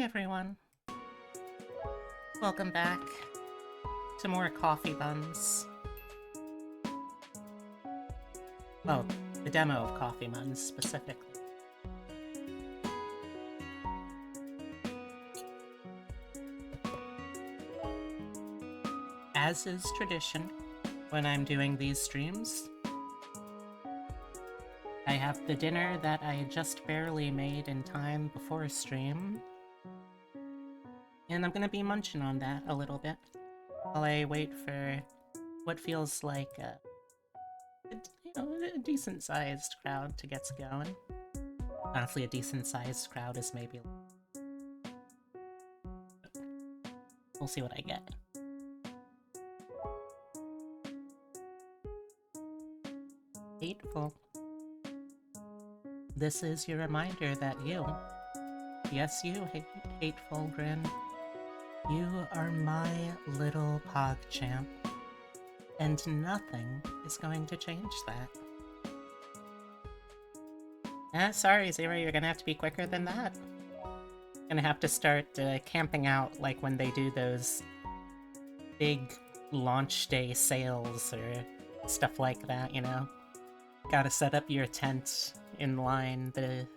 Hi everyone. Welcome back to more coffee buns. Well, the demo of coffee buns specifically. As is tradition when I'm doing these streams, I have the dinner that I just barely made in time before stream, and I'm gonna be munching on that a little bit while I wait for what feels like a decent-sized crowd to get going. Honestly, a decent-sized crowd is maybe... We'll see what I get. Hateful. This is your reminder that you, yes you, hateful grin, you are my little PogChamp, and nothing is going to change that. Sorry, Zero, you're gonna have to be quicker than that. Gonna have to start camping out like when they do those big launch day sales or stuff like that, you know? Gotta set up your tent in line the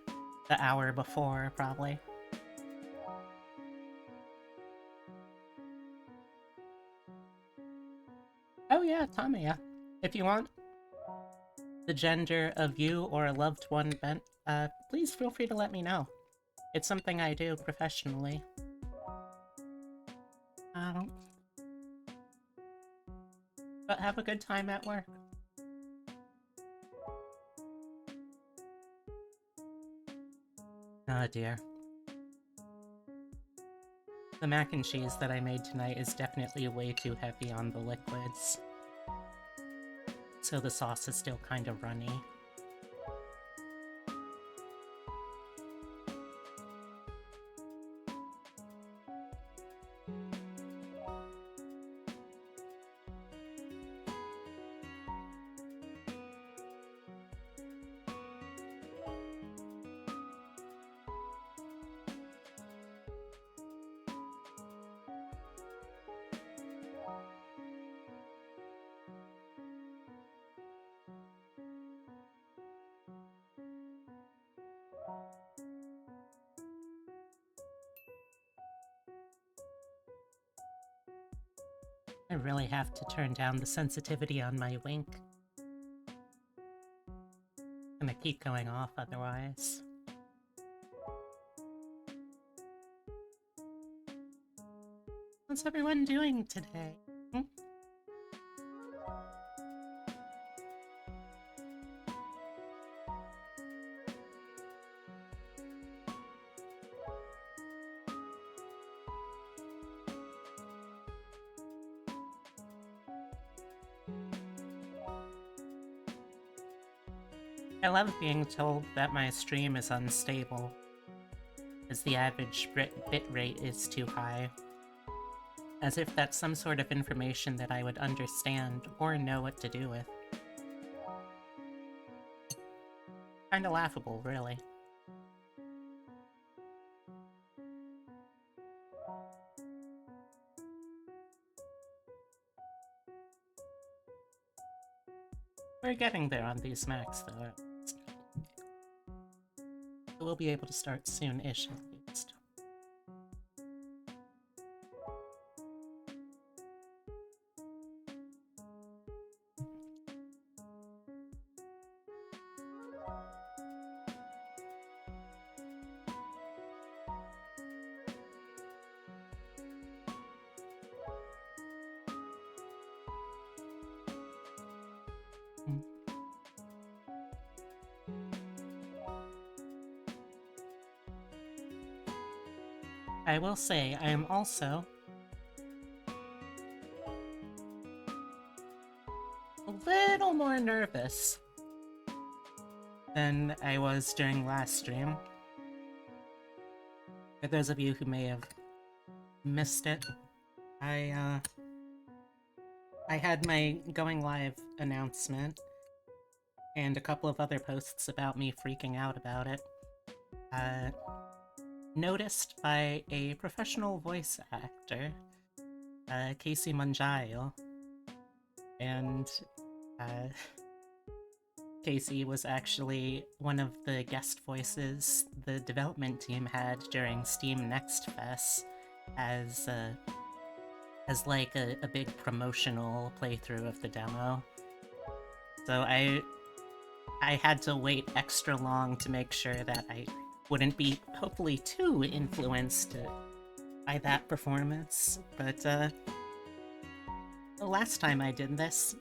hour before, probably. Oh yeah, Tamiya. If you want the gender of you or a loved one bent, please feel free to let me know. It's something I do professionally. But have a good time at work. Oh dear. The mac and cheese that I made tonight is definitely way too heavy on the liquids. So the sauce is still kind of runny. I really have to turn down the sensitivity on my wink. Gonna keep going off otherwise. What's everyone doing today? I love being told that my stream is unstable, as the average bit rate is too high. As if that's some sort of information that I would understand or know what to do with. Kinda laughable, really. We're getting there on these Macs, though. We'll be able to start soon-ish, at least. I will say, I am also a little more nervous than I was during last stream. For those of you who may have missed it, I had my going live announcement and a couple of other posts about me freaking out about it. noticed by a professional voice actor, Casey Manjayo, and uh, Casey was actually one of the guest voices the development team had during Steam Next Fest as like a big promotional playthrough of the demo. So I had to wait extra long to make sure that I wouldn't be hopefully too influenced by that performance. But the last time I did this,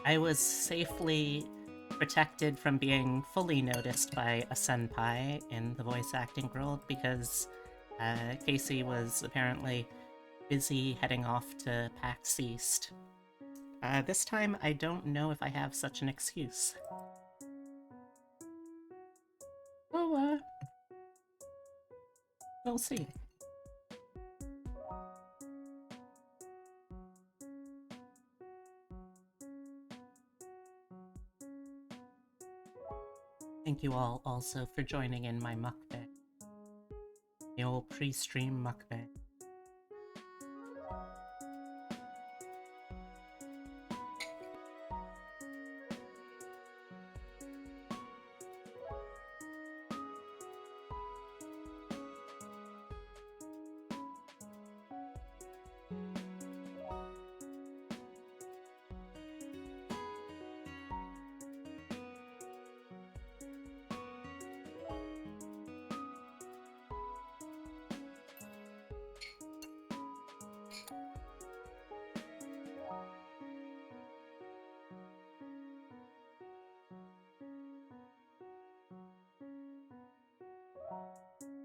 I was safely protected from being fully noticed by a senpai in the voice acting world because Casey was apparently busy heading off to PAX East. This time, I don't know if I have such an excuse. Oh, we'll see. Thank you all also for joining in my mukbang. The old pre-stream mukbang.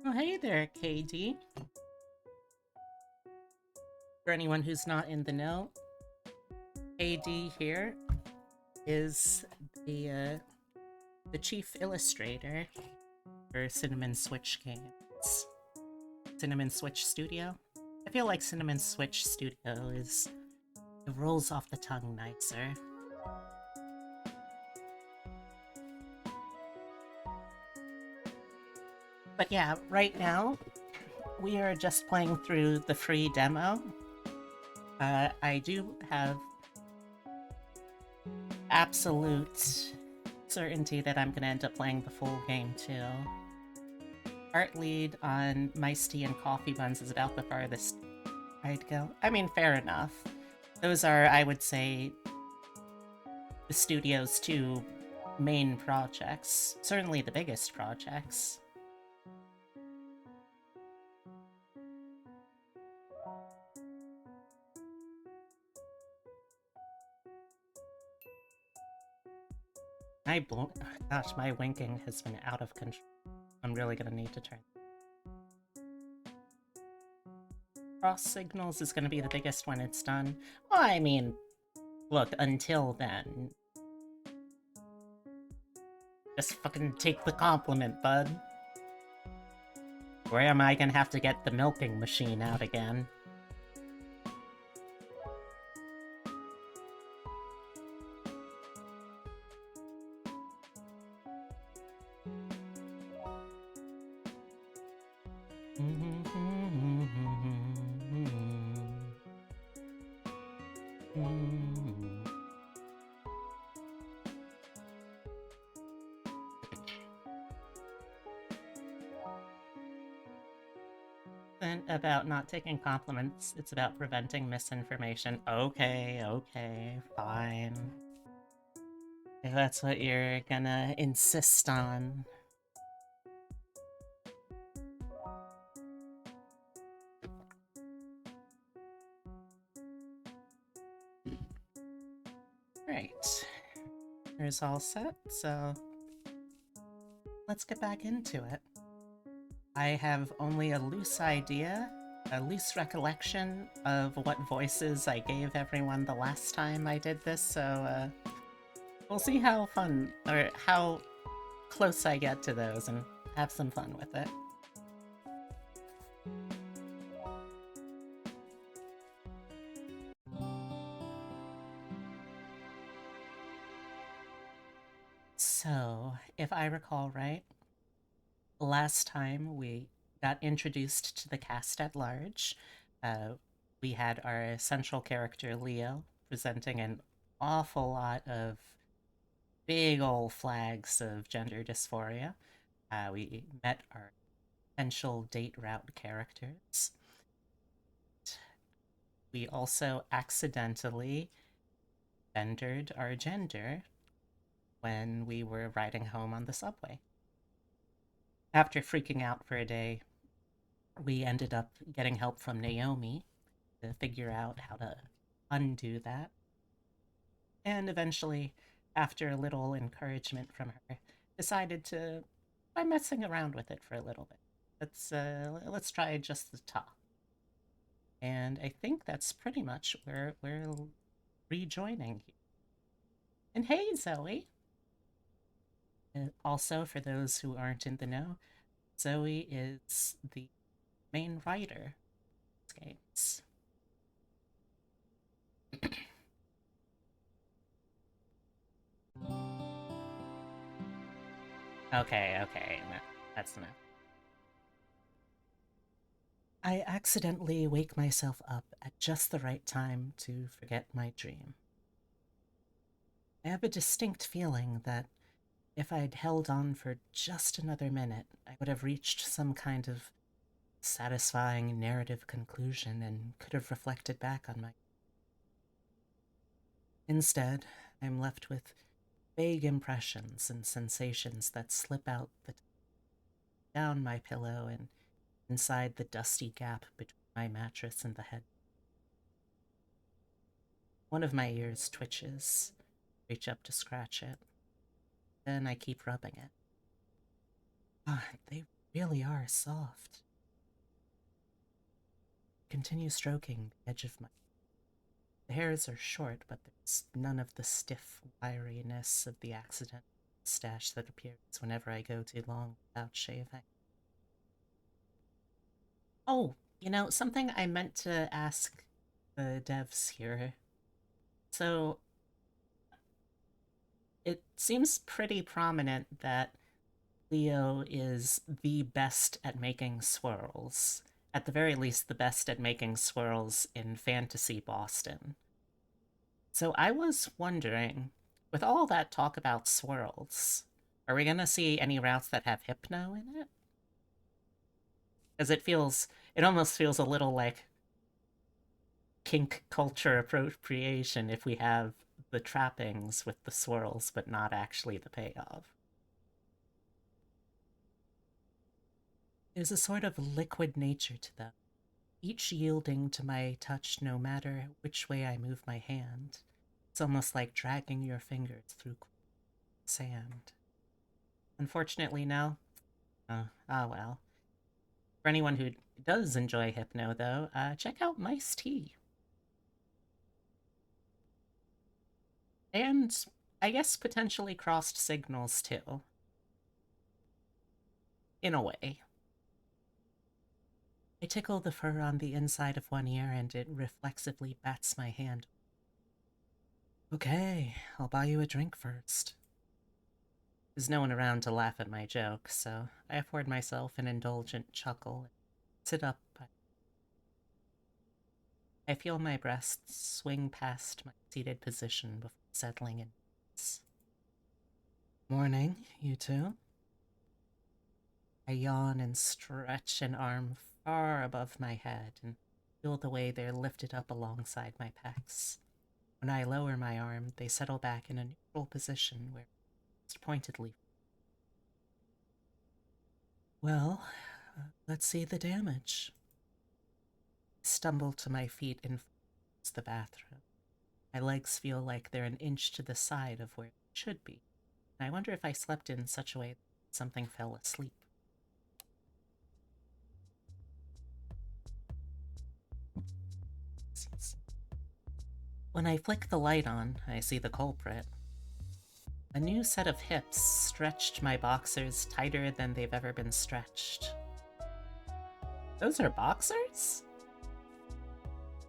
Oh, hey there, KD. For anyone who's not in the know, KD here is the chief illustrator for Cinnamon Switch games. Cinnamon Switch Studio? I feel like Cinnamon Switch Studio is... it rolls off the tongue nicer. But yeah, right now, we are just playing through the free demo. I do have absolute certainty that I'm gonna end up playing the full game too. Art lead on Mice Tea and Coffee Buns is about the farthest I'd go. I mean, fair enough. Those are, I would say, the studio's two main projects. Certainly the biggest projects. Gosh, my winking has been out of control. I'm really gonna need to turn. Cross signals is gonna be the biggest when it's done. Well, I mean, look, until then. Just fucking take the compliment, bud. Where am I gonna have to get the milking machine out again? About not taking compliments, it's about preventing misinformation. Okay, fine. If that's what you're gonna insist on. Right. Here's all set, so let's get back into it. I have only a loose idea, a loose recollection of what voices I gave everyone the last time I did this, so we'll see how fun, or how close I get to those and have some fun with it. So, if I recall right, last time we got introduced to the cast at large. Uh, we had our central character, Leo, presenting an awful lot of big old flags of gender dysphoria. We met our potential date route characters. We also accidentally gendered our gender when we were riding home on the subway. After freaking out for a day, we ended up getting help from Naomi to figure out how to undo that. And eventually, after a little encouragement from her, decided to try messing around with it for a little bit. Let's try just the top. And I think that's pretty much where we're rejoining. And hey, Zoe! Also, for those who aren't in the know, Zoe is the main writer of these games. Okay, no, that's enough. I accidentally wake myself up at just the right time to forget my dream. I have a distinct feeling that if I'd held on for just another minute, I would have reached some kind of satisfying narrative conclusion and could have reflected back on my. Instead, I'm left with vague impressions and sensations that slip out down my pillow and inside the dusty gap between my mattress and the head. One of my ears twitches. Reach up to scratch it. Then I keep rubbing it. Ah, they really are soft. Continue stroking the edge of my. The hairs are short, but there's none of the stiff wiriness of the accident stash that appears whenever I go too long without shaving. Oh, something I meant to ask the devs here. So, it seems pretty prominent that Leo is the best at making swirls. At the very least, the best at making swirls in fantasy Boston. So I was wondering, with all that talk about swirls, are we gonna see any routes that have hypno in it? Because it almost feels a little like kink culture appropriation if we have the trappings with the swirls, but not actually the payoff. There's a sort of liquid nature to them, each yielding to my touch no matter which way I move my hand. It's almost like dragging your fingers through sand. Unfortunately, no. Well. For anyone who does enjoy hypno, though, check out Mice Tea. And I guess potentially crossed signals, too. In a way. I tickle the fur on the inside of one ear and it reflexively bats my hand. Okay, I'll buy you a drink first. There's no one around to laugh at my joke, so I afford myself an indulgent chuckle and sit up. I feel my breasts swing past my seated position before settling in. Morning, you two. I yawn and stretch an arm far above my head and feel the way they're lifted up alongside my pecs. When I lower my arm, they settle back in a neutral position where most pointedly. Well, let's see the damage. I stumble to my feet and towards the bathroom. My legs feel like they're an inch to the side of where they should be, and I wonder if I slept in such a way that something fell asleep. When I flick the light on, I see the culprit. A new set of hips stretched my boxers tighter than they've ever been stretched. Those are boxers?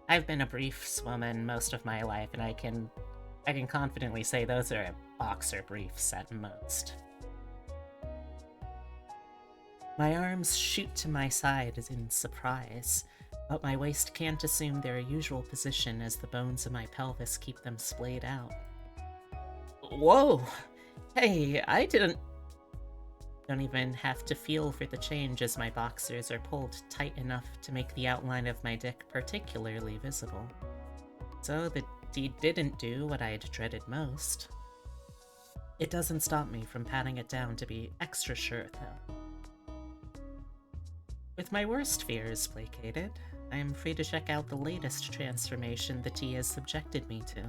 I've been a briefs woman most of my life, and I can confidently say those are boxer briefs at most. My arms shoot to my side as in surprise, but my waist can't assume their usual position as the bones of my pelvis keep them splayed out. Whoa! Hey, I didn't. Don't even have to feel for the change as my boxers are pulled tight enough to make the outline of my dick particularly visible. So the deed didn't do what I'd dreaded most. It doesn't stop me from patting it down to be extra sure, though. With my worst fears placated, I am free to check out the latest transformation the tea has subjected me to.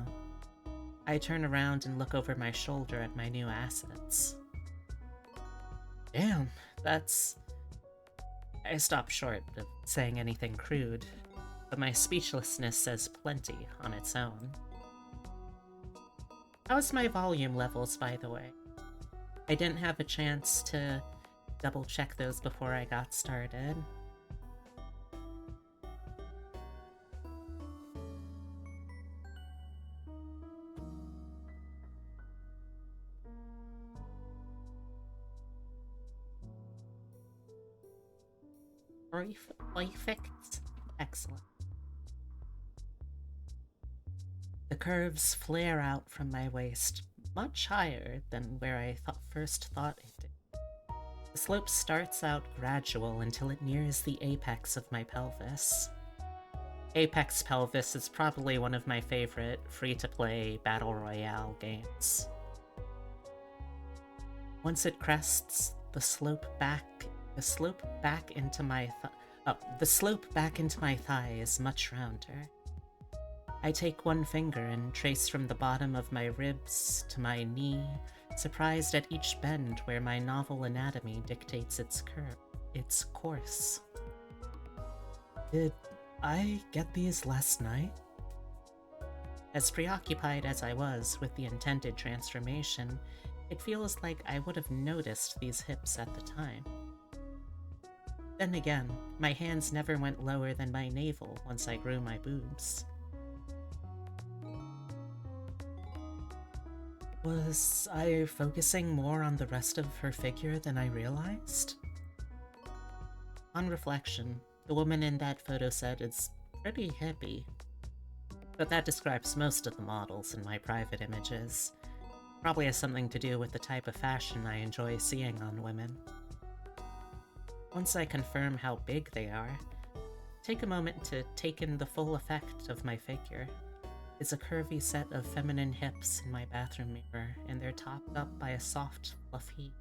I turn around and look over my shoulder at my new assets. Damn, that's... I stop short of saying anything crude, but my speechlessness says plenty on its own. How's my volume levels, by the way? I didn't have a chance to double check those before I got started. Perfect. Excellent. The curves flare out from my waist, much higher than where I first thought it did. The slope starts out gradual until it nears the apex of my pelvis. Apex Pelvis is probably one of my favorite free-to-play battle royale games. Once it crests, the slope back into my thigh is much rounder. I take one finger and trace from the bottom of my ribs to my knee, surprised at each bend where my novel anatomy dictates its course. Did I get these last night? As preoccupied as I was with the intended transformation, it feels like I would have noticed these hips at the time. Then again, my hands never went lower than my navel once I grew my boobs. Was I focusing more on the rest of her figure than I realized? On reflection, the woman in that photo set is pretty hippie. But that describes most of the models in my private images. Probably has something to do with the type of fashion I enjoy seeing on women. Once I confirm how big they are, take a moment to take in the full effect of my figure. It's a curvy set of feminine hips in my bathroom mirror, and they're topped up by a soft, fluffy.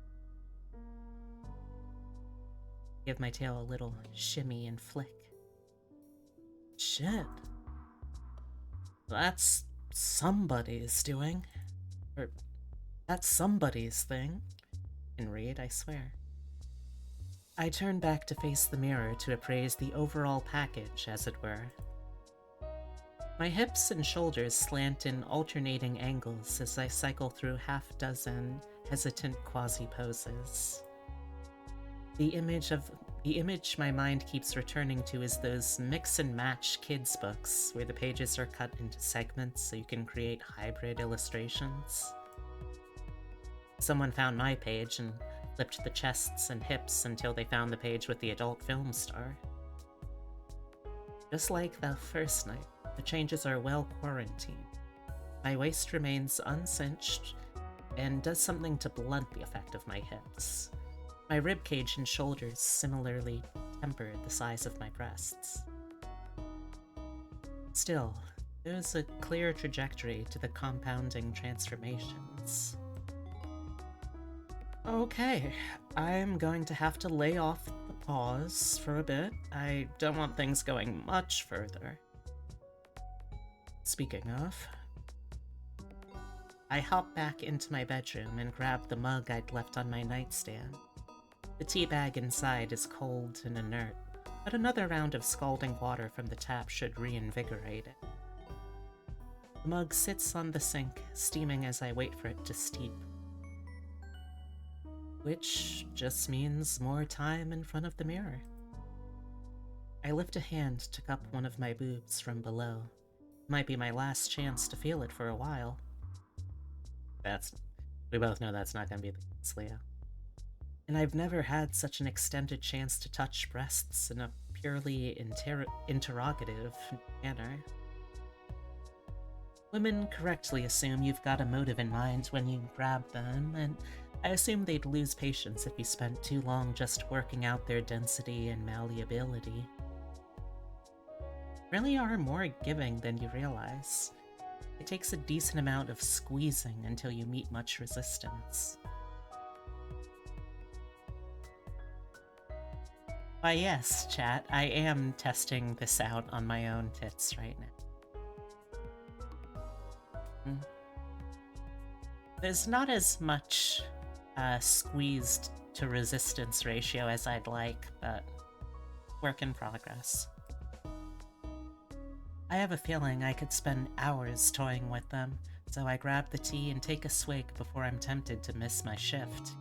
Give my tail a little shimmy and flick. Shit. That's somebody's doing. Or, that's somebody's thing. Can read, I swear. I turn back to face the mirror to appraise the overall package, as it were. My hips and shoulders slant in alternating angles as I cycle through half-dozen hesitant quasi-poses. The image my mind keeps returning to is those mix-and-match kids' books where the pages are cut into segments so you can create hybrid illustrations. Someone found my page and flipped the chests and hips until they found the page with the adult film star. Just like the first night, the changes are well quarantined. My waist remains uncinched and does something to blunt the effect of my hips. My ribcage and shoulders similarly temper the size of my breasts. Still, there's a clear trajectory to the compounding transformations. Okay, I'm going to have to lay off the pause for a bit. I don't want things going much further. Speaking of, I hop back into my bedroom and grab the mug I'd left on my nightstand. The tea bag inside is cold and inert, but another round of scalding water from the tap should reinvigorate it. The mug sits on the sink, steaming as I wait for it to steep. Which just means more time in front of the mirror. I lift a hand to cup one of my boobs from below. Might be my last chance to feel it for a while. We both know that's not gonna be the case, Leo. And I've never had such an extended chance to touch breasts in a purely interrogative manner. Women correctly assume you've got a motive in mind when you grab them, and I assume they'd lose patience if you spent too long just working out their density and malleability. Really are more giving than you realize. It takes a decent amount of squeezing until you meet much resistance. Why yes, chat, I am testing this out on my own tits right now. There's not as much squeezed to resistance ratio as I'd like, but work in progress. I have a feeling I could spend hours toying with them, so I grab the tea and take a swig before I'm tempted to miss my shift.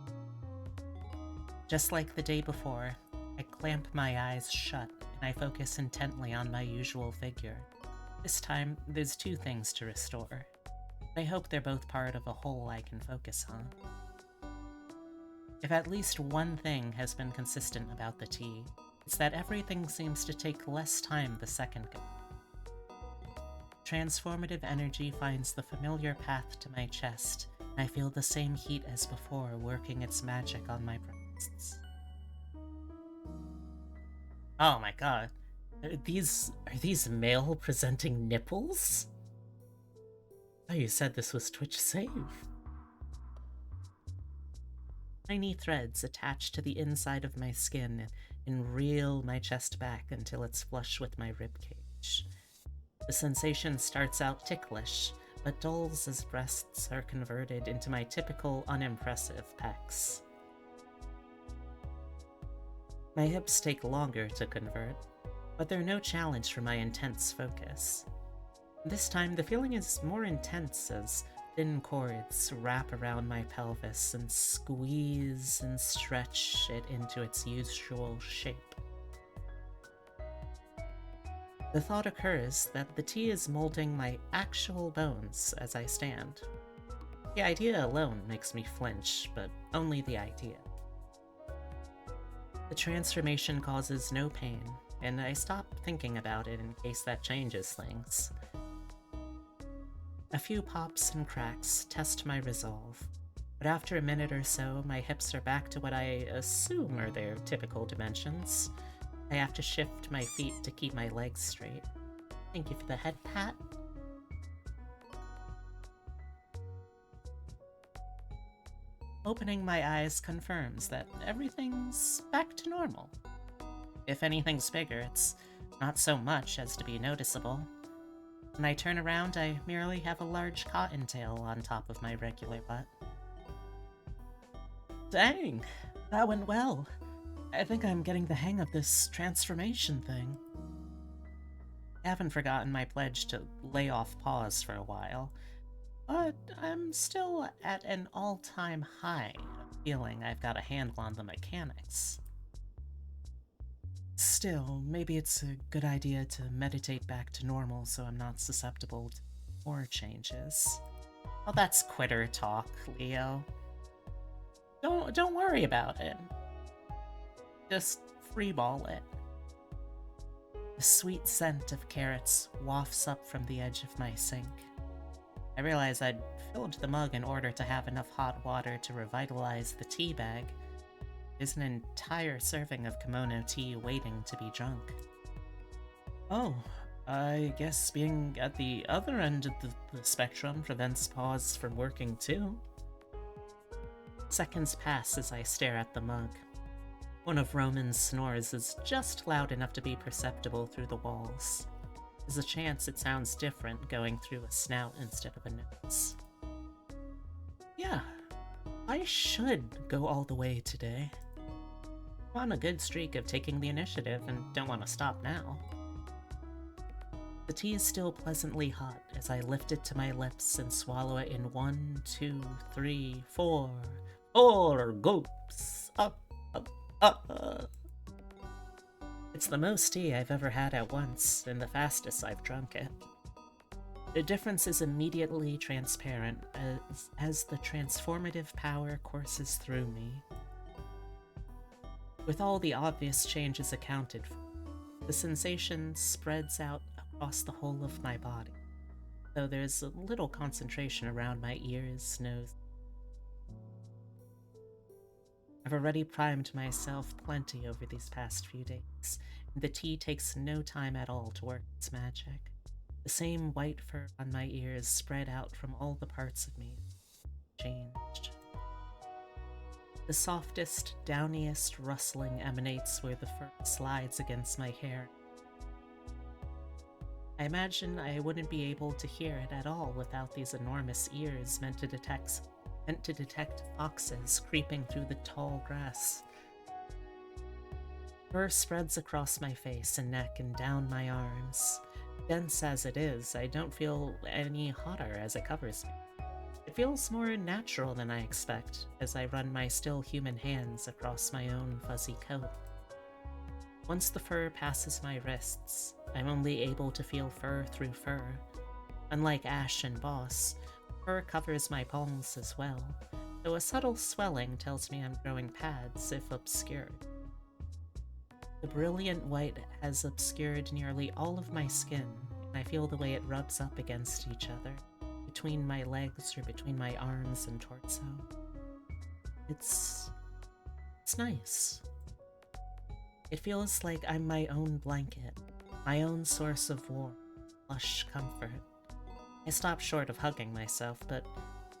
Just like the day before, I clamp my eyes shut and I focus intently on my usual figure. This time, there's two things to restore. I hope they're both part of a whole I can focus on. If at least one thing has been consistent about the tea, it's that everything seems to take less time the second go. Transformative energy finds the familiar path to my chest, and I feel the same heat as before working its magic on my breasts. Oh my god. Are these male-presenting nipples? Oh, you said this was Twitch safe. Tiny threads attach to the inside of my skin and reel my chest back until it's flush with my ribcage. The sensation starts out ticklish, but dulls as breasts are converted into my typical unimpressive pecs. My hips take longer to convert, but they're no challenge for my intense focus. This time, the feeling is more intense as thin cords wrap around my pelvis and squeeze and stretch it into its usual shape. The thought occurs that the tea is molding my actual bones as I stand. The idea alone makes me flinch, but only the idea. The transformation causes no pain, and I stop thinking about it in case that changes things. A few pops and cracks test my resolve, but after a minute or so, my hips are back to what I assume are their typical dimensions. I have to shift my feet to keep my legs straight. Thank you for the head pat. Opening my eyes confirms that everything's back to normal. If anything's bigger, it's not so much as to be noticeable. When I turn around, I merely have a large cottontail on top of my regular butt. Dang, that went well. I think I'm getting the hang of this transformation thing. I haven't forgotten my pledge to lay off paws for a while, but I'm still at an all-time high of feeling I've got a handle on the mechanics. Still, maybe it's a good idea to meditate back to normal so I'm not susceptible to more changes. Oh, that's quitter talk, Leo. Don't worry about it. Just freeball it. The sweet scent of carrots wafts up from the edge of my sink. I realize I'd filled the mug in order to have enough hot water to revitalize the tea bag. There's an entire serving of kimono tea waiting to be drunk. Oh, I guess being at the other end of the spectrum prevents paws from working too. Seconds pass as I stare at the mug. One of Roman's snores is just loud enough to be perceptible through the walls. There's a chance it sounds different going through a snout instead of a nose. Yeah, I should go all the way today. I'm on a good streak of taking the initiative and don't want to stop now. The tea is still pleasantly hot as I lift it to my lips and swallow it in 1, 2, 3, 4 gulps. Up. It's the most tea I've ever had at once, and the fastest I've drunk it. The difference is immediately transparent as the transformative power courses through me. With all the obvious changes accounted for, the sensation spreads out across the whole of my body, though there's a little concentration around my ears, nose. I've already primed myself plenty over these past few days, and the tea takes no time at all to work its magic. The same white fur on my ears spread out from all the parts of me changed. The softest, downiest rustling emanates where the fur slides against my hair. I imagine I wouldn't be able to hear it at all without these enormous ears meant to detect foxes creeping through the tall grass. Fur spreads across my face and neck and down my arms. Dense as it is, I don't feel any hotter as it covers me. It feels more natural than I expect as I run my still human hands across my own fuzzy coat. Once the fur passes my wrists, I'm only able to feel fur through fur. Unlike Ash and Boss, fur covers my palms as well, though a subtle swelling tells me I'm growing pads if obscured. The brilliant white has obscured nearly all of my skin, and I feel the way it rubs up against each other, between my legs or between my arms and torso. It's nice. It feels like I'm my own blanket, my own source of warmth, lush comfort. I stop short of hugging myself, but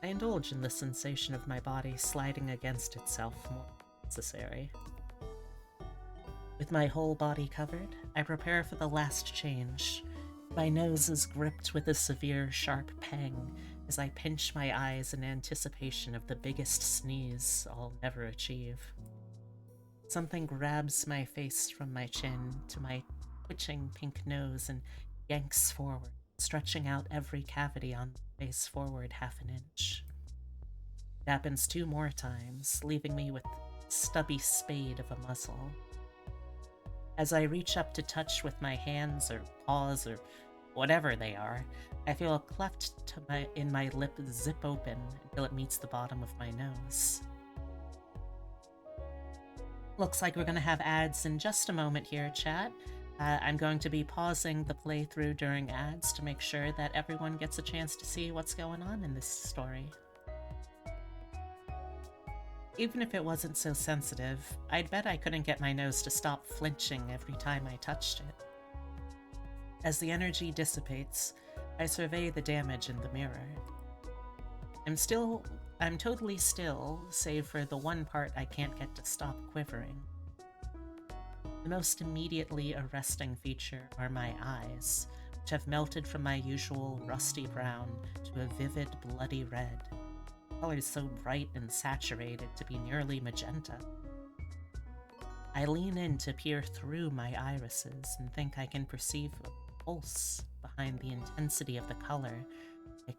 I indulge in the sensation of my body sliding against itself more than necessary. With my whole body covered, I prepare for the last change. My nose is gripped with a severe, sharp pang as I pinch my eyes in anticipation of the biggest sneeze I'll never achieve. Something grabs my face from my chin to my twitching pink nose and yanks forward, stretching out every cavity on the face forward half an inch. It happens 2 more times, leaving me with a stubby spade of a muzzle. As I reach up to touch with my hands or paws or whatever they are, I feel a cleft in my lip zip open until it meets the bottom of my nose. Looks like we're going to have ads in just a moment here, chat. I'm going to be pausing the playthrough during ads to make sure that everyone gets a chance to see what's going on in this story. Even if it wasn't so sensitive, I'd bet I couldn't get my nose to stop flinching every time I touched it. As the energy dissipates, I survey the damage in the mirror. I'm totally still, save for the one part I can't get to stop quivering. The most immediately arresting feature are my eyes, which have melted from my usual rusty brown to a vivid bloody red. Colors so bright and saturated to be nearly magenta. I lean in to peer through my irises and think I can perceive a pulse behind the intensity of the color. Like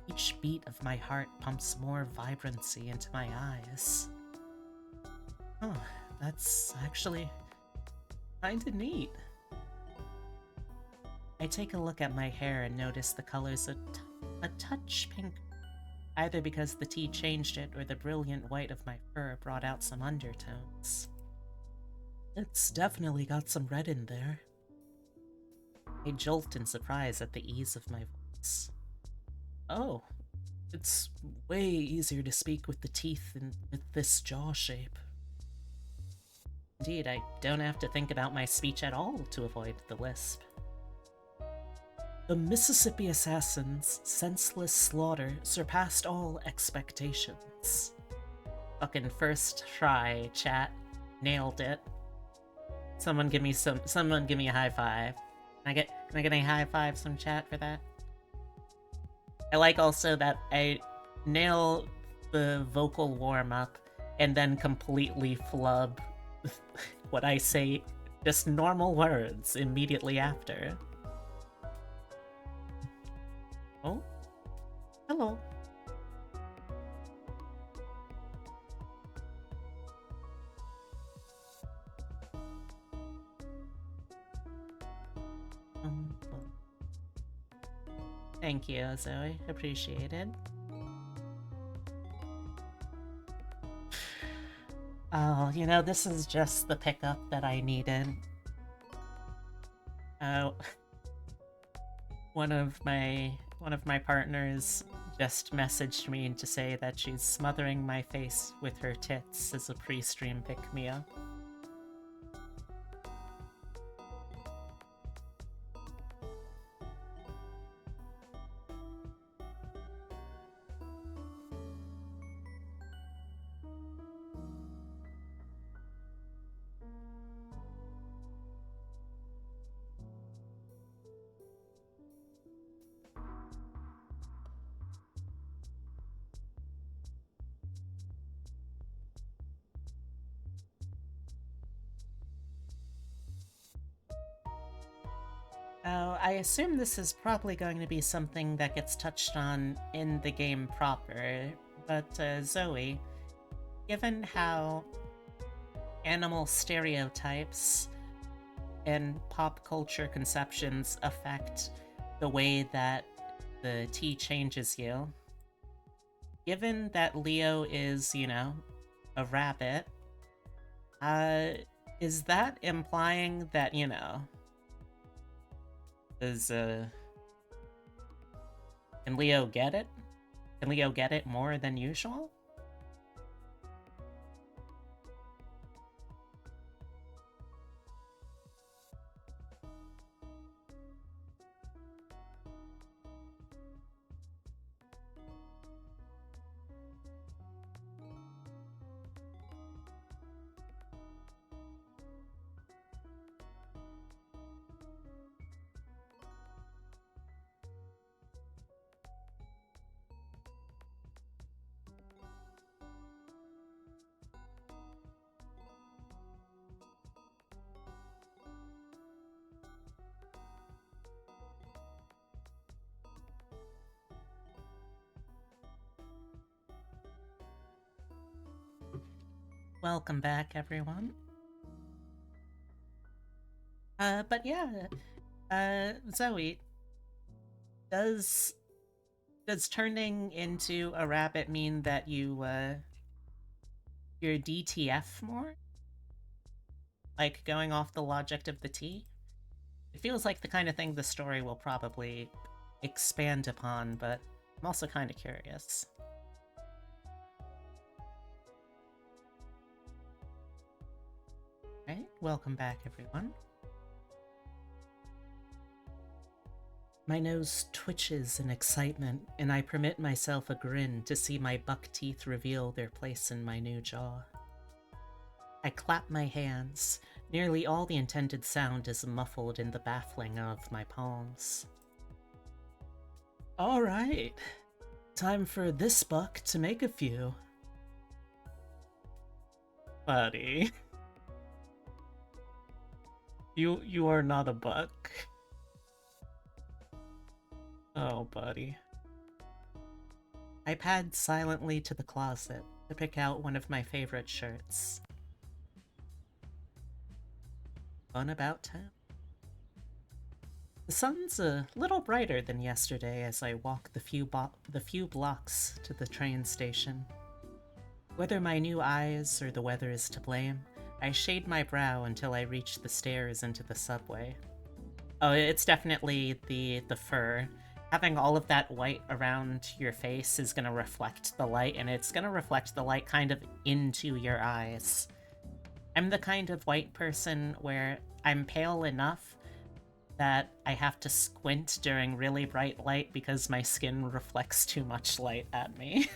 each beat of my heart pumps more vibrancy into my eyes. Oh, that's actually kinda neat. I take a look at my hair and notice the color's a touch pink, either because the tea changed it or the brilliant white of my fur brought out some undertones. It's definitely got some red in there. I jolt in surprise at the ease of my voice. Oh, it's way easier to speak with the teeth than with this jaw shape. Indeed, I don't have to think about my speech at all to avoid the lisp. The Mississippi Assassin's senseless slaughter surpassed all expectations. Fucking first try, chat. Nailed it. Someone give me a high five. Can I get a high five from chat for that? I like also that I nail the vocal warm-up and then completely flub what I say, just normal words immediately after. Oh? Hello. Thank you, Zoe. Appreciate it. Oh, this is just the pickup that I needed. Oh, one of my partners just messaged me to say that she's smothering my face with her tits as a pre-stream pick-me-up. Oh, I assume this is probably going to be something that gets touched on in the game proper, but Zoe, given how animal stereotypes and pop culture conceptions affect the way that the tea changes you, given that Leo is, a rabbit, uh, is that implying that, is, can Leo get it? Can Leo get it more than usual? Welcome back, everyone. But yeah, Zoe, does turning into a rabbit mean that you're DTF more? Like, going off the logic of the T? It feels like the kind of thing the story will probably expand upon, but I'm also kind of curious. Right, welcome back, everyone. My nose twitches in excitement, and I permit myself a grin to see my buck teeth reveal their place in my new jaw. I clap my hands. Nearly all the intended sound is muffled in the baffling of my palms. All right, time for this buck to make a few. Buddy. You are not a buck. Oh, buddy. I pad silently to the closet to pick out one of my favorite shirts. Fun about town. The sun's a little brighter than yesterday as I walk the few blocks to the train station. Whether my new eyes or the weather is to blame, I shade my brow until I reach the stairs into the subway. Oh, it's definitely the fur. Having all of that white around your face is going to reflect the light, and it's going to reflect the light kind of into your eyes. I'm the kind of white person where I'm pale enough that I have to squint during really bright light because my skin reflects too much light at me.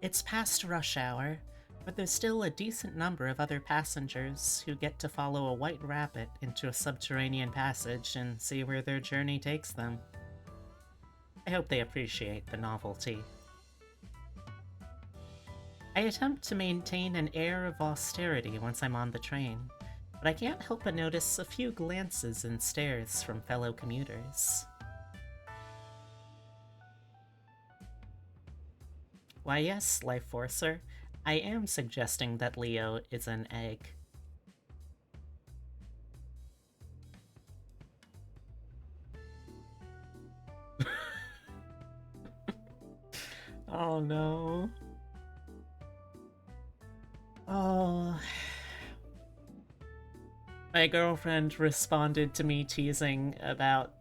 It's past rush hour, but there's still a decent number of other passengers who get to follow a white rabbit into a subterranean passage and see where their journey takes them. I hope they appreciate the novelty. I attempt to maintain an air of austerity once I'm on the train, but I can't help but notice a few glances and stares from fellow commuters. Why yes, Life Forcer, I am suggesting that Leo is an egg. Oh no. Oh. My girlfriend responded to me teasing about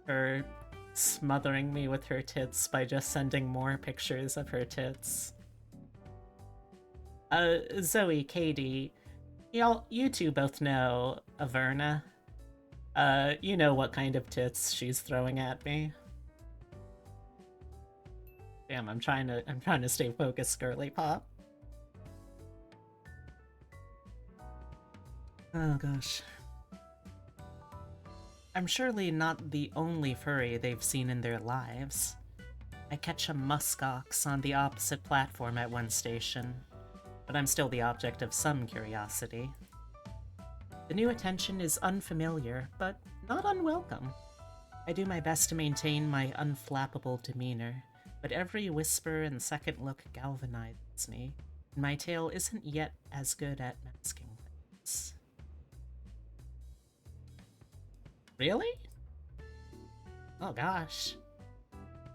her smothering me with her tits by just sending more pictures of her tits. Zoe, Katie, you two both know Averna. You know what kind of tits she's throwing at me. Damn, I'm trying to stay focused, girly pop. Oh gosh. I'm surely not the only furry they've seen in their lives. I catch a muskox on the opposite platform at one station, but I'm still the object of some curiosity. The new attention is unfamiliar, but not unwelcome. I do my best to maintain my unflappable demeanor, but every whisper and second look galvanizes me, and my tail isn't yet as good at masking things. Really? Oh gosh.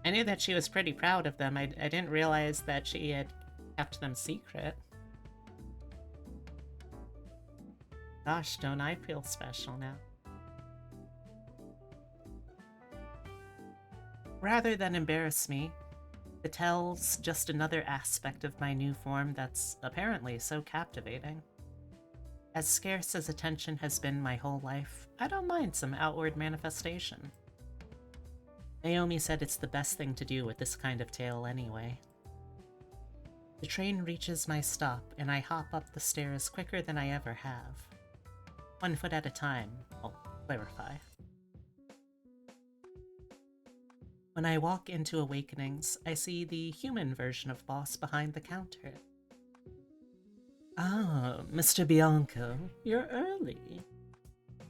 I knew that she was pretty proud of them. I didn't realize that she had kept them secret. Gosh, don't I feel special now? Rather than embarrass me, the tell's just another aspect of my new form that's apparently so captivating. As scarce as attention has been my whole life, I don't mind some outward manifestation. Naomi said it's the best thing to do with this kind of tail anyway. The train reaches my stop, and I hop up the stairs quicker than I ever have. 1 foot at a time, I'll clarify. When I walk into Awakenings, I see the human version of Boss behind the counter. Ah, Mr. Bianco, you're early.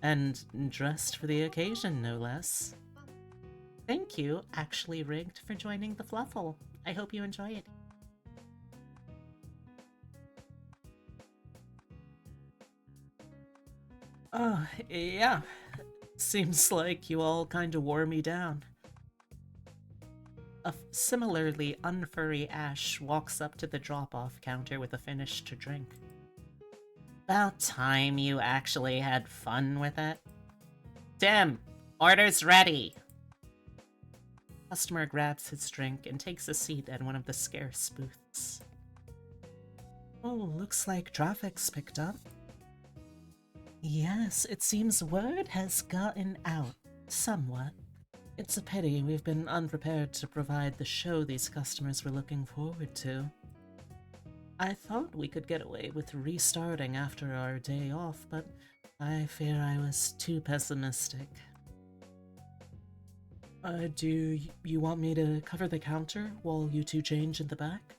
And dressed for the occasion, no less. Thank you, Actually Rigged, for joining the Fluffle. I hope you enjoy it. Oh, yeah. Seems like you all kinda wore me down. A similarly unfurry Ash walks up to the drop-off counter with a finished drink. About time you actually had fun with it. Tim, order's ready! Customer grabs his drink and takes a seat at one of the scarce booths. Oh, looks like traffic's picked up. Yes, it seems word has gotten out, somewhat. It's a pity we've been unprepared to provide the show these customers were looking forward to. I thought we could get away with restarting after our day off, but I fear I was too pessimistic. Do you want me to cover the counter while you two change in the back?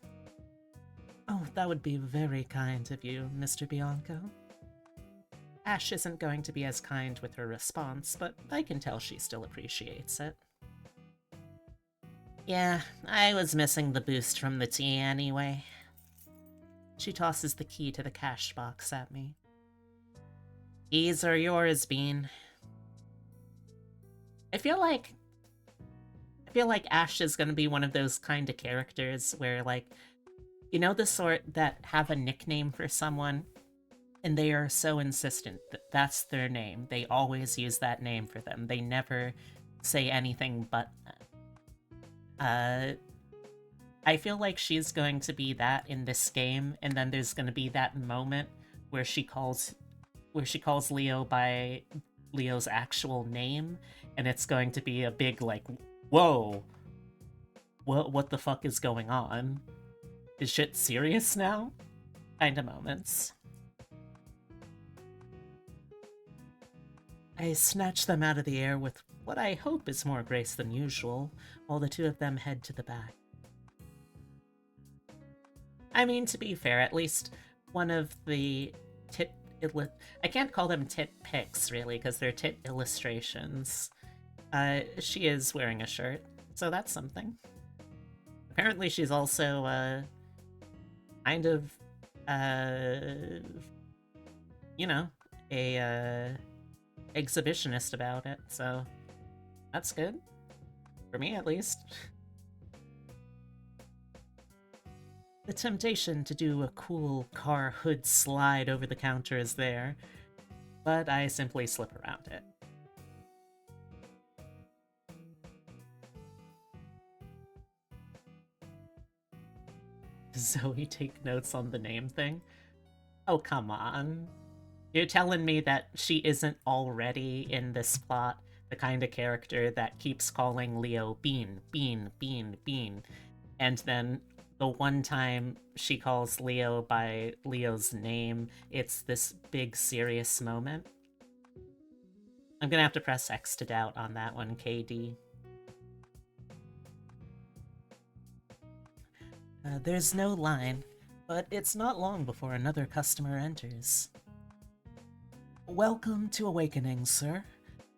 Oh, that would be very kind of you, Mr. Bianco. Ash isn't going to be as kind with her response, but I can tell she still appreciates it. Yeah, I was missing the boost from the tea anyway. She tosses the key to the cash box at me. Keys are yours, Bean. I feel like Ash is gonna be one of those kind of characters where, like, you know, the sort that have a nickname for someone, and they are so insistent that that's their name. They always use that name for them. They never say anything but that. I feel like she's going to be that in this game, and then there's gonna be that moment where she calls Leo by Leo's actual name, and it's going to be a big, like, whoa, what the fuck is going on? Is shit serious now? Kinda moments. I snatch them out of the air with what I hope is more grace than usual, while the two of them head to the back. I mean, to be fair, at least one of the I can't call them tit pics, really, because they're tit illustrations. She is wearing a shirt, so that's something. Apparently she's also, kind of, you know, a, exhibitionist about it, so that's good. For me, at least. The temptation to do a cool car hood slide over the counter is there, but I simply slip around it. Does Zoe take notes on the name thing? Oh, come on. You're telling me that she isn't already in this plot the kind of character that keeps calling Leo Bean, Bean, Bean, Bean, and then the one time she calls Leo by Leo's name, it's this big serious moment? I'm gonna have to press X to doubt on that one, KD. There's no line, but it's not long before another customer enters. Welcome to Awakening, sir.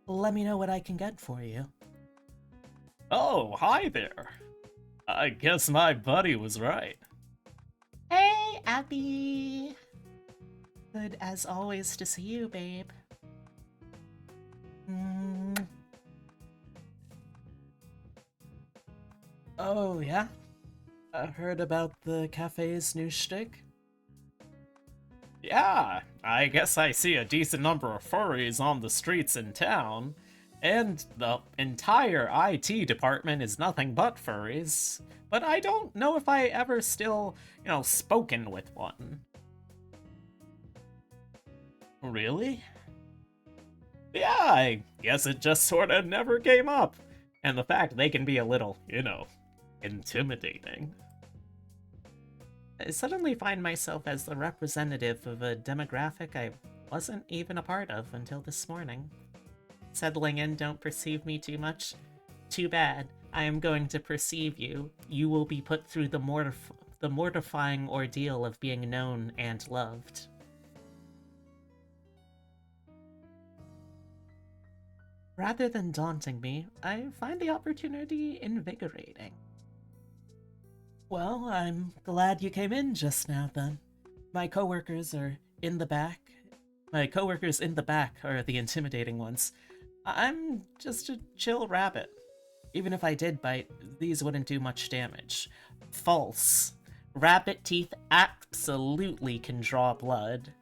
Let me know what I can get for you. Oh, hi there. I guess my buddy was right. Hey, Abby! Good as always to see you, babe. Oh, yeah? I heard about the cafe's new shtick? Yeah, I guess I see a decent number of furries on the streets in town, and the entire IT department is nothing but furries, but I don't know if I ever still, spoken with one. Really? Yeah, I guess it just sorta never came up. And the fact they can be a little, intimidating. I suddenly find myself as the representative of a demographic I wasn't even a part of until this morning. Settling in, don't perceive me too much. Too bad. I am going to perceive you. You will be put through the mortifying ordeal of being known and loved. Rather than daunting me, I find the opportunity invigorating. Well, I'm glad you came in just now, then. My coworkers are in the back. My coworkers in the back are the intimidating ones. I'm just a chill rabbit. Even if I did bite, these wouldn't do much damage. False. Rabbit teeth absolutely can draw blood.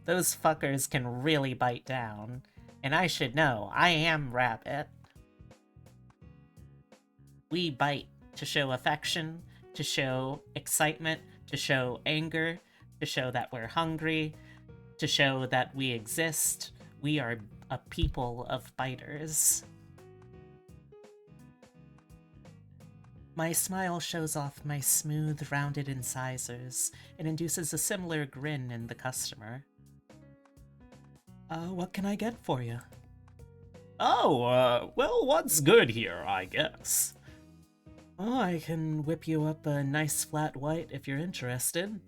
Those fuckers can really bite down. And I should know, I am rabbit. We bite to show affection, to show excitement, to show anger, to show that we're hungry, to show that we exist. We are a people of biters. My smile shows off my smooth, rounded incisors and induces a similar grin in the customer. What can I get for you? Oh, well, what's good here, I guess? Oh, I can whip you up a nice flat white if you're interested.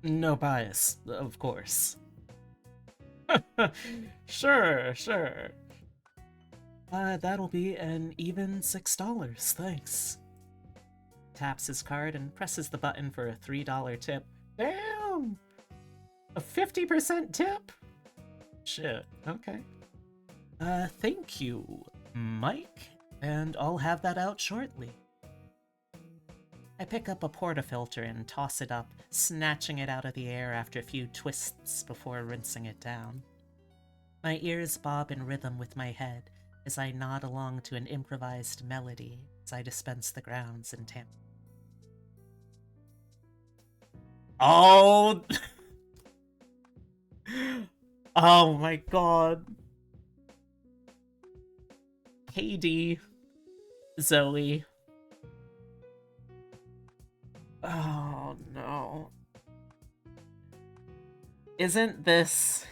No bias, of course. Sure. That'll be an even $6, thanks. Taps his card and presses the button for a $3 tip. Damn! A 50% tip? Shit, okay. Thank you, Mike, and I'll have that out shortly. I pick up a portafilter and toss it up, snatching it out of the air after a few twists before rinsing it down. My ears bob in rhythm with my head as I nod along to an improvised melody as I dispense the grounds and tamp. Oh! Oh my god. KD, Zoe. Oh no. Isn't this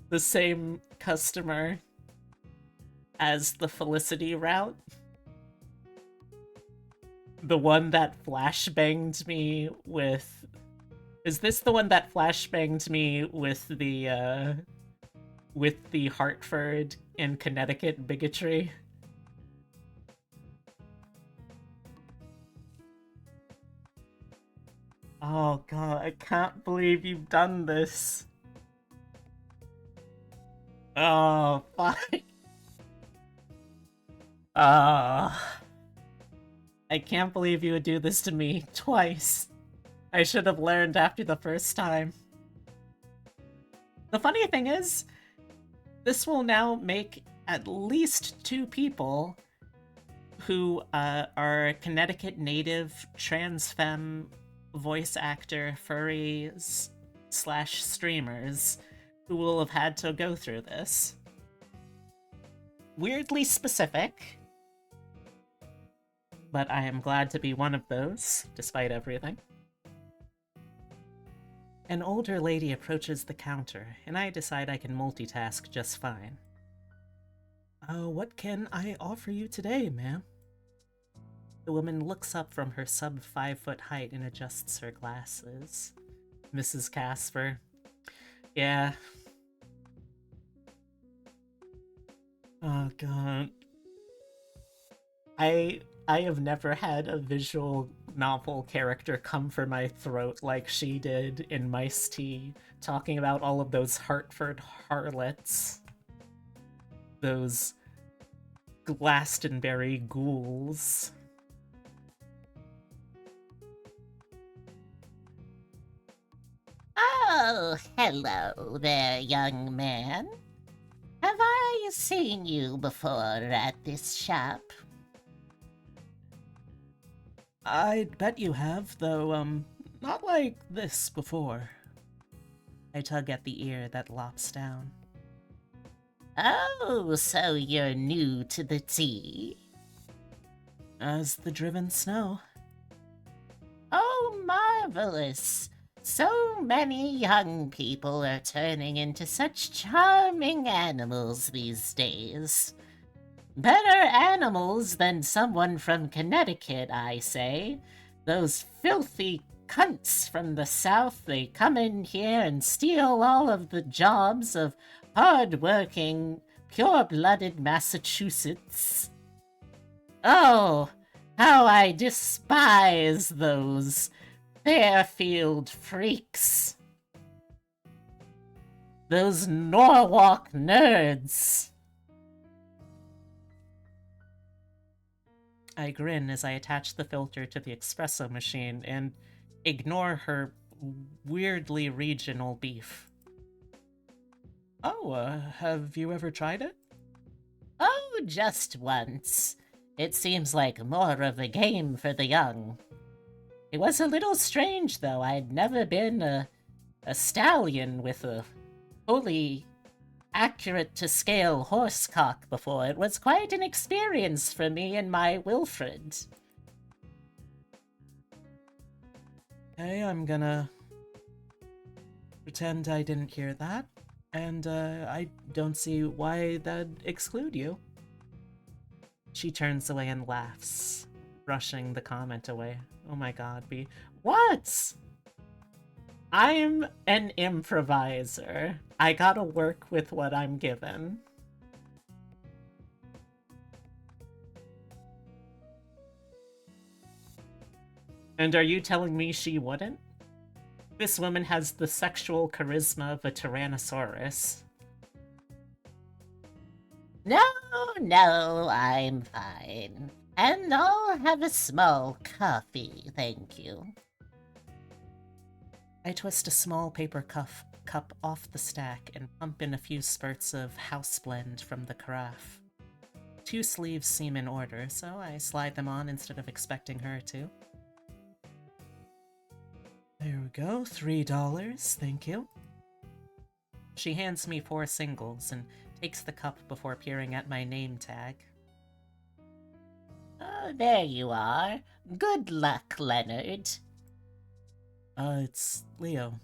the same customer as the Felicity route? The one that flashbanged me with... Is this the one that flashbanged me with the Hartford and Connecticut bigotry? Oh god, I can't believe you've done this. Oh, fuck. Ah, I can't believe you would do this to me twice. I should have learned after the first time. The funny thing is, this will now make at least 2 people who are Connecticut native trans femme voice actor furries slash streamers who will have had to go through this. Weirdly specific, but I am glad to be one of those, despite everything. An older lady approaches the counter, and I decide I can multitask just fine. What can I offer you today, ma'am? The woman looks up from her sub-5-foot height and adjusts her glasses. Mrs. Casper. Yeah. Oh god. I have never had a visual novel character come for my throat like she did in Mice Tea, talking about all of those Hartford harlots. Those Glastonbury ghouls. Oh, hello there, young man. Have I seen you before at this shop? I'd bet you have, though, not like this before. I tug at the ear that lops down. Oh, so you're new to the tea? As the driven snow. Oh, marvelous. So many young people are turning into such charming animals these days. Better animals than someone from Connecticut, I say. Those filthy cunts from the South, they come in here and steal all of the jobs of hard-working, pure-blooded Massachusetts. Oh, how I despise those Fairfield freaks. Those Norwalk nerds. I grin as I attach the filter to the espresso machine and ignore her weirdly regional beef. Oh, have you ever tried it? Oh, just once. It seems like more of a game for the young. It was a little strange, though. I'd never been a stallion with a fully accurate-to-scale horsecock before. It was quite an experience for me and my Wilfred. Okay, I'm gonna pretend I didn't hear that, and I don't see why that'd exclude you. She turns away and laughs, brushing the comment away. Oh my god, B. What? I'm an improviser. I gotta work with what I'm given. And are you telling me she wouldn't? This woman has the sexual charisma of a Tyrannosaurus. No, I'm fine. And I'll have a small coffee, thank you. I twist a small paper cup off the stack and pump in a few spurts of house blend from the carafe. 2 sleeves seem in order, so I slide them on instead of expecting her to. There we go, $3, thank you. She hands me 4 singles and takes the cup before peering at my name tag. Oh, there you are. Good luck, Leonard. It's Leo.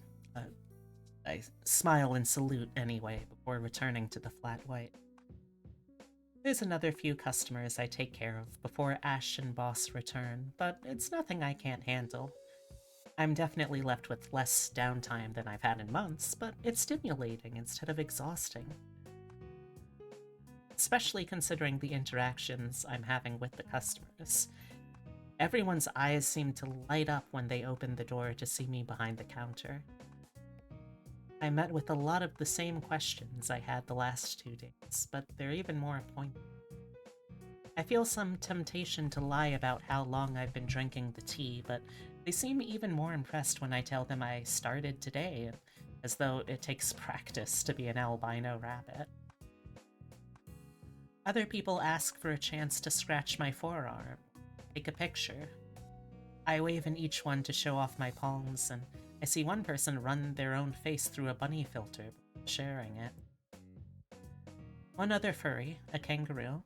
I smile and salute anyway before returning to the flat white. There's another few customers I take care of before Ash and Boss return, but it's nothing I can't handle. I'm definitely left with less downtime than I've had in months, but it's stimulating instead of exhausting. Especially considering the interactions I'm having with the customers. Everyone's eyes seem to light up when they open the door to see me behind the counter. I met with a lot of the same questions I had the last 2 days, but they're even more pointed. I feel some temptation to lie about how long I've been drinking the tea, but they seem even more impressed when I tell them I started today, as though it takes practice to be an albino rabbit. Other people ask for a chance to scratch my forearm, take a picture. I wave in each one to show off my palms, and I see one person run their own face through a bunny filter, sharing it. One other furry, a kangaroo,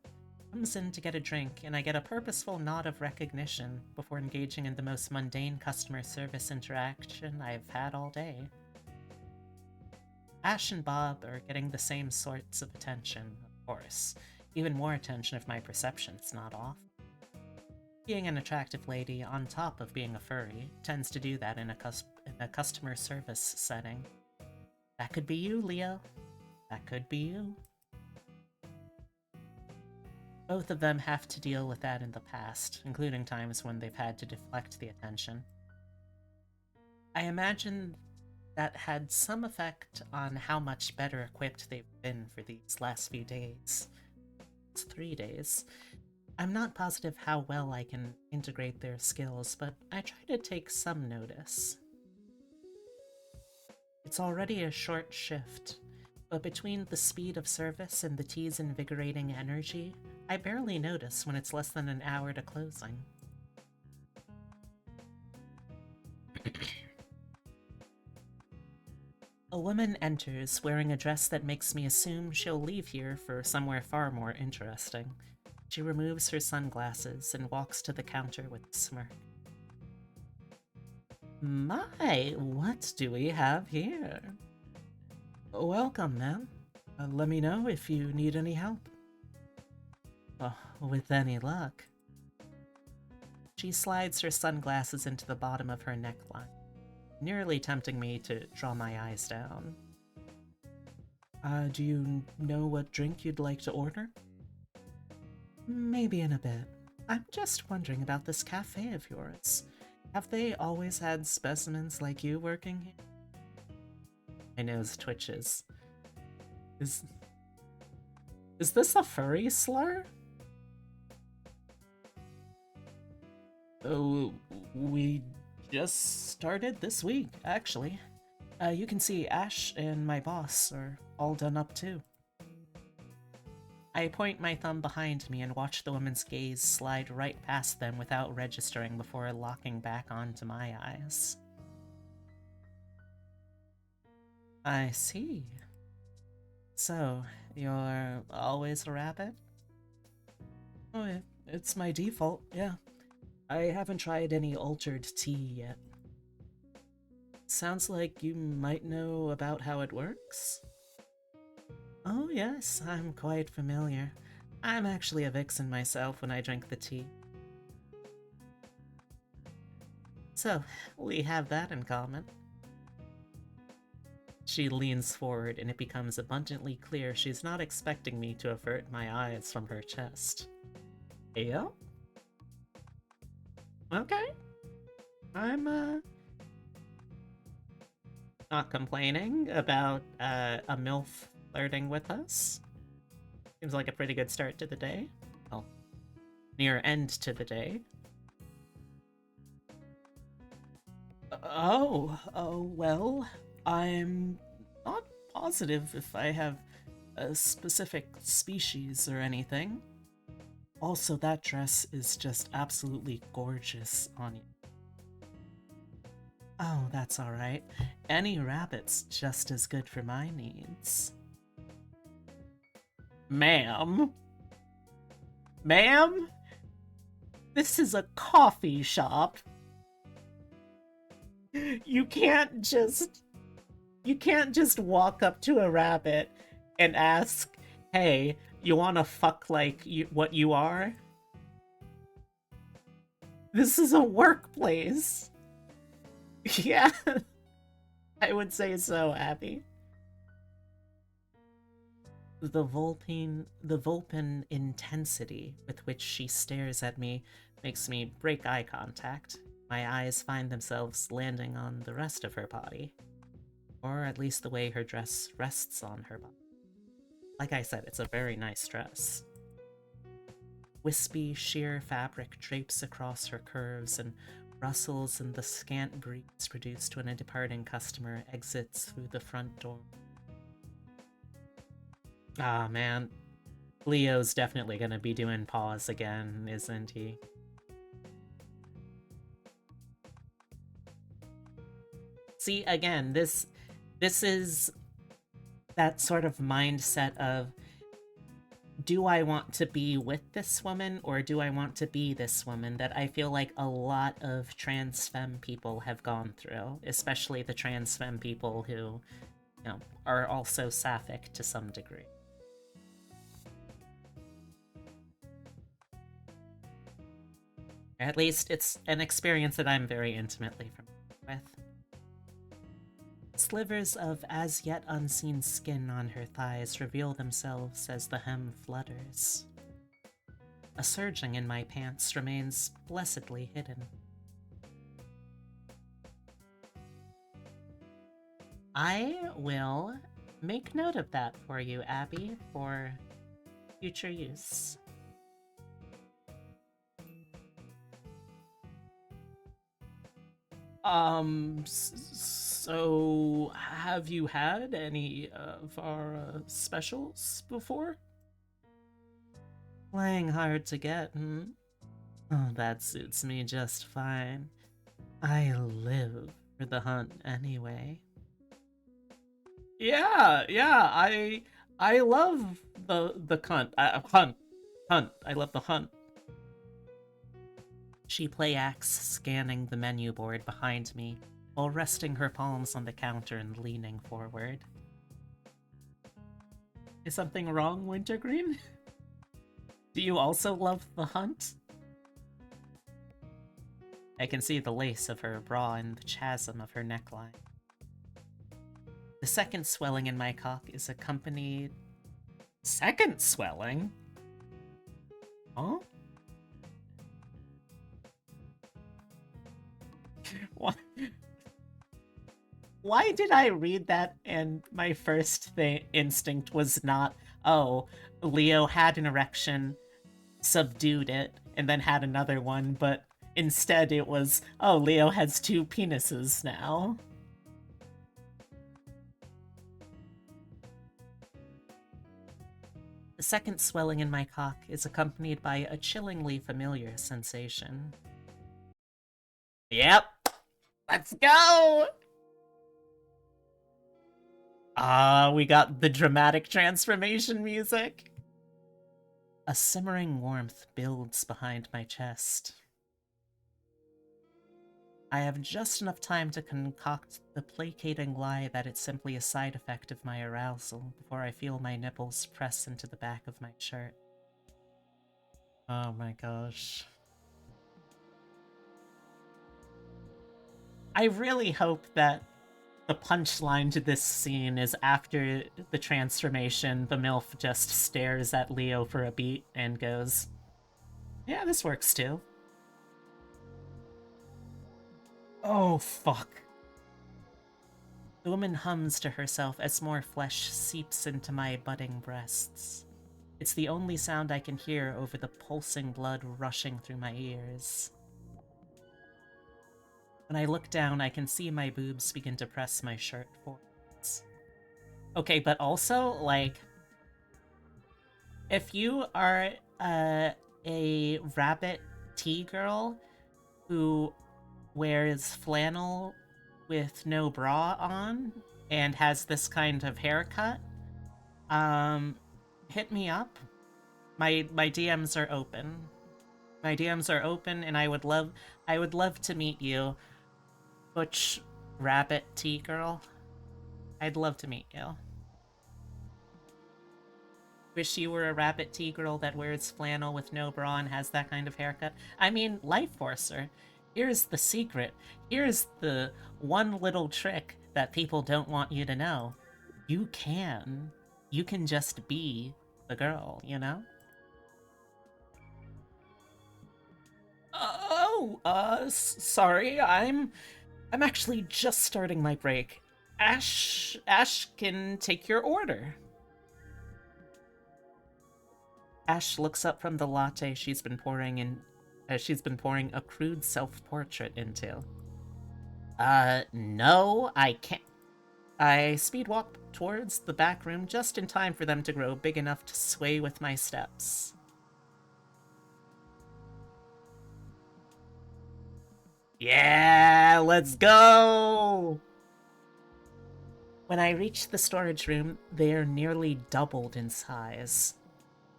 comes in to get a drink, and I get a purposeful nod of recognition before engaging in the most mundane customer service interaction I've had all day. Ash and Bob are getting the same sorts of attention, of course, even more attention if my perception's not off. Being an attractive lady on top of being a furry tends to do that in a customer service setting. That could be you, Leo. That could be you. Both of them have to deal with that in the past, including times when they've had to deflect the attention. I imagine that had some effect on how much better equipped they've been for these last few days. It's 3 days. I'm not positive how well I can integrate their skills, but I try to take some notice. It's already a short shift, but between the speed of service and the tea's invigorating energy, I barely notice when it's less than an hour to closing. A woman enters wearing a dress that makes me assume she'll leave here for somewhere far more interesting. She removes her sunglasses and walks to the counter with a smirk. My, what do we have here? Welcome, ma'am. Let me know if you need any help. With any luck. She slides her sunglasses into the bottom of her neckline, nearly tempting me to draw my eyes down. Do you know what drink you'd like to order? Maybe in a bit. I'm just wondering about this cafe of yours. Have they always had specimens like you working here? My nose twitches. Is this a furry slur? Oh, we just started this week, actually. You can see Ash and my boss are all done up too. I point my thumb behind me and watch the woman's gaze slide right past them without registering before locking back onto my eyes. I see. So, you're always a rabbit? Oh, it's my default, yeah. I haven't tried any altered tea yet. Sounds like you might know about how it works? Oh yes, I'm quite familiar. I'm actually a vixen myself when I drink the tea. So, we have that in common. She leans forward and it becomes abundantly clear she's not expecting me to avert my eyes from her chest. Yeah? Okay. I'm, not complaining about, a MILF flirting with us. Seems like a pretty good start to the day. Well, near end to the day. Well, I'm not positive if I have a specific species or anything. Also, that dress is just absolutely gorgeous on you. Oh, that's alright. Any rabbit's just as good for my needs. Ma'am? Ma'am? This is a coffee shop. You can't just walk up to a rabbit and ask, hey, you wanna fuck like what you are? This is a workplace. Yeah, I would say so, Abby. The Vulpin intensity with which she stares at me makes me break eye contact. My eyes find themselves landing on the rest of her body. Or at least the way her dress rests on her body. Like I said, it's a very nice dress. Wispy, sheer fabric drapes across her curves and rustles in the scant breeze produced when a departing customer exits through the front door. Ah, man. Leo's definitely gonna be doing paws again, isn't he? See, again, this is that sort of mindset of, do I want to be with this woman or do I want to be this woman, that I feel like a lot of trans femme people have gone through, especially the trans femme people who, are also sapphic to some degree. At least it's an experience that I'm very intimately familiar with. Slivers of as yet unseen skin on her thighs reveal themselves as the hem flutters. A surging in my pants remains blessedly hidden. I will make note of that for you, Abby, for future use. So have you had any of our specials before? Playing hard to get, hmm? Oh, that suits me just fine. I live for the hunt anyway. Yeah, I love the hunt. I love the hunt. She play acts scanning the menu board behind me while resting her palms on the counter and leaning forward. Is something wrong, Wintergreen? Do you also love the hunt? I can see the lace of her bra and the chasm of her neckline. The second swelling in my cock is accompanied... Second swelling? Huh? What? Why did I read that and my first instinct was not, oh, Leo had an erection, subdued it, and then had another one, but instead it was, oh, Leo has two penises now. The second swelling in my cock is accompanied by a chillingly familiar sensation. Yep! Let's go! We got the dramatic transformation music. A simmering warmth builds behind my chest. I have just enough time to concoct the placating lie that it's simply a side effect of my arousal before I feel my nipples press into the back of my shirt. Oh my gosh. I really hope that the punchline to this scene is after the transformation, the MILF just stares at Leo for a beat and goes, yeah, this works too. Oh, fuck. The woman hums to herself as more flesh seeps into my budding breasts. It's the only sound I can hear over the pulsing blood rushing through my ears. When I look down, I can see my boobs begin to press my shirt forwards. Okay, but also, like, if you are a rabbit tea girl who wears flannel with no bra on and has this kind of haircut, hit me up. My DMs are open. My DMs are open, and I would love to meet you. Butch rabbit tea girl. I'd love to meet you. Wish you were a rabbit tea girl that wears flannel with no bra and has that kind of haircut. I mean, Life Forcer. Here's the secret. Here's the one little trick that people don't want you to know. You can. You can just be the girl, you know? Sorry, I'm actually just starting my break. Ash can take your order. Ash looks up from the latte she's been pouring in, as she's been pouring a crude self-portrait into. No, I can't. I speed walk towards the back room just in time for them to grow big enough to sway with my steps. Yeah, let's go! When I reach the storage room, they are nearly doubled in size.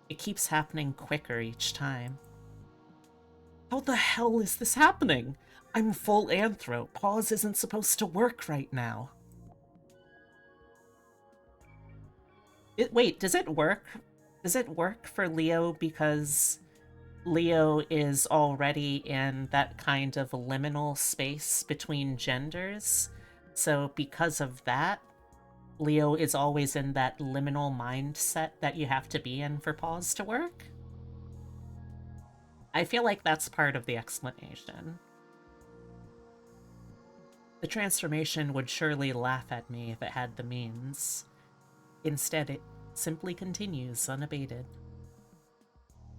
It keeps happening quicker each time. How the hell is this happening? I'm full anthro. Pause isn't supposed to work right now. Wait, does it work? Does it work for Leo because Leo is already in that kind of liminal space between genders? So because of that, Leo is always in that liminal mindset that you have to be in for pause to work? I feel like that's part of the explanation. The transformation would surely laugh at me if it had the means. Instead, it simply continues unabated.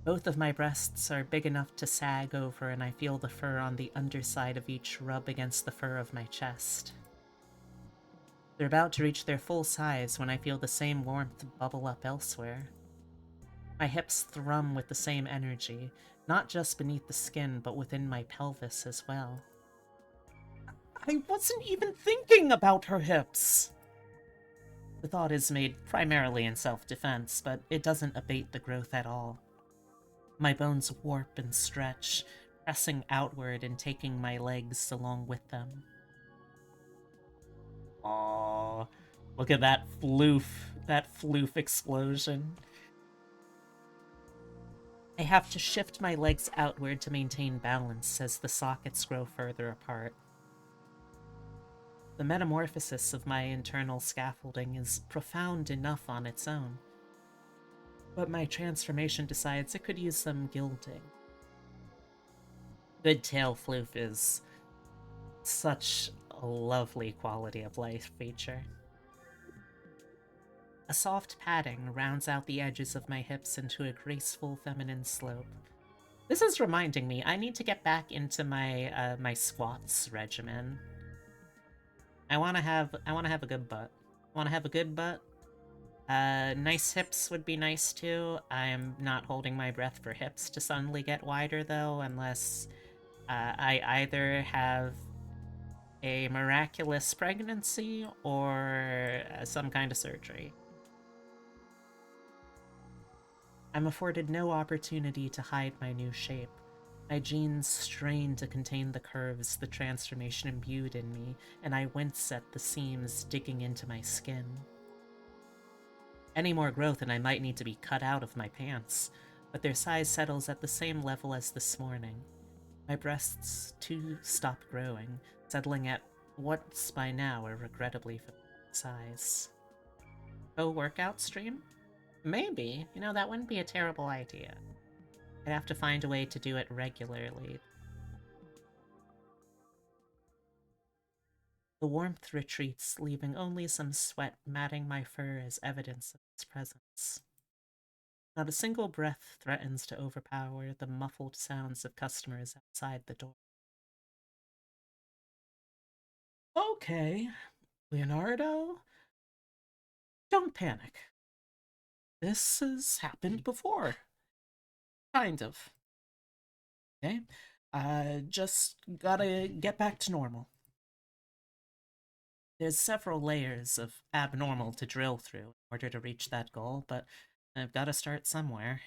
Both of my breasts are big enough to sag over, and I feel the fur on the underside of each rub against the fur of my chest. They're about to reach their full size when I feel the same warmth bubble up elsewhere. My hips thrum with the same energy, not just beneath the skin, but within my pelvis as well. I wasn't even thinking about her hips! The thought is made primarily in self-defense, but it doesn't abate the growth at all. My bones warp and stretch, pressing outward and taking my legs along with them. Aww, look at that floof explosion. I have to shift my legs outward to maintain balance as the sockets grow further apart. The metamorphosis of my internal scaffolding is profound enough on its own, but my transformation decides it could use some gilding. Good tail floof is such a lovely quality of life feature. A soft padding rounds out the edges of my hips into a graceful feminine slope. This is reminding me I need to get back into my my squats regimen. I want to have a good butt. I want to have a good butt. Nice hips would be nice too. I'm not holding my breath for hips to suddenly get wider though, unless I either have a miraculous pregnancy or some kind of surgery. I'm afforded no opportunity to hide my new shape. My genes strain to contain the curves the transformation imbued in me, and I wince at the seams digging into my skin. Any more growth and I might need to be cut out of my pants, but their size settles at the same level as this morning. My breasts, too, stop growing, settling at what's by now a regrettably familiar size. Co-workout stream? Maybe. You know, that wouldn't be a terrible idea. I'd have to find a way to do it regularly. The warmth retreats, leaving only some sweat matting my fur as evidence of its presence. Not a single breath threatens to overpower the muffled sounds of customers outside the door. Okay, Leonardo, don't panic. This has happened before. Kind of. Okay? Just gotta get back to normal. There's several layers of abnormal to drill through in order to reach that goal, but I've gotta start somewhere.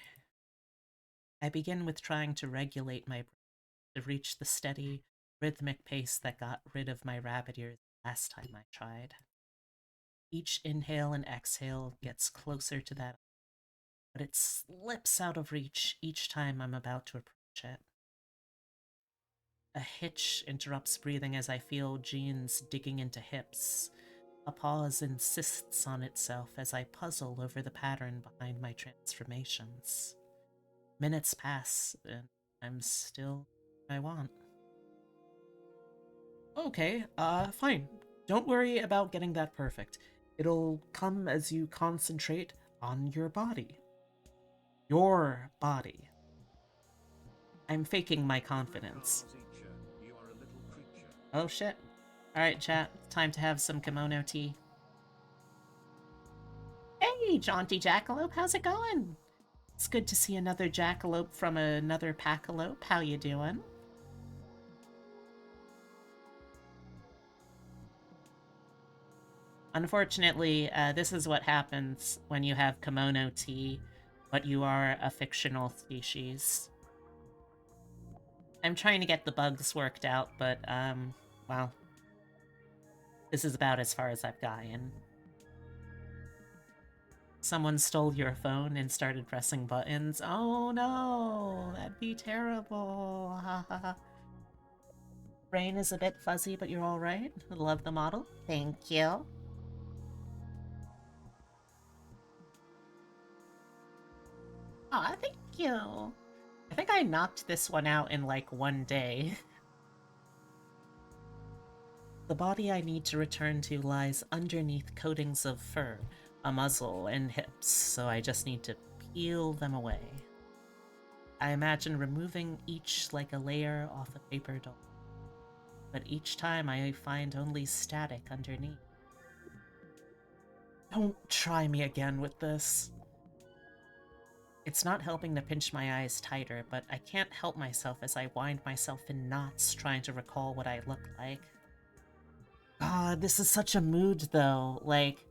I begin with trying to regulate my breath to reach the steady, rhythmic pace that got rid of my rabbit ears last time I tried. Each inhale and exhale gets closer to that, but it slips out of reach each time I'm about to approach it. A hitch interrupts breathing as I feel jeans digging into hips. A pause insists on itself as I puzzle over the pattern behind my transformations. Minutes pass, and I'm still what I want. Okay, fine. Don't worry about getting that perfect. It'll come as you concentrate on your body. Your body. I'm faking my confidence. Oh shit. Alright, chat. Time to have some kimono tea. Hey, jaunty jackalope, how's it going? It's good to see another jackalope from another packalope. How you doing? Unfortunately, this is what happens when you have kimono tea, but you are a fictional species. I'm trying to get the bugs worked out, but, well, this is about as far as I've gotten. Someone stole your phone and started pressing buttons. Oh no, that'd be terrible. Brain is a bit fuzzy, but you're alright. Love the model. Thank you. Aw, thank you. I think I knocked this one out in like one day. The body I need to return to lies underneath coatings of fur, a muzzle, and hips, so I just need to peel them away. I imagine removing each like a layer off a paper doll, but each time I find only static underneath. Don't try me again with this. It's not helping to pinch my eyes tighter, but I can't help myself as I wind myself in knots trying to recall what I look like. God, this is such a mood though, like...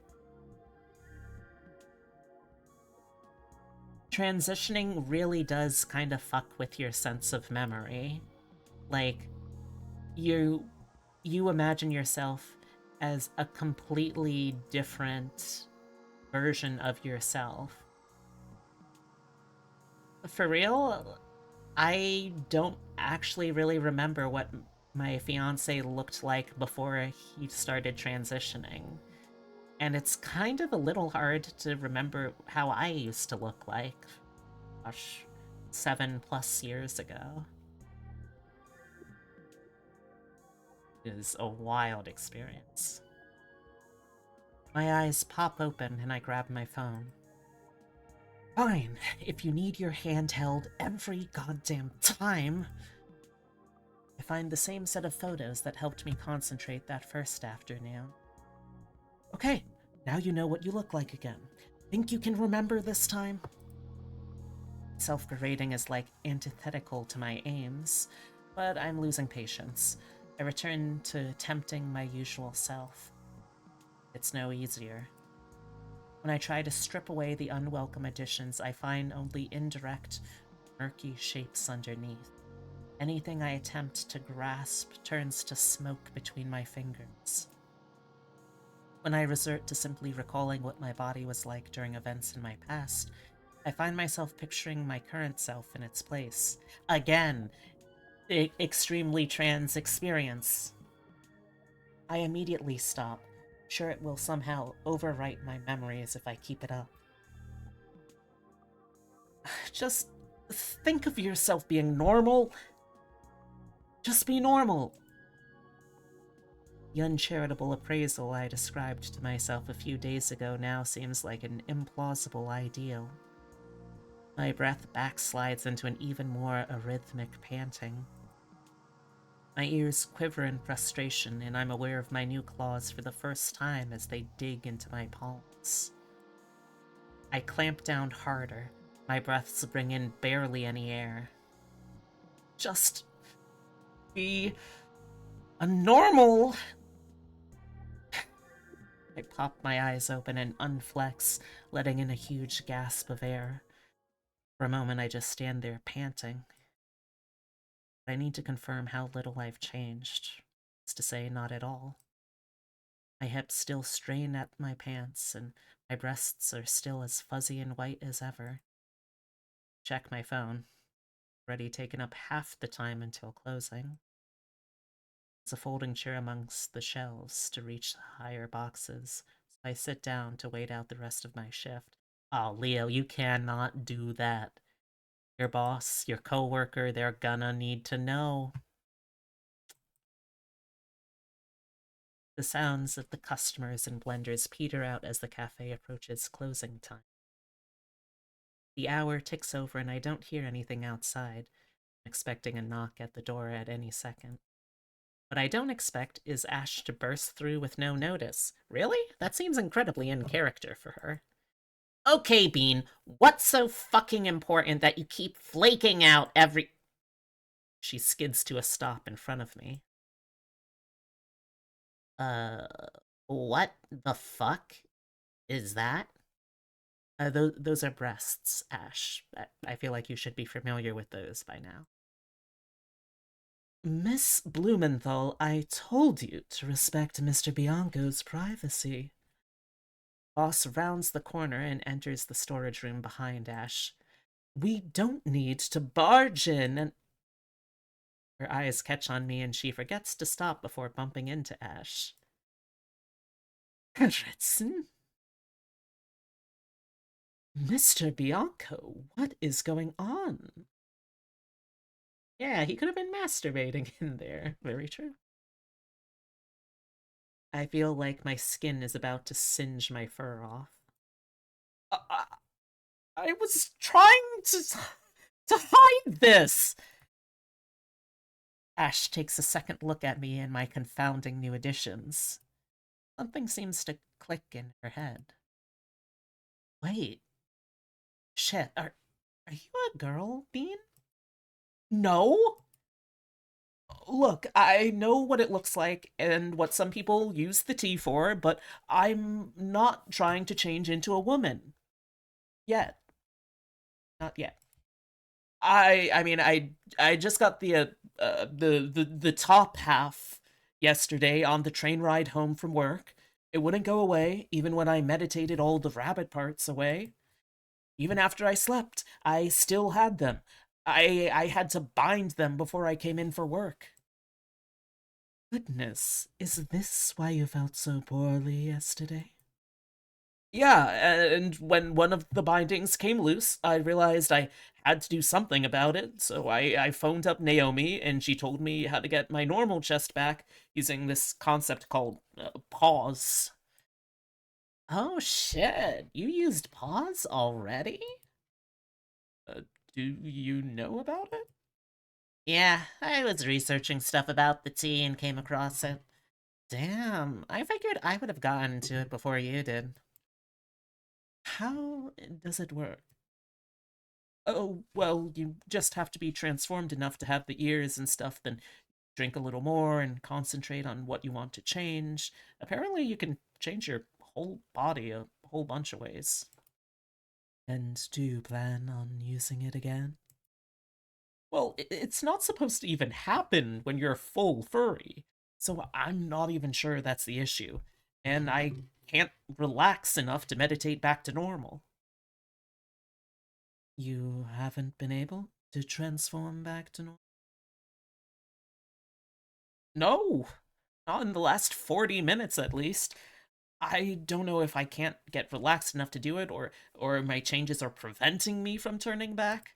Transitioning really does kind of fuck with your sense of memory. Like, you imagine yourself as a completely different version of yourself. For real, I don't actually really remember what my fiance looked like before he started transitioning. And it's kind of a little hard to remember how I used to look like, gosh, 7+ years ago. It is a wild experience. My eyes pop open and I grab my phone. Fine, if you need your hand held every goddamn time. I find the same set of photos that helped me concentrate that first afternoon. Okay, now you know what you look like again. Think you can remember this time? Self-berating is like antithetical to my aims, but I'm losing patience. I return to attempting my usual self. It's no easier. When I try to strip away the unwelcome additions, I find only indirect, murky shapes underneath. Anything I attempt to grasp turns to smoke between my fingers. When I resort to simply recalling what my body was like during events in my past, I find myself picturing my current self in its place. Again, extremely trans experience. I immediately stop, sure it will somehow overwrite my memories if I keep it up. Just think of yourself being normal. Just be normal. The uncharitable appraisal I described to myself a few days ago now seems like an implausible ideal. My breath backslides into an even more arrhythmic panting. My ears quiver in frustration, and I'm aware of my new claws for the first time as they dig into my palms. I clamp down harder. My breaths bring in barely any air. Just be a normal... I pop my eyes open and unflex, letting in a huge gasp of air. For a moment, I just stand there panting. I need to confirm how little I've changed. It's to say, not at all. My hips still strain at my pants, and my breasts are still as fuzzy and white as ever. Check my phone. Already taken up half the time until closing. It's a folding chair amongst the shelves to reach the higher boxes, so I sit down to wait out the rest of my shift. Oh, Leo, you cannot do that. Your boss, your coworker, they're gonna need to know. The sounds of the customers and blenders peter out as the cafe approaches closing time. The hour ticks over and I don't hear anything outside, expecting a knock at the door at any second. What I don't expect is Ash to burst through with no notice. Really? That seems incredibly in character for her. Okay, Bean, what's so fucking important that you keep flaking out every... She skids to a stop in front of me. Uh, what the fuck is that? Those are breasts, Ash. I feel like you should be familiar with those by now. Miss Blumenthal, I told you to respect Mr. Bianco's privacy. Boss rounds the corner and enters the storage room behind Ash. We don't need to barge in and... Her eyes catch on me and she forgets to stop before bumping into Ash. Kritzen? Mr. Bianco, what is going on? Yeah, he could have been masturbating in there. Very true. I feel like my skin is about to singe my fur off. I, I was trying to hide this. Ash takes a second look at me and my confounding new additions. Something seems to click in her head. Wait. Shit, are you a girl, Bean? No. Look, I know what it looks like and what some people use the tea for, but I'm not trying to change into a woman. Yet. Not yet. I just got the top half yesterday on the train ride home from work. It wouldn't go away even when I meditated all the rabbit parts away. Even after I slept, I still had them. I had to bind them before I came in for work. Goodness, is this why you felt so poorly yesterday? Yeah, and when one of the bindings came loose, I realized I had to do something about it, so I phoned up Naomi, and she told me how to get my normal chest back using this concept called pause. Oh shit, you used pause already? Do you know about it? Yeah, I was researching stuff about the tea and came across it. Damn, I figured I would have gotten to it before you did. How does it work? Oh, well, you just have to be transformed enough to have the ears and stuff, then drink a little more and concentrate on what you want to change. Apparently, you can change your whole body a whole bunch of ways. And do you plan on using it again? Well, it's not supposed to even happen when you're a full furry, so I'm not even sure that's the issue. And I can't relax enough to meditate back to normal. You haven't been able to transform back to normal? No, not in the last 40 minutes at least. I don't know if I can't get relaxed enough to do it, or my changes are preventing me from turning back.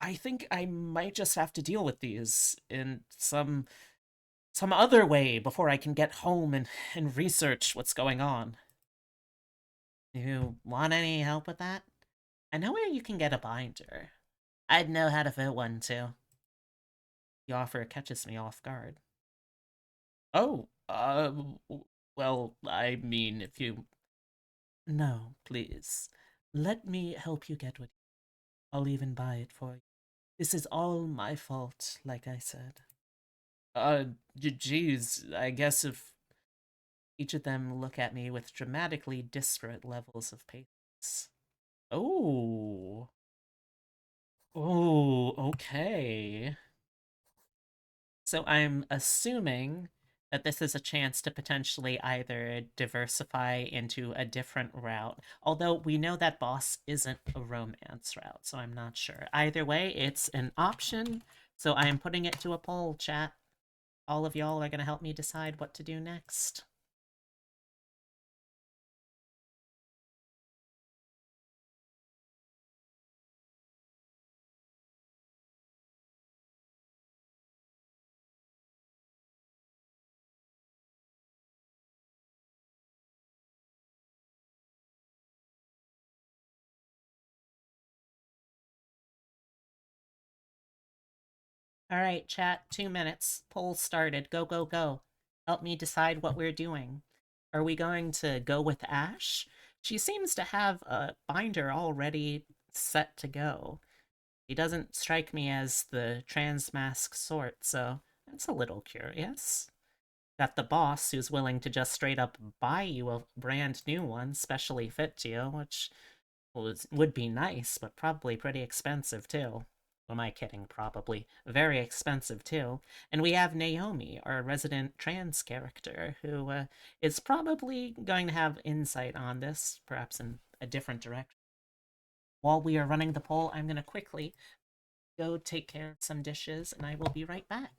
I think I might just have to deal with these in some other way before I can get home and research what's going on. You want any help with that? I know where you can get a binder. I'd know how to fit one too. The offer catches me off guard. Oh, well, I mean, if you... No, please. Let me help you get what I'll even buy it for you. This is all my fault, like I said. Uh, geez, I guess if... Each of them look at me with dramatically disparate levels of patience. Oh. Oh, okay. So I'm assuming that this is a chance to potentially either diversify into a different route. Although we know that boss isn't a romance route, so I'm not sure. Either way, it's an option. So I am putting it to a poll, chat. All of y'all are going to help me decide what to do next. Alright, chat, 2 minutes. Poll started. Go, go, go. Help me decide what we're doing. Are we going to go with Ash? She seems to have a binder already set to go. He doesn't strike me as the trans mask sort, so that's a little curious. Got the boss who's willing to just straight up buy you a brand new one, specially fit to you, which would be nice, but probably pretty expensive too. Who am I kidding? Probably. Very expensive too. And we have Naomi, our resident trans character, who is probably going to have insight on this, perhaps in a different direction. While we are running the poll, I'm going to quickly go take care of some dishes, and I will be right back.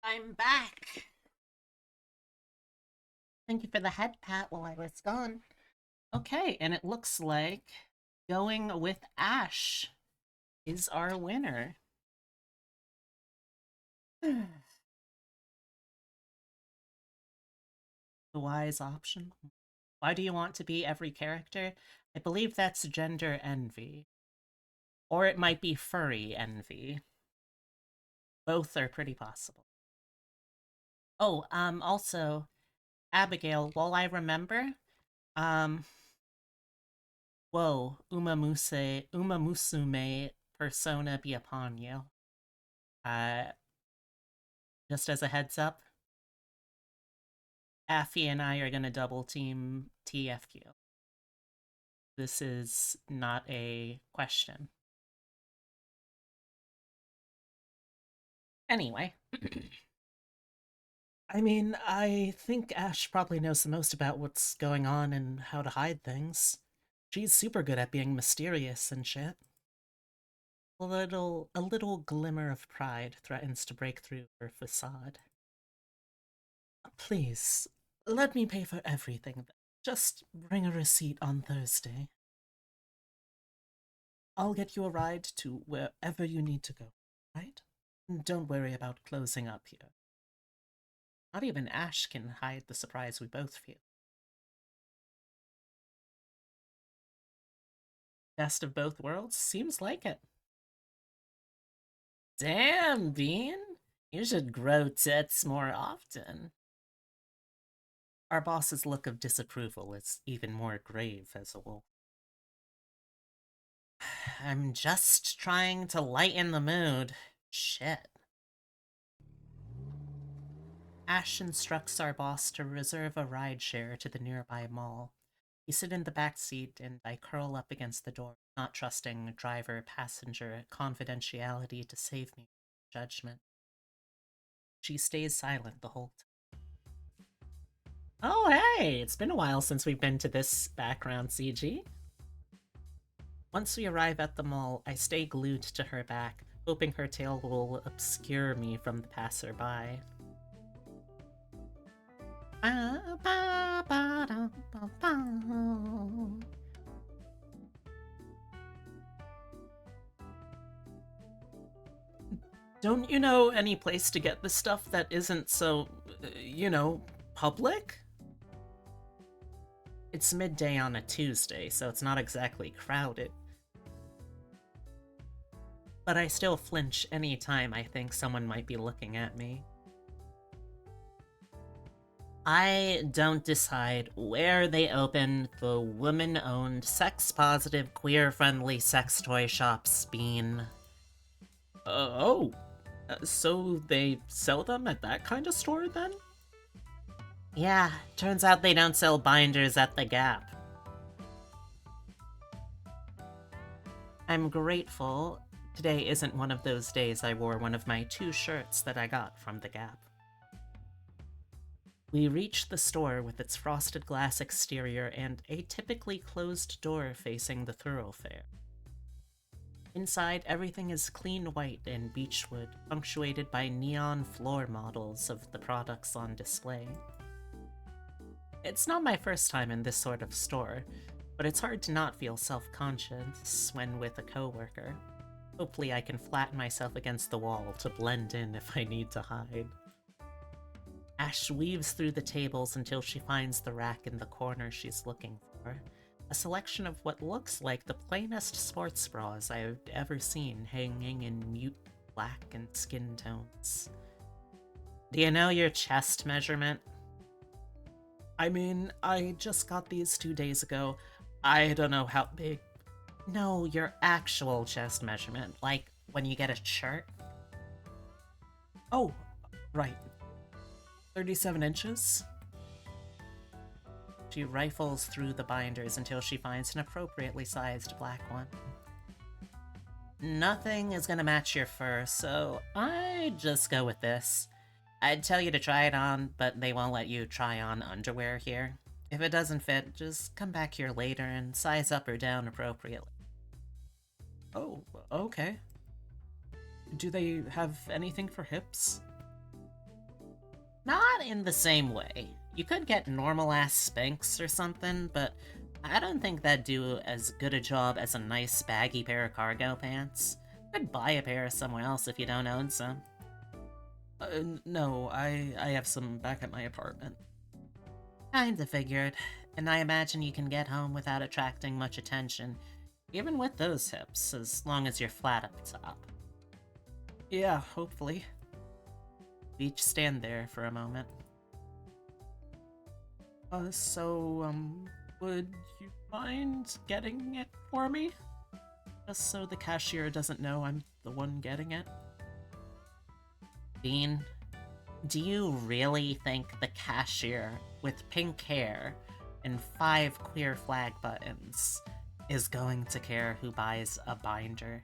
I'm back. Thank you for the head pat while I was gone. Okay, and it looks like going with Ash is our winner. The wise option. Why do you want to be every character? I believe that's gender envy. Or it might be furry envy. Both are pretty possible. Oh, also, Abigail, while I remember, um, whoa, Umamusume persona be upon you. Uh, just as a heads up, Affy and I are gonna double team TFQ. This is not a question. Anyway. I mean, I think Ash probably knows the most about what's going on and how to hide things. She's super good at being mysterious and shit. A little glimmer of pride threatens to break through her facade. Please, let me pay for everything. Just bring a receipt on Thursday. I'll get you a ride to wherever you need to go, right? Don't worry about closing up here. Not even Ash can hide the surprise we both feel. Best of both worlds? Seems like it. Damn, Bean! You should grow tits more often. Our boss's look of disapproval is even more grave as a wolf. I'm just trying to lighten the mood. Shit. Ash instructs our boss to reserve a rideshare to the nearby mall. We sit in the back seat and I curl up against the door, not trusting driver-passenger confidentiality to save me from judgment. She stays silent the whole time. Oh, hey! It's been a while since we've been to this background CG. Once we arrive at the mall, I stay glued to her back, hoping her tail will obscure me from the passerby. Don't you know any place to get the stuff that isn't so, public? It's midday on a Tuesday, so it's not exactly crowded. But I still flinch any time I think someone might be looking at me. I don't decide where they open the woman-owned, sex-positive, queer-friendly sex toy shops, Bean. So they sell them at that kind of store, then? Yeah, turns out they don't sell binders at the Gap. I'm grateful today isn't one of those days I wore one of my 2 shirts that I got from the Gap. We reach the store with its frosted glass exterior and a typically closed door facing the thoroughfare. Inside, everything is clean white and beechwood, punctuated by neon floor models of the products on display. It's not my first time in this sort of store, but it's hard to not feel self-conscious when with a coworker. Hopefully I can flatten myself against the wall to blend in if I need to hide. Ash weaves through the tables until she finds the rack in the corner she's looking for. A selection of what looks like the plainest sports bras I've ever seen hanging in mute black and skin tones. Do you know your chest measurement? I mean, I just got these 2 days ago. I don't know how big. No, your actual chest measurement, like when you get a shirt. Oh, right. 37 inches? She rifles through the binders until she finds an appropriately sized black one. Nothing is gonna match your fur, so I just go with this. I'd tell you to try it on, but they won't let you try on underwear here. If it doesn't fit, just come back here later and size up or down appropriately. Oh, okay. Do they have anything for hips? Not in the same way. You could get normal-ass Spanx or something, but I don't think that'd do as good a job as a nice baggy pair of cargo pants. You could buy a pair somewhere else if you don't own some. No, I have some back at my apartment. Kinda figured, and I imagine you can get home without attracting much attention, even with those hips, as long as you're flat up top. Yeah, hopefully. We each stand there for a moment. Would you mind getting it for me? Just so the cashier doesn't know I'm the one getting it. Bean, do you really think the cashier with pink hair and 5 queer flag buttons is going to care who buys a binder?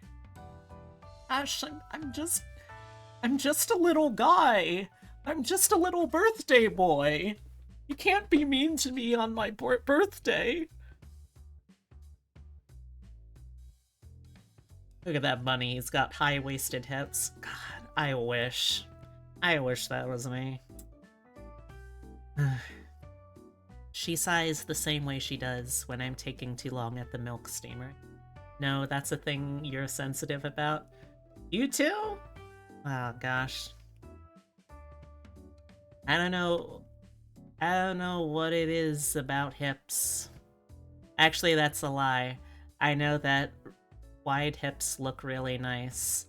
Ash, I'm just a little guy. I'm just a little birthday boy. You can't be mean to me on my birthday. Look at that bunny. He's got high-waisted hips. God, I wish. I wish that was me. She sighs the same way she does when I'm taking too long at the milk steamer. No, that's a thing you're sensitive about? You too? Oh, gosh. I don't know what it is about hips. Actually, that's a lie. I know that wide hips look really nice,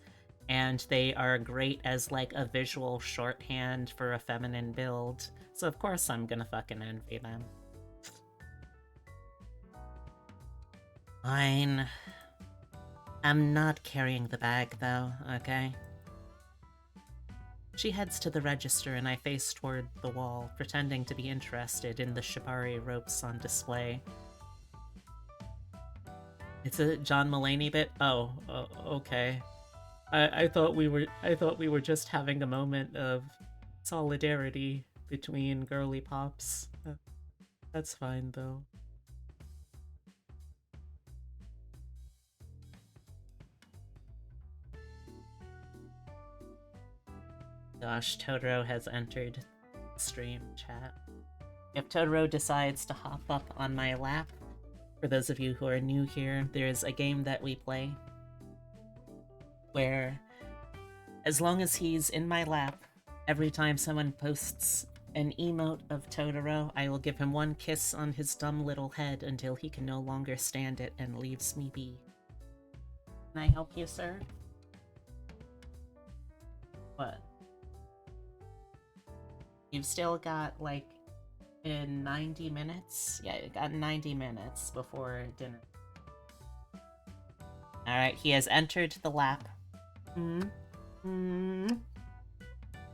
and they are great as, like, a visual shorthand for a feminine build, so of course I'm gonna fucking envy them. Fine. I'm not carrying the bag, though, okay? She heads to the register and I face toward the wall, pretending to be interested in the shibari ropes on display. It's a John Mulaney bit? Oh, okay. I thought we were just having a moment of solidarity between girly pops. That's fine, though. Gosh, Totoro has entered the stream chat. If Totoro decides to hop up on my lap, for those of you who are new here, there's a game that we play where, as long as he's in my lap, every time someone posts an emote of Totoro, I will give him one kiss on his dumb little head until he can no longer stand it and leaves me be. Can I help you, sir? What? You've still got, like, in 90 minutes? Yeah, you got 90 minutes before dinner. Alright, he has entered the lap.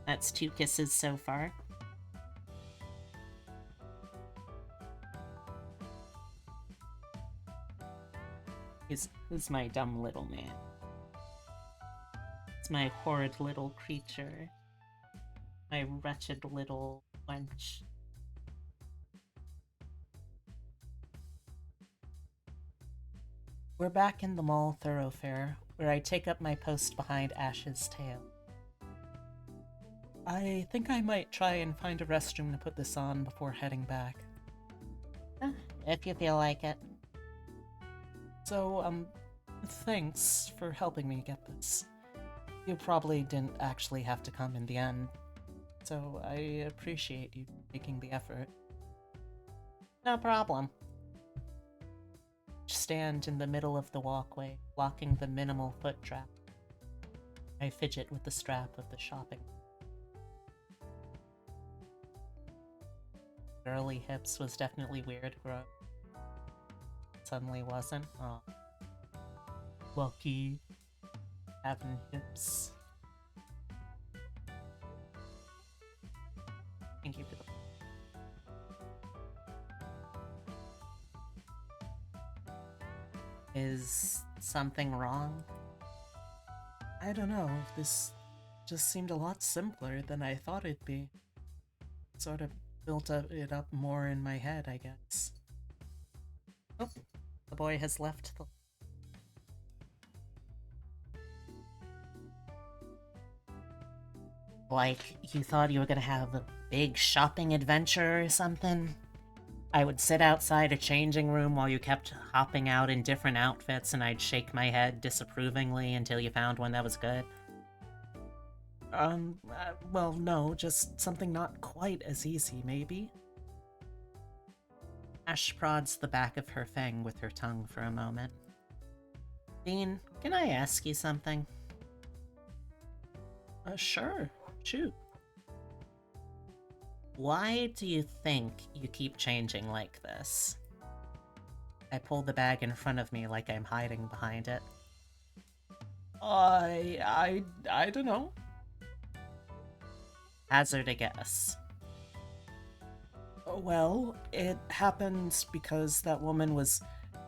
That's 2 kisses so far. Who's my dumb little man? It's my horrid little creature. My wretched little wench. We're back in the mall thoroughfare, where I take up my post behind Ash's tail. I think I might try and find a restroom to put this on before heading back. If you feel like it. So, thanks for helping me get this. You probably didn't actually have to come in the end, so I appreciate you making the effort. No problem. Stand in the middle of the walkway, blocking the minimal foot trap. I fidget with the strap of the shopping. Girly hips was definitely weird growing. Suddenly wasn't. Oh. Lucky. Having hips. Thank you for the... Is something wrong? I don't know. This just seemed a lot simpler than I thought it'd be. Sort of built it up more in my head, I guess. Oh, the boy has left the... Like, you thought you were gonna have a big shopping adventure or something? I would sit outside a changing room while you kept hopping out in different outfits, and I'd shake my head disapprovingly until you found one that was good. Well, no, just something not quite as easy, maybe? Ash prods the back of her fang with her tongue for a moment. Dean, can I ask you something? Sure. Shoot. Why do you think you keep changing like this? I pull the bag in front of me like I'm hiding behind it. I don't know. Hazard a guess. Well, it happened because that woman was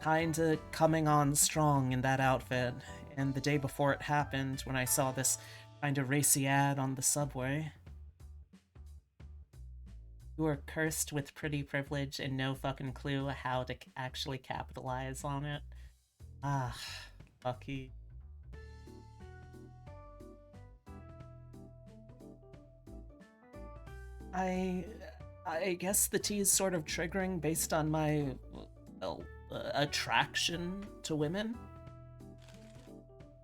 kinda coming on strong in that outfit, and the day before it happened, when I saw this kinda racy ad on the subway. You were cursed with pretty privilege and no fucking clue how to actually capitalize on it. Ah, lucky. I guess the tea is sort of triggering based on my, well, attraction to women.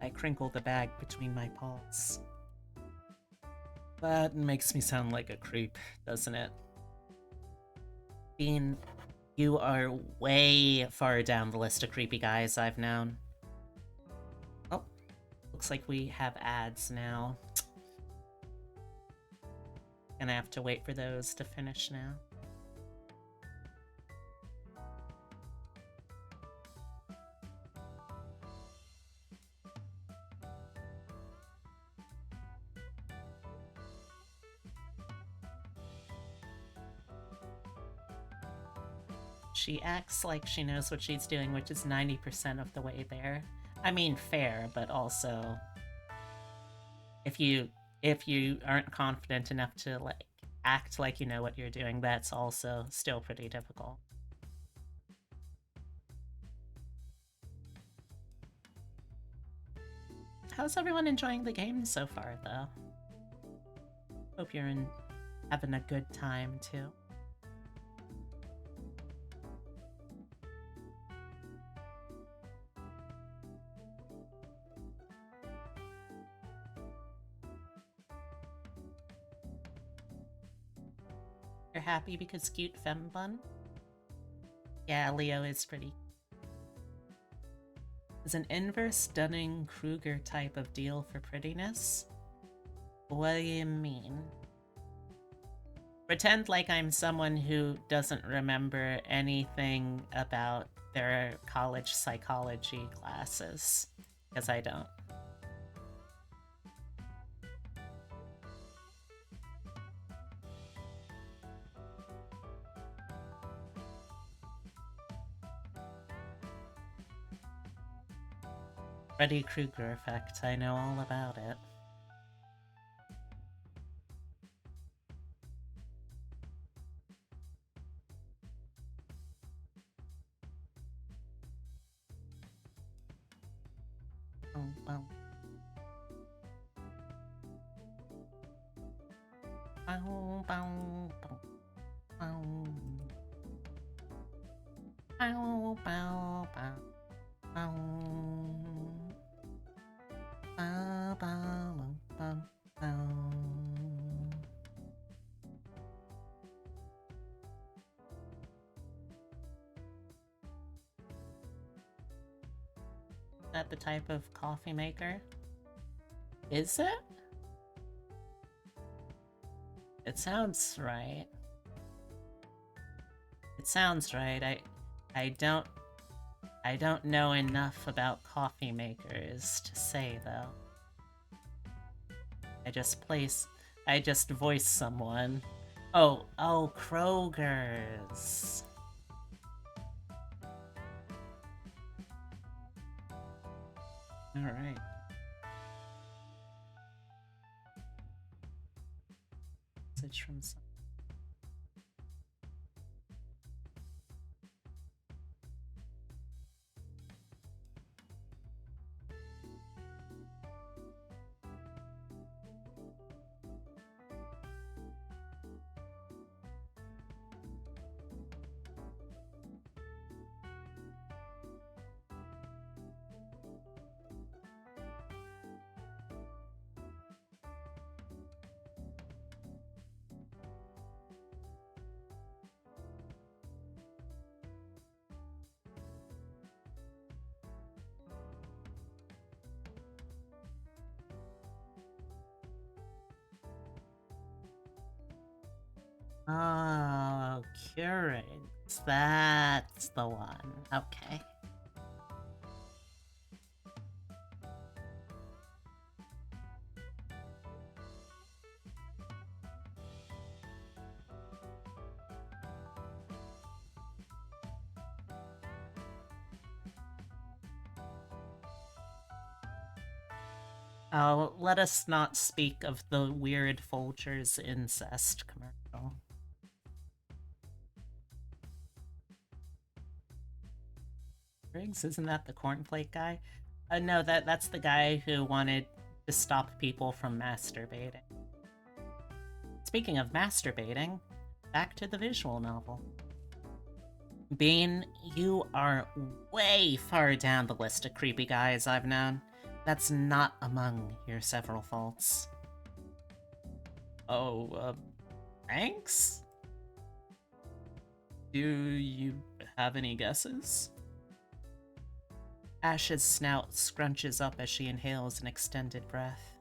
I crinkle the bag between my paws. That makes me sound like a creep, doesn't it? Bean, you are way far down the list of creepy guys I've known. Oh, looks like we have ads now. Gonna have to wait for those to finish now. She acts like she knows what she's doing, which is 90% of the way there. I mean, fair, but also... If you aren't confident enough to, like, act like you know what you're doing, that's also still pretty difficult. How's everyone enjoying the game so far, though? Hope you're having a good time, too. You're happy because cute femme bun? Yeah, Leo is pretty. Is an inverse Dunning-Kruger type of deal for prettiness? What do you mean? Pretend like I'm someone who doesn't remember anything about their college psychology classes, because I don't. Freddy Krueger effect, I know all about it. That the type of coffee maker? Is it? It sounds right. It sounds right. I don't know enough about coffee makers to say, though. I just voice someone. Oh, Kroger's. Alright. Message from some. Oh, Curate. That's the one. Okay. Oh, let us not speak of the weird Folgers incest commercial. Briggs, isn't that the cornflake guy? No, that's the guy who wanted to stop people from masturbating. Speaking of masturbating, back to the visual novel. Bean, you are way far down the list of creepy guys I've known. That's not among your several faults. Oh, thanks? Do you have any guesses? Ash's snout scrunches up as she inhales an extended breath.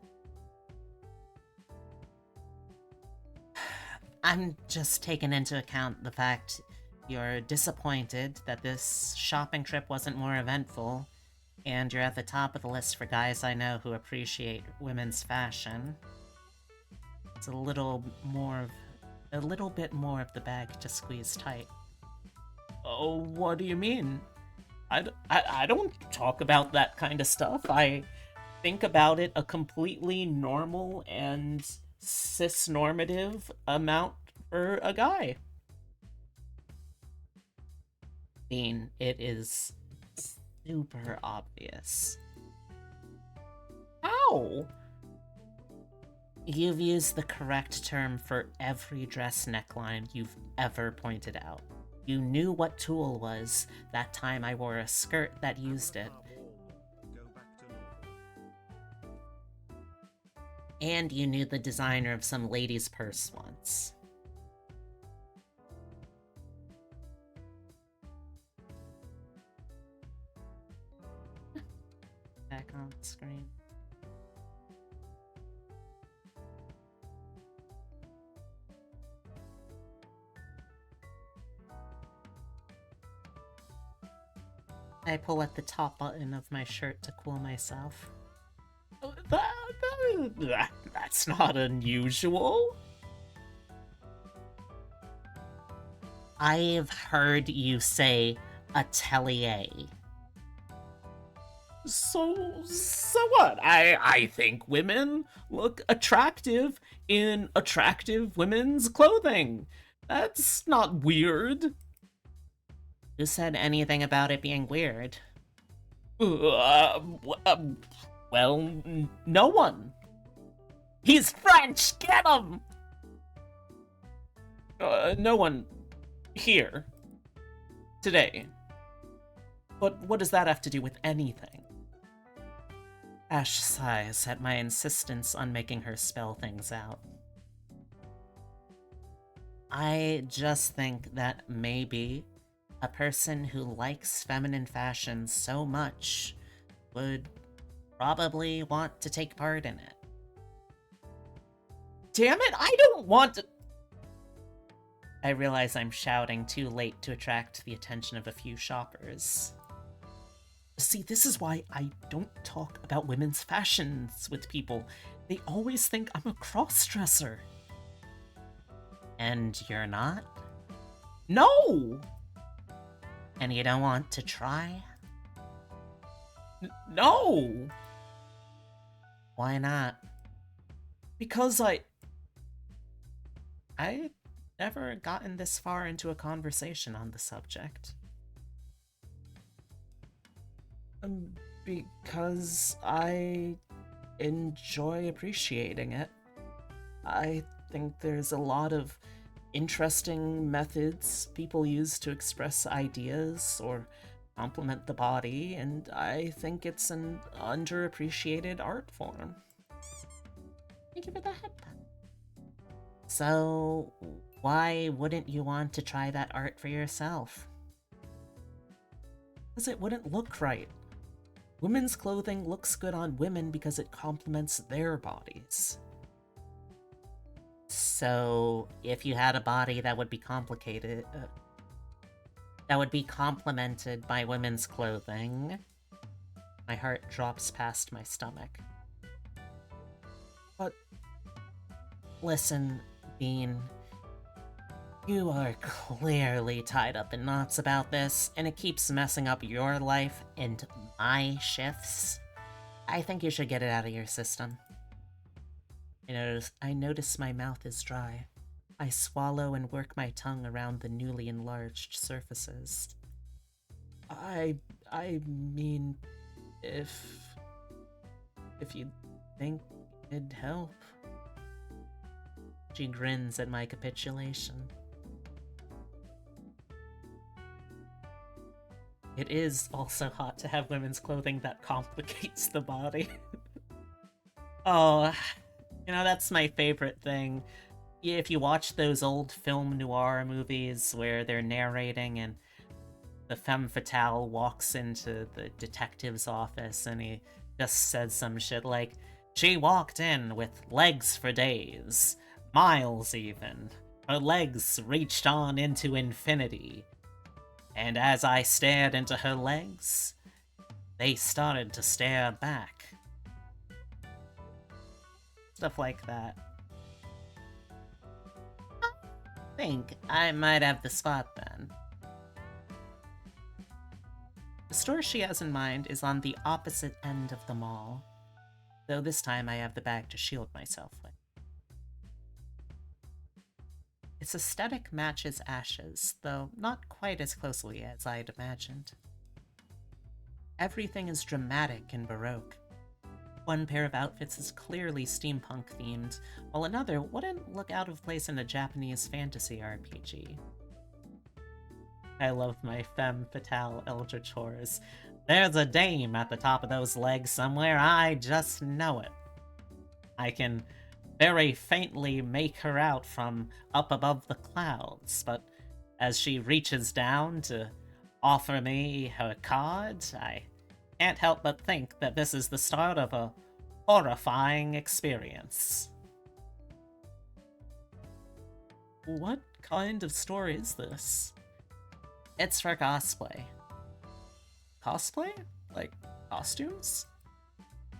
I'm just taking into account the fact you're disappointed that this shopping trip wasn't more eventful, and you're at the top of the list for guys I know who appreciate women's fashion. It's a little bit more of the bag to squeeze tight. Oh, what do you mean? I don't talk about that kind of stuff. I think about it a completely normal and cis-normative amount for a guy. Dean, it is super obvious. How? You've used the correct term for every dress neckline you've ever pointed out. You knew what tulle was that time I wore a skirt that used it. And you knew the designer of some lady's purse once. Back on the screen. I pull at the top button of my shirt to cool myself. That's not unusual. I've heard you say atelier. So what? I think women look attractive in attractive women's clothing. That's not weird. Who said anything about it being weird? Well, no one. He's French! Get him! No one here. Today. But what does that have to do with anything? Ash sighs at my insistence on making her spell things out. I just think that maybe a person who likes feminine fashion so much would probably want to take part in it. Damn it, I don't want to... I realize I'm shouting too late to attract the attention of a few shoppers. See, this is why I don't talk about women's fashions with people. They always think I'm a cross-dresser. And you're not? No! And you don't want to try? No! Why not? Because I've never gotten this far into a conversation on the subject. Because I enjoy appreciating it. I think there's a lot of interesting methods people use to express ideas or compliment the body, and I think it's an underappreciated art form. Thank you for the headband. So, why wouldn't you want to try that art for yourself? Because it wouldn't look right. Women's clothing looks good on women because it complements their bodies. So, if you had a body that would be that would be complemented by women's clothing, my heart drops past my stomach. But listen, Bean, you are clearly tied up in knots about this, and it keeps messing up your life and my shifts. I think you should get it out of your system. I notice my mouth is dry. I swallow and work my tongue around the newly enlarged surfaces. I mean, if you think it'd help. She grins at my capitulation. It is also hot to have women's clothing that complicates the body. Oh, that's my favorite thing. If you watch those old film noir movies where they're narrating and the femme fatale walks into the detective's office and he just says some shit like, "She walked in with legs for days, miles even. Her legs reached on into infinity. And as I stared into her legs, they started to stare back." Stuff like that. I think I might have the spot then. The store she has in mind is on the opposite end of the mall, though this time I have the bag to shield myself with. Its aesthetic matches Ash's, though not quite as closely as I'd imagined. Everything is dramatic and baroque. One pair of outfits is clearly steampunk themed, while another wouldn't look out of place in a Japanese fantasy RPG. I love my femme fatale eldritch horrors. There's a dame at the top of those legs somewhere, I just know it. I can very faintly make her out from up above the clouds, but as she reaches down to offer me her card, I can't help but think that this is the start of a horrifying experience. What kind of story is this? It's for cosplay. Cosplay? Like, costumes?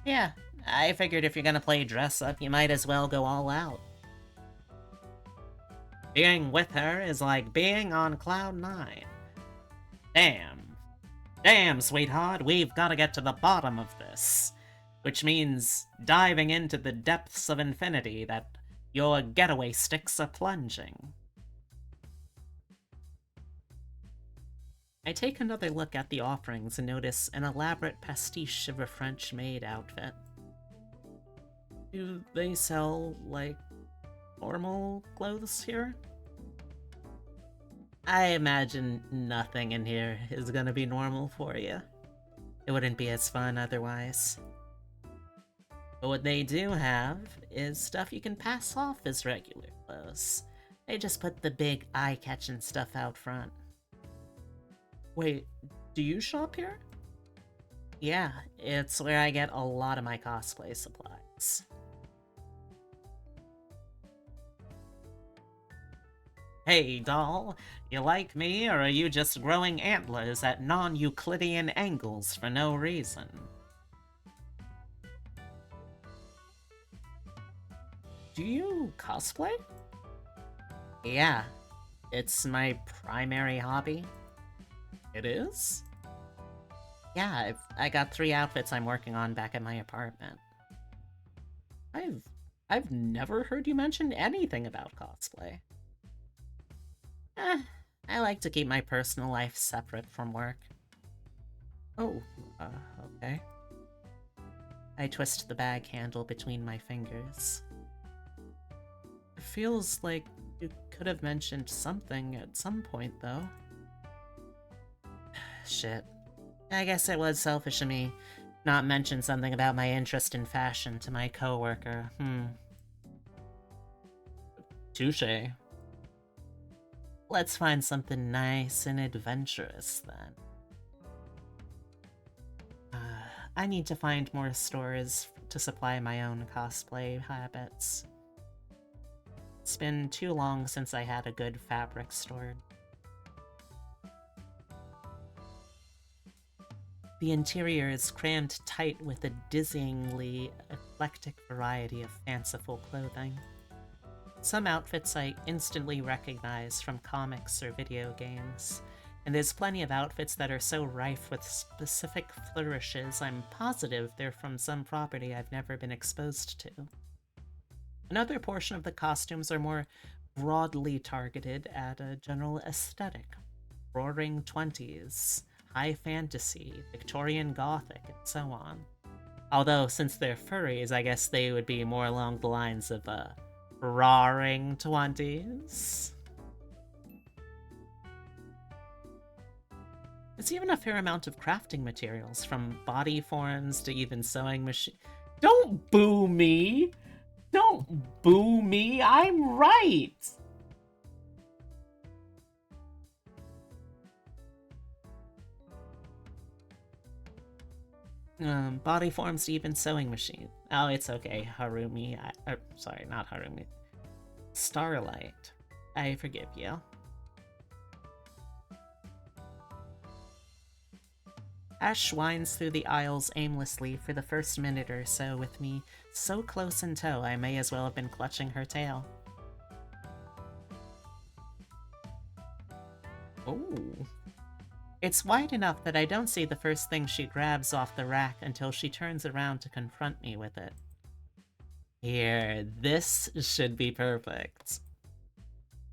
Yeah, I figured if you're gonna play dress up, you might as well go all out. Being with her is like being on Cloud 9. Damn, sweetheart, we've gotta get to the bottom of this. Which means diving into the depths of infinity that your getaway sticks are plunging. I take another look at the offerings and notice an elaborate pastiche of a French maid outfit. Do they sell, like, normal clothes here? I imagine nothing in here is gonna be normal for you. It wouldn't be as fun otherwise. But what they do have is stuff you can pass off as regular clothes. They just put the big eye-catching stuff out front. Wait, do you shop here? Yeah, it's where I get a lot of my cosplay supplies. Hey, doll, you like me, or are you just growing antlers at non-Euclidean angles for no reason? Do you cosplay? Yeah, it's my primary hobby. It is? Yeah, I got 3 outfits I'm working on back at my apartment. I've never heard you mention anything about cosplay. I like to keep my personal life separate from work. Oh, okay. I twist the bag handle between my fingers. It feels like you could have mentioned something at some point, though. Shit. I guess it was selfish of me not mention something about my interest in fashion to my coworker. Touché. Let's find something nice and adventurous, then. I need to find more stores to supply my own cosplay habits. It's been too long since I had a good fabric stored. The interior is crammed tight with a dizzyingly eclectic variety of fanciful clothing. Some outfits I instantly recognize from comics or video games, and there's plenty of outfits that are so rife with specific flourishes I'm positive they're from some property I've never been exposed to. Another portion of the costumes are more broadly targeted at a general aesthetic. Roaring 20s, high fantasy, Victorian Gothic, and so on. Although, since they're furries, I guess they would be more along the lines of, roaring 20s? There's even a fair amount of crafting materials, from body forms to even sewing machine. Don't boo me! Don't boo me! I'm right! Body forms to even sewing machine. Oh, it's okay, Harumi. Sorry, not Harumi. Starlight. I forgive you. Ash winds through the aisles aimlessly for the first minute or so with me so close in tow I may as well have been clutching her tail. Ooh. It's wide enough that I don't see the first thing she grabs off the rack until she turns around to confront me with it. Here, this should be perfect.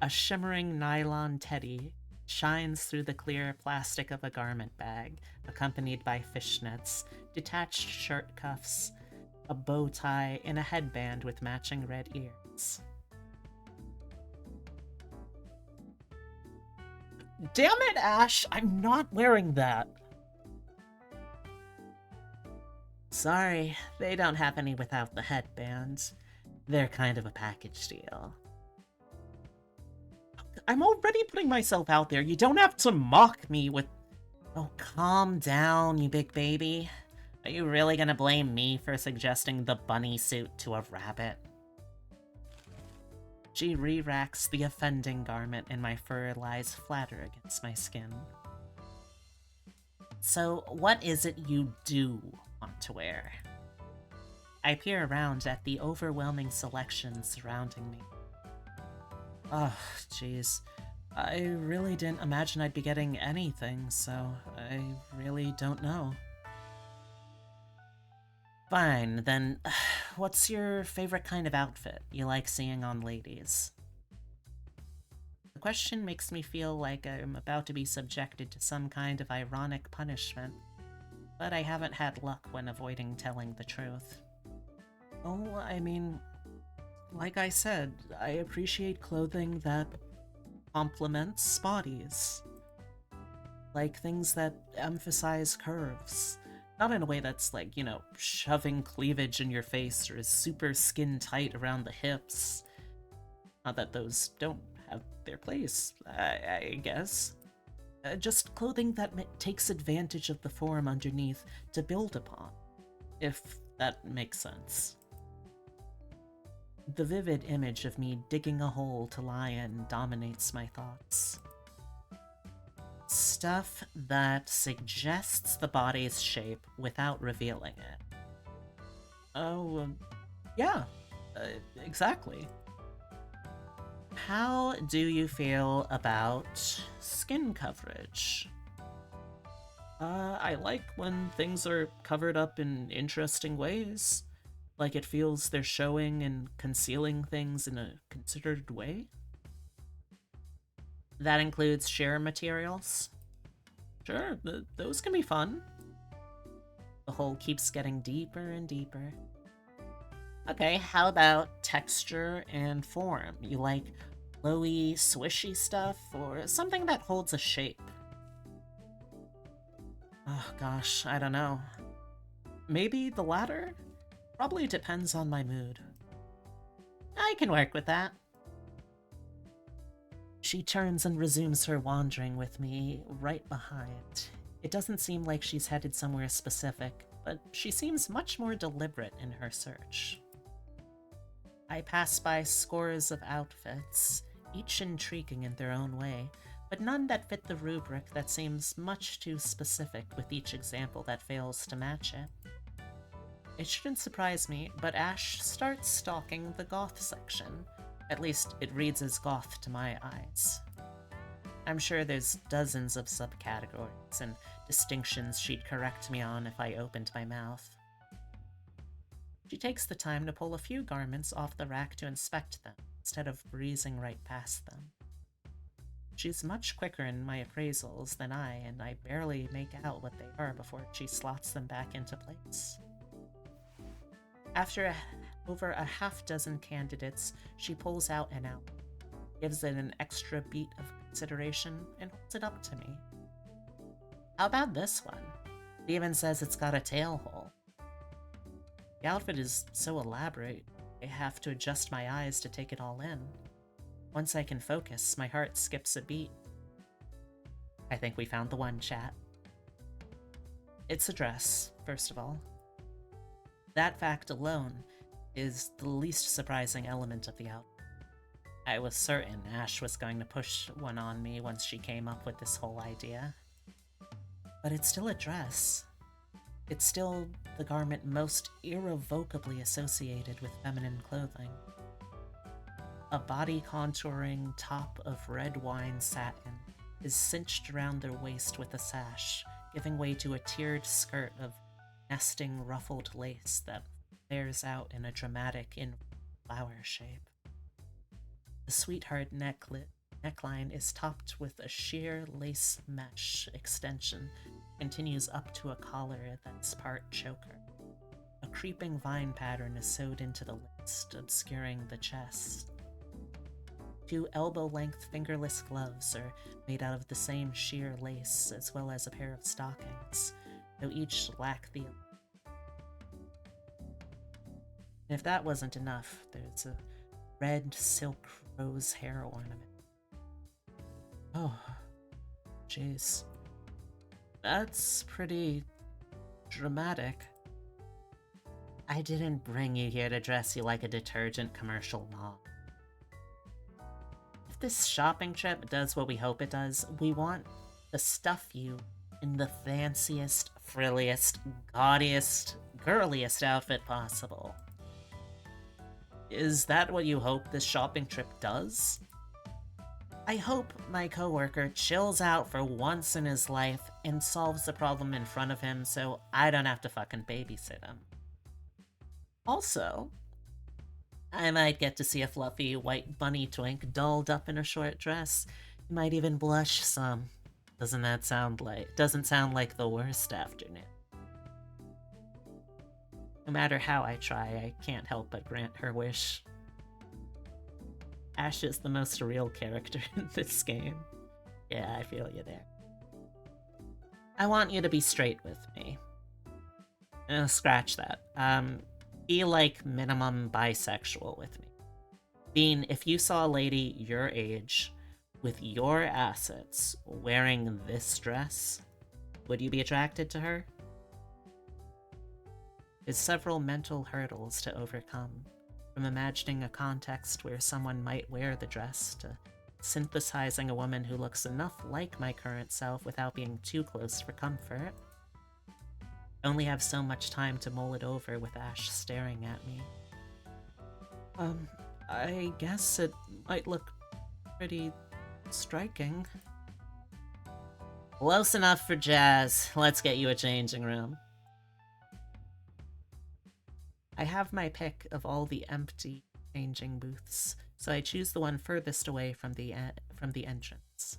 A shimmering nylon teddy shines through the clear plastic of a garment bag, accompanied by fishnets, detached shirt cuffs, a bow tie, and a headband with matching red ears. Damn it, Ash! I'm not wearing that! Sorry, they don't have any without the headbands. They're kind of a package deal. I'm already putting myself out there. You don't have to mock me with... Oh, calm down, you big baby. Are you really gonna blame me for suggesting the bunny suit to a rabbit? She re-racks the offending garment, and my fur lies flatter against my skin. So, what is it you do want to wear? I peer around at the overwhelming selection surrounding me. Oh, jeez. I really didn't imagine I'd be getting anything, so I really don't know. Fine, then what's your favorite kind of outfit you like seeing on ladies? The question makes me feel like I'm about to be subjected to some kind of ironic punishment, but I haven't had luck when avoiding telling the truth. Oh, I mean, like I said, I appreciate clothing that complements bodies. Like things that emphasize curves. Not in a way that's like, you know, shoving cleavage in your face or is super skin tight around the hips. Not that those don't have their place, I guess. Just clothing that takes advantage of the form underneath to build upon, if that makes sense. The vivid image of me digging a hole to lie in dominates my thoughts. Stuff that suggests the body's shape without revealing it. Oh, yeah, exactly. How do you feel about skin coverage? I like when things are covered up in interesting ways. Like it feels they're showing and concealing things in a considered way. That includes sheer materials. Sure, those can be fun. The hole keeps getting deeper and deeper. Okay, how about texture and form? You like flowy, swishy stuff, or something that holds a shape? Oh gosh, I don't know. Maybe the latter? Probably depends on my mood. I can work with that. She turns and resumes her wandering with me right behind. It doesn't seem like she's headed somewhere specific, but she seems much more deliberate in her search. I pass by scores of outfits, each intriguing in their own way, but none that fit the rubric that seems much too specific with each example that fails to match it. It shouldn't surprise me, but Ash starts stalking the goth section. At least, it reads as goth to my eyes. I'm sure there's dozens of subcategories and distinctions she'd correct me on if I opened my mouth. She takes the time to pull a few garments off the rack to inspect them, instead of breezing right past them. She's much quicker in my appraisals than I, and I barely make out what they are before she slots them back into place. After over a half-dozen candidates, she pulls out an outfit, gives it an extra beat of consideration, and holds it up to me. How about this one? It even says it's got a tail hole. The outfit is so elaborate, I have to adjust my eyes to take it all in. Once I can focus, my heart skips a beat. I think we found the one, chat. It's a dress, first of all. That fact alone is the least surprising element of the outfit. I was certain Ash was going to push one on me once she came up with this whole idea. But it's still a dress. It's still the garment most irrevocably associated with feminine clothing. A body contouring top of red wine satin is cinched around their waist with a sash, giving way to a tiered skirt of nesting ruffled lace that flares out in a dramatic flower shape. The The sweetheart neckline is topped with a sheer lace mesh extension, continues up to a collar that's part choker. A creeping vine pattern is sewed into the waist, obscuring the chest. 2 elbow-length fingerless gloves are made out of the same sheer lace, as well as a pair of stockings, though each lack the... And if that wasn't enough, there's a red silk rose hair ornament. Oh, jeez. That's pretty dramatic. I didn't bring you here to dress you like a detergent commercial mom. If this shopping trip does what we hope it does, we want to stuff you in the fanciest, frilliest, gaudiest, girliest outfit possible. Is that what you hope this shopping trip does? I hope my coworker chills out for once in his life and solves the problem in front of him so I don't have to fucking babysit him. Also, I might get to see a fluffy white bunny twink dolled up in a short dress. You might even blush some. Doesn't sound like the worst afternoon. No matter how I try, I can't help but grant her wish. Ash is the most real character in this game. Yeah, I feel you there. I want you to be straight with me. Scratch that. Be like minimum bisexual with me. Bean, if you saw a lady your age with your assets wearing this dress, would you be attracted to her? There's several mental hurdles to overcome, from imagining a context where someone might wear the dress to synthesizing a woman who looks enough like my current self without being too close for comfort. I only have so much time to mull it over with Ash staring at me. I guess it might look pretty striking. Close enough for Jazz. Let's get you a changing room. I have my pick of all the empty changing booths, so I choose the one furthest away from the entrance.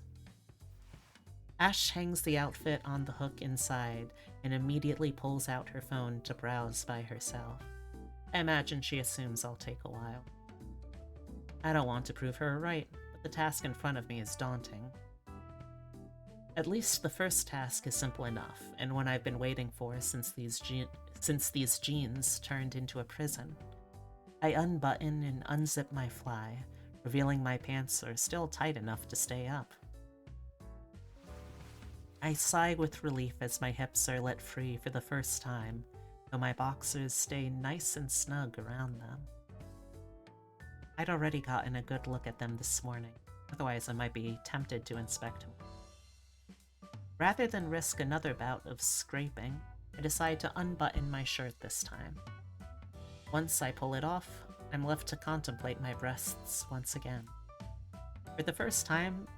Ash hangs the outfit on the hook inside and immediately pulls out her phone to browse by herself. I imagine she assumes I'll take a while. I don't want to prove her right, but the task in front of me is daunting. At least the first task is simple enough, and one I've been waiting for since these jeans turned into a prison. I unbutton and unzip my fly, revealing my pants are still tight enough to stay up. I sigh with relief as my hips are let free for the first time, though my boxers stay nice and snug around them. I'd already gotten a good look at them this morning, otherwise I might be tempted to inspect more. Rather than risk another bout of scraping, I decide to unbutton my shirt this time. Once I pull it off, I'm left to contemplate my breasts once again. For the first time,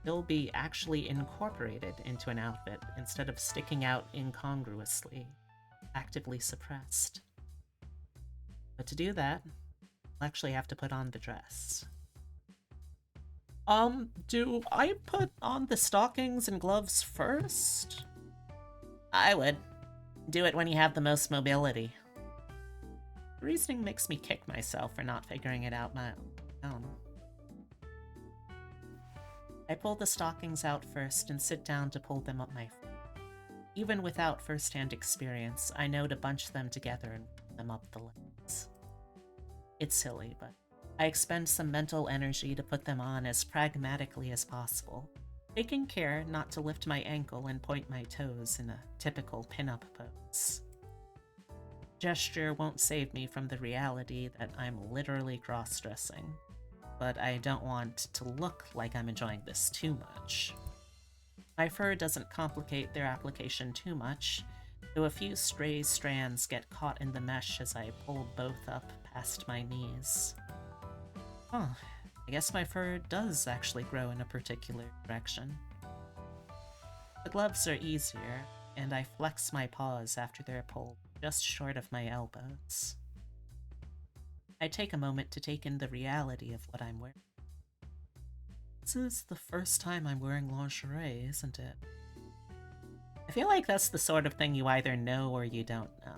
they'll be actually incorporated into an outfit instead of sticking out incongruously, actively suppressed. But to do that, I'll actually have to put on the dress. Do I put on the stockings and gloves first? I would. Do it when you have the most mobility. The reasoning makes me kick myself for not figuring it out my own. I pull the stockings out first and sit down to pull them up my feet. Even without first-hand experience, I know to bunch them together and pull them up the legs. It's silly, but I expend some mental energy to put them on as pragmatically as possible, taking care not to lift my ankle and point my toes in a typical pin-up pose. Gesture won't save me from the reality that I'm literally cross-dressing, but I don't want to look like I'm enjoying this too much. My fur doesn't complicate their application too much, though a few stray strands get caught in the mesh as I pull both up past my knees. Oh, I guess my fur does actually grow in a particular direction. The gloves are easier, and I flex my paws after they're pulled just short of my elbows. I take a moment to take in the reality of what I'm wearing. This is the first time I'm wearing lingerie, isn't it? I feel like that's the sort of thing you either know or you don't know.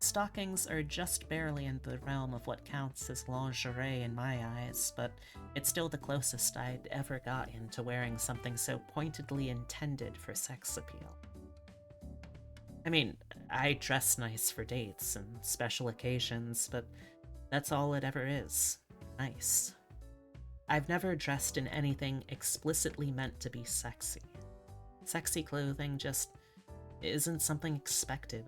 Stockings are just barely in the realm of what counts as lingerie in my eyes, but it's still the closest I'd ever gotten to wearing something so pointedly intended for sex appeal. I mean, I dress nice for dates and special occasions, but that's all it ever is. Nice. I've never dressed in anything explicitly meant to be sexy. Sexy clothing just isn't something expected.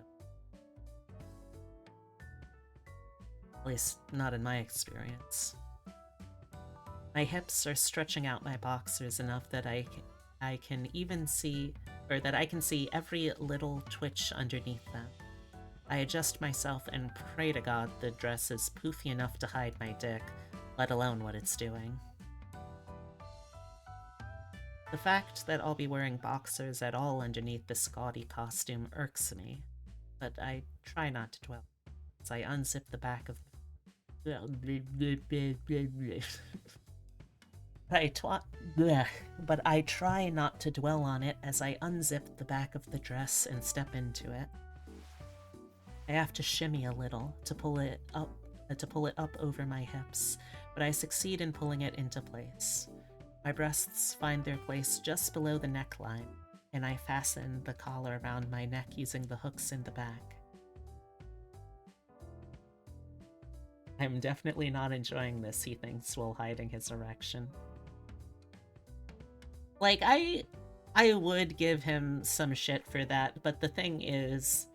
At least, not in my experience. My hips are stretching out my boxers enough that I can even see, or that I can see every little twitch underneath them. I adjust myself and pray to God the dress is poofy enough to hide my dick, let alone what it's doing. The fact that I'll be wearing boxers at all underneath this gaudy costume irks me, but I try not to dwell as I unzip the back of but I try not to dwell on it as I unzip the back of the dress and step into it. I have to shimmy a little to pull it up over my hips, but I succeed in pulling it into place. My breasts find their place just below the neckline, and I fasten the collar around my neck using the hooks in the back. I'm definitely not enjoying this, he thinks while hiding his erection. Like, I would give him some shit for that, but the thing is,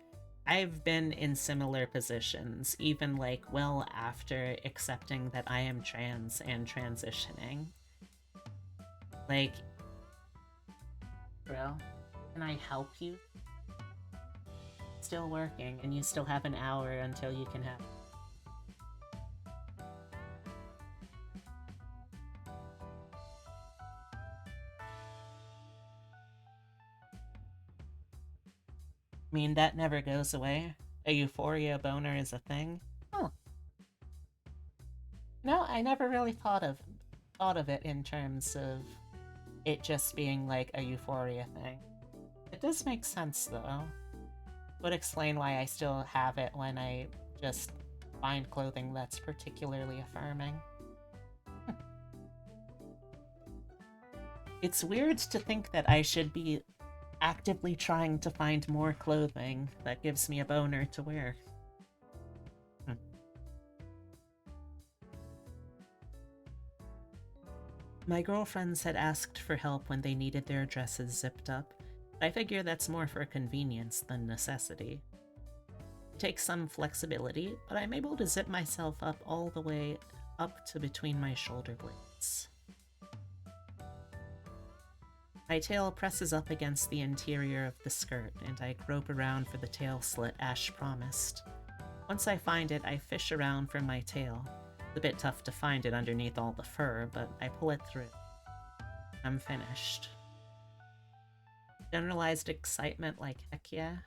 I've been in similar positions, even like well after accepting that I am trans and transitioning. Like, bro, can I help you? Still working, and you still have an hour until you can have. I mean, that never goes away. A euphoria boner is a thing. Oh. No, I never really thought of it in terms of it just being like a euphoria thing. It does make sense though. Would explain why I still have it when I just find clothing that's particularly affirming. It's weird to think that I should be actively trying to find more clothing that gives me a boner to wear. My girlfriends had asked for help when they needed their dresses zipped up, but I figure that's more for convenience than necessity. It takes some flexibility, but I'm able to zip myself up all the way up to between my shoulder blades. My tail presses up against the interior of the skirt, and I grope around for the tail slit Ash promised. Once I find it, I fish around for my tail. It's a bit tough to find it underneath all the fur, but I pull it through. I'm finished. Generalized excitement like heck yeah.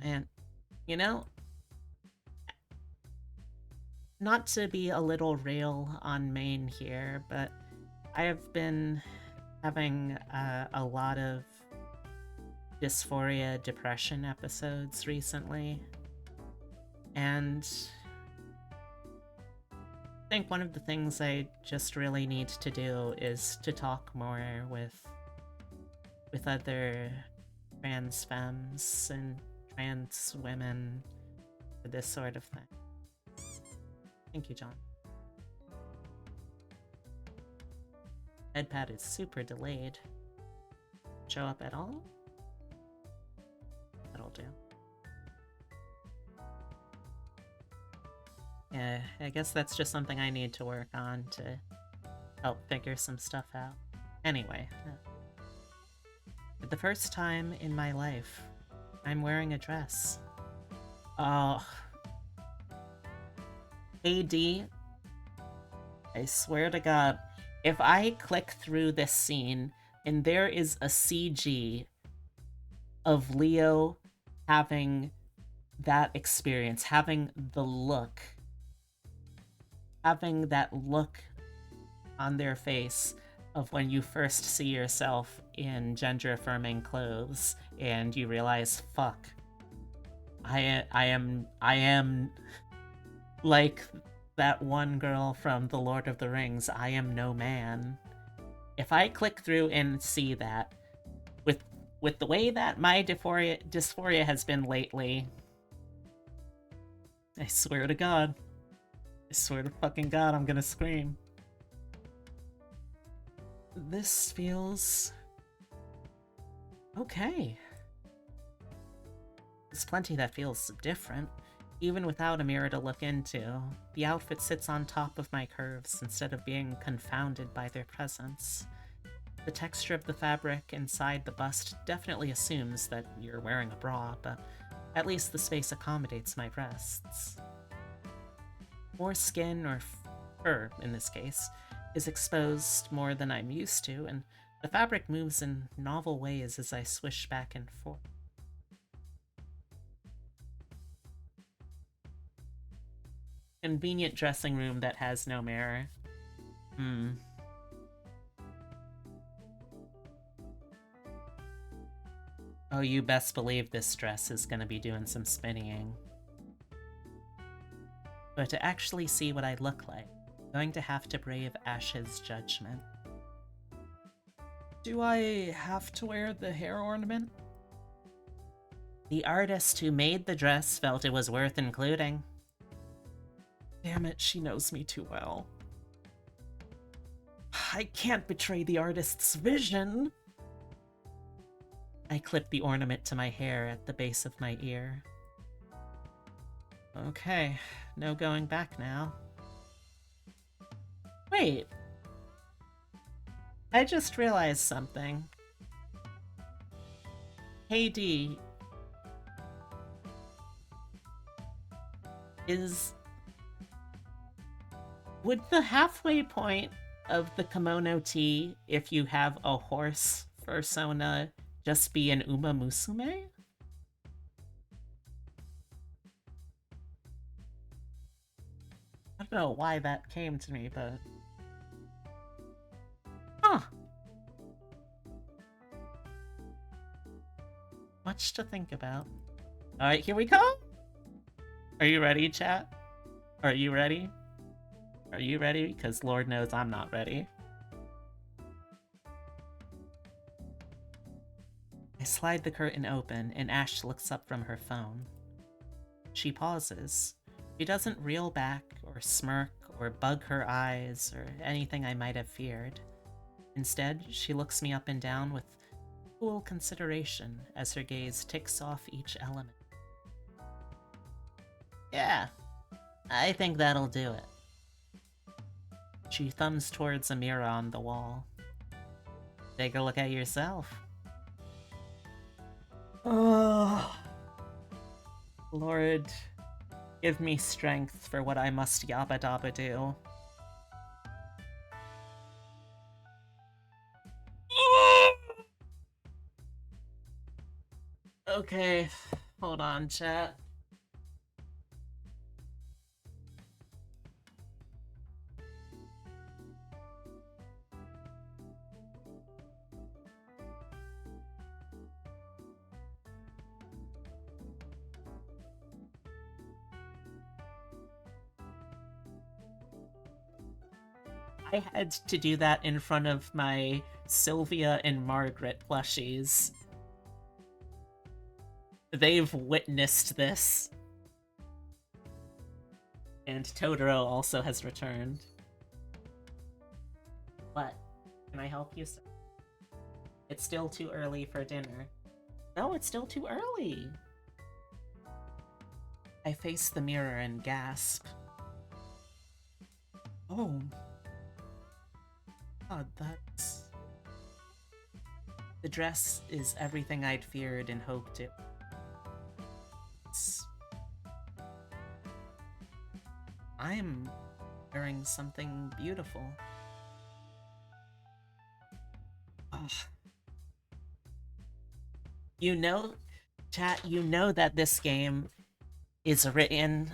Man, you know, not to be a little rail on Maine here, but I have been having a lot of dysphoria depression episodes recently, and I think one of the things I just really need to do is to talk more with other trans femmes and trans women for this sort of thing. Thank you, John. Headpad is super delayed. Show up at all? That'll do. Yeah, I guess that's just something I need to work on to help figure some stuff out. Anyway, for the first time in my life, I'm wearing a dress. Oh. AD, I swear to God, if I click through this scene and there is a CG of Leo having that experience, having the look having that look on their face of when you first see yourself in gender-affirming clothes and you realize, fuck, I am like that one girl from The Lord of the Rings, I am no man. If I click through and see that, with the way that my dysphoria has been lately, I swear to God, I swear to fucking God, I'm gonna scream. This feels okay. There's plenty that feels different, even without a mirror to look into. The outfit sits on top of my curves instead of being confounded by their presence. The texture of the fabric inside the bust definitely assumes that you're wearing a bra, but at least the space accommodates my breasts. More skin, or fur in this case, is exposed more than I'm used to, and the fabric moves in novel ways as I swish back and forth. Convenient dressing room that has no mirror. Oh, you best believe this dress is gonna be doing some spinning. But to actually see what I look like, I'm going to have to brave Ash's judgment. Do I have to wear the hair ornament? The artist who made the dress felt it was worth including. Damn it, she knows me too well. I can't betray the artist's vision! I clip the ornament to my hair at the base of my ear. Okay, no going back now. Wait. I just realized something. Hey D. Would the halfway point of the kimono tea, if you have a horse persona, just be an Uma Musume? I don't know why that came to me, but... Huh. Much to think about. Alright, here we go! Are you ready, chat? Are you ready? Are you ready? Because Lord knows I'm not ready. I slide the curtain open, and Ash looks up from her phone. She pauses. She doesn't reel back, or smirk, or bug her eyes, or anything I might have feared. Instead, she looks me up and down with cool consideration as her gaze ticks off each element. Yeah, I think that'll do it. She thumbs towards a mirror on the wall. Take a look at yourself. Oh, Lord, give me strength for what I must yabba dabba do. Okay, hold on, chat. I had to do that in front of my Sylvia and Margaret plushies. They've witnessed this. And Totoro also has returned. What? Can I help you, sir? It's still too early for dinner. No, it's still too early! I face the mirror and gasp. Oh. God, that's... The dress is everything I'd feared and hoped it was. I'm wearing something beautiful. Ugh. You know, chat, you know that this game is written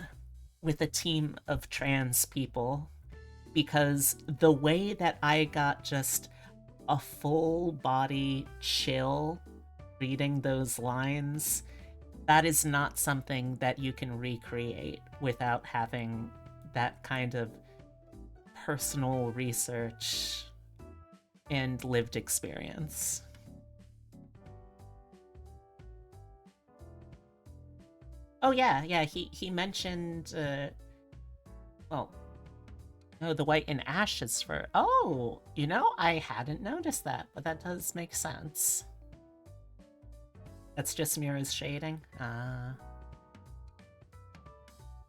with a team of trans people because the way that I got just a full body chill reading those lines, that is not something that you can recreate without having that kind of personal research and lived experience. Oh yeah, he mentioned well, oh, the white and ashes fur. Oh, I hadn't noticed that, but that does make sense. That's just Mira's shading.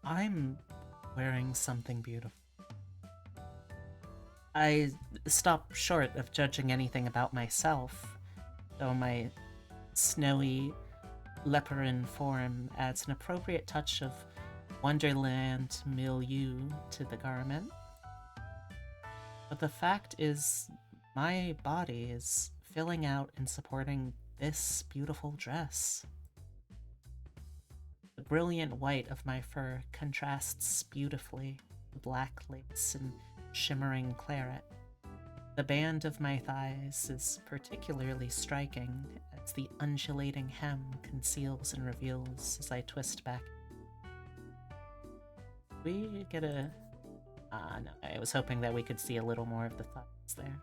I'm wearing something beautiful. I stop short of judging anything about myself, though my snowy leporine form adds an appropriate touch of Wonderland milieu to the garment. But the fact is, my body is filling out and supporting this beautiful dress. The brilliant white of my fur contrasts beautifully with black lace and shimmering claret. The band of my thighs is particularly striking as the undulating hem conceals and reveals as I twist back. We get a... no, I was hoping that we could see a little more of the thighs there.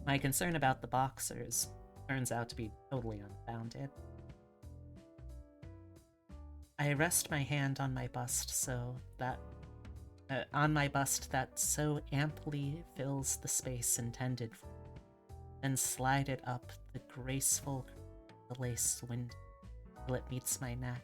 My concern about the boxers turns out to be totally unfounded. I rest my hand on my bust that so amply fills the space intended for, then slide it up the graceful lace window till it meets my neck.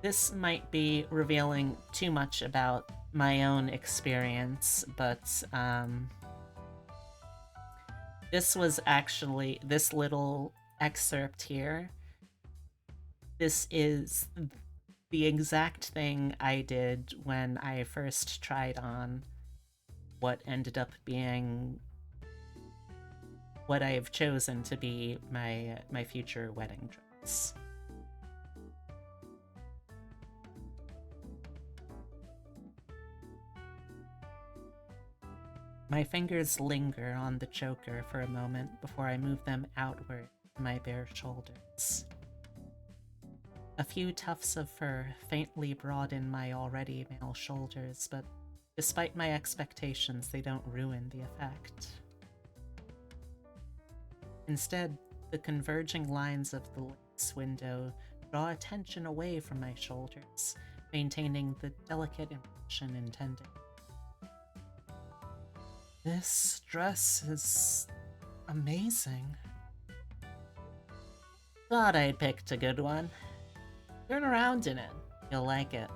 This might be revealing too much about my own experience, but this was actually, this little excerpt here, this is the exact thing I did when I first tried on what ended up being what I have chosen to be my future wedding dress. My fingers linger on the choker for a moment before I move them outward to my bare shoulders. A few tufts of fur faintly broaden my already male shoulders, but despite my expectations, they don't ruin the effect. Instead, the converging lines of the lace window draw attention away from my shoulders, maintaining the delicate impression intended. This dress is amazing. Thought I'd picked a good one. Turn around in it. You'll like it.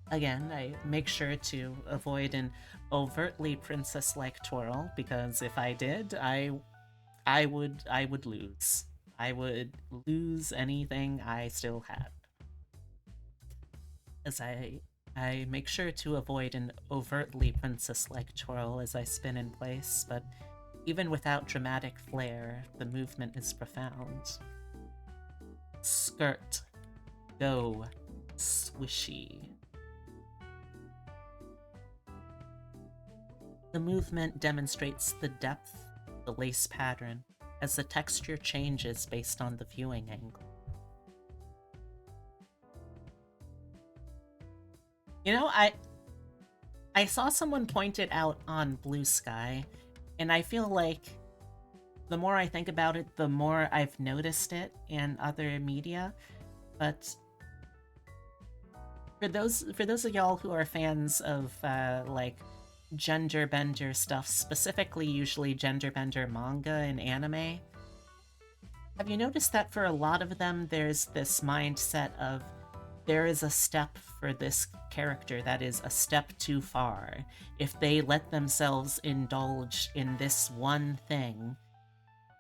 Again, I make sure to avoid an overtly princess-like twirl, because if I did, I would lose. I would lose anything I still had. As I make sure to avoid an overtly princess-like twirl as I spin in place, but even without dramatic flair, the movement is profound. Skirt. Go. Swishy. The movement demonstrates the depth of the lace pattern as the texture changes based on the viewing angle. I saw someone point it out on Blue Sky, and I feel like the more I think about it, the more I've noticed it in other media. But for those of y'all who are fans of like gender bender stuff, specifically usually gender bender manga and anime, have you noticed that for a lot of them there's this mindset of there is a step for this character that is a step too far. If they let themselves indulge in this one thing,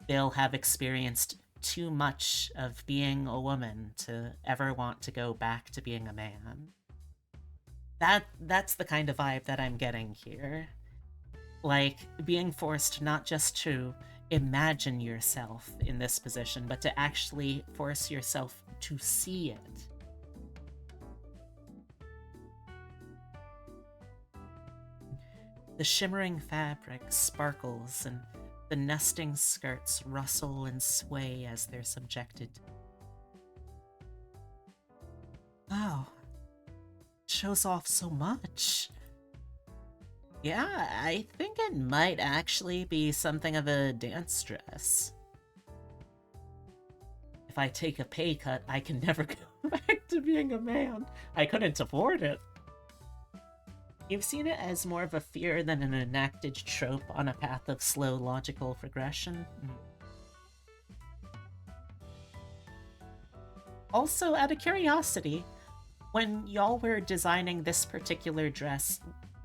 they'll have experienced too much of being a woman to ever want to go back to being a man. That's the kind of vibe that I'm getting here. Like, being forced not just to imagine yourself in this position, but to actually force yourself to see it. The shimmering fabric sparkles, and the nesting skirts rustle and sway as they're subjected. Wow, it shows off so much. Yeah, I think it might actually be something of a dance dress. If I take a pay cut, I can never go back to being a man. I couldn't afford it. You've seen it as more of a fear than an enacted trope on a path of slow logical progression. Also, out of curiosity, when y'all were designing this particular dress,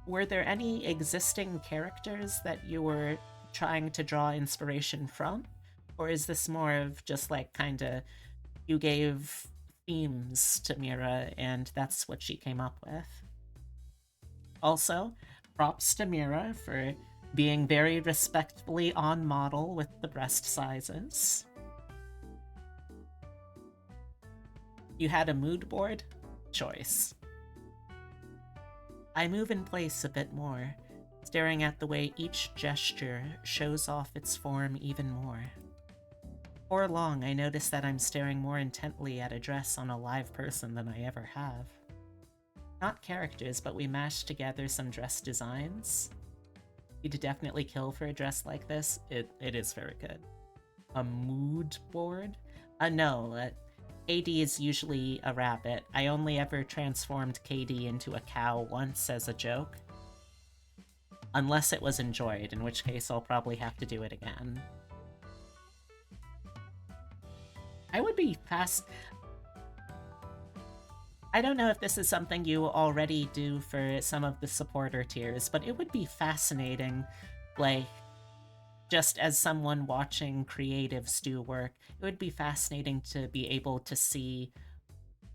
were there any existing characters that you were trying to draw inspiration from? Or is this more of just like kinda you gave themes to Mira and that's what she came up with? Also, props to Mira for being very respectfully on model with the breast sizes. You had a mood board? Choice. I move in place a bit more, staring at the way each gesture shows off its form even more. Before long, I notice that I'm staring more intently at a dress on a live person than I ever have. Not characters, but we mashed together some dress designs. You'd definitely kill for a dress like this. It is very good. A mood board? No, KD is usually a rabbit. I only ever transformed KD into a cow once as a joke. Unless it was enjoyed, in which case I'll probably have to do it again. I would be fast. I don't know if this is something you already do for some of the supporter tiers, but it would be fascinating, like, just as someone watching creatives do work, it would be fascinating to be able to see,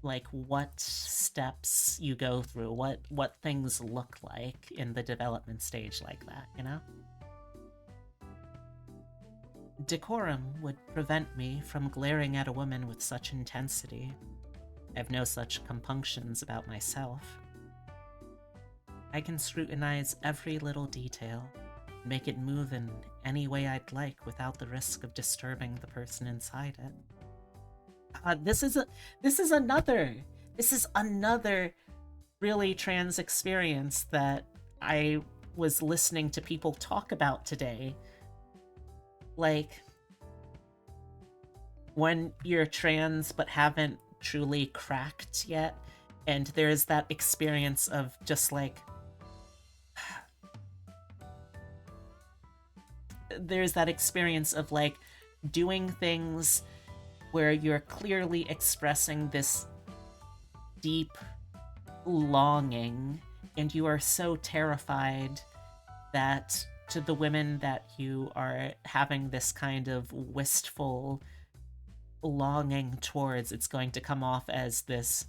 like, what steps you go through, what things look like in the development stage like that, you know? Decorum would prevent me from glaring at a woman with such intensity. I have no such compunctions about myself. I can scrutinize every little detail, make it move in any way I'd like without the risk of disturbing the person inside it. This is another really trans experience that I was listening to people talk about today. Like, when you're trans but haven't truly cracked yet, and there's that experience of just like there's that experience of like doing things where you're clearly expressing this deep longing, and you are so terrified that to the women that you are having this kind of wistful longing towards, it's going to come off as this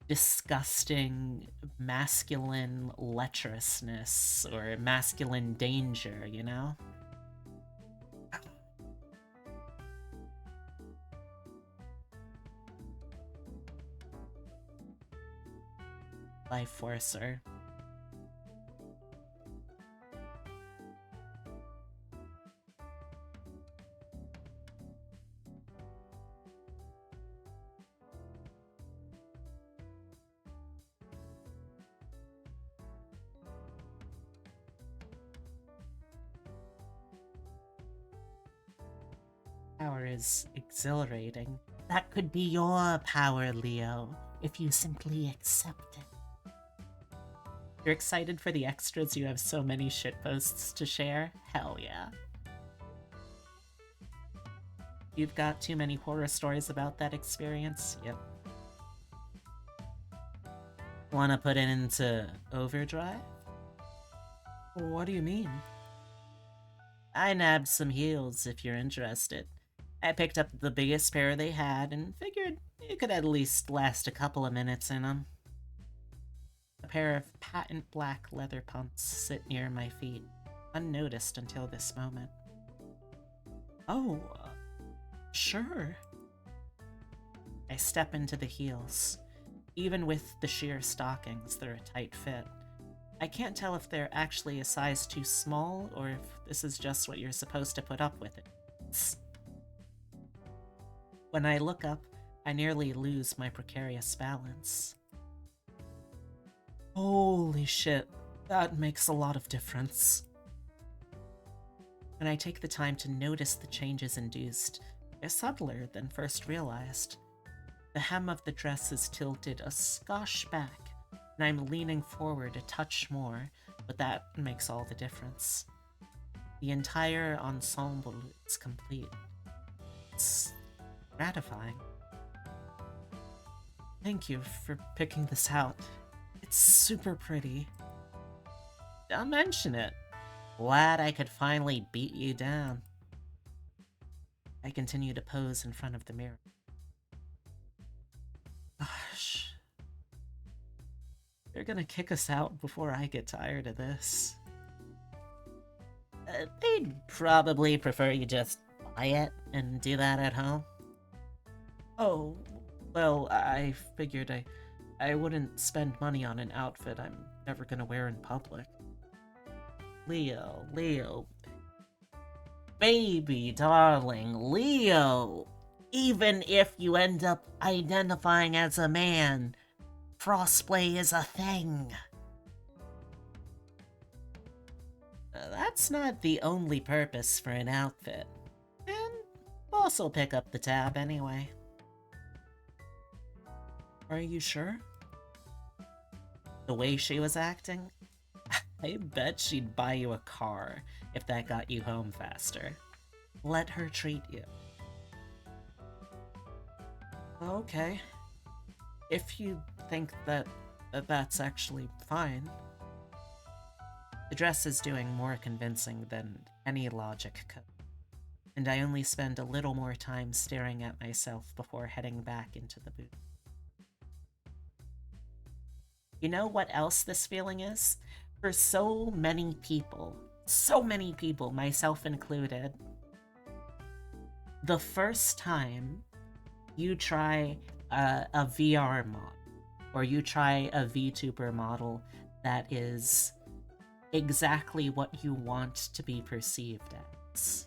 disgusting masculine lecherousness or masculine danger, you know? Life Forcer. Power is exhilarating. That could be your power, Leo, if you simply accept it. You're excited for the extras? You have so many shitposts to share? Hell yeah. You've got too many horror stories about that experience? Yep. Wanna put it into overdrive? What do you mean? I nabbed some heels if you're interested. I picked up the biggest pair they had and figured it could at least last a couple of minutes in them. A pair of patent black leather pumps sit near my feet, unnoticed until this moment. Oh, sure. I step into the heels. Even with the sheer stockings, they're a tight fit. I can't tell if they're actually a size too small or if this is just what you're supposed to put up with it. When I look up, I nearly lose my precarious balance. Holy shit, that makes a lot of difference. When I take the time to notice the changes induced, they're subtler than first realized. The hem of the dress is tilted a skosh back, and I'm leaning forward a touch more, but that makes all the difference. The entire ensemble is complete. It's gratifying. Thank you for picking this out. It's super pretty. Don't mention it. Glad I could finally beat you down. I continue to pose in front of the mirror. Gosh. They're gonna kick us out before I get tired of this. They'd probably prefer you just buy it and do that at home. Oh, well, I figured I wouldn't spend money on an outfit I'm never gonna wear in public. Leo. Baby, darling, Leo. Even if you end up identifying as a man, crossplay is a thing. That's not the only purpose for an outfit. And boss will pick up the tab anyway. Are you sure? The way she was acting? I bet she'd buy you a car if that got you home faster. Let her treat you. Okay. If you think that's actually fine. The dress is doing more convincing than any logic could, and I only spend a little more time staring at myself before heading back into the booth. You know what else this feeling is? For so many people, myself included, the first time you try a VR model, or you try a VTuber model that is exactly what you want to be perceived as.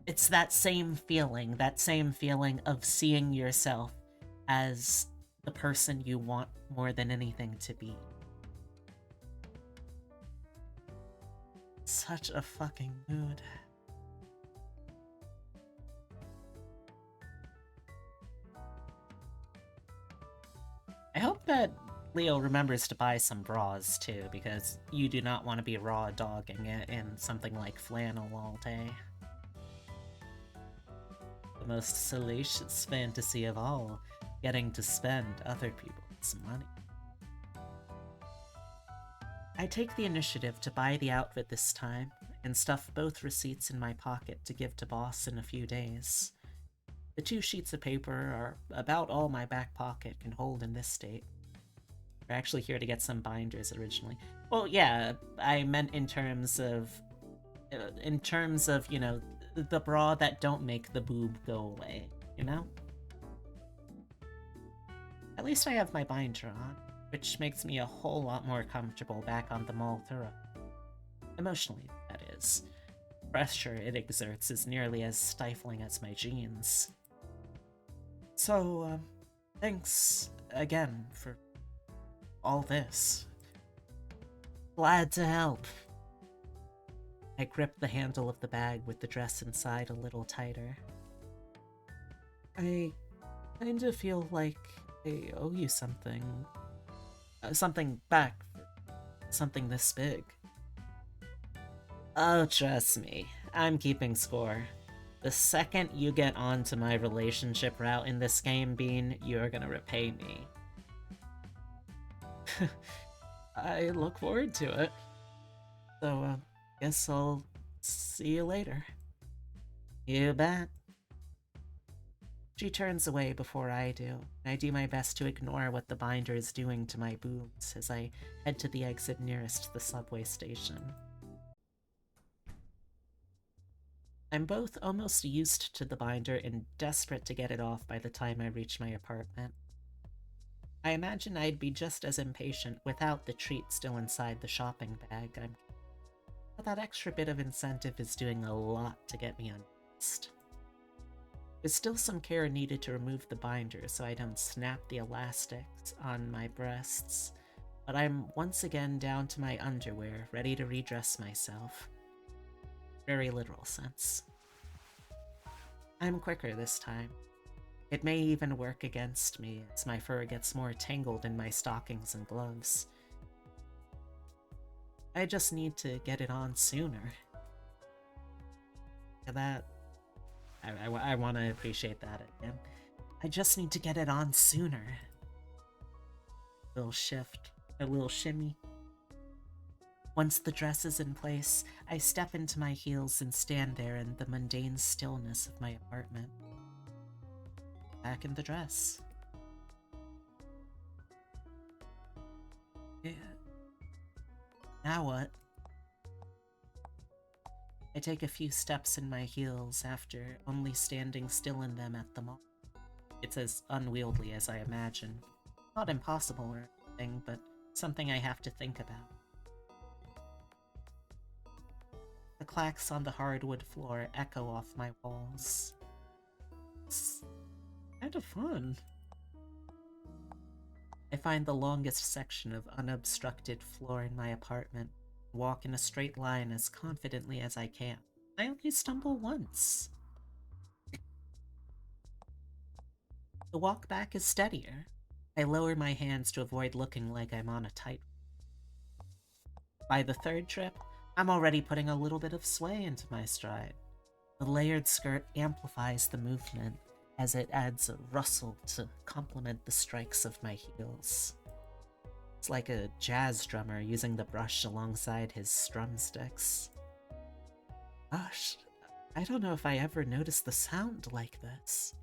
It's that same feeling of seeing yourself as the person you want more than anything to be. Such a fucking mood. I hope that Leo remembers to buy some bras too, because you do not want to be raw dogging it in something like flannel all day. The most salacious fantasy of all, getting to spend other people's money. I take the initiative to buy the outfit this time, and stuff both receipts in my pocket to give to boss in a few days. The 2 sheets of paper are about all my back pocket can hold in this state. We're actually here to get some binders originally. Well, yeah, I meant in terms of, you know, the bra that don't make the boob go away, you know? At least I have my binder on, which makes me a whole lot more comfortable back on the mall thorough. Emotionally, that is. Pressure it exerts is nearly as stifling as my jeans. So, thanks again for all this. Glad to help. I grip the handle of the bag with the dress inside a little tighter. I kinda feel like I owe you something. Something back for something this big. Oh, trust me, I'm keeping score. The second you get onto my relationship route in this game, Bean, you're gonna repay me. I look forward to it. So, guess I'll see you later. You bet. She turns away before I do, and I do my best to ignore what the binder is doing to my boobs as I head to the exit nearest the subway station. I'm both almost used to the binder and desperate to get it off by the time I reach my apartment. I imagine I'd be just as impatient without the treat still inside the shopping bag. But that extra bit of incentive is doing a lot to get me undressed. There's still some care needed to remove the binder so I don't snap the elastics on my breasts, but I'm once again down to my underwear, ready to redress myself. Very literal sense. I'm quicker this time. It may even work against me as my fur gets more tangled in my stockings and gloves. I just need to get it on sooner. I want to appreciate that again. I just need to get it on sooner. Little shift, a little shimmy. Once the dress is in place, I step into my heels and stand there in the mundane stillness of my apartment. Back in the dress. Yeah. Now what? I take a few steps in my heels after only standing still in them at the mall. It's as unwieldy as I imagine. Not impossible or anything, but something I have to think about. The clacks on the hardwood floor echo off my walls. It's kind of fun. I find the longest section of unobstructed floor in my apartment, walk in a straight line as confidently as I can. I only stumble once. The walk back is steadier. I lower my hands to avoid looking like I'm on a tightrope. By the third trip, I'm already putting a little bit of sway into my stride. The layered skirt amplifies the movement as it adds a rustle to complement the strikes of my heels. It's like a jazz drummer using the brush alongside his drumsticks. Gosh, I don't know if I ever noticed the sound like this.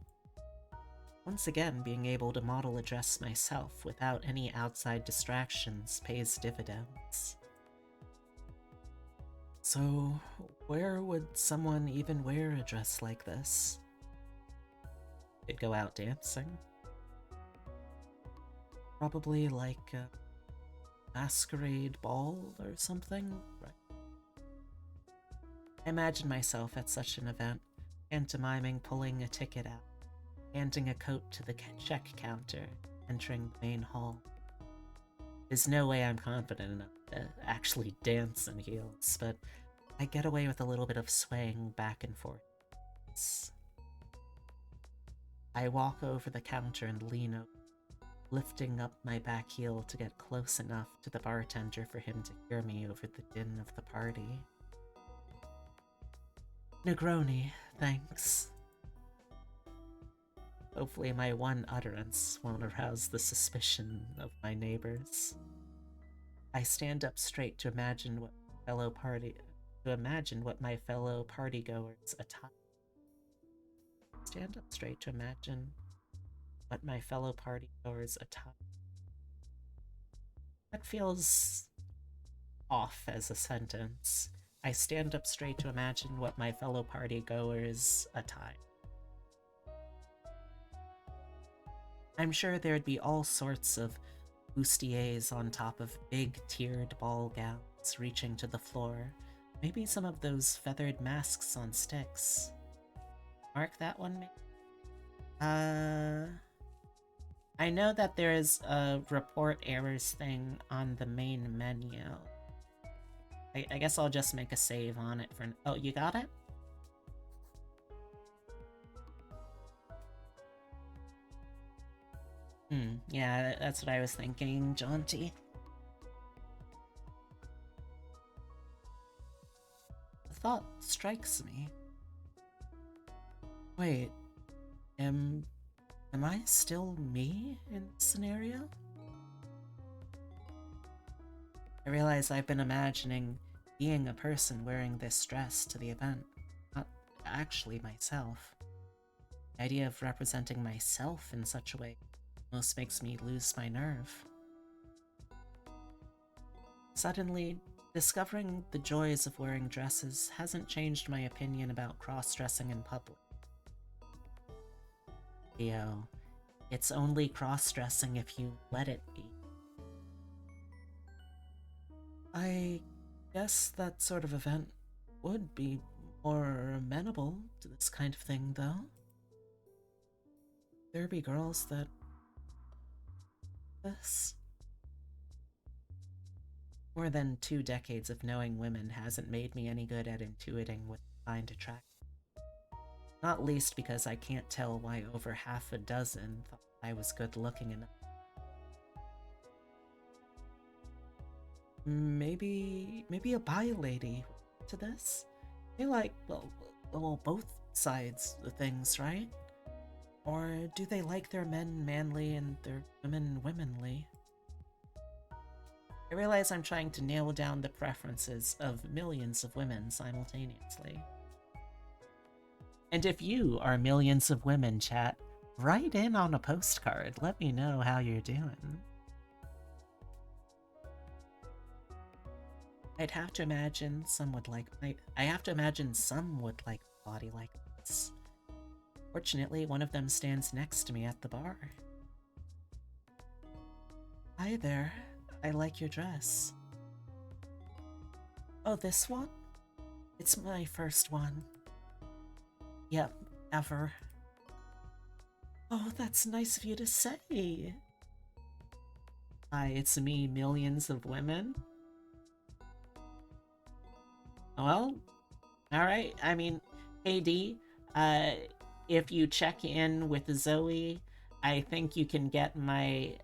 Once again, being able to model a dress myself without any outside distractions pays dividends. So, where would someone even wear a dress like this? They'd go out dancing. Probably like a masquerade ball or something, right? I imagine myself at such an event, pantomiming pulling a ticket out, handing a coat to the check counter, entering the main hall. There's no way I'm confident enough to actually dance in heels, but I get away with a little bit of swaying back and forth. I walk over the counter and lean over, lifting up my back heel to get close enough to the bartender for him to hear me over the din of the party. Negroni, thanks. Hopefully my one utterance won't arouse the suspicion of my neighbors. I stand up straight to imagine what my fellow partygoers attire. Stand up straight to imagine what my fellow partygoers attire. That feels off as a sentence. I stand up straight to imagine what my fellow partygoers attire. I'm sure there'd be all sorts of bustiers on top of big tiered ball gowns reaching to the floor. Maybe some of those feathered masks on sticks. Mark that one, maybe? I know that there is a report errors thing on the main menu. I guess I'll just make a save on it for... Oh, you got it? Yeah, that's what I was thinking, jaunty. The thought strikes me. Wait, am I still me in this scenario? I realize I've been imagining being a person wearing this dress to the event, not actually myself. The idea of representing myself in such a way almost makes me lose my nerve. Suddenly, Discovering the joys of wearing dresses hasn't changed my opinion about cross-dressing in public. Theo, it's only cross-dressing if you let it be. I guess that sort of event would be more amenable to this kind of thing, though. There be girls that... this. More than 2 decades of knowing women hasn't made me any good at intuiting what they find attractive. Not least because I can't tell why over half a dozen thought I was good looking enough. Maybe a bi lady to this? They like, well, both sides of things, right? Or do they like their men manly and their women womanly? I realize I'm trying to nail down the preferences of millions of women simultaneously. And if you are millions of women, chat, write in on a postcard. Let me know how you're doing. I'd have to imagine some would like some would like a body like this. Fortunately, one of them stands next to me at the bar. Hi there. I like your dress. Oh, this one? It's my first one. Yep, ever. Oh, that's nice of you to say. Hi, it's me, millions of women. Well, alright, I mean, KD, if you check in with Zoe, I think you can get my,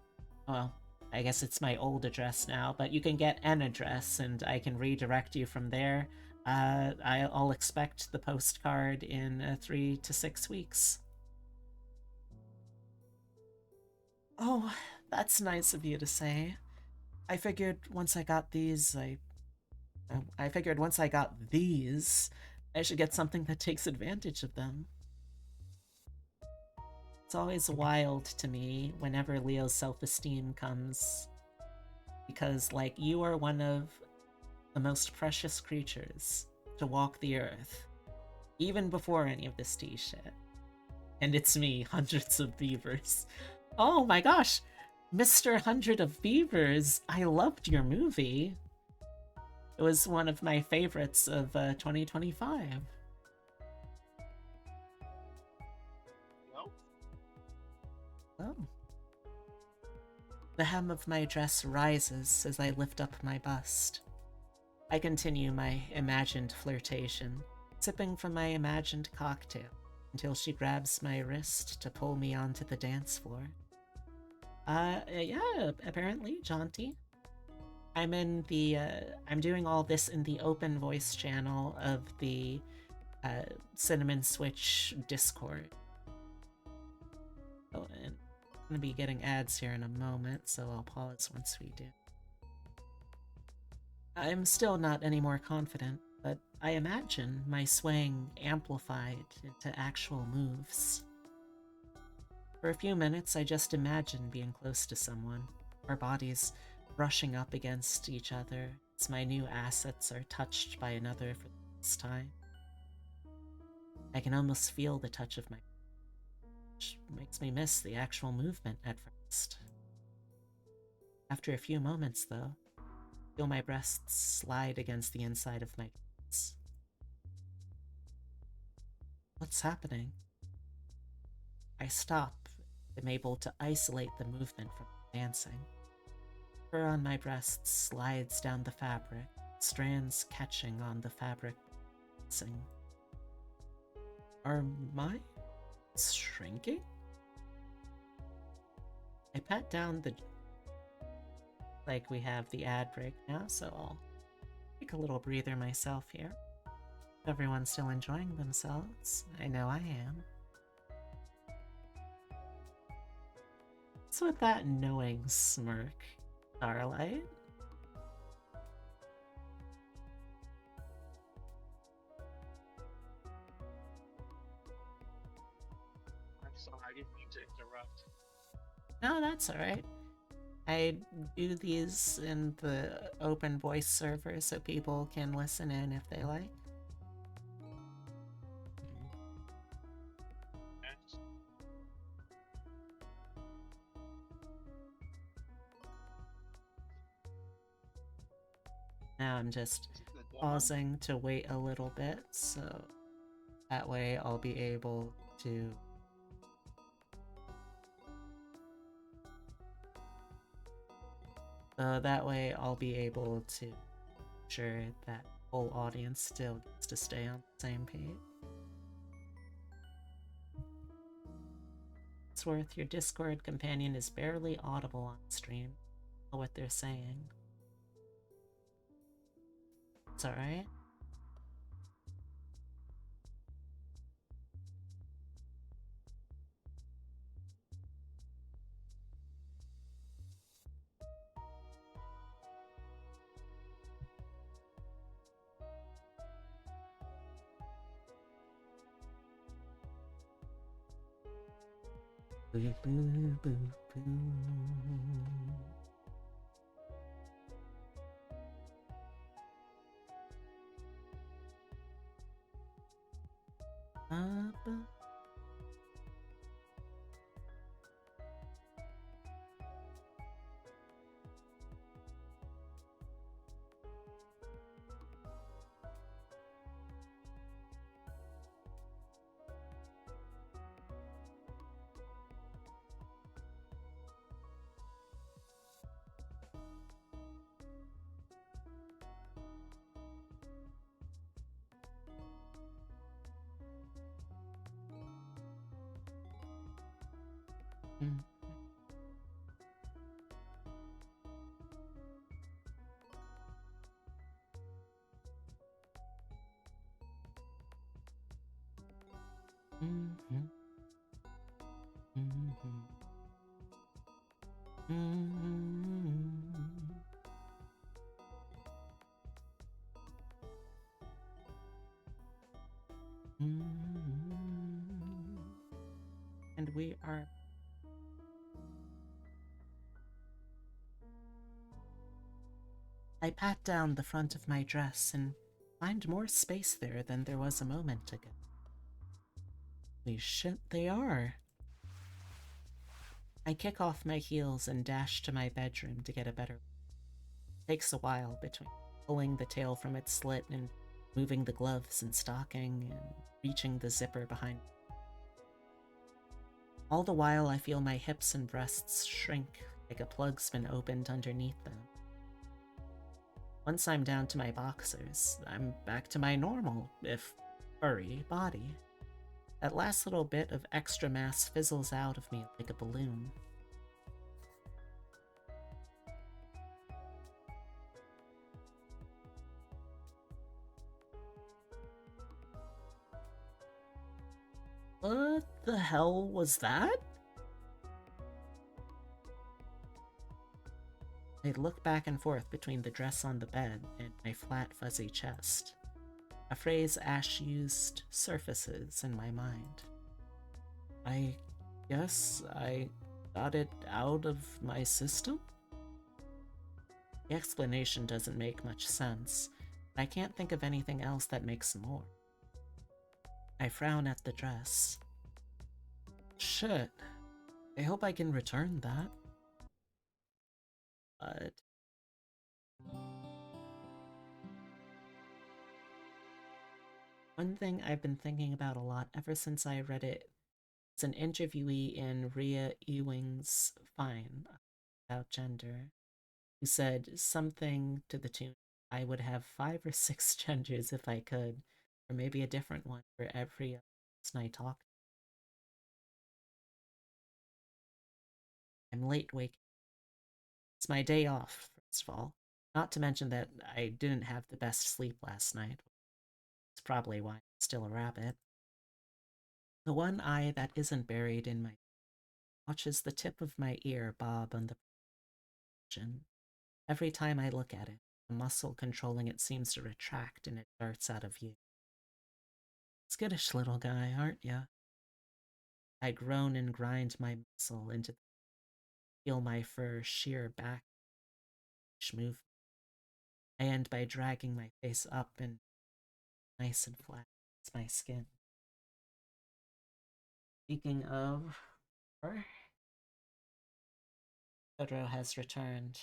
well, I guess it's my old address now, but you can get an address and I can redirect you from there. I'll expect the postcard in 3 to 6 weeks. Oh, that's nice of you to say. I figured once I got these, I should get something that takes advantage of them. It's always wild to me whenever Leo's self-esteem comes, because, like, you are one of the most precious creatures to walk the earth, even before any of this tea shit. And it's me, Hundreds of Beavers. Oh my gosh, Mr. Hundred of Beavers, I loved your movie. It was one of my favorites of 2025. Oh. The hem of my dress rises as I lift up my bust. I continue my imagined flirtation, sipping from my imagined cocktail until she grabs my wrist to pull me onto the dance floor. Yeah, apparently, jaunty. I'm doing all this in the open voice channel of the Cinnamon Switch Discord. Oh, and I'm gonna be getting ads here in a moment, so I'll pause once we do. I'm still not any more confident, but I imagine my swaying amplified into actual moves. For a few minutes, I just imagine being close to someone, our bodies brushing up against each other as my new assets are touched by another for the first time. I can almost feel the touch of my, which makes me miss the actual movement at first. After a few moments, though, I feel my breasts slide against the inside of my pants. What's happening? I stop, am able to isolate the movement from dancing. Fur on my breasts slides down the fabric, strands catching on the fabric, dancing. Are my shrinking? I pat down the... Like, we have the ad break now, so I'll take a little breather myself here. Everyone's still enjoying themselves. I know I am. What's with that knowing smirk, Starlight? I'm sorry, I didn't mean to interrupt. No, that's alright. I do these in the open voice server so people can listen in if they like. Now I'm just pausing to wait a little bit, so that way I'll be able to ensure that whole audience still gets to stay on the same page. It's worth your Discord companion is barely audible on stream. Know what they're saying. It's alright. Boo, boo, boo, boo. Ba. Mm. Mhm. Mhm. Mhm. Mhm. And we are. I pat down the front of my dress and find more space there than there was a moment ago. Holy shit, they are. I kick off my heels and dash to my bedroom to get a better. It takes a while between pulling the tail from its slit and moving the gloves and stocking and reaching the zipper behind. All the while, I feel my hips and breasts shrink like a plug's been opened underneath them. Once I'm down to my boxers, I'm back to my normal, if furry, body. That last little bit of extra mass fizzles out of me like a balloon. What the hell was that? I look back and forth between the dress on the bed and my flat, fuzzy chest. A phrase Ash used surfaces in my mind. I guess I got it out of my system? The explanation doesn't make much sense, but I can't think of anything else that makes more. I frown at the dress. Shit. I hope I can return that. But one thing I've been thinking about a lot ever since I read it is an interviewee in Rhea Ewing's Fine about gender, who said something to the tune, I would have 5 or 6 genders if I could, or maybe a different one for every person I talk to. I'm late waking. It's my day off, first of all. Not to mention that I didn't have the best sleep last night. It's probably why I'm still a rabbit. The one eye that isn't buried in my watches the tip of my ear bob on the chin. Every time I look at it, the muscle controlling it seems to retract and it darts out of view. Skittish little guy, aren't ya? I groan and grind my muscle into feel my fur shear back each move. I end by dragging my face up and nice and flat against my skin. Speaking of fur, Totoro has returned.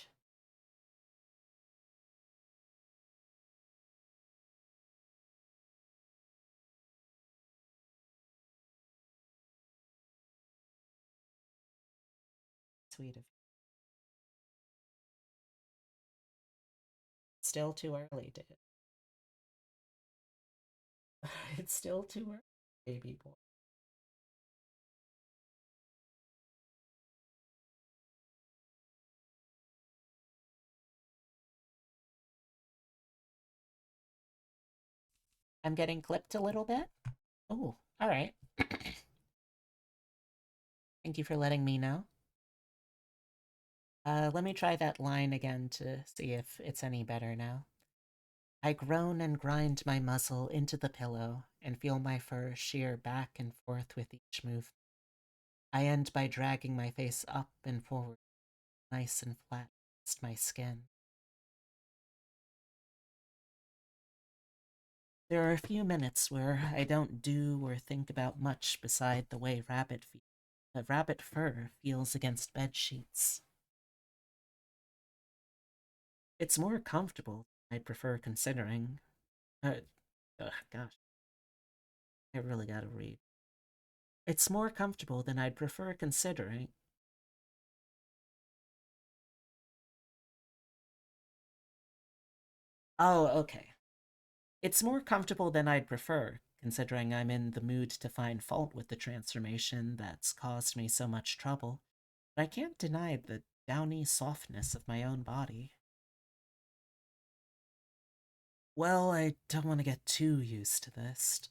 Sweet of you. Still too early, dude. It's still too early, baby boy. I'm getting clipped a little bit. Oh, alright. Thank you for letting me know. Let me try that line again to see if it's any better now. I groan and grind my muzzle into the pillow and feel my fur shear back and forth with each move. I end by dragging my face up and forward, nice and flat against my skin. There are a few minutes where I don't do or think about much beside the way rabbit fur feels against bed sheets. It's more comfortable than I'd prefer considering. Gosh, I really gotta read. It's more comfortable than I'd prefer considering. Oh, okay. It's more comfortable than I'd prefer, considering I'm in the mood to find fault with the transformation that's caused me so much trouble. But I can't deny the downy softness of my own body. Well, I don't want to get too used to this.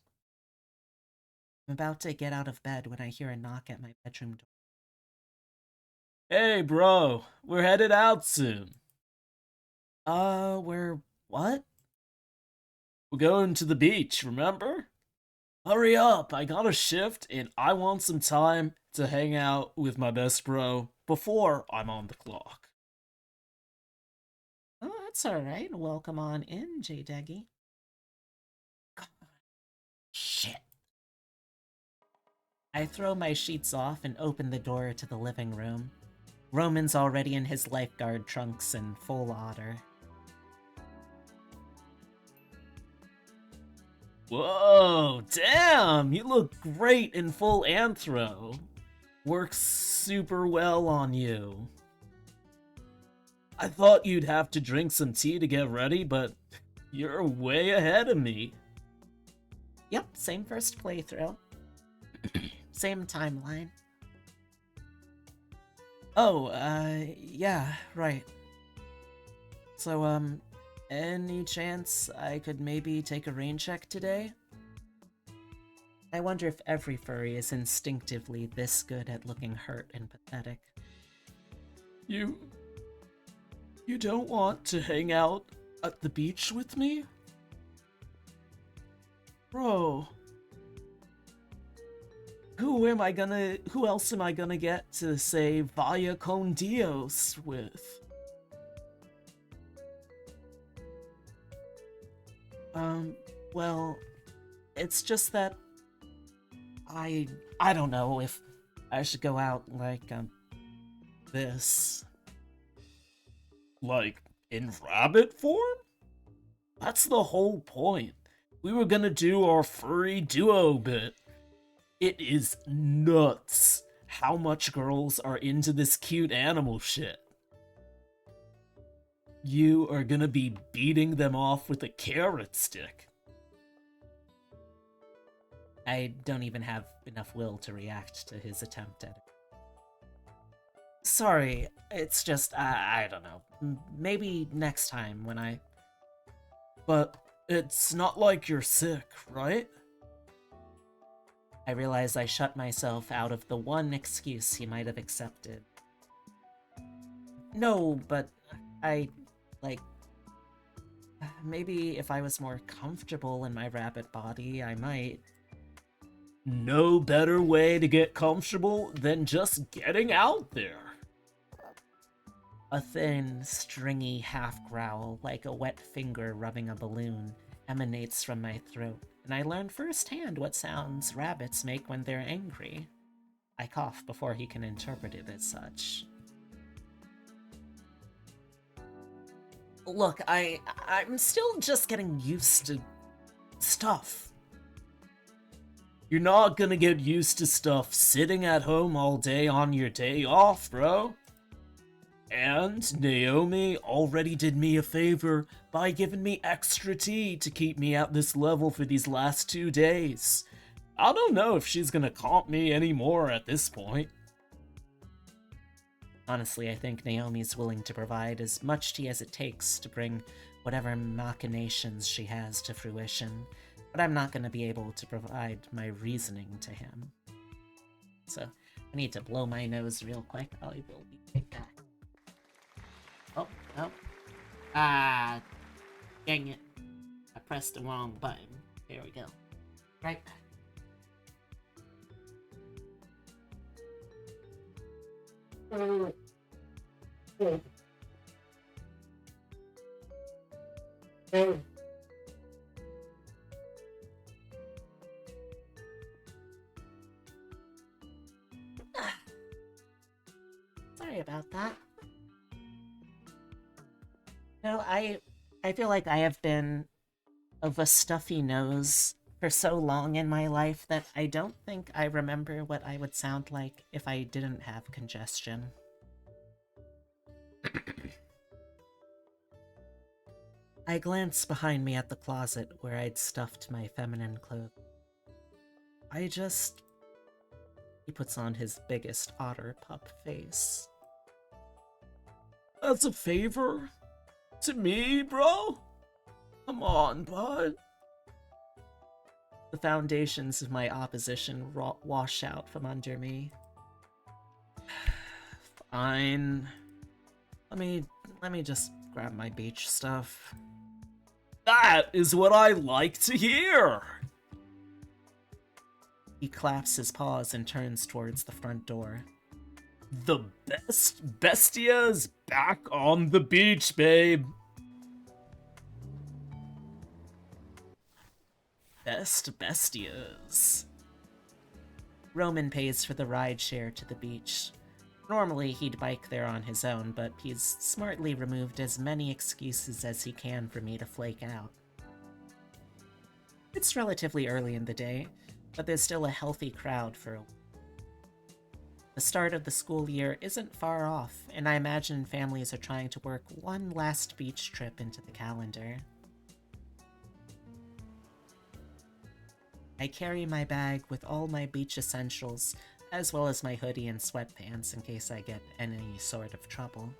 I'm about to get out of bed when I hear a knock at my bedroom door. Hey, bro, we're headed out soon. We're what? We're going to the beach, remember? Hurry up, I got a shift and I want some time to hang out with my best bro before I'm on the clock. Oh, that's alright. Welcome on in, J-Deggy. Shit. I throw my sheets off and open the door to the living room. Roman's already in his lifeguard trunks in full order. Whoa, damn, you look great in full anthro. Works super well on you. I thought you'd have to drink some tea to get ready, but you're way ahead of me. Yep, same first playthrough. Same timeline. Oh, yeah, right. So, any chance I could maybe take a rain check today? I wonder if every furry is instinctively this good at looking hurt and pathetic. You don't want to hang out at the beach with me? Bro. Who else am I gonna get to say Vaya con Dios with? Well, it's just that I don't know if I should go out like, this. Like, in rabbit form? That's the whole point. We were gonna do our furry duo bit. It is nuts how much girls are into this cute animal shit. You are gonna be beating them off with a carrot stick. I don't even have enough will to react to his attempt at it. Sorry, it's just, I don't know. Maybe next time when I... But it's not like you're sick, right? I realize I shut myself out of the one excuse he might have accepted. No, but maybe if I was more comfortable in my rabbit body, I might. No better way to get comfortable than just getting out there. A thin, stringy half-growl, like a wet finger rubbing a balloon, emanates from my throat, and I learn firsthand what sounds rabbits make when they're angry. I cough before he can interpret it as such. Look, I'm still just getting used to stuff. You're not gonna get used to stuff sitting at home all day on your day off, bro. And Naomi already did me a favor by giving me extra tea to keep me at this level for these last 2 days. I don't know if she's gonna comp me anymore at this point. Honestly, I think Naomi's willing to provide as much tea as it takes to bring whatever machinations she has to fruition, but I'm not going to be able to provide my reasoning to him. So, I need to blow my nose real quick. I will be right back. Oh. Ah, dang it. I pressed the wrong button. There we go. Right back. Sorry about that. No, I feel like I have been of a stuffy nose for so long in my life that I don't think I remember what I would sound like if I didn't have congestion. I glance behind me at the closet where I'd stuffed my feminine clothes. He puts on his biggest otter pup face. That's a favor? To me, bro? Come on, bud. The foundations of my opposition wash out from under me. Fine. Let me just grab my beach stuff. That is what I like to hear! He claps his paws and turns towards the front door. The best bestia's back on the beach, babe. Best bestias. Roman pays for the ride share to the beach. Normally, he'd bike there on his own, but he's smartly removed as many excuses as he can for me to flake out. It's relatively early in the day, but there's still a healthy crowd for the start of the school year isn't far off, and I imagine families are trying to work one last beach trip into the calendar. I carry my bag with all my beach essentials, as well as my hoodie and sweatpants in case I get in any sort of trouble.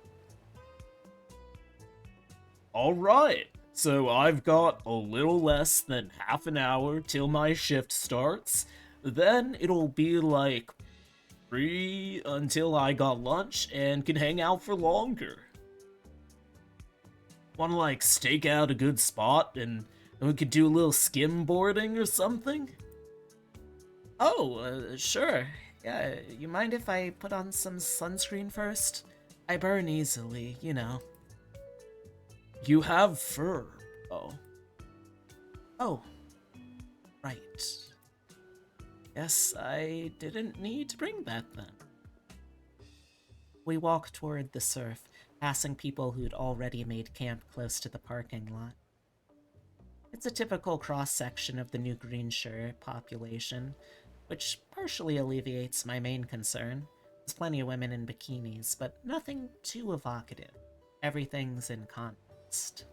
Alright, so I've got a little less than half an hour till my shift starts. Then it'll be like free until I got lunch and can hang out for longer. Wanna like stake out a good spot and we could do a little skimboarding or something? Oh, sure. Yeah, you mind if I put on some sunscreen first? I burn easily, you know. You have fur. Oh. Right. Guess I didn't need to bring that then. We walk toward the surf, passing people who'd already made camp close to the parking lot. It's a typical cross-section of the New Greenshire population, which partially alleviates my main concern. There's plenty of women in bikinis, but nothing too evocative. Everything's in context.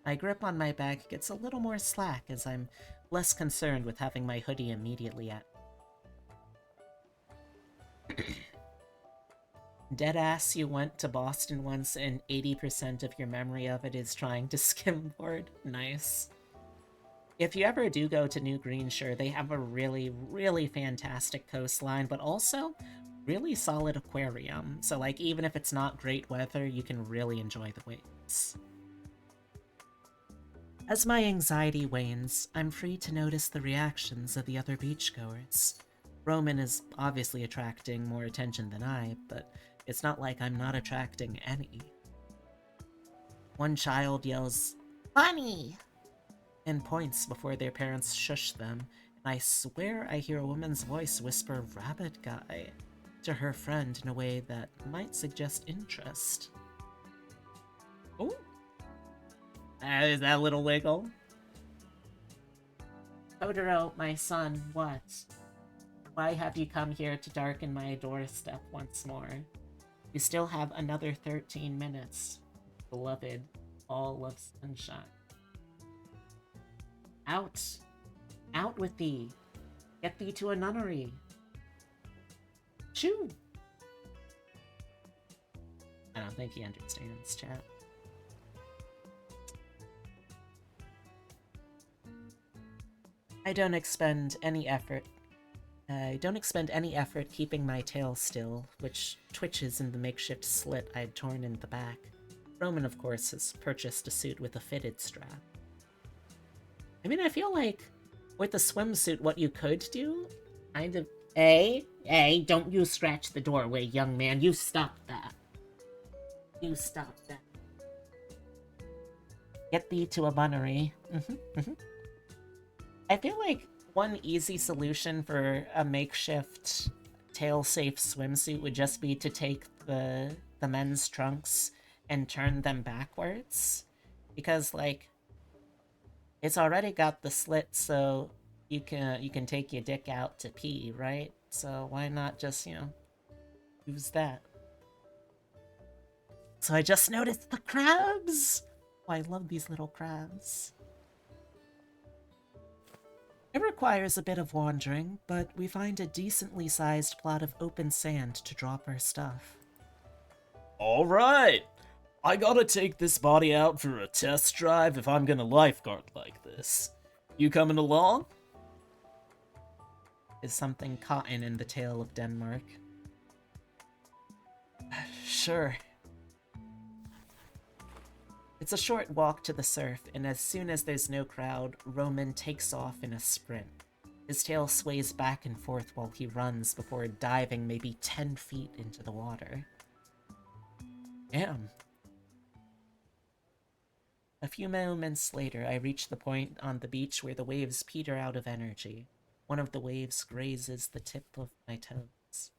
My grip on my bag gets a little more slack as I'm less concerned with having my hoodie immediately at Deadass, you went to Boston once and 80% of your memory of it is trying to skimboard. Nice. If you ever do go to New Greenshire, they have a really, really fantastic coastline, but also really solid aquarium. So like, even if it's not great weather, you can really enjoy the waves. As my anxiety wanes, I'm free to notice the reactions of the other beachgoers. Roman is obviously attracting more attention than I, but It's not like I'm not attracting any. One child yells, "Bunny!" and points before their parents shush them, and I swear I hear a woman's voice whisper "Rabbit Guy" to her friend in a way that might suggest interest. Oh! Is that a little wiggle? Totoro, my son, what? Why have you come here to darken my doorstep once more? You still have another 13 minutes, beloved ball of sunshine. Out! Out with thee! Get thee to a nunnery! Shoo! I don't think he understands, chat. I don't expend any effort keeping my tail still, which twitches in the makeshift slit I'd torn in the back. Roman, of course, has purchased a suit with a fitted strap. I mean, I feel like with the swimsuit, what you could do, kind of... Hey, don't you scratch the doorway, young man. You stop that. You stop that. Get thee to a bunnery. I feel like one easy solution for a makeshift tail-safe swimsuit would just be to take the men's trunks and turn them backwards. Because, like, it's already got the slit, so you can take your dick out to pee, right? So why not just, use that? So I just noticed the crabs! Oh, I love these little crabs. It requires a bit of wandering, but we find a decently sized plot of open sand to drop our stuff. Alright! I gotta take this body out for a test drive if I'm gonna lifeguard like this. You coming along? Is something cotton in the tail of Denmark? Sure. It's a short walk to the surf, and as soon as there's no crowd, Roman takes off in a sprint. His tail sways back and forth while he runs before diving maybe 10 feet into the water. Damn. A few moments later, I reach the point on the beach where the waves peter out of energy. One of the waves grazes the tip of my toes.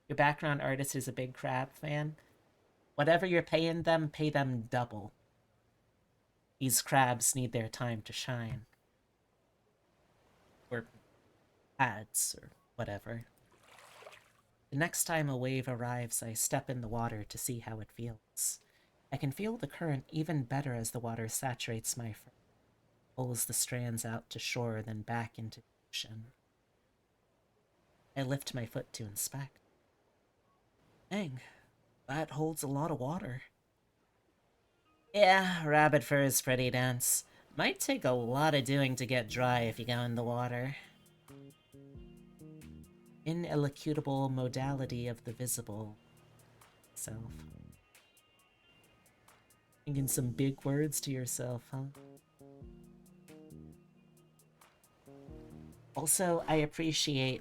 Your background artist is a big crab fan. Whatever you're paying them, pay them double. These crabs need their time to shine. Or ads, or whatever. The next time a wave arrives, I step in the water to see how it feels. I can feel the current even better as the water saturates my fur, pulls the strands out to shore, then back into the ocean. I lift my foot to inspect. Dang, that holds a lot of water. Yeah, rabbit fur is pretty dense. Might take a lot of doing to get dry if you go in the water. Inelucutable modality of the visible self. Thinking some big words to yourself, huh? Also, I appreciate,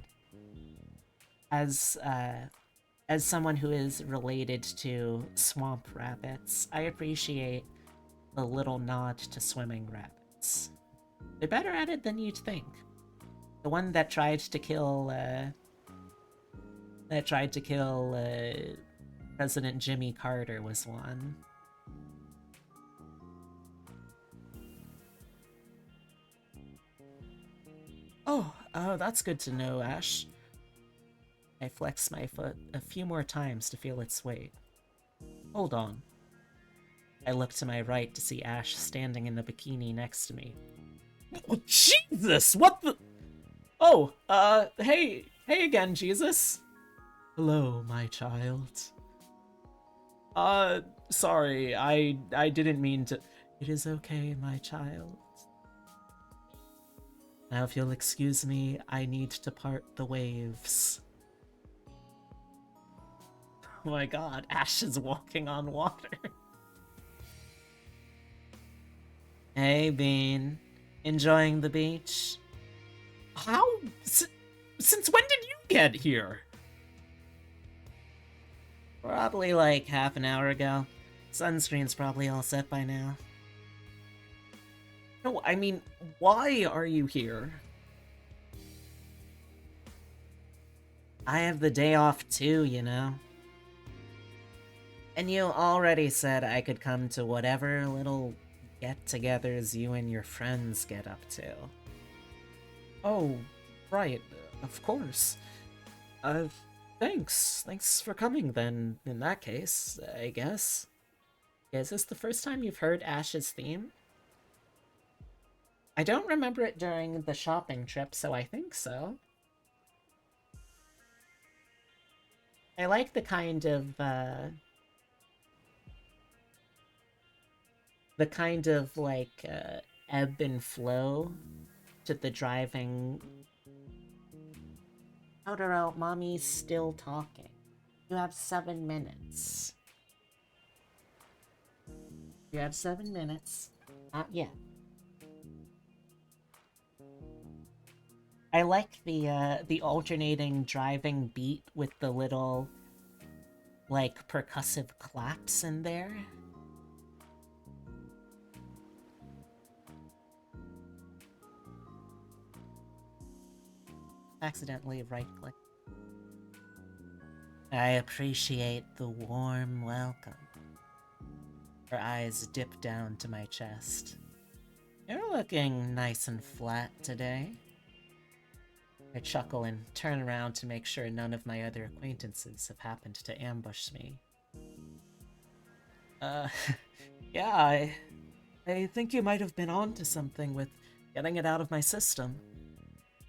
as someone who is related to swamp rabbits, I appreciate the little nod to swimming rabbits. They're better at it than you'd think. The one that tried to kill President Jimmy Carter was one. Oh, that's good to know, Ash. I flex my foot a few more times to feel its weight. Hold on. I look to my right to see Ash standing in a bikini next to me. Oh, Jesus! What the... Oh, hey again, Jesus. Hello, my child. Sorry, I didn't mean to... It is okay, my child. Now, if you'll excuse me, I need to part the waves. Oh my god, Ash is walking on water. Hey, Bean. Enjoying the beach? How? Since when did you get here? Probably like half an hour ago. Sunscreen's probably all set by now. No, I mean, why are you here? I have the day off too, you know. And you already said I could come to whatever little get-togethers you and your friends get up to. Oh, right, of course. Thanks. Thanks for coming then, in that case, I guess. Is this the first time you've heard Ash's theme? I don't remember it during the shopping trip, so I think so. I like the kind of ebb and flow to the driving. Totoro, mommy's still talking. You have 7 minutes. You have 7 minutes. Not yet. I like the alternating driving beat with the little, like, percussive claps in there. Accidentally right-click. I appreciate the warm welcome. Her eyes dip down to my chest. You're looking nice and flat today. I chuckle and turn around to make sure none of my other acquaintances have happened to ambush me. Yeah, I think you might have been onto something with getting it out of my system.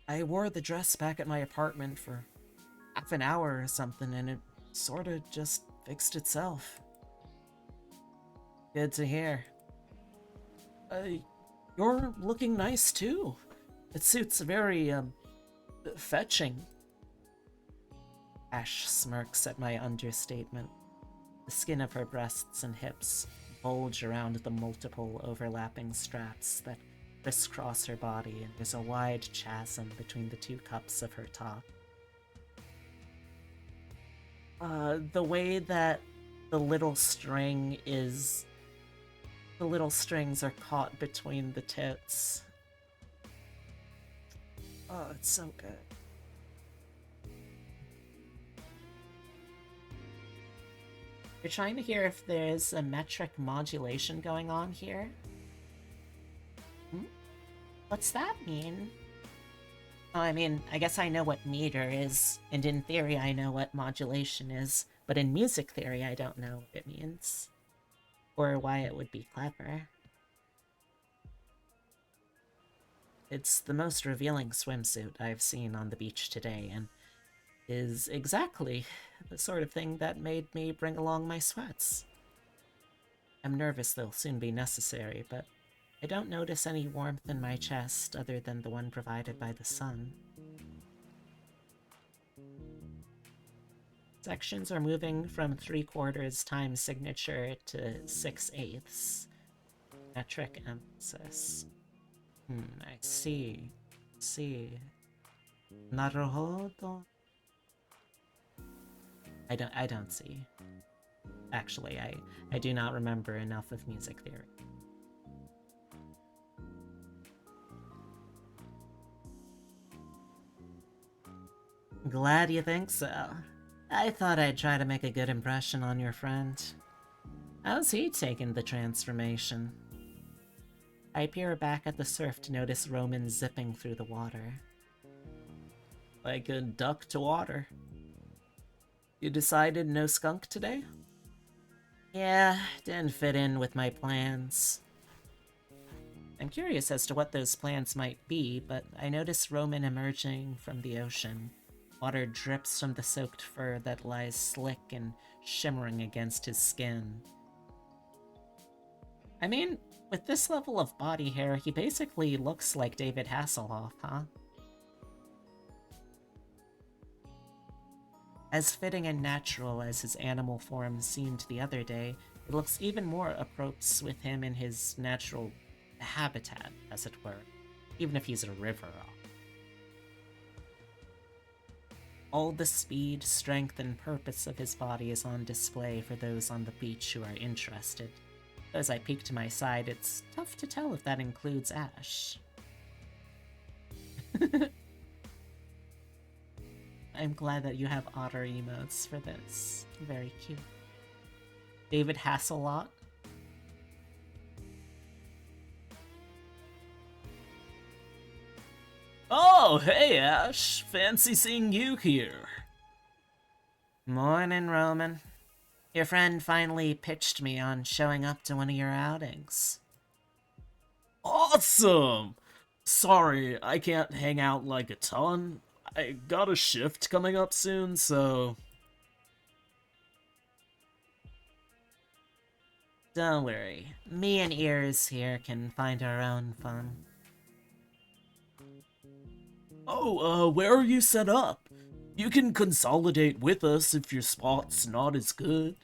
I wore the dress back at my apartment for half an hour or something, and it sorta just fixed itself. Good to hear. You're looking nice too. It suits very, fetching. Ash smirks at my understatement. The skin of her breasts and hips bulge around the multiple overlapping straps that crisscross her body, and there's a wide chasm between the two cups of her top. The way that the little strings are caught between the tits. Oh, it's so good. You're trying to hear if there's a metric modulation going on here? What's that mean? Oh, I mean, I guess I know what meter is, and in theory I know what modulation is, but in music theory I don't know what it means. Or why it would be clever. It's the most revealing swimsuit I've seen on the beach today, and is exactly the sort of thing that made me bring along my sweats. I'm nervous they'll soon be necessary, but I don't notice any warmth in my chest other than the one provided by the sun. Sections are moving from 3/4 time signature to 6/8. Metric emphasis. I see. Naruhodo. I don't see. Actually, I do not remember enough of music theory. Glad you think so. I thought I'd try to make a good impression on your friend. How's he taking the transformation? I peer back at the surf to notice Roman zipping through the water. Like a duck to water. You decided no skunk today? Yeah, didn't fit in with my plans. I'm curious as to what those plans might be, but I notice Roman emerging from the ocean. Water drips from the soaked fur that lies slick and shimmering against his skin. I mean, with this level of body hair, he basically looks like David Hasselhoff, huh? As fitting and natural as his animal form seemed the other day, it looks even more appropriate with him in his natural habitat, as it were, even if he's a river. All the speed, strength, and purpose of his body is on display for those on the beach who are interested. As I peek to my side, it's tough to tell if that includes Ash. I'm glad that you have otter emotes for this. Very cute. David Hasselhoff. Oh, hey Ash! Fancy seeing you here. Morning, Roman. Your friend finally pitched me on showing up to one of your outings. Awesome! Sorry, I can't hang out like a ton. I got a shift coming up soon, so... Don't worry. Me and Ears here can find our own fun. Oh, where are you set up? You can consolidate with us if your spot's not as good.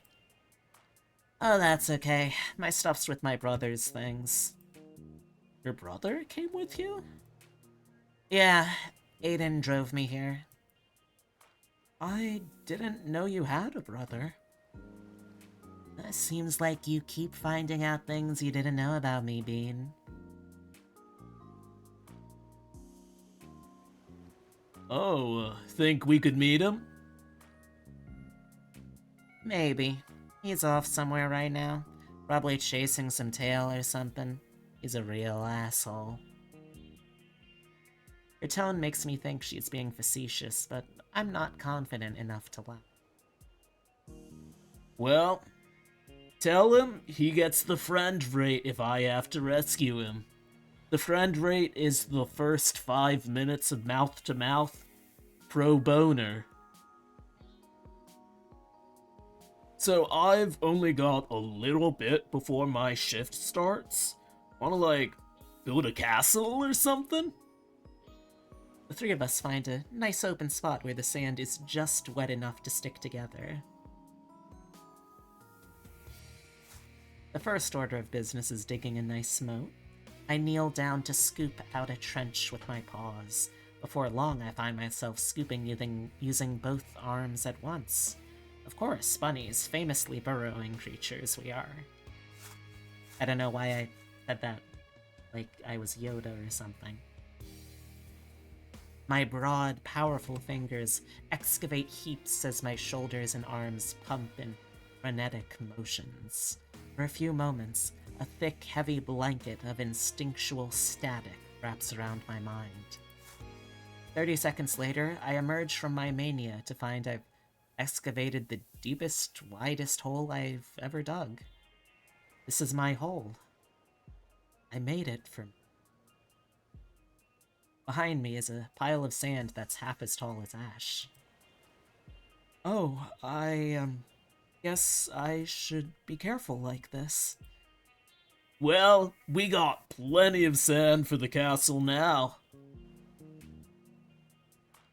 Oh, that's okay. My stuff's with my brother's things. Your brother came with you? Yeah, Aiden drove me here. I didn't know you had a brother. Seems like you keep finding out things you didn't know about me, Bean. Oh, think we could meet him? Maybe. He's off somewhere right now. Probably chasing some tail or something. He's a real asshole. Her tone makes me think she's being facetious, but I'm not confident enough to laugh. Well, tell him he gets the friend rate if I have to rescue him. The friend rate is the first 5 minutes of mouth-to-mouth pro boner. So I've only got a little bit before my shift starts. Wanna, like, build a castle or something? The three of us find a nice open spot where the sand is just wet enough to stick together. The first order of business is digging a nice moat. I kneel down to scoop out a trench with my paws. Before long, I find myself scooping using both arms at once. Of course, bunnies, famously burrowing creatures we are. I don't know why I said that like I was Yoda or something. My broad, powerful fingers excavate heaps as my shoulders and arms pump in frenetic motions. For a few moments, a thick, heavy blanket of instinctual static wraps around my mind. 30 seconds later, I emerge from my mania to find I've excavated the deepest, widest hole I've ever dug. This is my hole. I made it for me. Behind me is a pile of sand that's half as tall as Ash. Oh, I guess I should be careful like this. Well, we got plenty of sand for the castle now.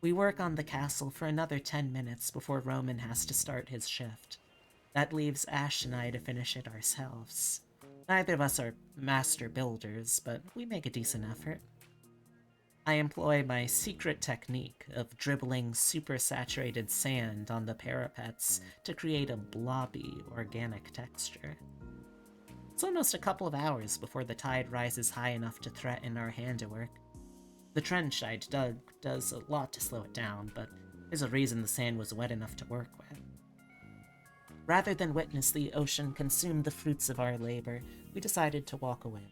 We work on the castle for another 10 minutes before Roman has to start his shift. That leaves Ash and I to finish it ourselves. Neither of us are master builders, but we make a decent effort. I employ my secret technique of dribbling supersaturated sand on the parapets to create a blobby, organic texture. It's almost a couple of hours before the tide rises high enough to threaten our handiwork. The trench I'd dug does a lot to slow it down, but there's a reason the sand was wet enough to work with. Rather than witness the ocean consume the fruits of our labor, we decided to walk away.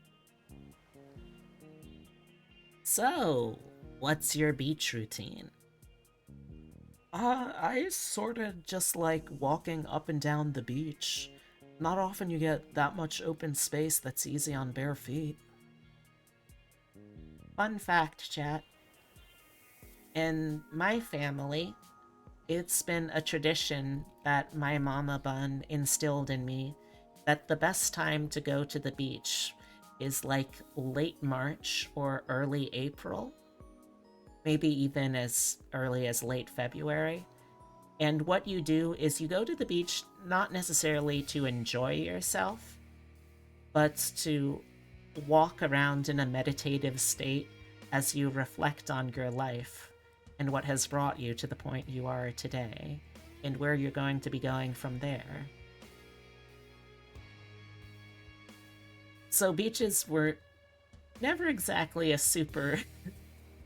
So, what's your beach routine? I sorta just like walking up and down the beach. Not often you get that much open space that's easy on bare feet. Fun fact, chat. In my family, it's been a tradition that my mama Bun instilled in me that the best time to go to the beach is like late March or early April, maybe even as early as late February. And what you do is you go to the beach not necessarily to enjoy yourself, but to walk around in a meditative state as you reflect on your life and what has brought you to the point you are today, and where you're going to be going from there. So beaches were never exactly a super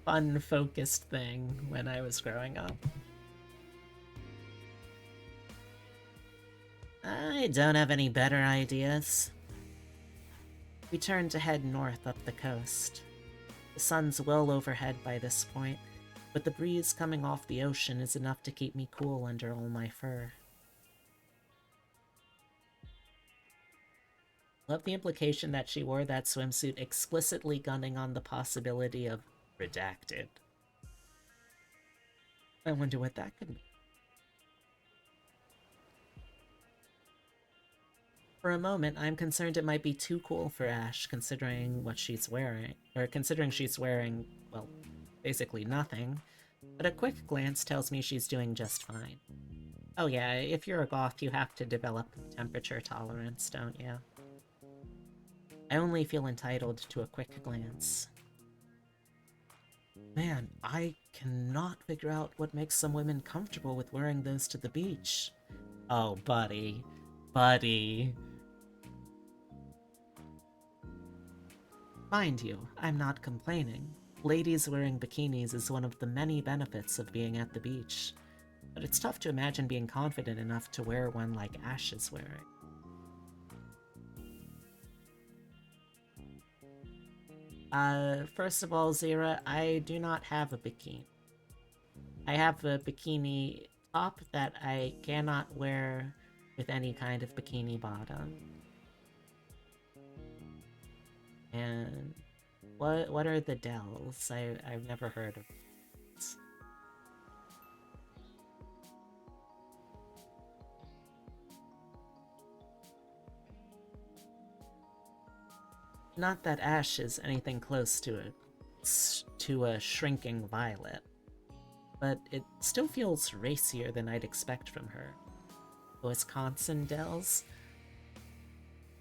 fun-focused thing when I was growing up. I don't have any better ideas. We turn to head north up the coast. The sun's well overhead by this point, but the breeze coming off the ocean is enough to keep me cool under all my fur. Love the implication that she wore that swimsuit explicitly gunning on the possibility of redacted. I wonder what that could mean. For a moment, I'm concerned it might be too cool for Ash, considering what she's wearing. Or considering she's wearing, well, basically nothing. But a quick glance tells me she's doing just fine. Oh yeah, if you're a goth, you have to develop temperature tolerance, don't you? I only feel entitled to a quick glance. Man, I cannot figure out what makes some women comfortable with wearing those to the beach. Oh, buddy. Buddy. Mind you, I'm not complaining. Ladies wearing bikinis is one of the many benefits of being at the beach. But it's tough to imagine being confident enough to wear one like Ash is wearing. First of all, Zira, I do not have a bikini. I have a bikini top that I cannot wear with any kind of bikini bottom. And what are the Dells? I've never heard of it. Not that Ash is anything close to a shrinking violet, but it still feels racier than I'd expect from her. Wisconsin Dells?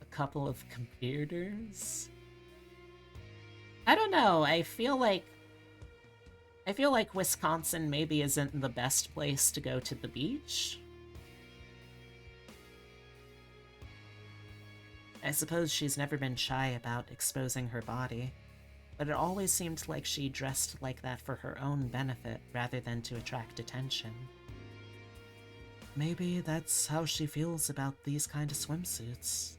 A couple of computers? I don't know, I feel like Wisconsin maybe isn't the best place to go to the beach. I suppose she's never been shy about exposing her body, but it always seemed like she dressed like that for her own benefit rather than to attract attention. Maybe that's how she feels about these kind of swimsuits.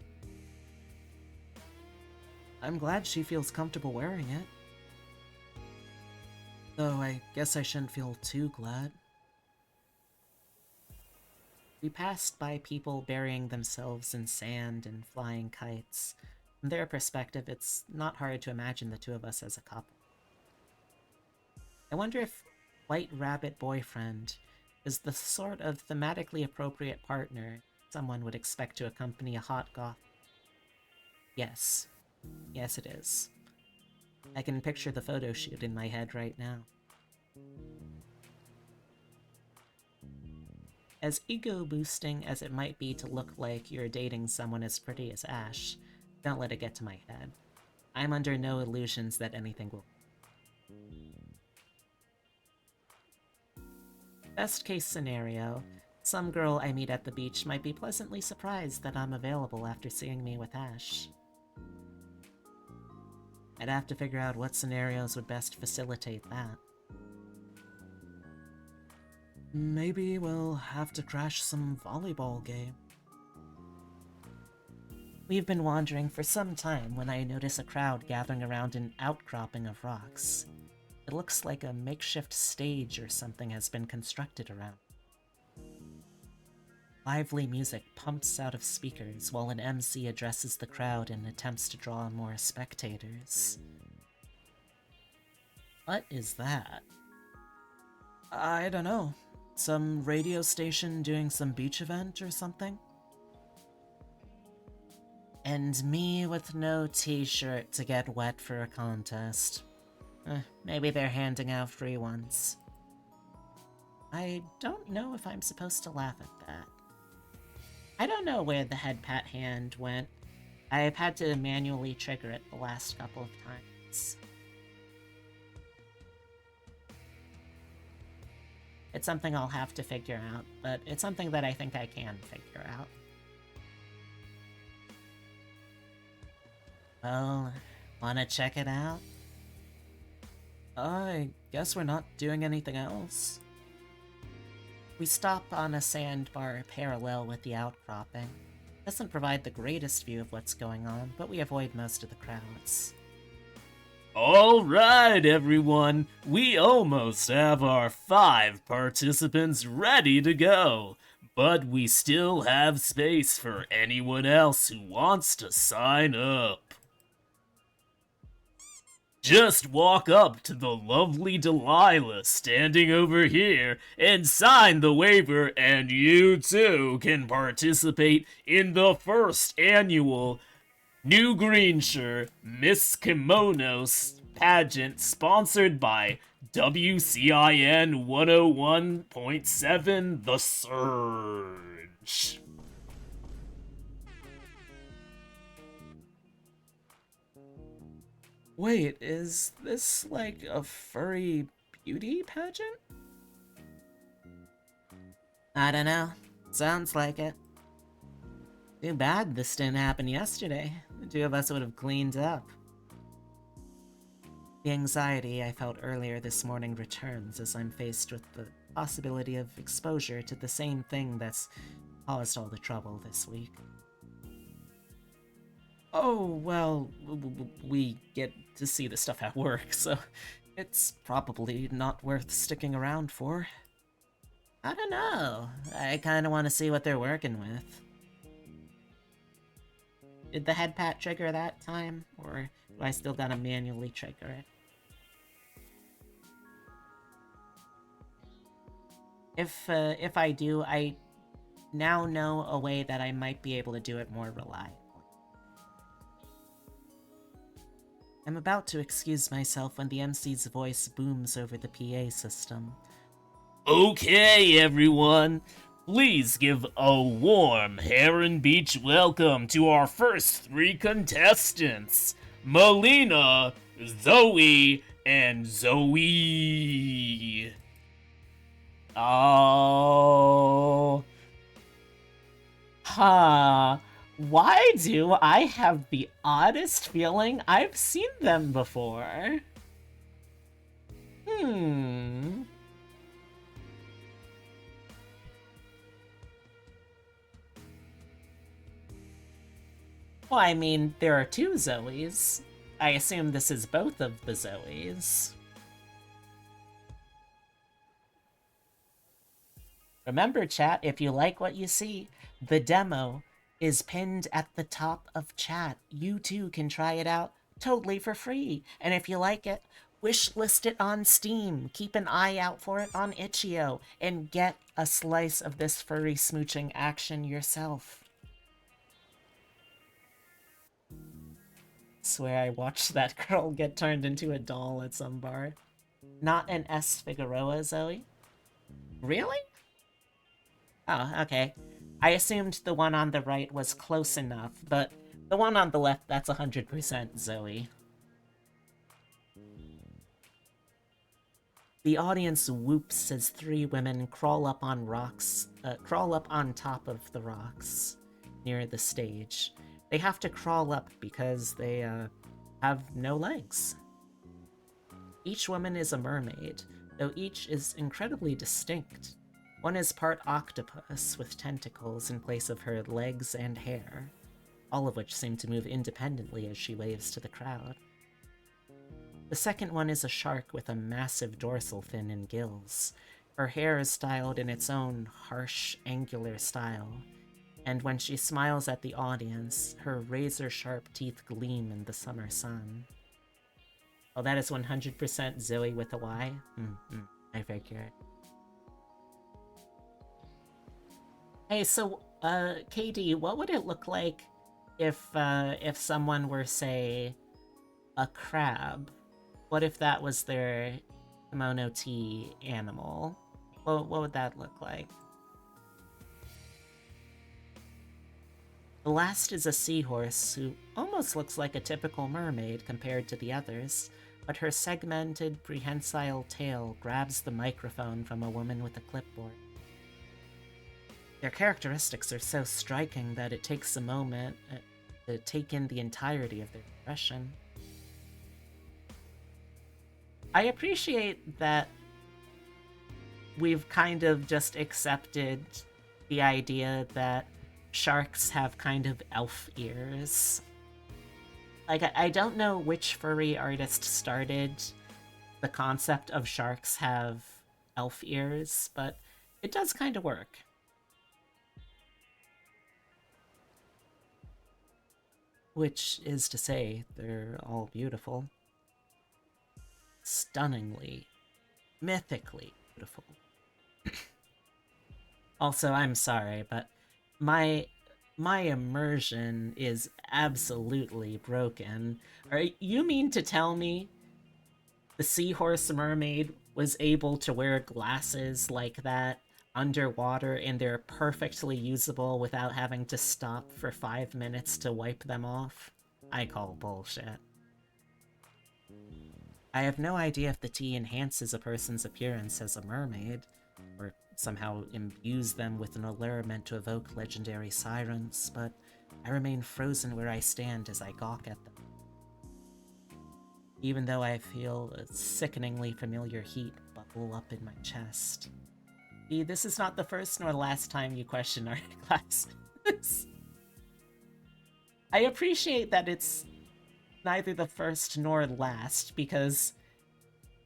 I'm glad she feels comfortable wearing it. Though I guess I shouldn't feel too glad. We passed by people burying themselves in sand and flying kites. From their perspective, it's not hard to imagine the two of us as a couple. I wonder if White Rabbit Boyfriend is the sort of thematically appropriate partner someone would expect to accompany a hot goth. Yes. Yes, it is. I can picture the photo shoot in my head right now. As ego-boosting as it might be to look like you're dating someone as pretty as Ash, don't let it get to my head. I'm under no illusions that anything will. Best case scenario, some girl I meet at the beach might be pleasantly surprised that I'm available after seeing me with Ash. I'd have to figure out what scenarios would best facilitate that. Maybe we'll have to crash some volleyball game. We've been wandering for some time when I notice a crowd gathering around an outcropping of rocks. It looks like a makeshift stage or something has been constructed around. Lively music pumps out of speakers while an MC addresses the crowd and attempts to draw more spectators. What is that? I don't know. Some radio station doing some beach event or something? And me with no t-shirt to get wet for a contest. Maybe they're handing out free ones. I don't know if I'm supposed to laugh at that. I don't know where the head pat hand went. I've had to manually trigger it the last couple of times. It's something I'll have to figure out, but it's something that I think I can figure out. Well, wanna check it out? I guess we're not doing anything else. We stop on a sandbar parallel with the outcropping. Doesn't provide the greatest view of what's going on, but we avoid most of the crowds. All right, everyone. We almost have our 5 participants ready to go, but we still have space for anyone else who wants to sign up. Just walk up to the lovely Delilah standing over here and sign the waiver, and you too can participate in the first annual New Greenshire Miss Kimonos pageant sponsored by WCIN 101.7 The Surge. Wait, is this like a furry beauty pageant? I don't know. Sounds like it. Too bad this didn't happen yesterday. The two of us would have cleaned up. The anxiety I felt earlier this morning returns as I'm faced with the possibility of exposure to the same thing that's caused all the trouble this week. Oh, well, we get to see the stuff at work, so it's probably not worth sticking around for. I don't know. I kinda want to see what they're working with. Did the head pat trigger that time, or do I still gotta manually trigger it? If I do, I now know a way that I might be able to do it more reliably. I'm about to excuse myself when the MC's voice booms over the PA system. Okay, everyone. Please give a warm Heron Beach welcome to our first 3 contestants, Melina, Zoe, and Zoe. Oh. Why do I have the oddest feeling I've seen them before? Well, I mean, there are 2 Zoes. I assume this is both of the Zoes. Remember, chat, if you like what you see, the demo is pinned at the top of chat. You too can try it out totally for free. And if you like it, wishlist it on Steam. Keep an eye out for it on Itch.io and get a slice of this furry smooching action yourself. Swear I watched that girl get turned into a doll at some bar. Not an S. Figueroa, Zoe? Really? Oh, okay. I assumed the one on the right was close enough, but the one on the left, that's 100% Zoe. The audience whoops as 3 women crawl up on top of the rocks near the stage. They have to crawl up because they have no legs. Each woman is a mermaid, though each is incredibly distinct. One is part octopus with tentacles in place of her legs and hair, all of which seem to move independently as she waves to the crowd. The second one is a shark with a massive dorsal fin and gills. Her hair is styled in its own harsh, angular style, and when she smiles at the audience, her razor-sharp teeth gleam in the summer sun. Oh, that is 100% Zoe with a Y? I figured. Hey, so, KD, what would it look like if someone were, say, a crab? What if that was their kimono tea animal? What would that look like? The last is a seahorse who almost looks like a typical mermaid compared to the others, but her segmented, prehensile tail grabs the microphone from a woman with a clipboard. Their characteristics are so striking that it takes a moment to take in the entirety of their expression. I appreciate that we've kind of just accepted the idea that sharks have kind of elf ears. Like, I don't know which furry artist started the concept of sharks have elf ears, but it does kind of work. Which is to say, they're all beautiful. Stunningly, mythically beautiful. Also, I'm sorry, but my immersion is absolutely broken. You mean to tell me the seahorse mermaid was able to wear glasses like that underwater and they're perfectly usable without having to stop for 5 minutes to wipe them off? I call bullshit. I have no idea if the tea enhances a person's appearance as a mermaid, or somehow imbues them with an allurement to evoke legendary sirens, but I remain frozen where I stand as I gawk at them. Even though I feel a sickeningly familiar heat bubble up in my chest. This is not the first nor the last time you question art classes. I appreciate that it's neither the first nor last, because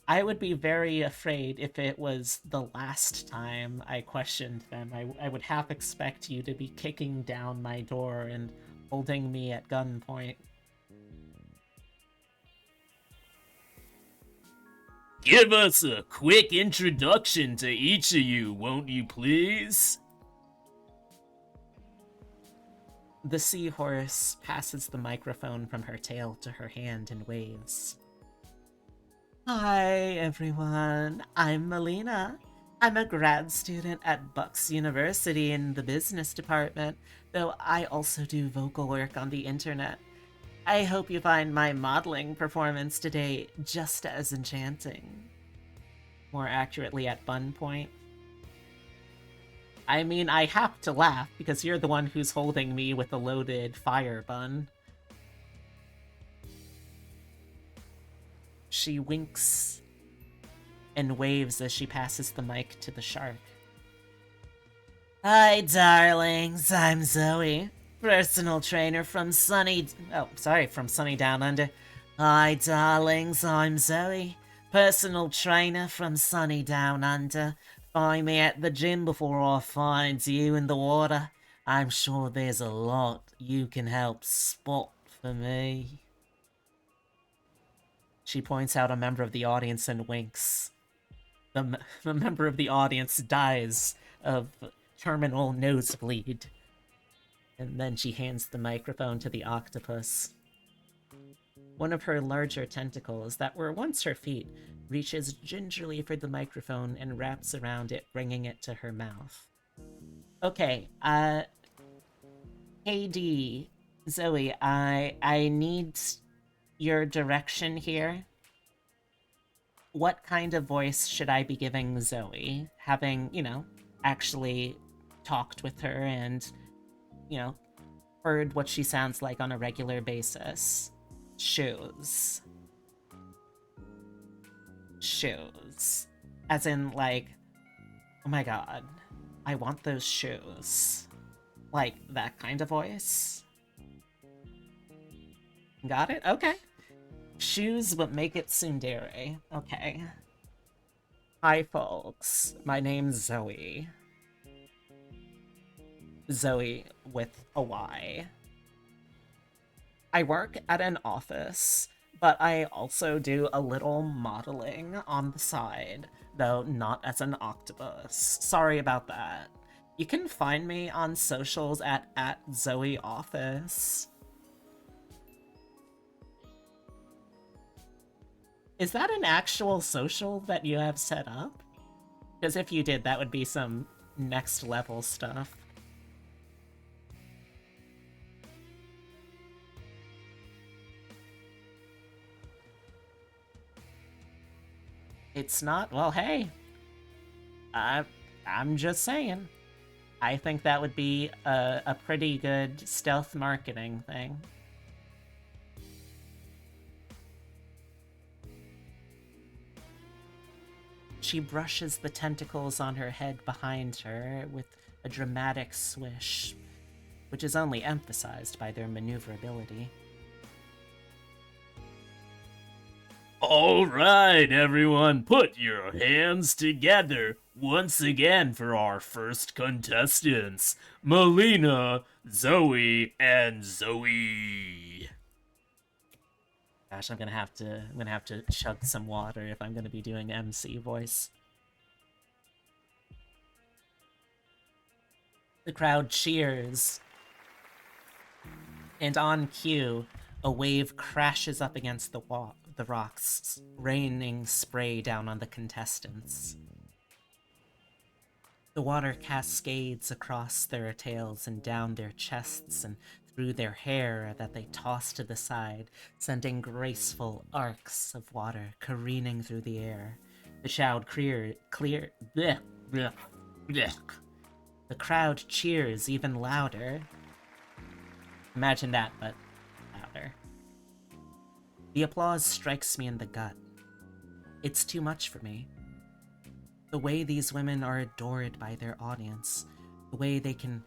I would be very afraid if it was the last time I questioned them. I would half expect you to be kicking down my door and holding me at gunpoint. Give us a quick introduction to each of you, won't you please? The seahorse passes the microphone from her tail to her hand and waves. Hi, everyone. I'm Melina. I'm a grad student at Bucks University in the business department, though I also do vocal work on the internet. I hope you find my modeling performance today just as enchanting. More accurately, at bun point. I mean, I have to laugh because you're the one who's holding me with a loaded fire bun. She winks and waves as she passes the mic to the shark. Hi, darlings. I'm Zoe, personal trainer from Sunny Down Under. Hi, darlings. I'm Zoe, personal trainer from Sunny Down Under. Find me at the gym before I find you in the water. I'm sure there's a lot you can help spot for me. She points out a member of the audience and winks. The member of the audience dies of terminal nosebleed. And then she hands the microphone to the octopus. One of her larger tentacles that were once her feet reaches gingerly for the microphone and wraps around it, bringing it to her mouth. Okay, KD, Zoe, I need your direction here. What kind of voice should I be giving Zoe? Having, actually talked with her and, heard what she sounds like on a regular basis. Shoes. As in, like, oh my god, I want those shoes. Like, that kind of voice. Got it? Okay. Shoes, but make it tsundere. Okay. Hi, folks. My name's Zoe. Zoe with a Y. I work at an office, but I also do a little modeling on the side, though not as an octopus. Sorry about that. You can find me on socials at @ZoeOffice. Is that an actual social that you have set up? Because if you did, that would be some next level stuff. It's not? Well, hey. I'm just saying. I think that would be a pretty good stealth marketing thing. She brushes the tentacles on her head behind her with a dramatic swish, which is only emphasized by their maneuverability. All right, everyone, put your hands together once again for our first contestants, Melina, Zoe, and Zoe. Gosh, I'm gonna have to chug some water if I'm gonna be doing MC voice. The crowd cheers. And on cue, a wave crashes up against the rocks, raining spray down on the contestants. The water cascades across their tails and down their chests and through their hair that they toss to the side, sending graceful arcs of water careening through the air. The crowd bleh, bleh, bleh. The crowd cheers even louder. Imagine that, but louder. The applause strikes me in the gut. It's too much for me. The way these women are adored by their audience, the way they can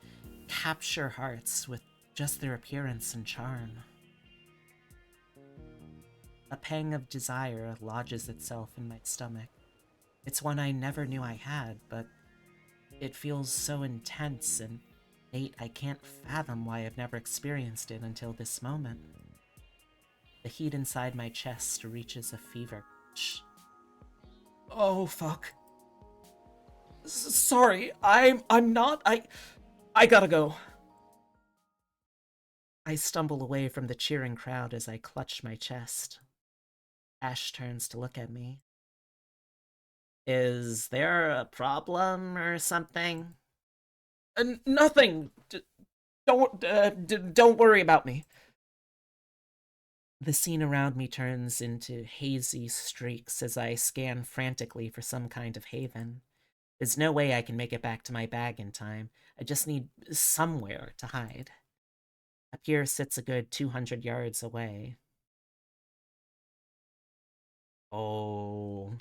capture hearts with just their appearance and charm. A pang of desire lodges itself in my stomach. It's one I never knew I had, but it feels so intense and I can't fathom why I've never experienced it until this moment. The heat inside my chest reaches a fever pitch. Oh, fuck. Sorry, I'm not, I gotta go. I stumble away from the cheering crowd as I clutch my chest. Ash turns to look at me. Is there a problem or something? Nothing. Don't worry about me. The scene around me turns into hazy streaks as I scan frantically for some kind of haven. There's no way I can make it back to my bag in time. I just need somewhere to hide. A pier sits a good 200 yards away. Oh.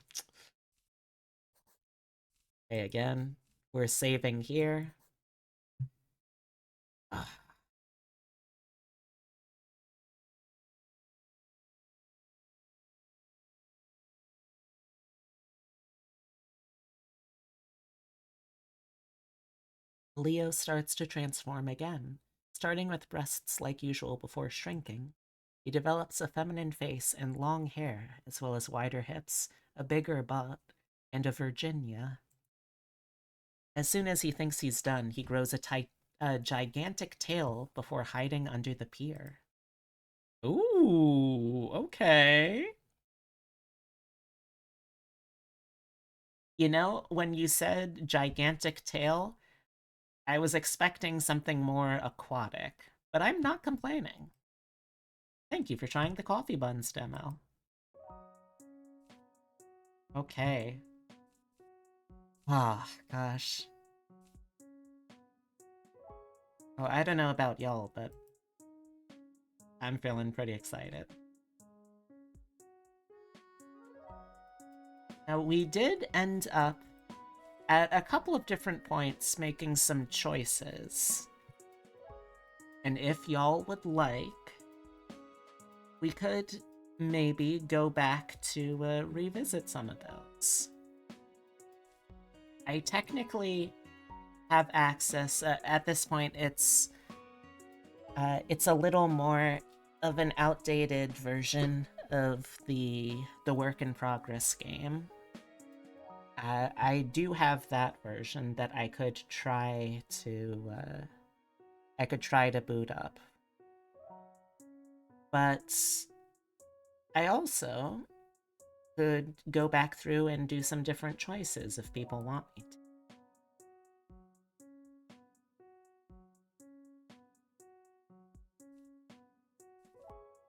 Okay, again. We're saving here. Ugh. Leo starts to transform again, starting with breasts like usual before shrinking. He develops a feminine face and long hair, as well as wider hips, a bigger butt, and a Virginia. As soon as he thinks he's done, he grows a gigantic tail before hiding under the pier. Ooh, okay. You know, when you said gigantic tail, I was expecting something more aquatic, but I'm not complaining. Thank you for trying the coffee buns demo. Okay. Ah, gosh. Oh, I don't know about y'all, but I'm feeling pretty excited. Now, we did end up at a couple of different points making some choices. And if y'all would like, we could maybe go back to revisit some of those. I technically have access. At this point, it's a little more of an outdated version of the work in progress game. I do have that version that I could try to boot up, but I also could go back through and do some different choices if people want me to.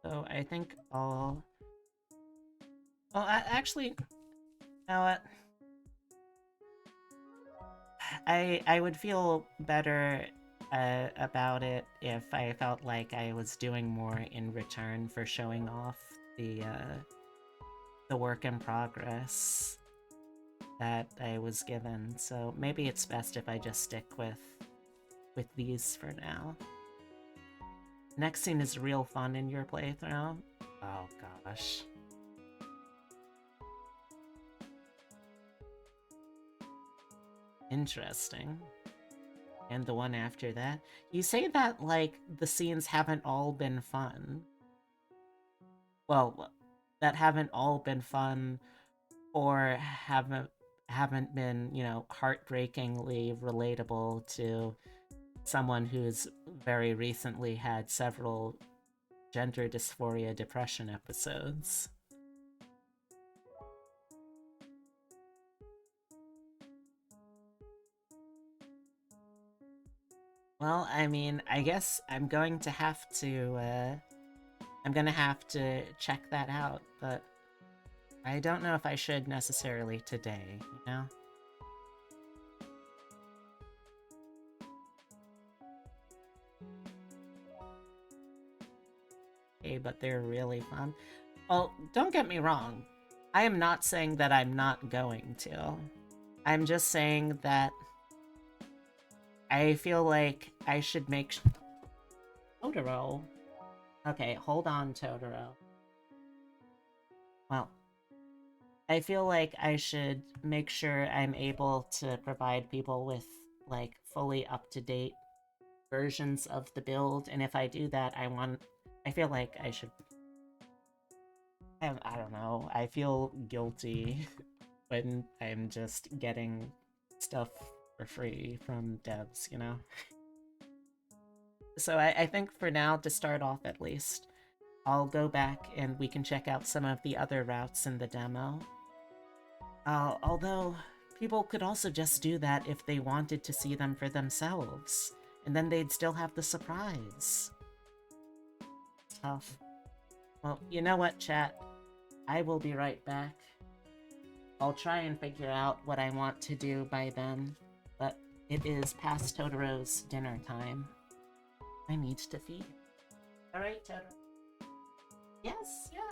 So I think I'll... Well, actually, You know what? I would feel better about it if I felt like I was doing more in return for showing off the work in progress that I was given. So maybe it's best if I just stick with these for now. Next scene is real fun in your playthrough. Oh gosh. Interesting. And the one after that? You say that like the scenes haven't all been fun. Well, that haven't all been fun or haven't been, you know, heartbreakingly relatable to someone who's very recently had several gender dysphoria depression episodes. Well, I mean, I guess I'm going to have to, I'm gonna have to check that out, but I don't know if I should necessarily today, you know? Hey, but they're really fun. Well, don't get me wrong. I am not saying that I'm not going to. I'm just saying that I feel like I should make Totoro. Okay, hold on, Totoro. Well, I feel like I should make sure I'm able to provide people with, like, fully up-to-date versions of the build, and if I do that, I feel like I should... I don't know, I feel guilty when I'm just getting stuff for free from devs, you know? So I think for now, to start off at least, I'll go back and we can check out some of the other routes in the demo. Although, people could also just do that if they wanted to see them for themselves, and then they'd still have the surprise. Tough. Well, you know what, chat? I will be right back. I'll try and figure out what I want to do by then, but it is past Totoro's dinner time. I need to feed. Alright, Totoro. Yes, yes.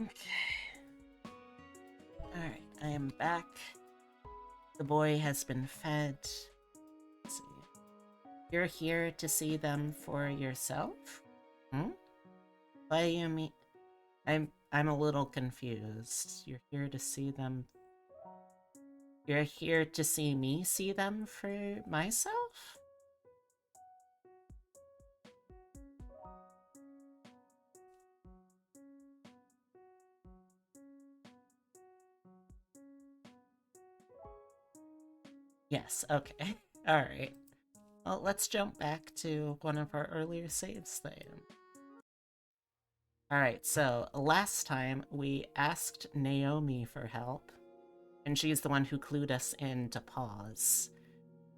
Okay. Alright, I am back. The boy has been fed. Let's see. You're here to see them for yourself? Hmm? What do you mean? I'm a little confused. You're here to see them. You're here to see me see them for myself? Yes, okay. Alright. Well, let's jump back to one of our earlier saves then. Alright, so last time we asked Naomi for help, and she's the one who clued us in to pause.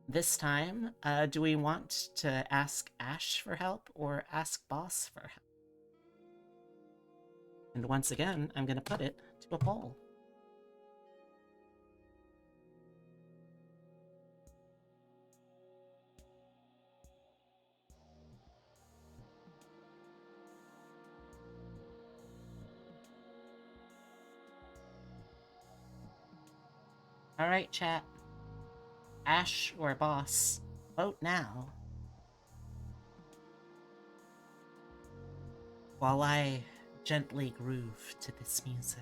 This time, do we want to ask Ash for help or ask Boss for help? And once again, I'm going to put it to a poll. Alright, chat. Ash or Boss, vote now. While I gently groove to this music.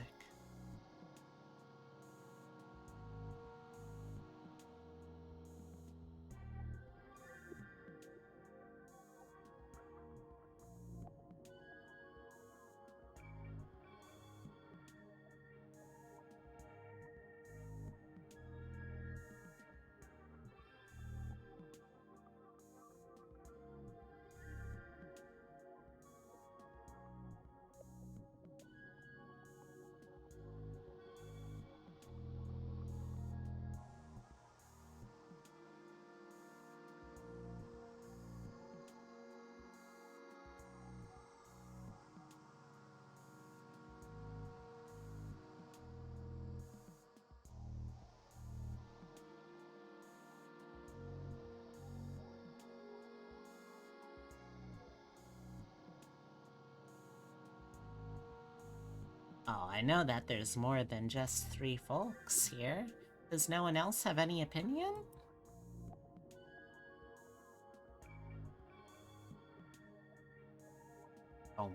Oh, I know that there's more than just 3 folks here. Does no one else have any opinion? Oh.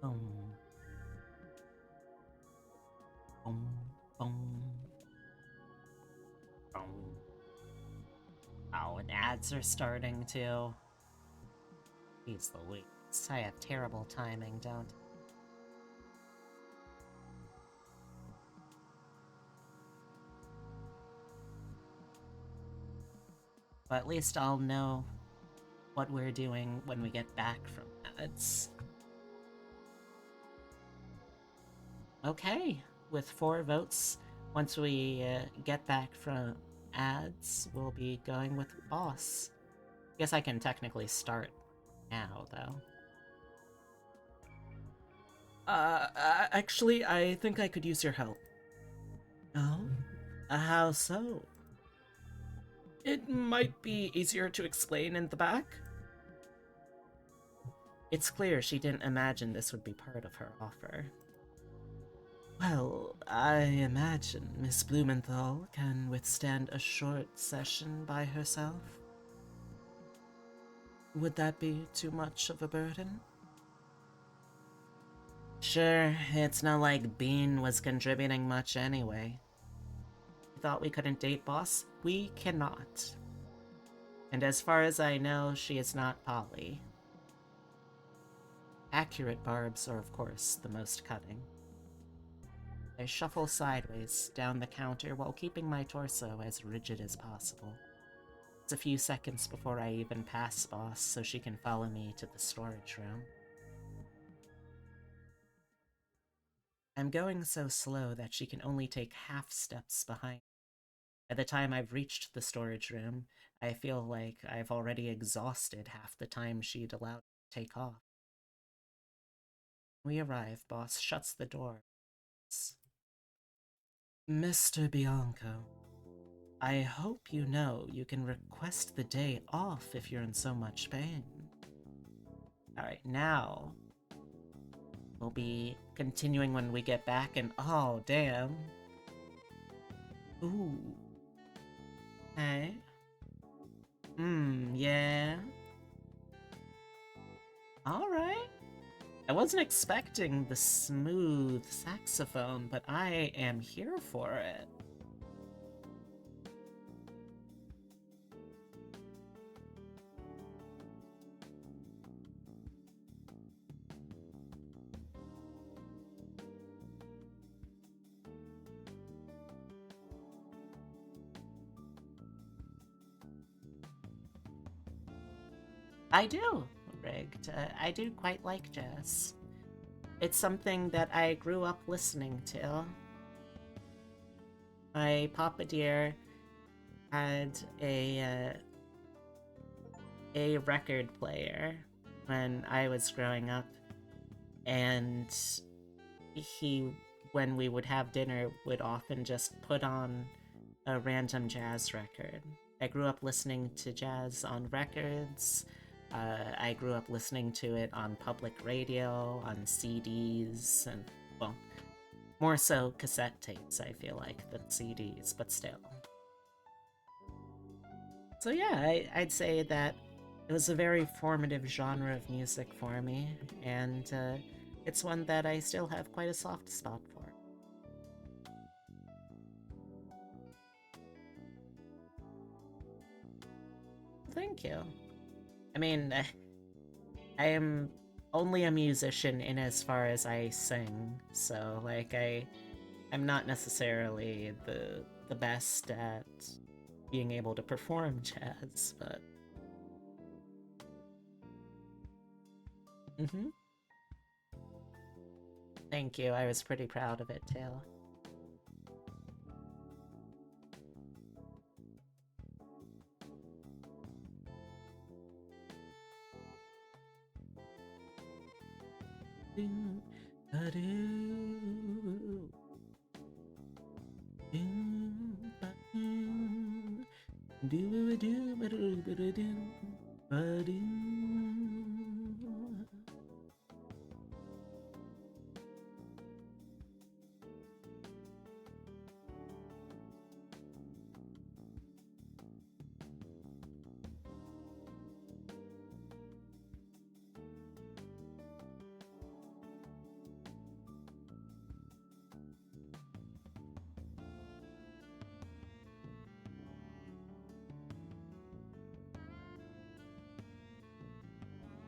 Boom. Boom. Boom. Boom. Oh, and ads are starting too. Jeez Louise. I have terrible timing, don't I? But at least I'll know what we're doing when we get back from ads. Okay, with 4 votes, once we get back from ads, we'll be going with Boss. Guess I can technically start now, though. Actually, I think I could use your help. Oh? How so? It might be easier to explain in the back. It's clear she didn't imagine this would be part of her offer. Well, I imagine Miss Blumenthal can withstand a short session by herself. Would that be too much of a burden? Sure, it's not like Bean was contributing much anyway. You thought we couldn't date, boss? We cannot. And as far as I know, she is not poly. Accurate barbs are, of course, the most cutting. I shuffle sideways down the counter while keeping my torso as rigid as possible. It's a few seconds before I even pass Boss so she can follow me to the storage room. I'm going so slow that she can only take half steps behind. By the time I've reached the storage room, I feel like I've already exhausted half the time she'd allowed to take off. We arrive, Boss shuts the door. Mr. Bianco, I hope you know you can request the day off if you're in so much pain. Alright, now we'll be continuing when we get back and oh, damn. Ooh. Hey. Yeah. Alright. I wasn't expecting the smooth saxophone, but I am here for it. I do, Rigged. I do quite like jazz. It's something that I grew up listening to. My Papa Dear had a record player when I was growing up, and he, when we would have dinner, would often just put on a random jazz record. I grew up listening to jazz on records. I grew up listening to it on public radio, on CDs, and, well, more so cassette tapes, I feel like, than CDs, but still. So yeah, I'd say that it was a very formative genre of music for me, and it's one that I still have quite a soft spot for. Thank you. I mean, I am only a musician in as far as I sing, so like I'm not necessarily the best at being able to perform jazz, but thank you. I was pretty proud of it too.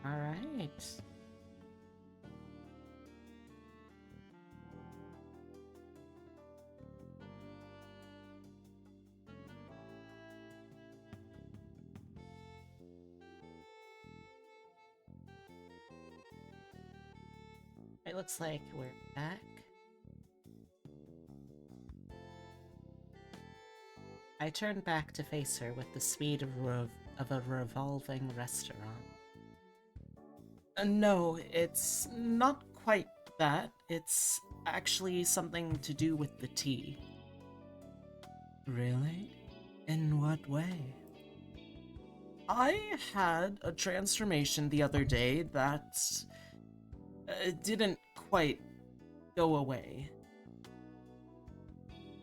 All right. It looks like we're back. I turned back to face her with the speed of a revolving restaurant. No, it's not quite that. It's actually something to do with the tea. Really? In what way? I had a transformation the other day that didn't quite go away.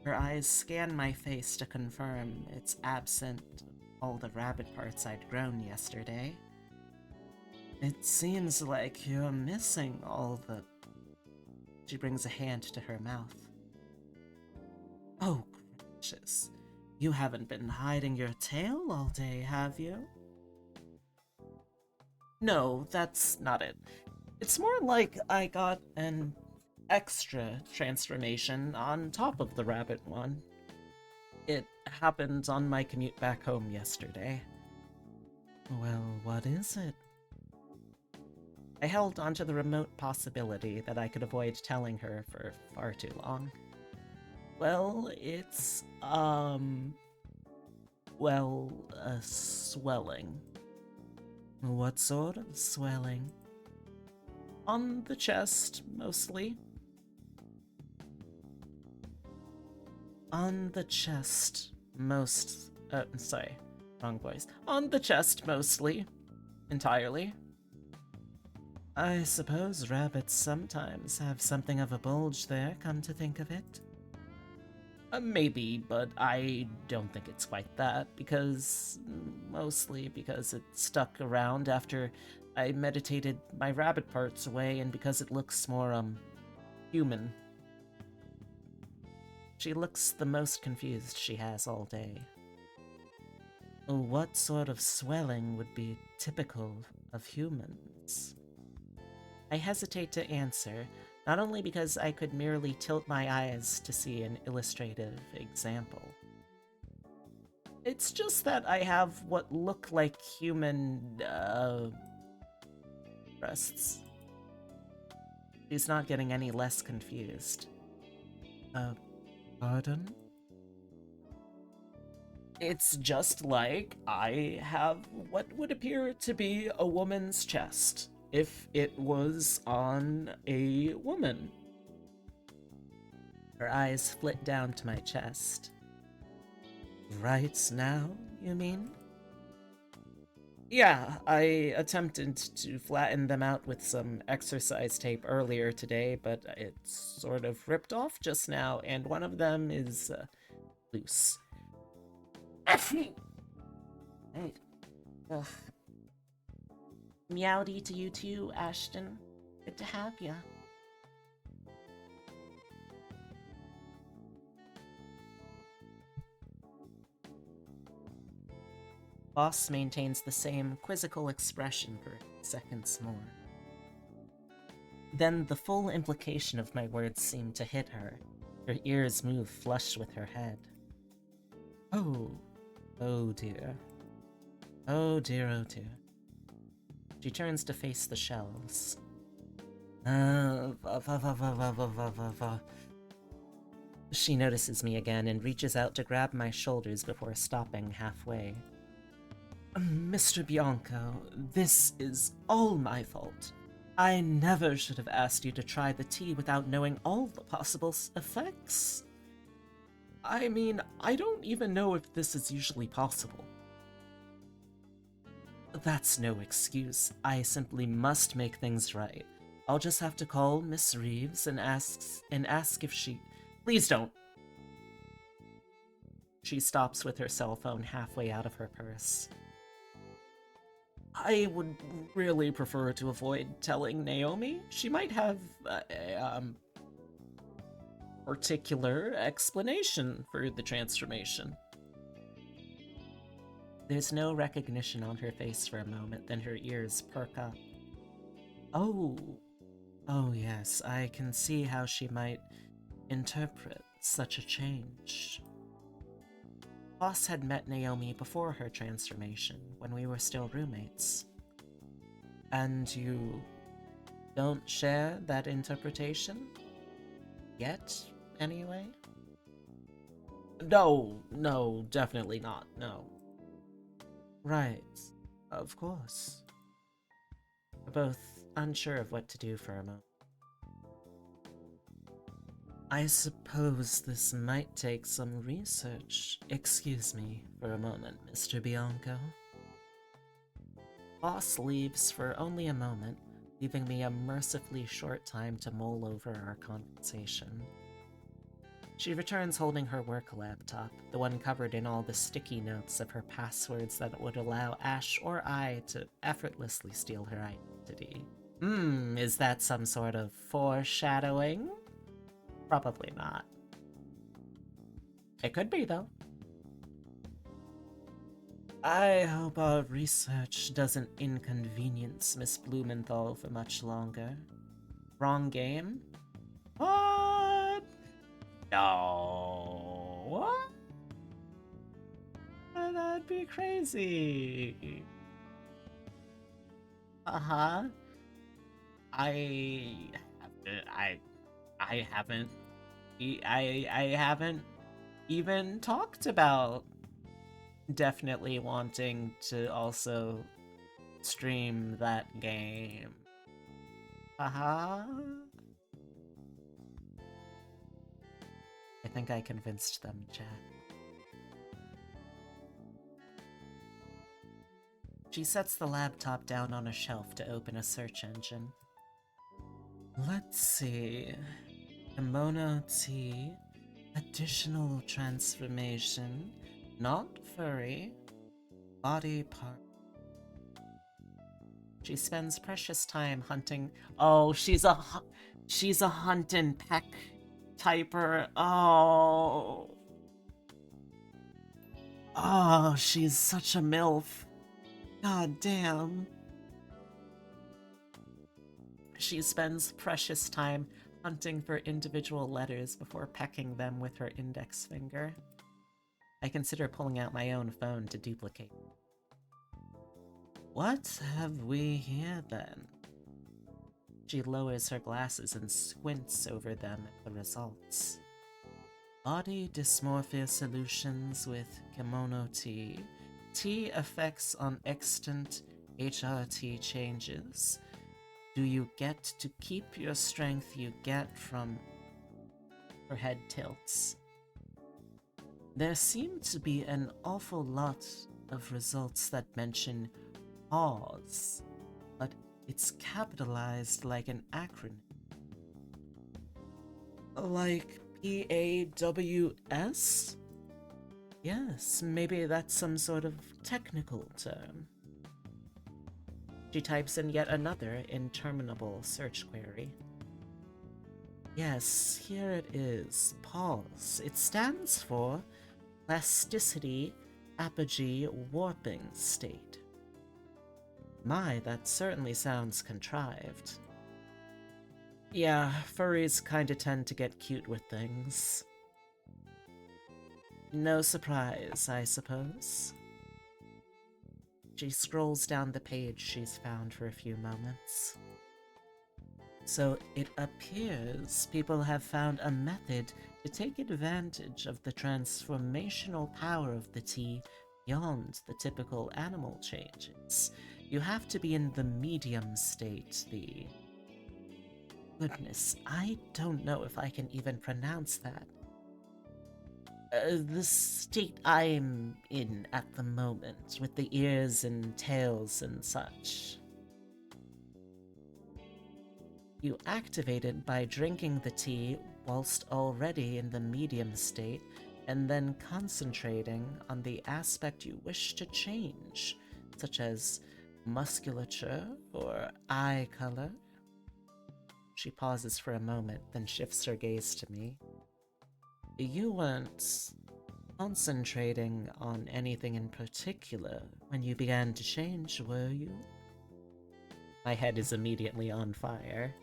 Her eyes scan my face to confirm it's absent all the rabbit parts I'd grown yesterday. It seems like you're missing all the... She brings a hand to her mouth. Oh, gracious. You haven't been hiding your tail all day, have you? No, that's not it. It's more like I got an extra transformation on top of the rabbit one. It happened on my commute back home yesterday. Well, what is it? I held onto the remote possibility that I could avoid telling her for far too long. Well, it's, well, a swelling. What sort of swelling? On the chest, mostly. On the chest, sorry, wrong voice. On the chest, mostly. Entirely. I suppose rabbits sometimes have something of a bulge there, come to think of it. Maybe, but I don't think it's quite that, mostly because it stuck around after I meditated my rabbit parts away, and because it looks more, human. She looks the most confused she has all day. What sort of swelling would be typical of humans? I hesitate to answer, not only because I could merely tilt my eyes to see an illustrative example. It's just that I have what look like human, breasts. She's not getting any less confused. Pardon? It's just like I have what would appear to be a woman's chest, if it was on a woman. Her eyes flit down to my chest. Right now, you mean? Yeah, I attempted to flatten them out with some exercise tape earlier today, but it's sort of ripped off just now, and one of them is loose. Hey. Ugh. Meowdy to you too, Ashton. Good to have ya. Boss maintains the same quizzical expression for seconds more. Then the full implication of my words seemed to hit her. Her ears move flush with her head. Oh dear. Oh dear, oh dear. She turns to face the shelves. She notices me again and reaches out to grab my shoulders before stopping halfway. Mr. Bianco, this is all my fault. I never should have asked you to try the tea without knowing all the possible effects. I mean, I don't even know if this is usually possible. That's no excuse. I simply must make things right. I'll just have to call Miss Reeves and ask if she... Please don't. She stops with her cell phone halfway out of her purse. I would really prefer to avoid telling Naomi. She might have a particular explanation for the transformation. There's no recognition on her face for a moment, then her ears perk up. Oh yes, I can see how she might interpret such a change. Boss had met Naomi before her transformation, when we were still roommates. And you don't share that interpretation? Yet, anyway? No, definitely not, no. Right, of course. We're both unsure of what to do for a moment. I suppose this might take some research. Excuse me for a moment, Mr. Bianco. Boss leaves for only a moment, leaving me a mercifully short time to mull over our conversation. She returns holding her work laptop, the one covered in all the sticky notes of her passwords that would allow Ash or I to effortlessly steal her identity. Is that some sort of foreshadowing? Probably not. It could be, though. I hope our research doesn't inconvenience Miss Blumenthal for much longer. Wrong game? What? No. What? That'd be crazy. Uh-huh. I haven't even talked about definitely wanting to also stream that game. Uh-huh. I think I convinced them, chat. She sets the laptop down on a shelf to open a search engine. Let's see. Kimono tea, additional transformation, not furry, body part. She spends precious time hunting. Oh, she's a hunt and peck typer. Oh. Oh, she's such a MILF. God damn. She spends precious time hunting for individual letters before pecking them with her index finger. I consider pulling out my own phone to duplicate. What have we here then? She lowers her glasses and squints over them at the results. Body dysmorphia solutions with kimono tea. Tea effects on extant HRT changes. Do you get to keep your strength you get from... Her head tilts. There seem to be an awful lot of results that mention pause, but it's capitalized like an acronym. Like PAWS? Yes, maybe that's some sort of technical term. She types in yet another interminable search query. Yes, here it is. Pause. It stands for plasticity apogee warping state. My, that certainly sounds contrived. Yeah, furries kinda tend to get cute with things. No surprise, I suppose. She scrolls down the page she's found for a few moments. So it appears people have found a method to take advantage of the transformational power of the tea beyond the typical animal changes. You have to be in the medium state, the... Goodness, I don't know if I can even pronounce that. The state I'm in at the moment, with the ears and tails and such. You activate it by drinking the tea whilst already in the medium state, and then concentrating on the aspect you wish to change, such as musculature or eye color. She pauses for a moment, then shifts her gaze to me. You weren't concentrating on anything in particular when you began to change, were you? My head is immediately on fire.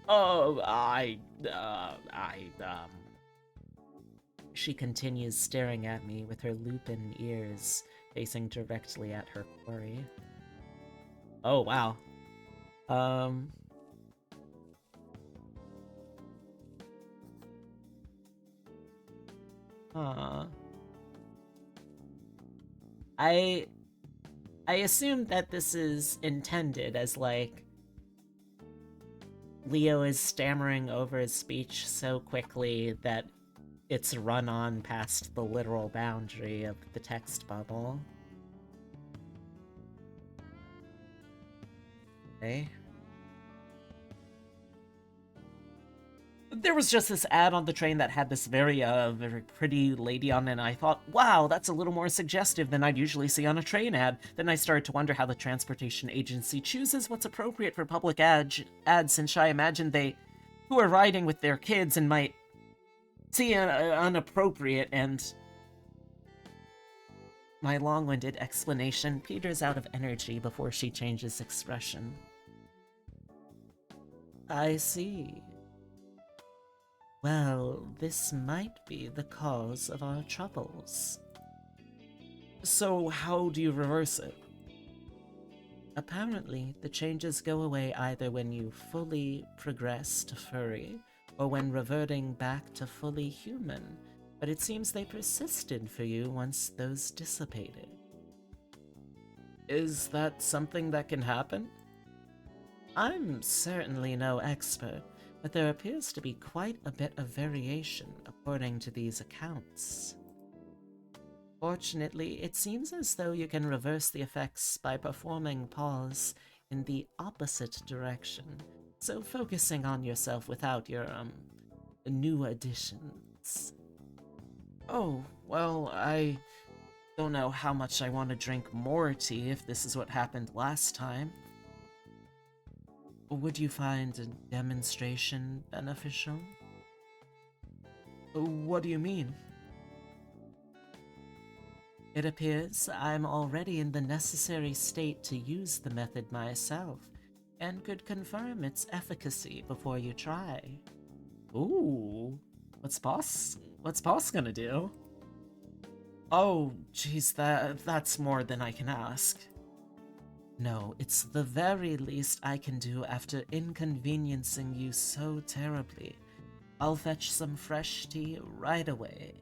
Oh, She continues staring at me with her lupin ears facing directly at her quarry. Oh, wow. I assume that this is intended as, like, Leo is stammering over his speech so quickly that it's run on past the literal boundary of the text bubble. Okay. There was just this ad on the train that had this very pretty lady on it, and I thought, wow, that's a little more suggestive than I'd usually see on a train ad. Then I started to wonder how the transportation agency chooses what's appropriate for public ads, since I imagine they, who are riding with their kids and might see inappropriate, and... My long-winded explanation peters out of energy before she changes expression. I see. Well, this might be the cause of our troubles. So how do you reverse it? Apparently, the changes go away either when you fully progress to furry, or when reverting back to fully human, but it seems they persisted for you once those dissipated. Is that something that can happen? I'm certainly no expert, but there appears to be quite a bit of variation according to these accounts. Fortunately, it seems as though you can reverse the effects by performing pause in the opposite direction, so focusing on yourself without your, new additions. Oh, well, I don't know how much I want to drink more tea if this is what happened last time. Would you find a demonstration beneficial? What do you mean? It appears I'm already in the necessary state to use the method myself, and could confirm its efficacy before you try. Ooh, what's boss gonna do? Oh, geez, that's more than I can ask. No, it's the very least I can do after inconveniencing you so terribly. I'll fetch some fresh tea right away.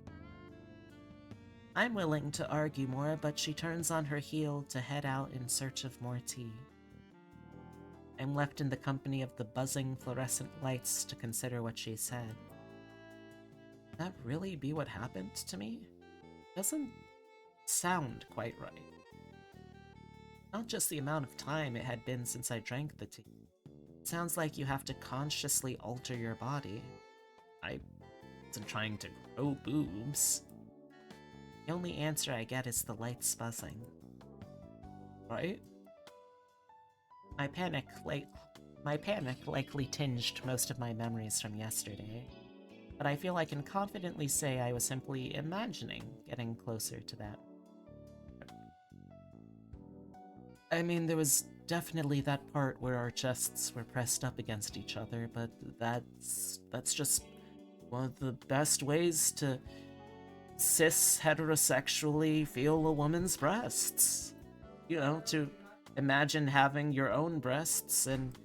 I'm willing to argue more, but she turns on her heel to head out in search of more tea. I'm left in the company of the buzzing fluorescent lights to consider what she said. Could that really be what happened to me? Doesn't sound quite right. Not just the amount of time it had been since I drank the tea. It sounds like you have to consciously alter your body. I wasn't trying to grow boobs. The only answer I get is the lights buzzing. Right? My panic likely tinged most of my memories from yesterday, but I feel I can confidently say I was simply imagining getting closer to that. I mean, there was definitely that part where our chests were pressed up against each other, but that's just one of the best ways to cis heterosexually feel a woman's breasts. You know, to imagine having your own breasts and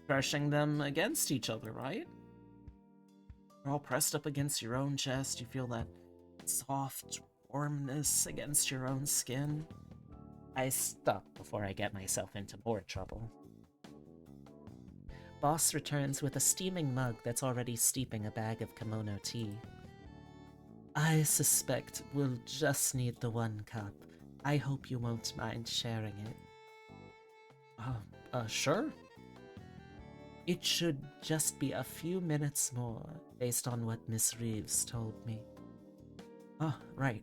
crushing them against each other, right? You're all pressed up against your own chest, you feel that soft warmness against your own skin. I stop before I get myself into more trouble. Boss returns with a steaming mug that's already steeping a bag of kimono tea. I suspect we'll just need the one cup. I hope you won't mind sharing it. Sure. It should just be a few minutes more, based on what Miss Reeves told me. Oh, right.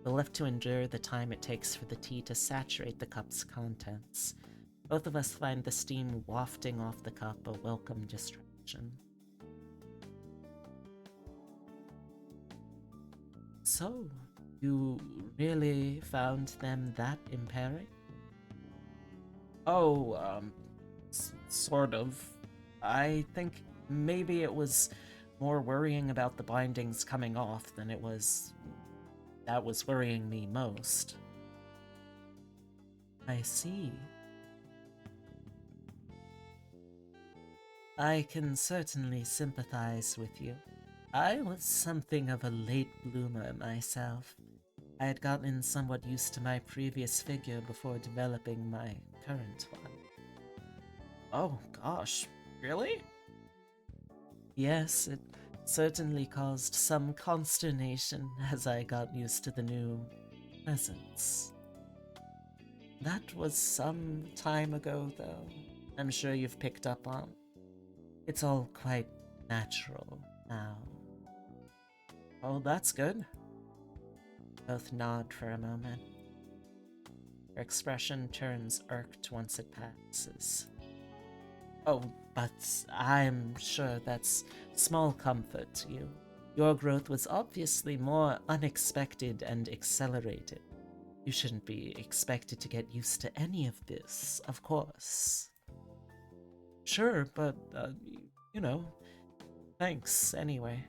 We'll have to endure the time it takes for the tea to saturate the cup's contents. Both of us find the steam wafting off the cup a welcome distraction. So, you really found them that impairing? Oh, sort of. I think maybe it was more worrying about the bindings coming off than it was that was worrying me most. I see. I can certainly sympathize with you. I was something of a late bloomer myself. I had gotten somewhat used to my previous figure before developing my current one. Oh, gosh. Really? Yes, it certainly caused some consternation as I got used to the new presence. That was some time ago, though. I'm sure you've picked up on. It's all quite natural now. Oh, that's good. Both nod for a moment. Her expression turns irked once it passes. Oh, but I'm sure that's small comfort to you. Your growth was obviously more unexpected and accelerated. You shouldn't be expected to get used to any of this, of course. Sure, but, you know, thanks anyway.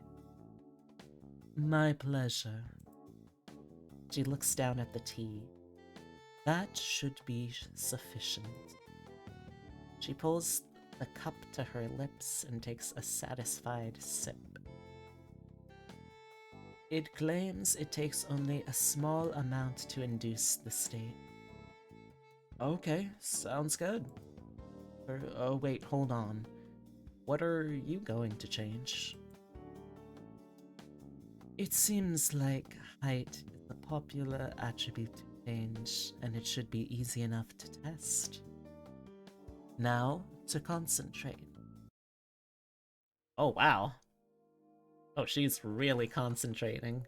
My pleasure. She looks down at the tea. That should be sufficient. She pulls the cup to her lips and takes a satisfied sip. It claims it takes only a small amount to induce the state. Okay, sounds good. Oh wait, hold on. What are you going to change? It seems like height is a popular attribute to change, and it should be easy enough to test. Now, to concentrate. Oh, wow. Oh, she's really concentrating.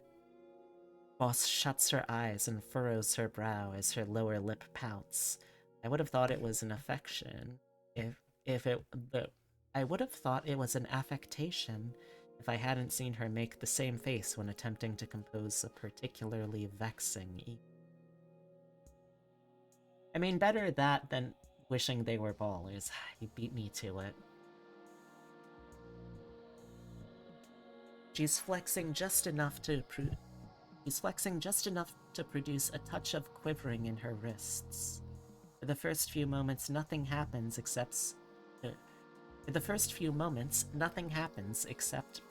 Boss shuts her eyes and furrows her brow as her lower lip pouts. I would have thought it was an affection. If it the I would have thought it was an affectation if I hadn't seen her make the same face when attempting to compose a particularly vexing I mean, better that than wishing they were ballers. He beat me to it. She's flexing just enough to produce a touch of quivering in her wrists. For the first few moments, nothing happens except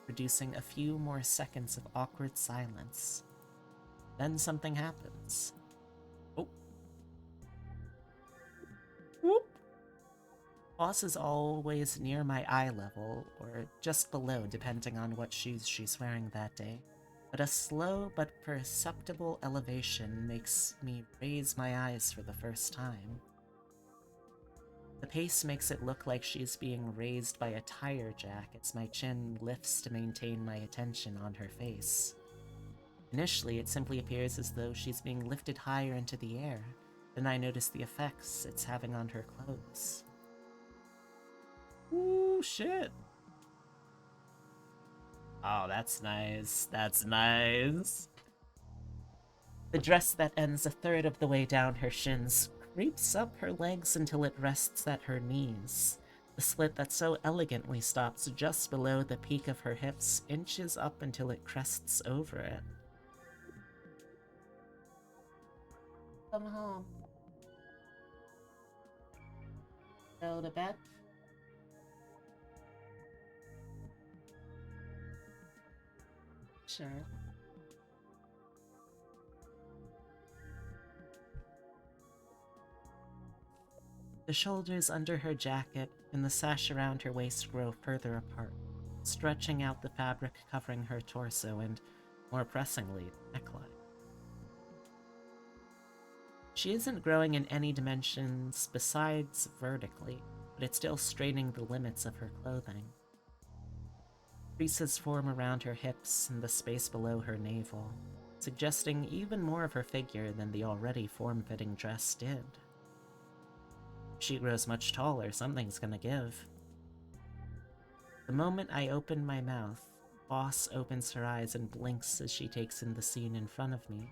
producing a few more seconds of awkward silence. Then something happens. Oh. Whoop. Boss is always near my eye level, or just below depending on what shoes she's wearing that day. But a slow but perceptible elevation makes me raise my eyes for the first time. The pace makes it look like she's being raised by a tire jack as my chin lifts to maintain my attention on her face. Initially, it simply appears as though she's being lifted higher into the air. Then I notice the effects it's having on her clothes. Ooh, shit. Oh, that's nice. That's nice. The dress that ends a third of the way down her shins creeps up her legs until it rests at her knees. The slit that so elegantly stops just below the peak of her hips inches up until it crests over it. Come home. Go to bed. Sure. The shoulders under her jacket and the sash around her waist grow further apart, stretching out the fabric covering her torso and, more pressingly, the neckline. She isn't growing in any dimensions besides vertically, but it's still straining the limits of her clothing. Creases form around her hips and the space below her navel, suggesting even more of her figure than the already form-fitting dress did. If she grows much taller, something's gonna give. The moment I open my mouth, Boss opens her eyes and blinks as she takes in the scene in front of me,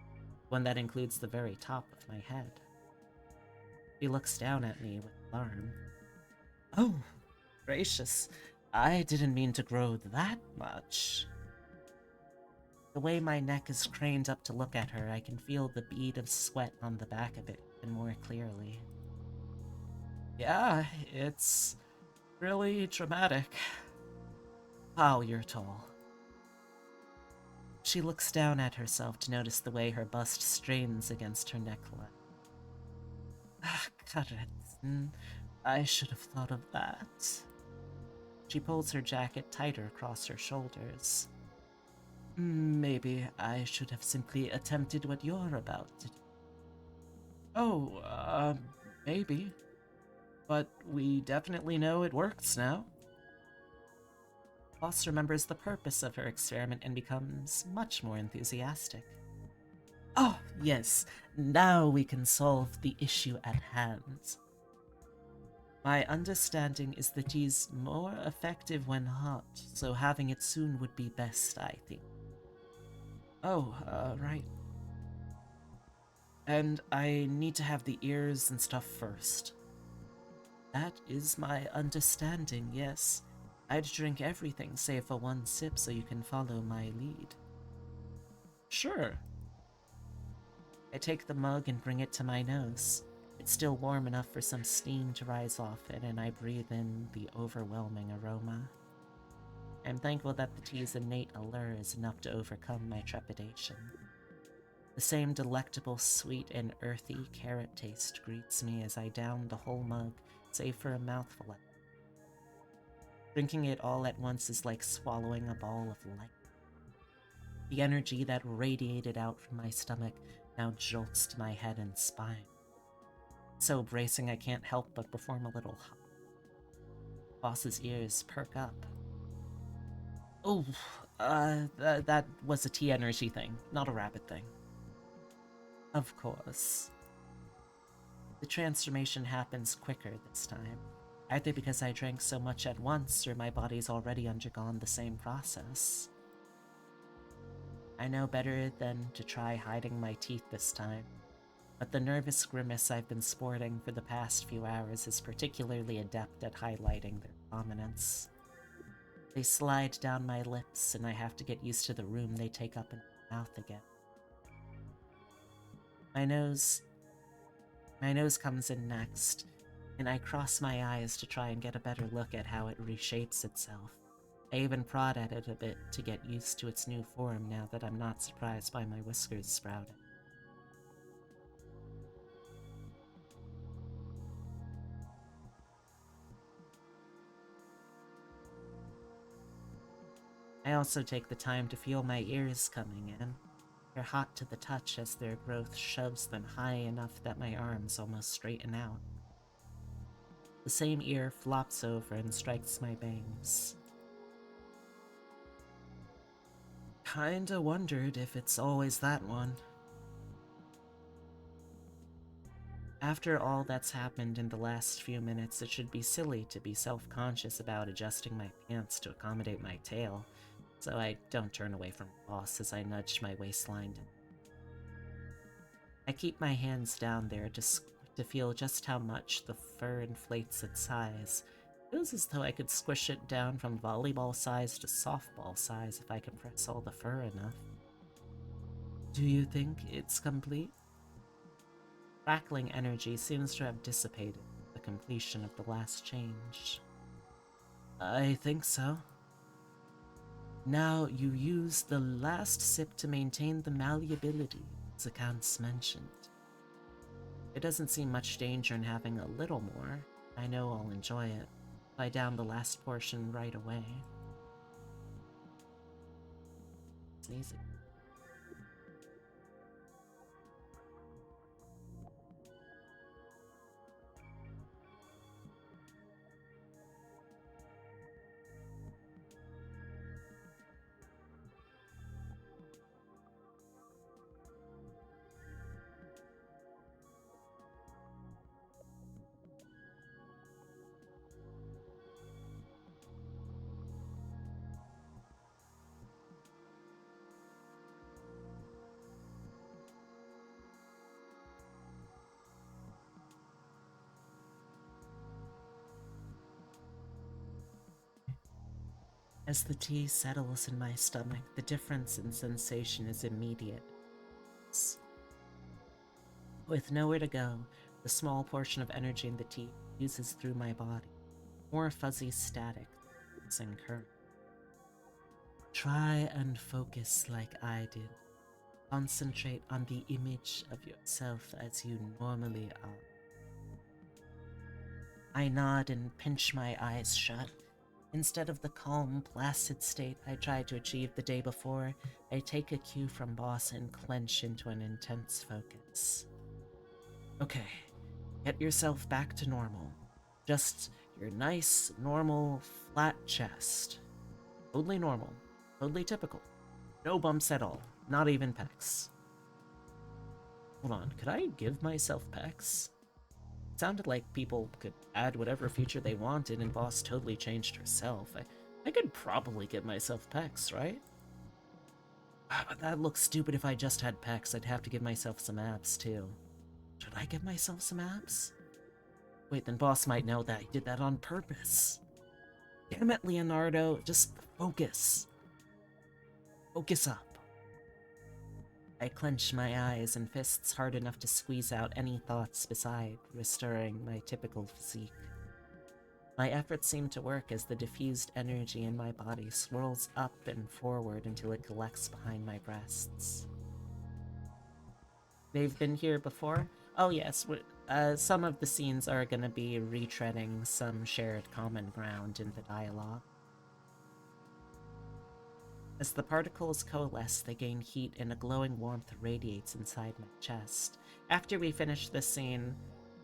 one that includes the very top of my head. She looks down at me with alarm. Oh, gracious. I didn't mean to grow that much. The way my neck is craned up to look at her, I can feel the bead of sweat on the back of it even more clearly. Yeah, it's really dramatic. Wow, you're tall. She looks down at herself to notice the way her bust strains against her neckline. Cut it. I should have thought of that. She pulls her jacket tighter across her shoulders. Maybe I should have simply attempted what you're about to do. Oh, maybe. But we definitely know it works now. Boss remembers the purpose of her experiment and becomes much more enthusiastic. Oh, yes, now we can solve the issue at hand. My understanding is that he's more effective when hot, so having it soon would be best, I think. Oh, right. And I need to have the ears and stuff first. That is my understanding, yes. I'd drink everything save for one sip so you can follow my lead. Sure. I take the mug and bring it to my nose. It's still warm enough for some steam to rise off it, and I breathe in the overwhelming aroma. I'm thankful that the tea's innate allure is enough to overcome my trepidation. The same delectable sweet and earthy carrot taste greets me as I down the whole mug, save for a mouthful of it. Drinking it all at once is like swallowing a ball of light. The energy that radiated out from my stomach now jolts to my head and spine. So bracing I can't help but perform a little hop. Boss's ears perk up. Oh, that was a tea energy thing, not a rabbit thing. Of course. The transformation happens quicker this time. either because I drank so much at once or my body's already undergone the same process. I know better than to try hiding my teeth this time, but the nervous grimace I've been sporting for the past few hours is particularly adept at highlighting their prominence. They slide down my lips, and I have to get used to the room they take up in my mouth again. My nose comes in next, and I cross my eyes to try and get a better look at how it reshapes itself. I even prod at it a bit to get used to its new form now that I'm not surprised by my whiskers sprouting. I also take the time to feel my ears coming in. They're hot to the touch as their growth shoves them high enough that my arms almost straighten out. The same ear flops over and strikes my bangs. Kinda wondered if it's always that one. After all that's happened in the last few minutes, it should be silly to be self-conscious about adjusting my pants to accommodate my tail, so I don't turn away from Boss as I nudge my waistline. I keep my hands down there to feel just how much the fur inflates its size. It feels as though I could squish it down from volleyball size to softball size if I compress all the fur enough. Do you think it's complete? Crackling energy seems to have dissipated with the completion of the last change. I think so. Now you use the last sip to maintain the malleability, as accounts mentioned. There doesn't seem much danger in having a little more. I know I'll enjoy it. I down the last portion right away. Sneezing. As the tea settles in my stomach, the difference in sensation is immediate. With nowhere to go, the small portion of energy in the tea fuses through my body. More fuzzy static and current. Try and focus like I did. Concentrate on the image of yourself as you normally are. I nod and pinch my eyes shut. Instead of the calm, placid state I tried to achieve the day before, I take a cue from Boss and clench into an intense focus. Okay, get yourself back to normal. Just your nice, normal, flat chest. Totally normal. Totally typical. No bumps at all. Not even pecs. Hold on, could I give myself pecs? It sounded like people could add whatever feature they wanted and Boss totally changed herself. I could probably give myself pecs, right? But that looks stupid if I just had pecs. I'd have to give myself some abs too. Should I give myself some abs? Wait, then Boss might know that I did that on purpose. Damn it, Leonardo, just focus. Focus up. I clench my eyes and fists hard enough to squeeze out any thoughts beside restoring my typical physique. My efforts seem to work as the diffused energy in my body swirls up and forward until it collects behind my breasts. They've been here before? Oh yes, some of the scenes are going to be retreading some shared common ground in the dialogue. As the particles coalesce, they gain heat and a glowing warmth radiates inside my chest. After we finish this scene,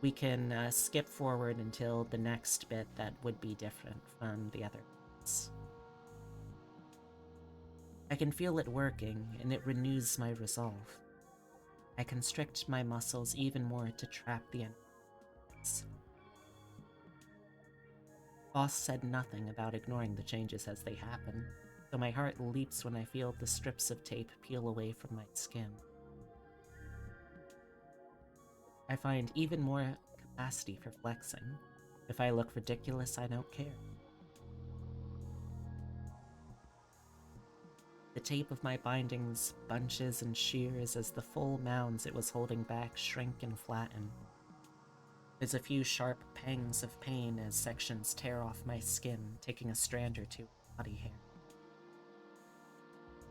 we can skip forward until the next bit that would be different from the other bits. I can feel it working, and it renews my resolve. I constrict my muscles even more to trap the energies. Boss said nothing about ignoring the changes as they happen, so my heart leaps when I feel the strips of tape peel away from my skin. I find even more capacity for flexing. If I look ridiculous, I don't care. The tape of my bindings bunches and shears as the full mounds it was holding back shrink and flatten. There's a few sharp pangs of pain as sections tear off my skin, taking a strand or two of body hair.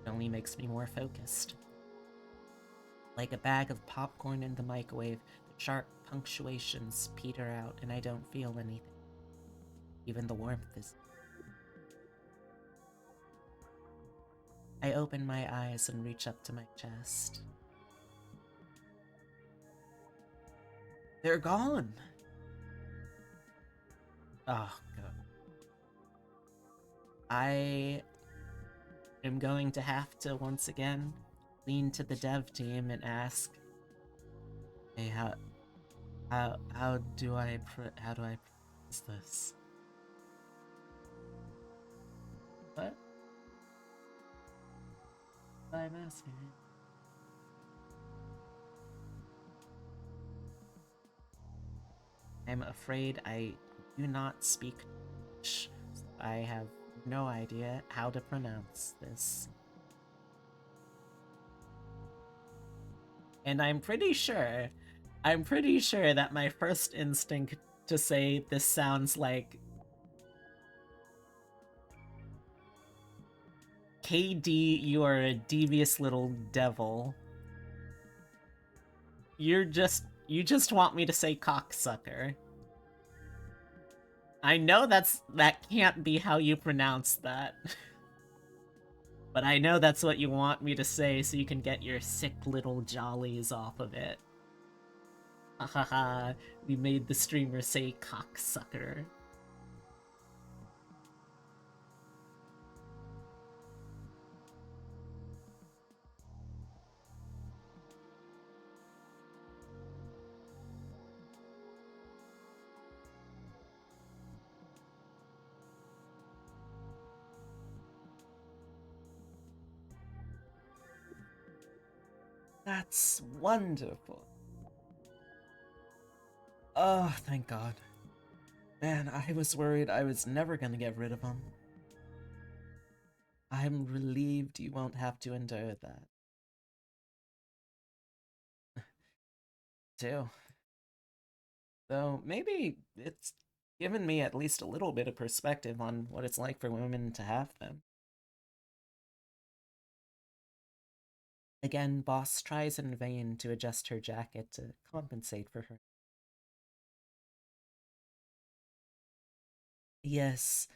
It only makes me more focused. Like a bag of popcorn in the microwave, the sharp punctuations peter out and I don't feel anything. Even the warmth is... I open my eyes and reach up to my chest. They're gone! Oh, God. I am going to have to, once again, lean to the dev team and ask, hey, how do I pronounce this? What? I'm asking. I'm afraid I do not speak Dutch. I have no idea how to pronounce this. And I'm pretty sure that my first instinct to say this sounds like KD, you are a devious little devil. You just want me to say cocksucker. I know that can't be how you pronounce that. But I know that's what you want me to say so you can get your sick little jollies off of it. Hahaha, we made the streamer say cocksucker. That's wonderful. Oh, thank God. Man, I was worried I was never gonna get rid of him. I'm relieved you won't have to endure that. Too. Though maybe it's given me at least a little bit of perspective on what it's like for women to have them. Again, Boss tries in vain to adjust her jacket to compensate for her. Yes,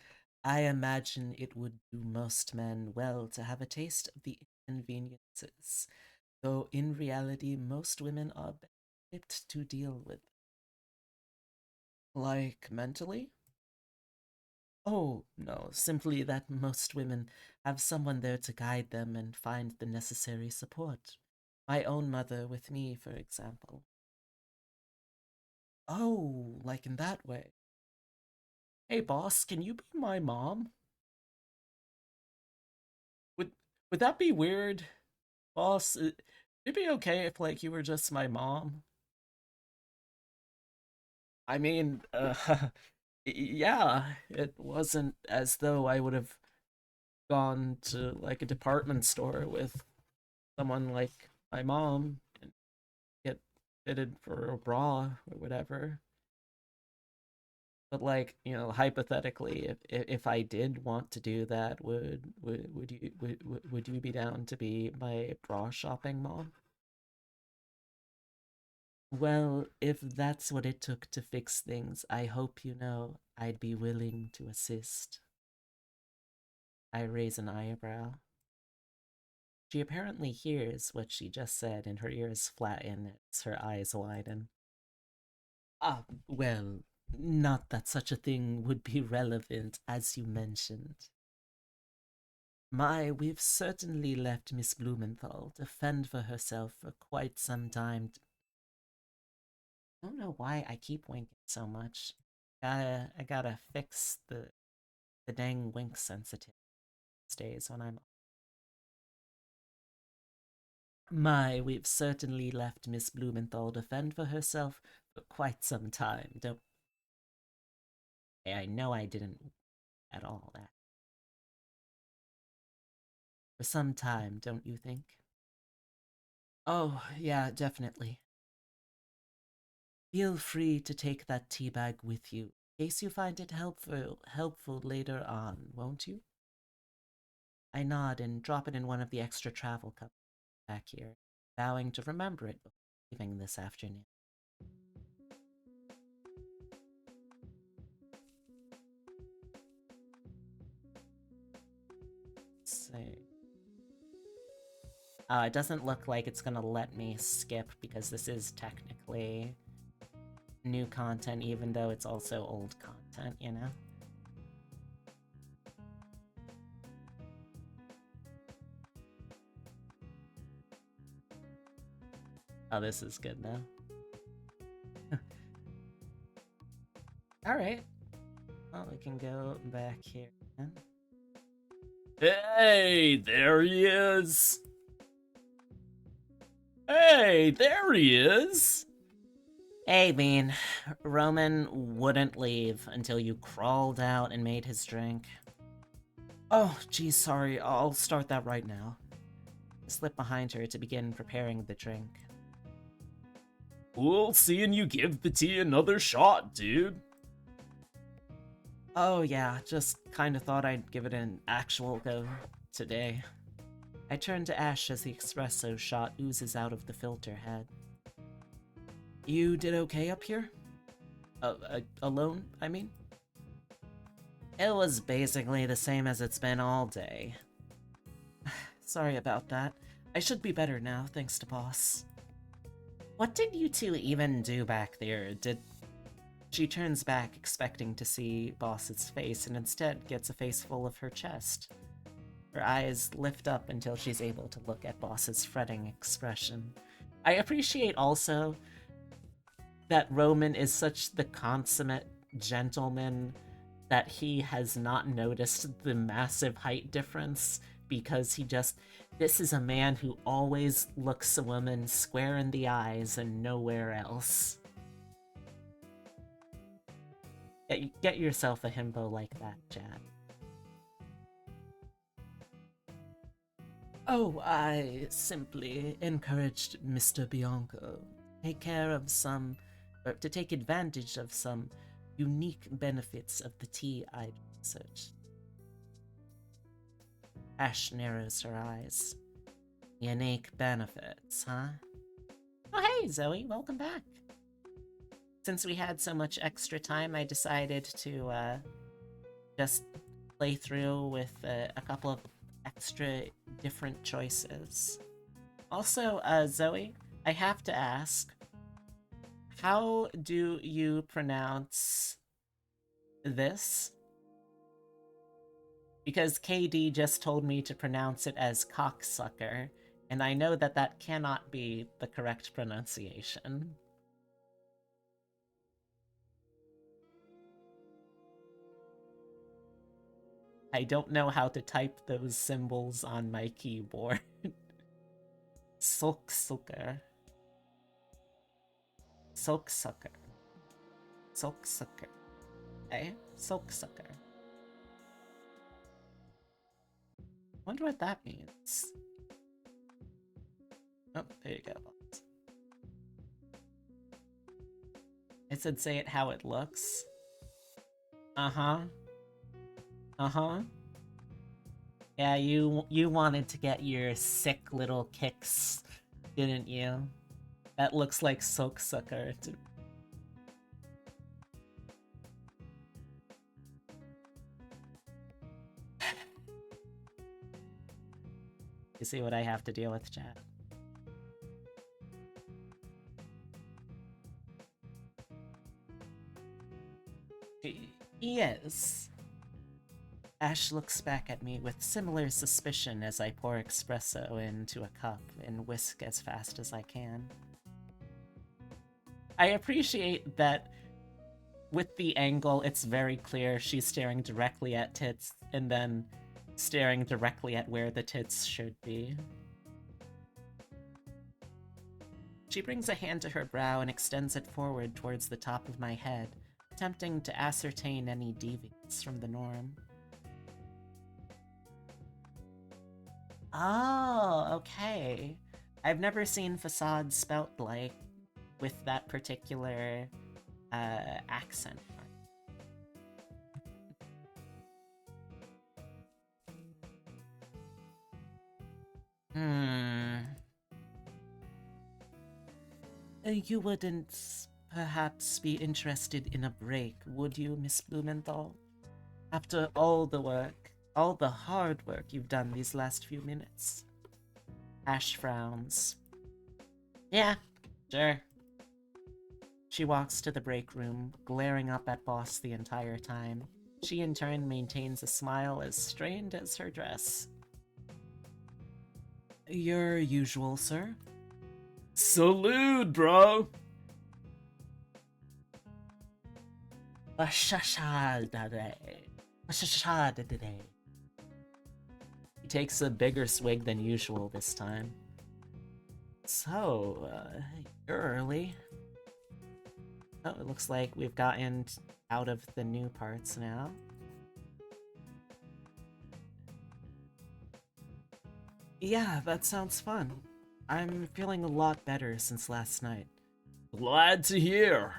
I imagine it would do most men well to have a taste of the inconveniences, though in reality most women are better equipped to deal with. Like mentally? Oh, no, simply that most women have someone there to guide them and find the necessary support. My own mother with me, for example. Oh, like in that way. Hey boss, can you be my mom? Would would that be weird? Boss, it'd be okay if like you were just my mom. I mean, yeah, it wasn't as though I would have gone to like a department store with someone like my mom and get fitted for a bra or whatever. But like, you know, hypothetically, if I did want to do that, would you be down to be my bra shopping mom? Well, if that's what it took to fix things, I hope you know I'd be willing to assist. I raise an eyebrow. She apparently hears what she just said, and her ears flatten as her eyes widen. Ah, well, not that such a thing would be relevant, as you mentioned. We've certainly left Miss Blumenthal to fend for herself for quite some time. I don't know why I keep winking so much. I gotta fix the dang wink sensitivity days when I'm. My, we've certainly left Miss Blumenthal to fend for herself for quite some time, don't. I know I didn't at all. For some time, don't you think? Oh, yeah, definitely. Feel free to take that tea bag with you, in case you find it helpful later on, won't you? I nod and drop it in one of the extra travel cups back here, vowing to remember it before leaving this afternoon. Let's see. It doesn't look like it's gonna let me skip because this is technically new content, even though it's also old content, you know? Oh, this is good now. Alright. Well, we can go back here then. Hey, there he is! Hey, there he is! Hey, Bean. Roman wouldn't leave until you crawled out and made his drink. Oh, geez, sorry. I'll start that right now. I slipped behind her to begin preparing the drink. Cool seeing you give the tea another shot, dude. Oh yeah, just kinda thought I'd give it an actual go today. I turn to Ash as the espresso shot oozes out of the filter head. You did okay up here? Alone, I mean? It was basically the same as it's been all day. Sorry about that. I should be better now, thanks to Boss. What did you two even do back there? She turns back, expecting to see Boss's face, and instead gets a face full of her chest. Her eyes lift up until she's able to look at Boss's fretting expression. I appreciate also that Roman is such the consummate gentleman that he has not noticed the massive height difference because this is a man who always looks a woman square in the eyes and nowhere else. Get yourself a himbo like that, Chad. Oh, I simply encouraged Mr. Bianco to take advantage of some unique benefits of the tea I'd researched. Ash narrows her eyes. Unique benefits, huh? Oh, hey, Zoe, welcome back. Since we had so much extra time, I decided to just play through with a couple of extra different choices. Also, Zoe, I have to ask, how do you pronounce this? Because KD just told me to pronounce it as cocksucker, and I know that that cannot be the correct pronunciation. I don't know how to type those symbols on my keyboard. Socksucker. Socksucker. Socksucker. Okay? Socksucker. Wonder what that means. Oh, there you go. It said say it how it looks. Uh-huh. Uh-huh. Yeah, you wanted to get your sick little kicks, didn't you? That looks like Soaksucker. You see what I have to deal with, chat? Yes. Ash looks back at me with similar suspicion as I pour espresso into a cup and whisk as fast as I can. I appreciate that with the angle, it's very clear she's staring directly at tits and then staring directly at where the tits should be. She brings a hand to her brow and extends it forward towards the top of my head, attempting to ascertain any deviance from the norm. Oh, okay. I've never seen facade spelt like with that particular accent. You wouldn't perhaps be interested in a break, would you, Miss Blumenthal? After all the work, all the hard work you've done these last few minutes. Ash frowns. Yeah, sure. She walks to the break room, glaring up at Boss the entire time. She in turn maintains a smile as strained as her dress. Your usual, sir? Salute, bro! He takes a bigger swig than usual this time. So, you're early. Oh, it looks like we've gotten out of the new parts now. Yeah, that sounds fun. I'm feeling a lot better since last night. Glad to hear.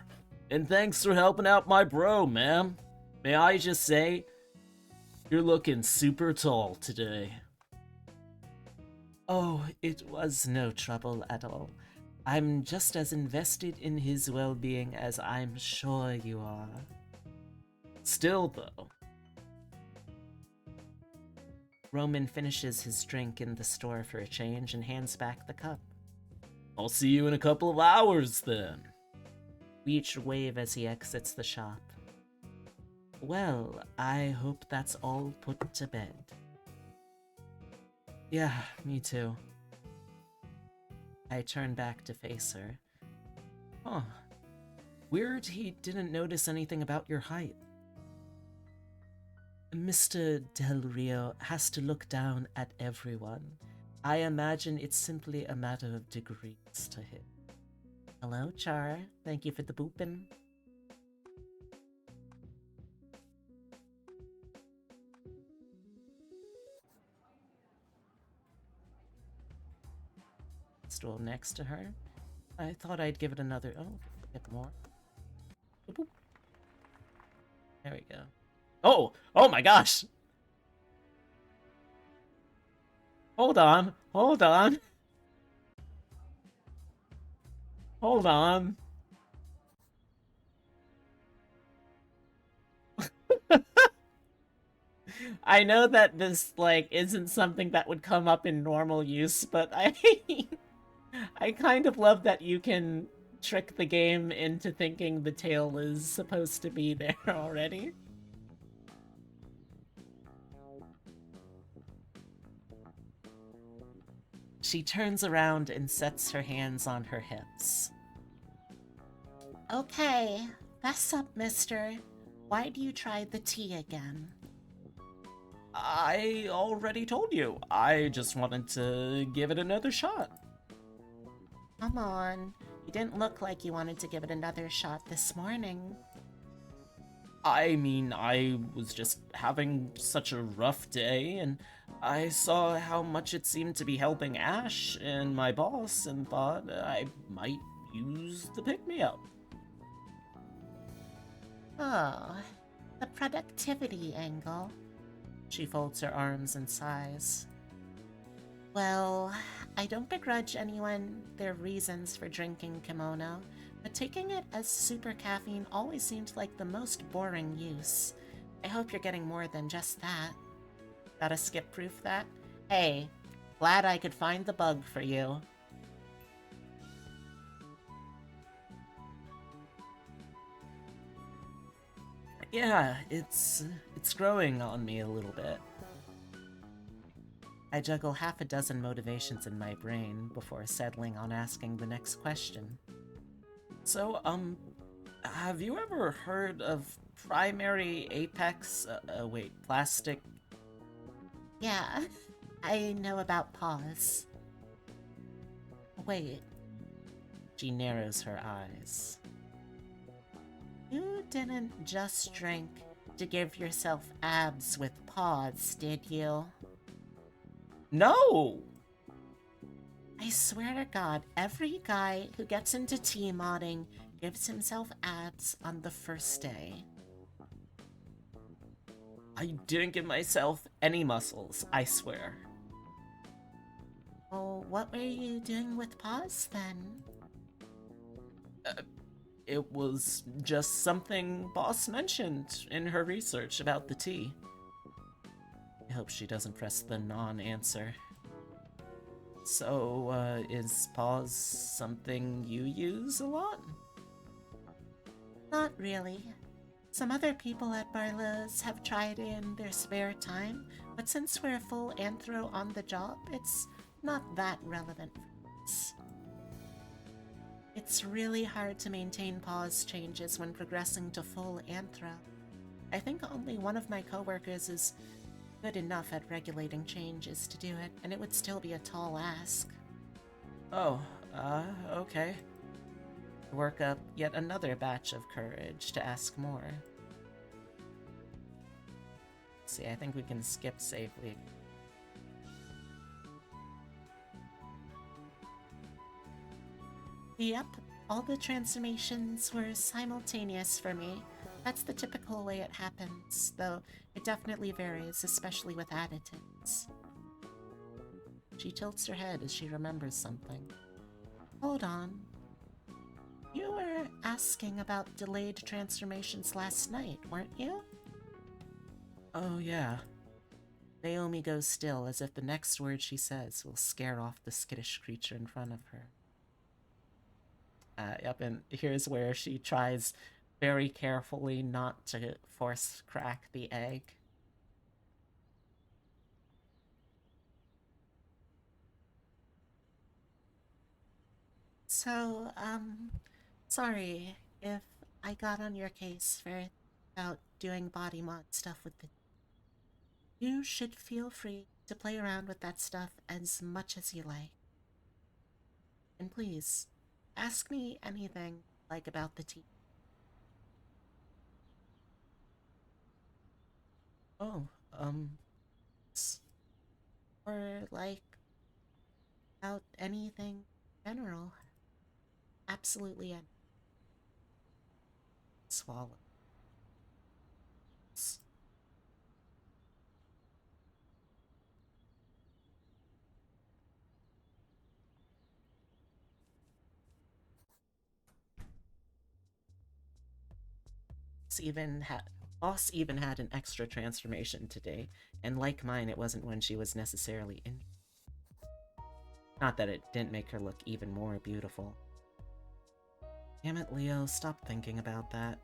And thanks for helping out my bro, ma'am. May I just say, you're looking super tall today. Oh, it was no trouble at all. I'm just as invested in his well-being as I'm sure you are. Still, though. Roman finishes his drink in the store for a change and hands back the cup. I'll see you in a couple of hours, then. We each wave as he exits the shop. Well, I hope that's all put to bed. Yeah, me too. I turn back to face her. Huh. Weird he didn't notice anything about your height. Mr. Del Rio has to look down at everyone. I imagine it's simply a matter of degrees to him. Hello, Char. Thank you for the boopin'. Stool next to her. I thought I'd give it another. Oh, get more. Boop. There we go. Oh my gosh! Hold on. Hold on. I know that this, like, isn't something that would come up in normal use, but I kind of love that you can trick the game into thinking the tail is supposed to be there already. She turns around and sets her hands on her hips. Okay, fess up, mister. Why do you try the tea again? I already told you. I just wanted to give it another shot. Come on. You didn't look like you wanted to give it another shot this morning. I mean, I was just having such a rough day, and I saw how much it seemed to be helping Ash and my boss, and thought I might use the pick-me-up. Oh, the productivity angle. She folds her arms and sighs. Well, I don't begrudge anyone their reasons for drinking kimono, but taking it as super caffeine always seemed like the most boring use. I hope you're getting more than just that. Gotta skip proof that? Hey, glad I could find the bug for you. Yeah, it's growing on me a little bit. I juggle half a dozen motivations in my brain before settling on asking the next question. So, Have you ever heard of primary apex? Wait, plastic? Yeah, I know about paws. Wait, She narrows her eyes. you didn't just drink to give yourself abs with paws, did you? No! I swear to God, every guy who gets into T-modding gives himself abs on the first day. I didn't give myself any muscles, I swear. Oh, what were you doing with paws then? It was just something Boss mentioned in her research about the tea. I hope she doesn't press the non-answer. So, is pause something you use a lot? Not really. Some other people at Barlow's have tried in their spare time, but since we're full anthro on the job, it's not that relevant for us. It's really hard to maintain pause changes when progressing to full anthro. I think only one of my coworkers is good enough at regulating changes to do it, and it would still be a tall ask. Oh, okay. Work up yet another batch of courage to ask more. See, I think we can skip safely. Yep, all the transformations were simultaneous for me. That's the typical way it happens, though it definitely varies, especially with additives. She tilts her head as she remembers something. Hold on. You were asking about delayed transformations last night, weren't you? Oh, yeah. Naomi goes still, as if the next word she says will scare off the skittish creature in front of her. Yep, and here's where she tries very carefully not to force crack the egg. So, sorry if I got on your case for about doing body mod stuff with the. You should feel free to play around with that stuff as much as you like. And please, ask me anything like about the tea. Oh, Or like about anything in general. Absolutely anything. swallow. Even had Boss even had an extra transformation today, and like mine, it wasn't when she was necessarily in. Not that it didn't make her look even more beautiful. Damn it, Leo, stop thinking about that.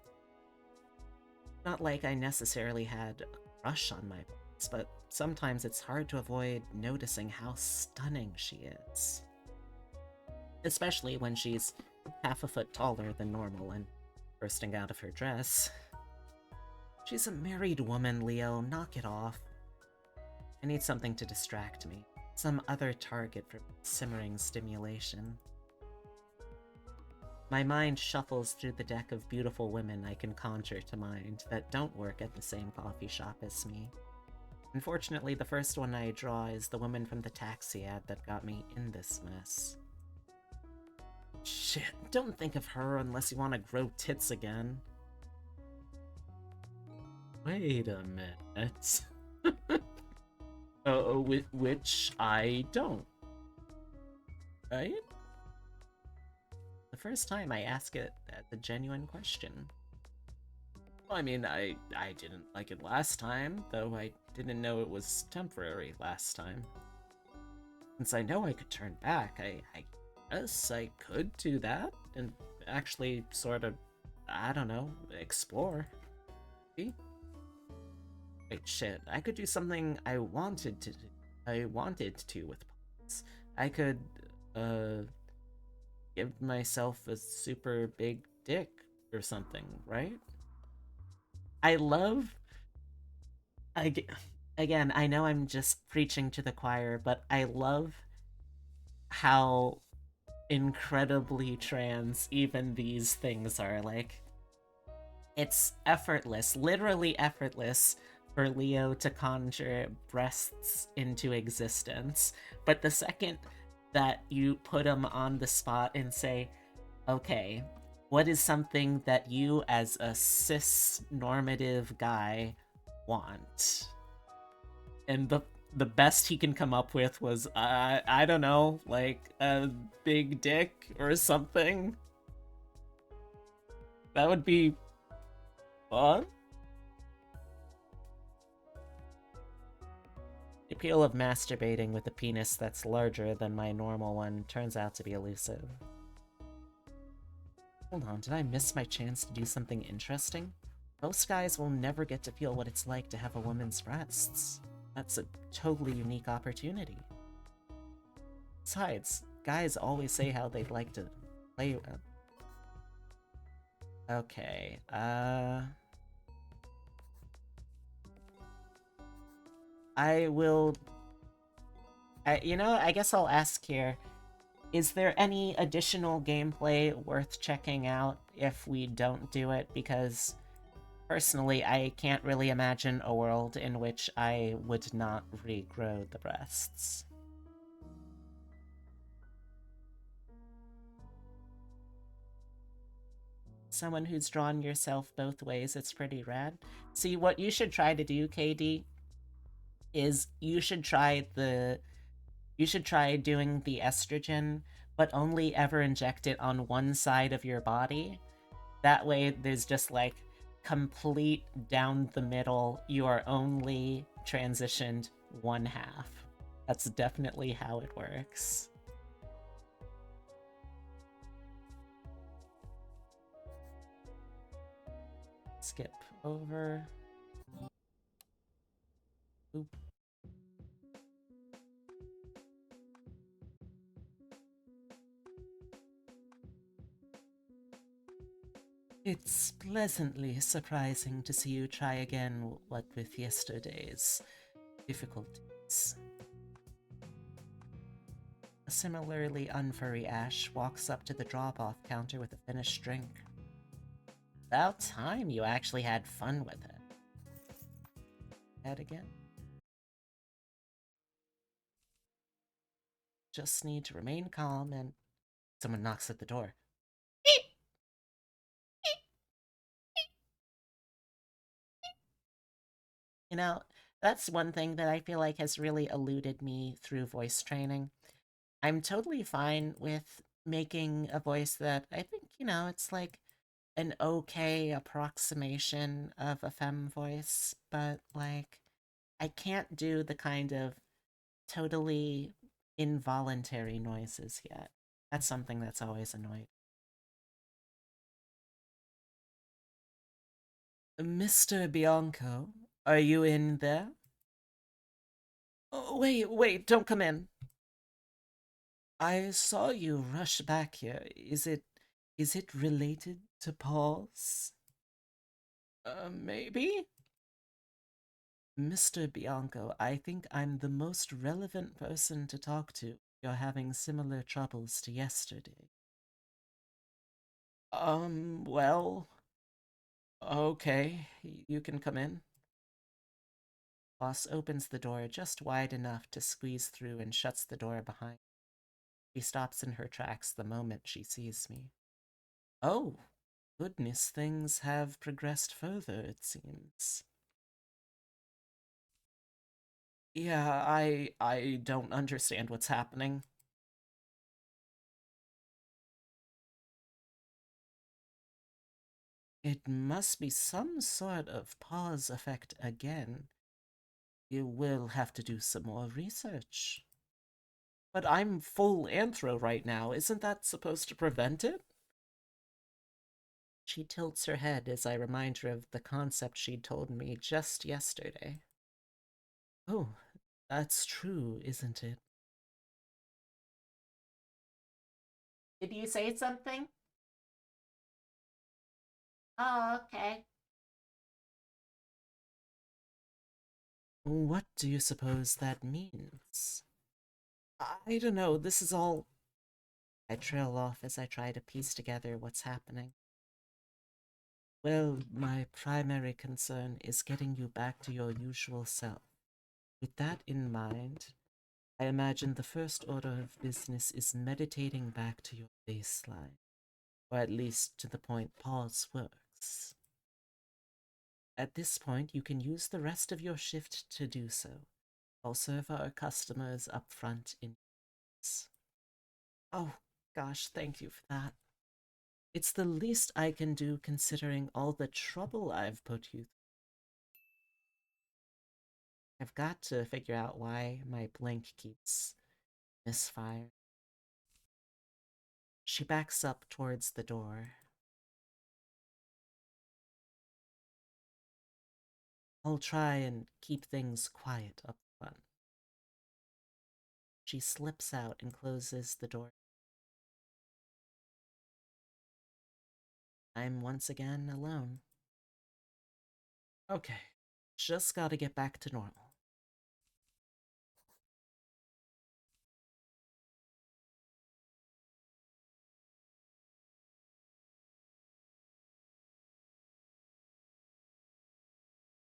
Not like I necessarily had a crush on my boss, but sometimes it's hard to avoid noticing how stunning she is. Especially when she's half a foot taller than normal and bursting out of her dress. She's a married woman, Leo. Knock it off. I need something to distract me. Some other target for simmering stimulation. My mind shuffles through the deck of beautiful women I can conjure to mind that don't work at the same coffee shop as me. Unfortunately, the first one I draw is the woman from the taxi ad that got me in this mess. Shit, don't think of her unless you want to grow tits again. Wait a minute. Which I don't. Right? The first time I ask it that's a genuine question. Well, I mean, I didn't like it last time, though I didn't know it was temporary last time. Since I know I could turn back, I guess I could do that, and actually sort of, I don't know, explore. See? Wait, shit, I could do something I wanted to with points. I could, give myself a super big dick or something, right? I love I again, I know I'm just preaching to the choir, but I love how incredibly trans even these things are. Like, it's effortless, literally effortless for Leo to conjure breasts into existence. But the second that you put him on the spot and say, okay, what is something that you as a cis normative guy want? And the best he can come up with was I don't know, like a big dick or something. That would be fun. The appeal of masturbating with a penis that's larger than my normal one turns out to be elusive. Hold on, did I miss my chance to do something interesting? Most guys will never get to feel what it's like to have a woman's breasts. That's a totally unique opportunity. Besides, guys always say how they'd like to play. Okay, I will. I guess I'll ask here. Is there any additional gameplay worth checking out if we don't do it? Because personally, I can't really imagine a world in which I would not regrow the breasts. Someone who's drawn yourself both ways, it's pretty rad. See, what you should try to do, KD, is you should try doing the estrogen, but only ever inject it on one side of your body. That way, there's just like complete down the middle, you are only transitioned one half. That's definitely how it works. Skip over. Oop. It's pleasantly surprising to see you try again what with yesterday's difficulties. A similarly unfurry Ash walks up to the drop-off counter with a finished drink. About time you actually had fun with it. Head again? Just need to remain calm and... Someone knocks at the door. You know, that's one thing that I feel like has really eluded me through voice training. I'm totally fine with making a voice that I think, it's like an okay approximation of a femme voice, but like, I can't do the kind of totally involuntary noises yet. That's something that's always annoyed. Mr. Bianco, are you in there? Oh, wait, don't come in. I saw you rush back here. Is it related to Paul's? Maybe? Mr. Bianco, I think I'm the most relevant person to talk to. You're having similar troubles to yesterday. Well, okay, you can come in. Boss opens the door just wide enough to squeeze through and shuts the door behind. She stops in her tracks the moment she sees me. Oh, goodness, things have progressed further, it seems. Yeah, I don't understand what's happening. It must be some sort of pause effect again. You will have to do some more research. But I'm full anthro right now. Isn't that supposed to prevent it? She tilts her head as I remind her of the concept she'd told me just yesterday. Oh, that's true, isn't it? Did you say something? Oh, okay. What do you suppose that means? I don't know, this is all... I trail off as I try to piece together what's happening. Well, my primary concern is getting you back to your usual self. With that in mind, I imagine the first order of business is meditating back to your baseline, or at least to the point pause works. At this point, you can use the rest of your shift to do so. I'll serve our customers up front in minutes. Oh, gosh, thank you for that. It's the least I can do considering all the trouble I've put you through. I've got to figure out why my blink keeps misfiring. She backs up towards the door. I'll try and keep things quiet up front. She slips out and closes the door. I'm once again alone. Okay, just gotta get back to normal.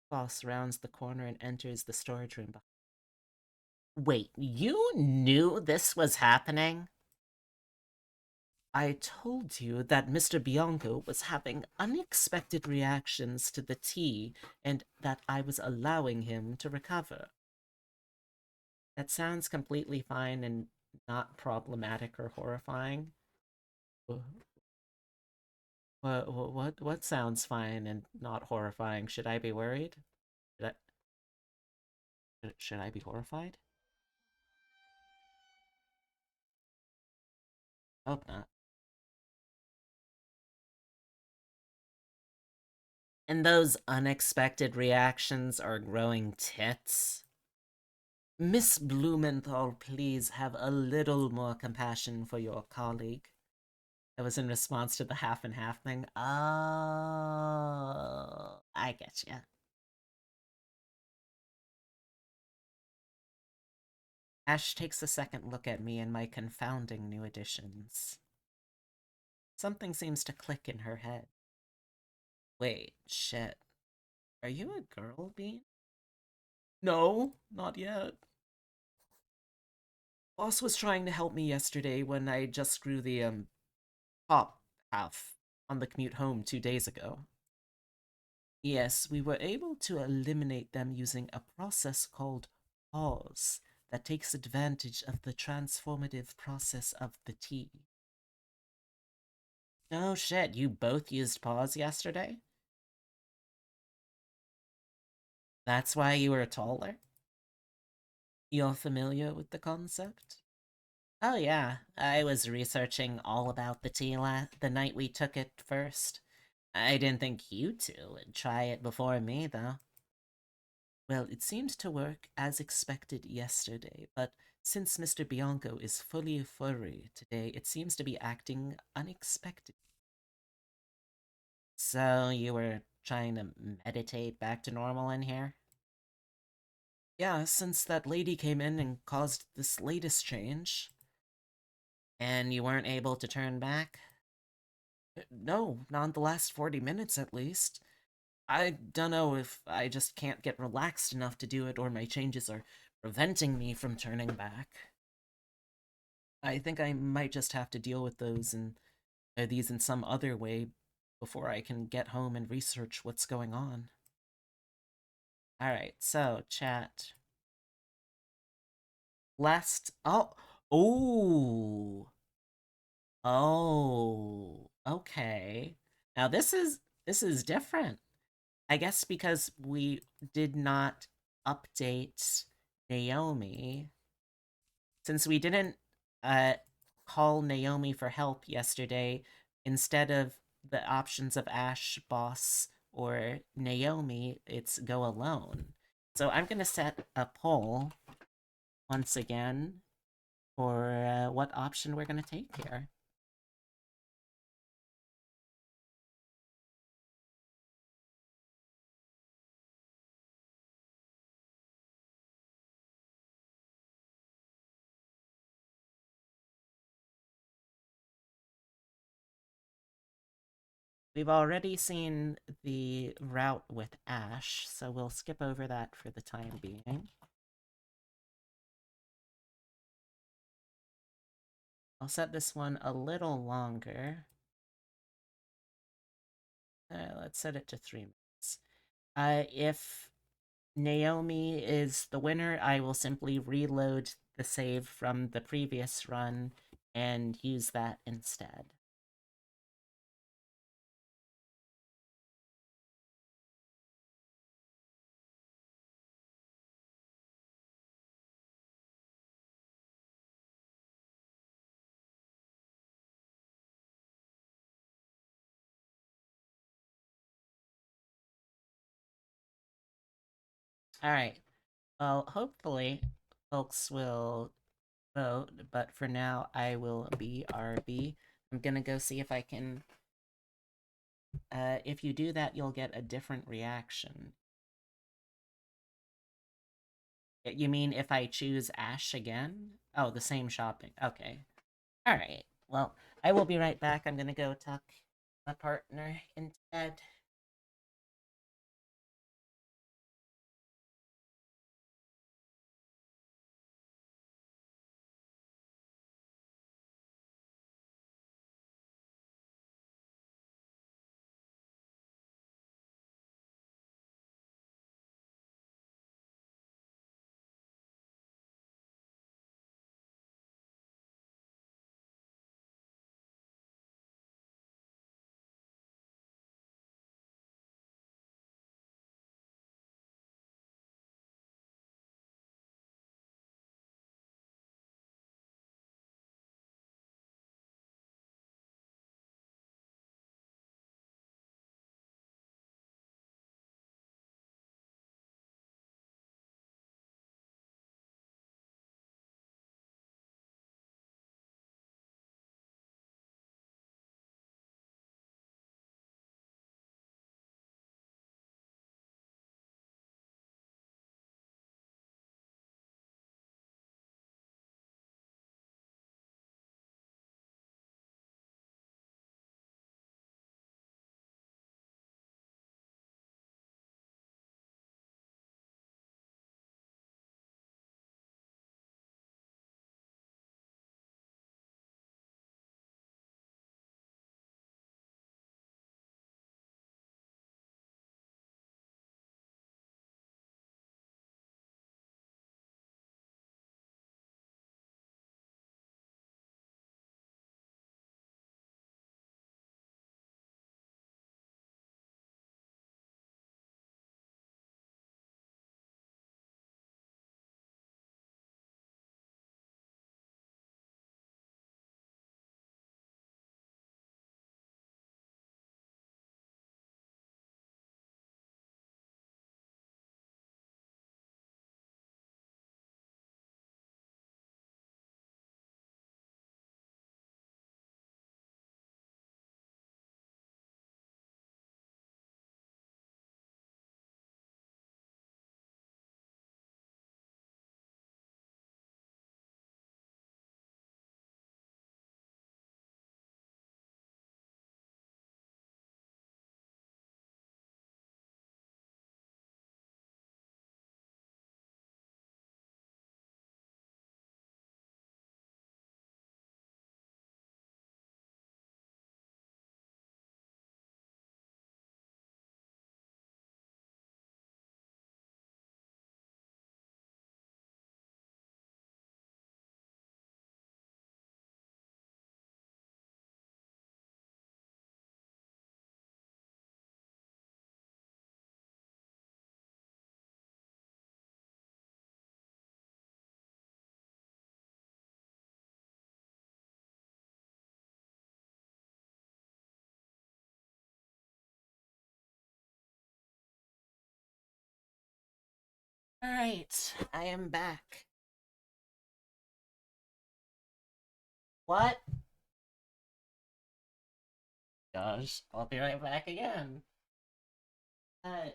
Boss rounds the corner and enters the storage room. Wait, you knew this was happening? I told you that Mr. Bianco was having unexpected reactions to the tea and that I was allowing him to recover. That sounds completely fine and not problematic or horrifying. What sounds fine and not horrifying? Should I be worried? Should should I be horrified? Hope not. And those unexpected reactions are growing tits? Miss Blumenthal, please have a little more compassion for your colleague. That was in response to the half and half thing. Oh, I get you. Ash takes a second look at me and my confounding new additions. Something seems to click in her head. Wait, shit. Are you a girl, Bean? No, not yet. Boss was trying to help me yesterday when I just grew the, top half on the commute home 2 days ago. Yes, we were able to eliminate them using a process called pause that takes advantage of the transformative process of the tea. Oh shit, you both used pause yesterday? That's why you were taller? You're familiar with the concept? Oh yeah, I was researching all about the tea the night we took it first. I didn't think you two would try it before me, though. Well, it seemed to work as expected yesterday, but since Mr. Bianco is fully furry today, it seems to be acting unexpected. So you were trying to meditate back to normal in here? Yeah, since that lady came in and caused this latest change. And you weren't able to turn back? No, not the last 40 minutes at least. I don't know if I just can't get relaxed enough to do it or my changes are preventing me from turning back. I think I might just have to deal with these in some other way before I can get home and research what's going on. Alright, so, chat. Oh, Oh, okay. Now this is different. I guess because we did not update Naomi, since we didn't uh call Naomi for help yesterday, instead of the options of Ash, Boss, or Naomi, it's go alone. So I'm gonna set a poll once again for what option we're gonna take here. We've already seen the route with Ash, so we'll skip over that for the time being. I'll set this one a little longer. Let's set it to 3 minutes. If Naomi is the winner, I will simply reload the save from the previous run and use that instead. Alright, well, hopefully folks will vote, but for now I will BRB. I'm gonna go see if I can... if you do that, you'll get a different reaction. You mean if I choose Ash again? Oh, the same shopping. Okay. Alright, well, I will be right back. I'm gonna go talk to my partner instead. Alright, I am back. What? Gosh, I'll be right back again. Uh,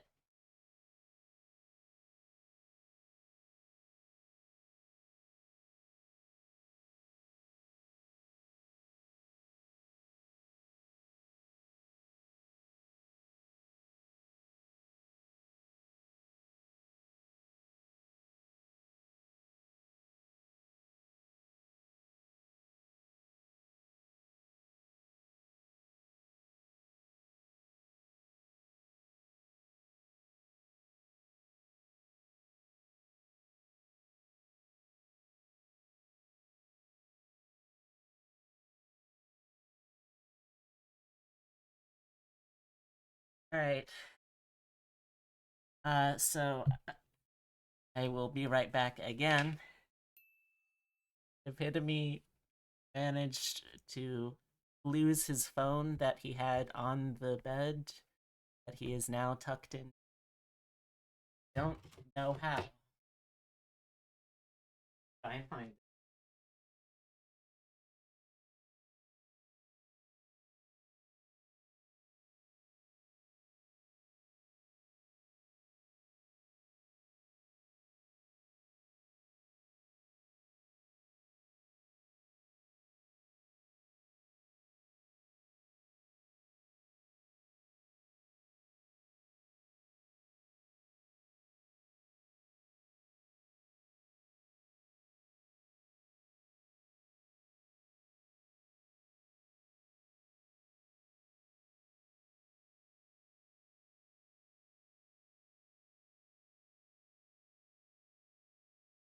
Alright. So I will be right back again. Epitome managed to lose his phone that he had on the bed that he is now tucked in. Don't know how. Try and find it.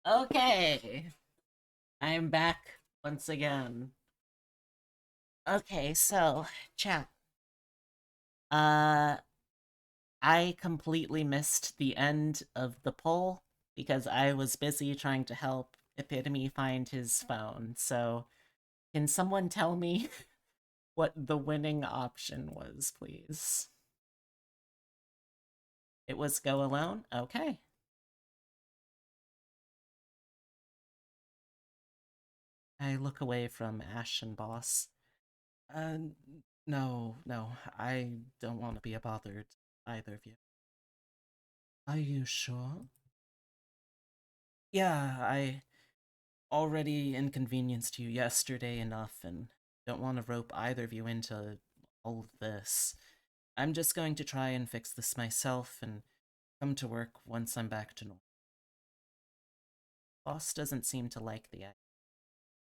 Okay. I'm back once again. Okay, so chat. Uh I completely missed the end of the poll because I was busy trying to help Epitome find his phone. So, can someone tell me what the winning option was, please? It was go alone? Okay. I look away from Ash and Boss. Uh, no, I don't want to be bothered, either of you. Are you sure? Yeah, I already inconvenienced you yesterday enough and don't want to rope either of you into all of this. I'm just going to try and fix this myself and come to work once I'm back to normal. Boss doesn't seem to like the idea,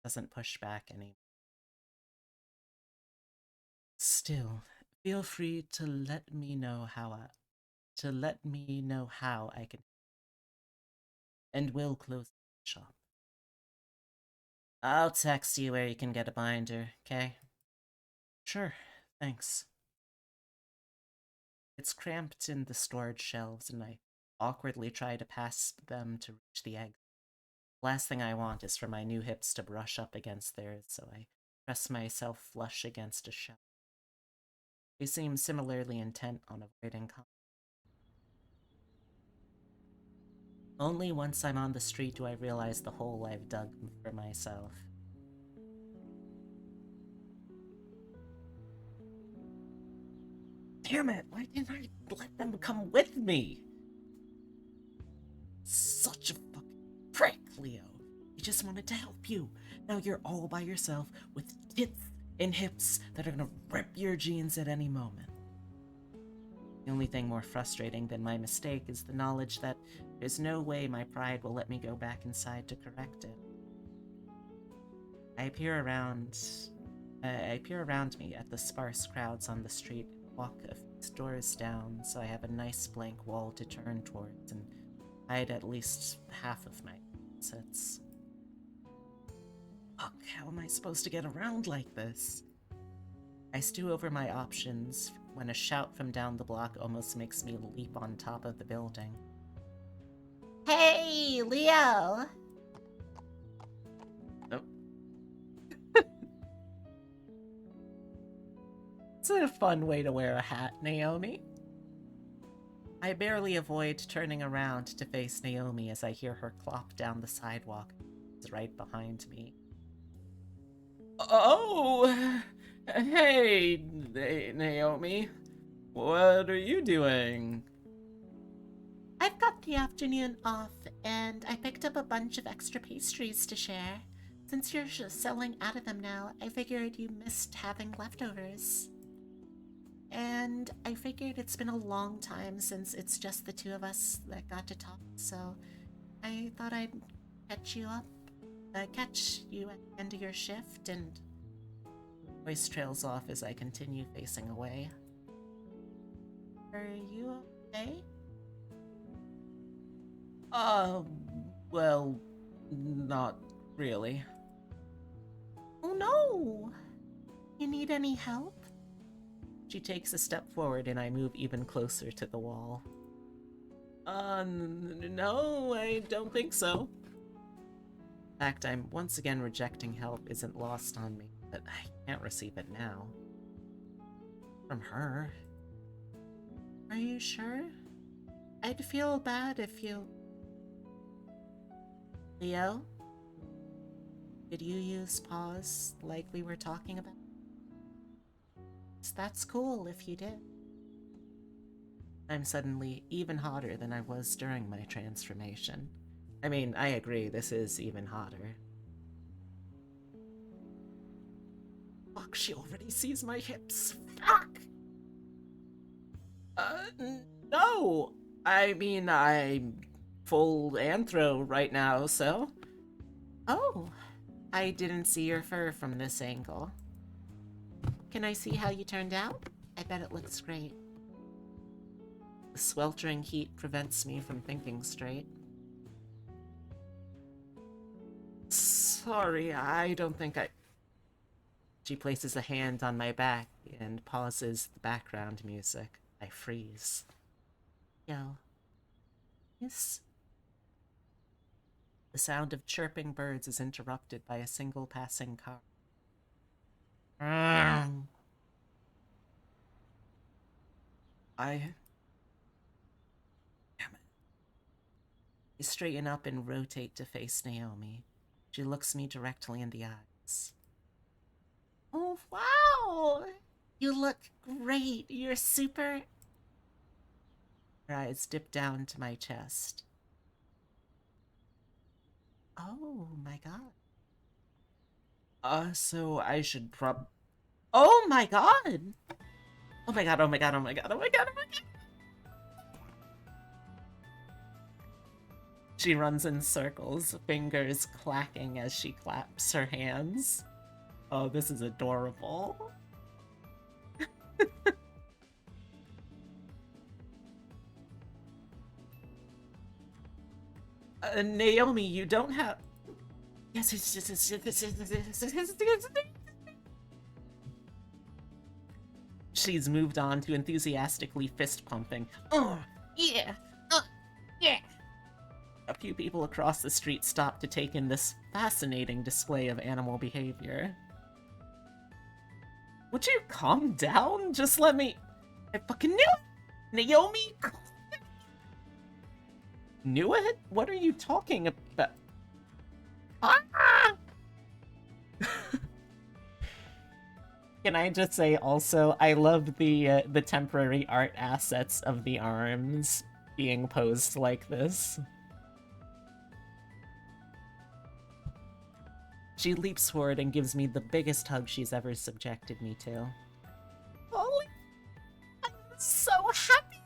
doesn't push back any. Still, feel free to let me know how I can, and we'll close the shop. I'll text you where you can get a binder, okay? Sure, thanks. It's cramped in the storage shelves, and I awkwardly try to pass them to reach the egg. Last thing I want is for my new hips to brush up against theirs, so I press myself flush against a shelf. They seem similarly intent on avoiding contact. Only once I'm on the street do I realize the hole I've dug for myself. Damn it, why didn't I let them come with me? Such a fucking prick, Leo. He just wanted to help you. Now you're all by yourself with tits and hips that are gonna rip your jeans at any moment. The only thing more frustrating than my mistake is the knowledge that there's no way my pride will let me go back inside to correct it. I peer around me at the sparse crowds on the street, walk a few doors down so I have a nice blank wall to turn towards and hide at least half of my assets. Fuck, how am I supposed to get around like this? I stew over my options when a shout from down the block almost makes me leap on top of the building. Hey, Leo! Nope. It's a fun way to wear a hat, Naomi. I barely avoid turning around to face Naomi as I hear her clop down the sidewalk. It's right behind me. Oh! Hey, Naomi. What are you doing? I've got the afternoon off, and I picked up a bunch of extra pastries to share. Since you're selling out of them now, I figured you missed having leftovers. And I figured it's been a long time since it's just the two of us that got to talk, so I thought I'd catch you at the end of your shift, and Voice trails off as I continue facing away. are you okay? Well, not really. Oh no! You need any help? She takes a step forward and I move even closer to the wall. No, I don't think so. In fact, I'm once again rejecting help isn't lost on me, but I can't receive it now. From her. Are you sure? I'd feel bad if you... Leo? Did you use paws like we were talking about? That's cool if you did. I'm suddenly even hotter than I was during my transformation. I mean, I agree, this is even hotter. Fuck, she already sees my hips. Fuck! No! I mean, I'm full anthro right now, so... Oh, I didn't see your fur from this angle. Can I see how you turned out? I bet it looks great. The sweltering heat prevents me from thinking straight. Sorry, I don't think I... She places a hand on my back and pauses the background music. I freeze. Yo. Yes? The sound of chirping birds is interrupted by a single passing car. I straighten up and rotate to face Naomi. She looks me directly in the eyes. Oh, wow! You look great. You're super... Her eyes dip down to my chest. Oh my god. So I should Oh my god! Oh my god, oh my god, oh my god, oh my god, oh my god! She runs in circles, fingers clacking as she claps her hands. Oh, this is adorable. Naomi, you don't have... Yes, it's just... She's moved on to enthusiastically fist-pumping. Oh, yeah! Yeah! A few people across the street stop to take in this fascinating display of animal behavior. Would you calm down? Just let me... I fucking knew it! Naomi! Knew it? What are you talking about? Ah! Can I just say also, I love the temporary art assets of the arms being posed like this. She leaps forward and gives me the biggest hug she's ever subjected me to. Oh, I'm so happy!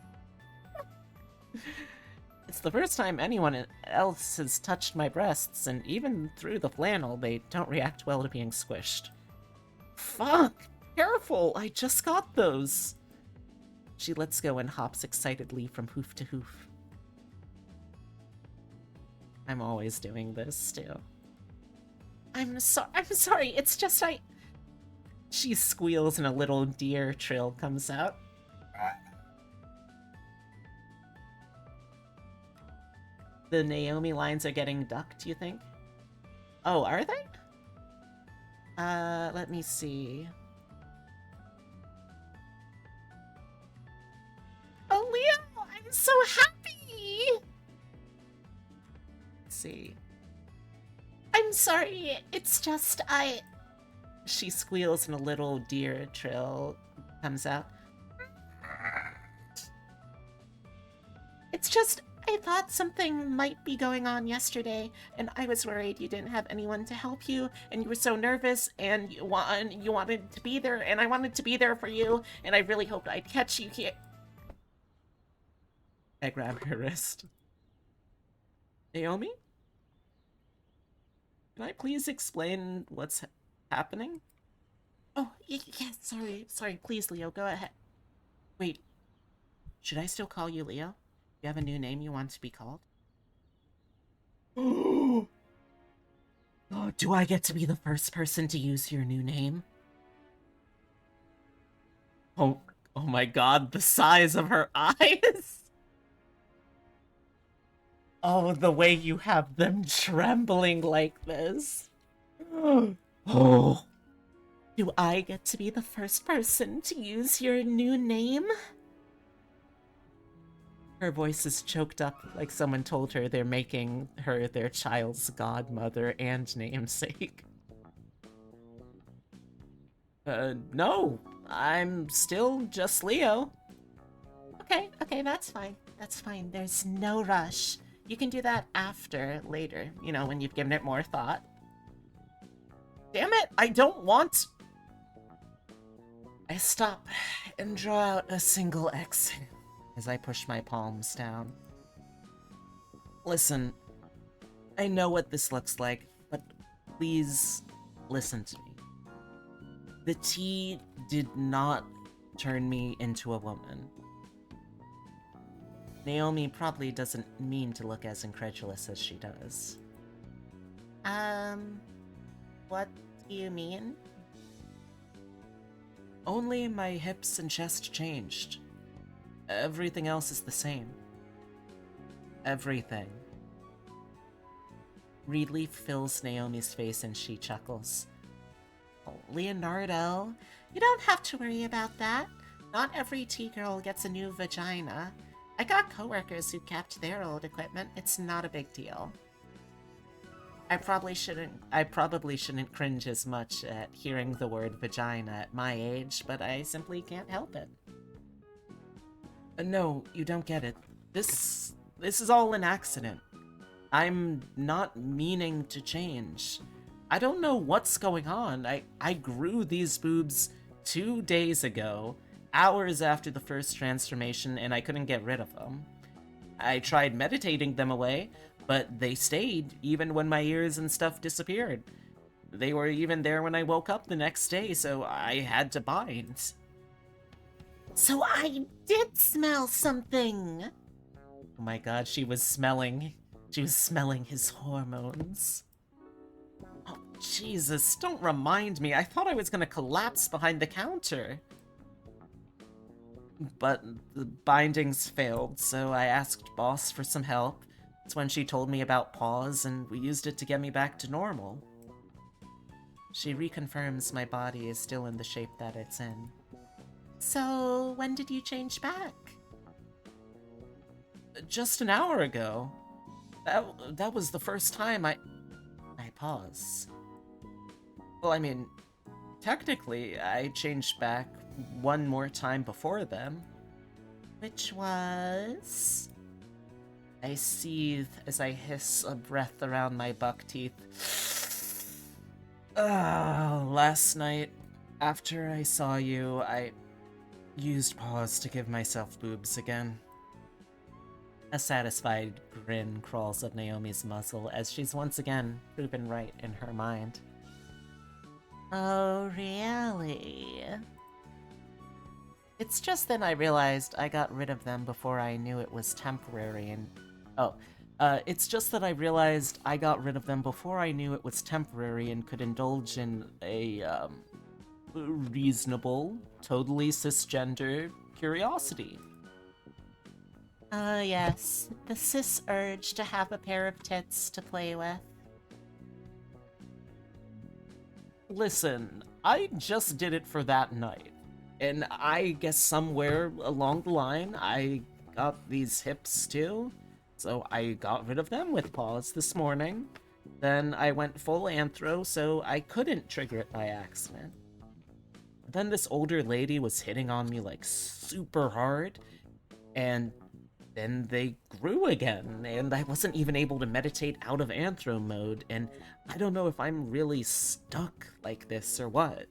It's the first time anyone else has touched my breasts, and even through the flannel, they don't react well to being squished. Fuck! Careful! I just got those! She lets go and hops excitedly from hoof to hoof. I'm always doing this, too. I'm sorry, it's just She squeals and a little deer trill comes out. The Naomi lines are getting ducked, you think? Oh, are they? Let me see. Oh, Leo! I'm so happy! Let's see. I'm sorry, it's just She squeals and a little deer trill comes out. It's just, I thought something might be going on yesterday, and I was worried you didn't have anyone to help you, and you were so nervous, and you wanted to be there, and I wanted to be there for you, and I really hoped I'd catch you here. I grab her wrist. Naomi? Can I please explain what's happening? Oh, yes, sorry, please, Leo, go ahead. Wait, should I still call you Leo? Do you have a new name you want to be called? Oh, do I get to be the first person to use your new name? Oh, Oh my god, the size of her eyes! Oh, the way you have them trembling like this. Oh. Do I get to be the first person to use your new name? Her voice is choked up like someone told her they're making her their child's godmother and namesake. No, I'm still just Leo. Okay, that's fine. That's fine. There's no rush. You can do that after, later, you know, when you've given it more thought. Damn it, I don't want... I stop and draw out a single exhale as I push my palms down. Listen, I know what this looks like, but please listen to me. The tea did not turn me into a woman. Naomi probably doesn't mean to look as incredulous as she does. What do you mean? Only my hips and chest changed. Everything else is the same. Everything. Relief fills Naomi's face and she chuckles. Oh, Leonardo, you don't have to worry about that. Not every tea-girl gets a new vagina. I got coworkers who kept their old equipment. It's not a big deal. I probably shouldn't cringe as much at hearing the word vagina at my age, but I simply can't help it. No, you don't get it. This is all an accident. I'm not meaning to change. I don't know what's going on. I grew these boobs 2 days ago, hours after the first transformation, and I couldn't get rid of them. I tried meditating them away, but they stayed even when my ears and stuff disappeared. They were even there when I woke up the next day, so I had to bind. So I did smell something! Oh my god, she was smelling his hormones. Oh, Jesus, don't remind me. I thought I was gonna collapse behind the counter. But the bindings failed, so I asked Boss for some help. It's when she told me about Paws, and we used it to get me back to normal. She reconfirms my body is still in the shape that it's in. So, when did you change back? Just an hour ago. That was the first time I pause. Well, I mean, technically, I changed back one more time before then. Which was... I seethe as I hiss a breath around my buck teeth. Last night, after I saw you, I used Paws to give myself boobs again. A satisfied grin crawls up Naomi's muzzle as she's once again proven right in her mind. Oh, really? It's just then I realized I got rid of them before I knew it was temporary and... it's just that I realized I got rid of them before I knew it was temporary and could indulge in a, reasonable, totally cisgender curiosity. Yes. The cis urge to have a pair of tits to play with. Listen, I just did it for that night. And I guess somewhere along the line, I got these hips too. So I got rid of them with Paws this morning. Then I went full anthro, so I couldn't trigger it by accident. Then this older lady was hitting on me like super hard, and then they grew again, and I wasn't even able to meditate out of anthro mode, and I don't know if I'm really stuck like this or what.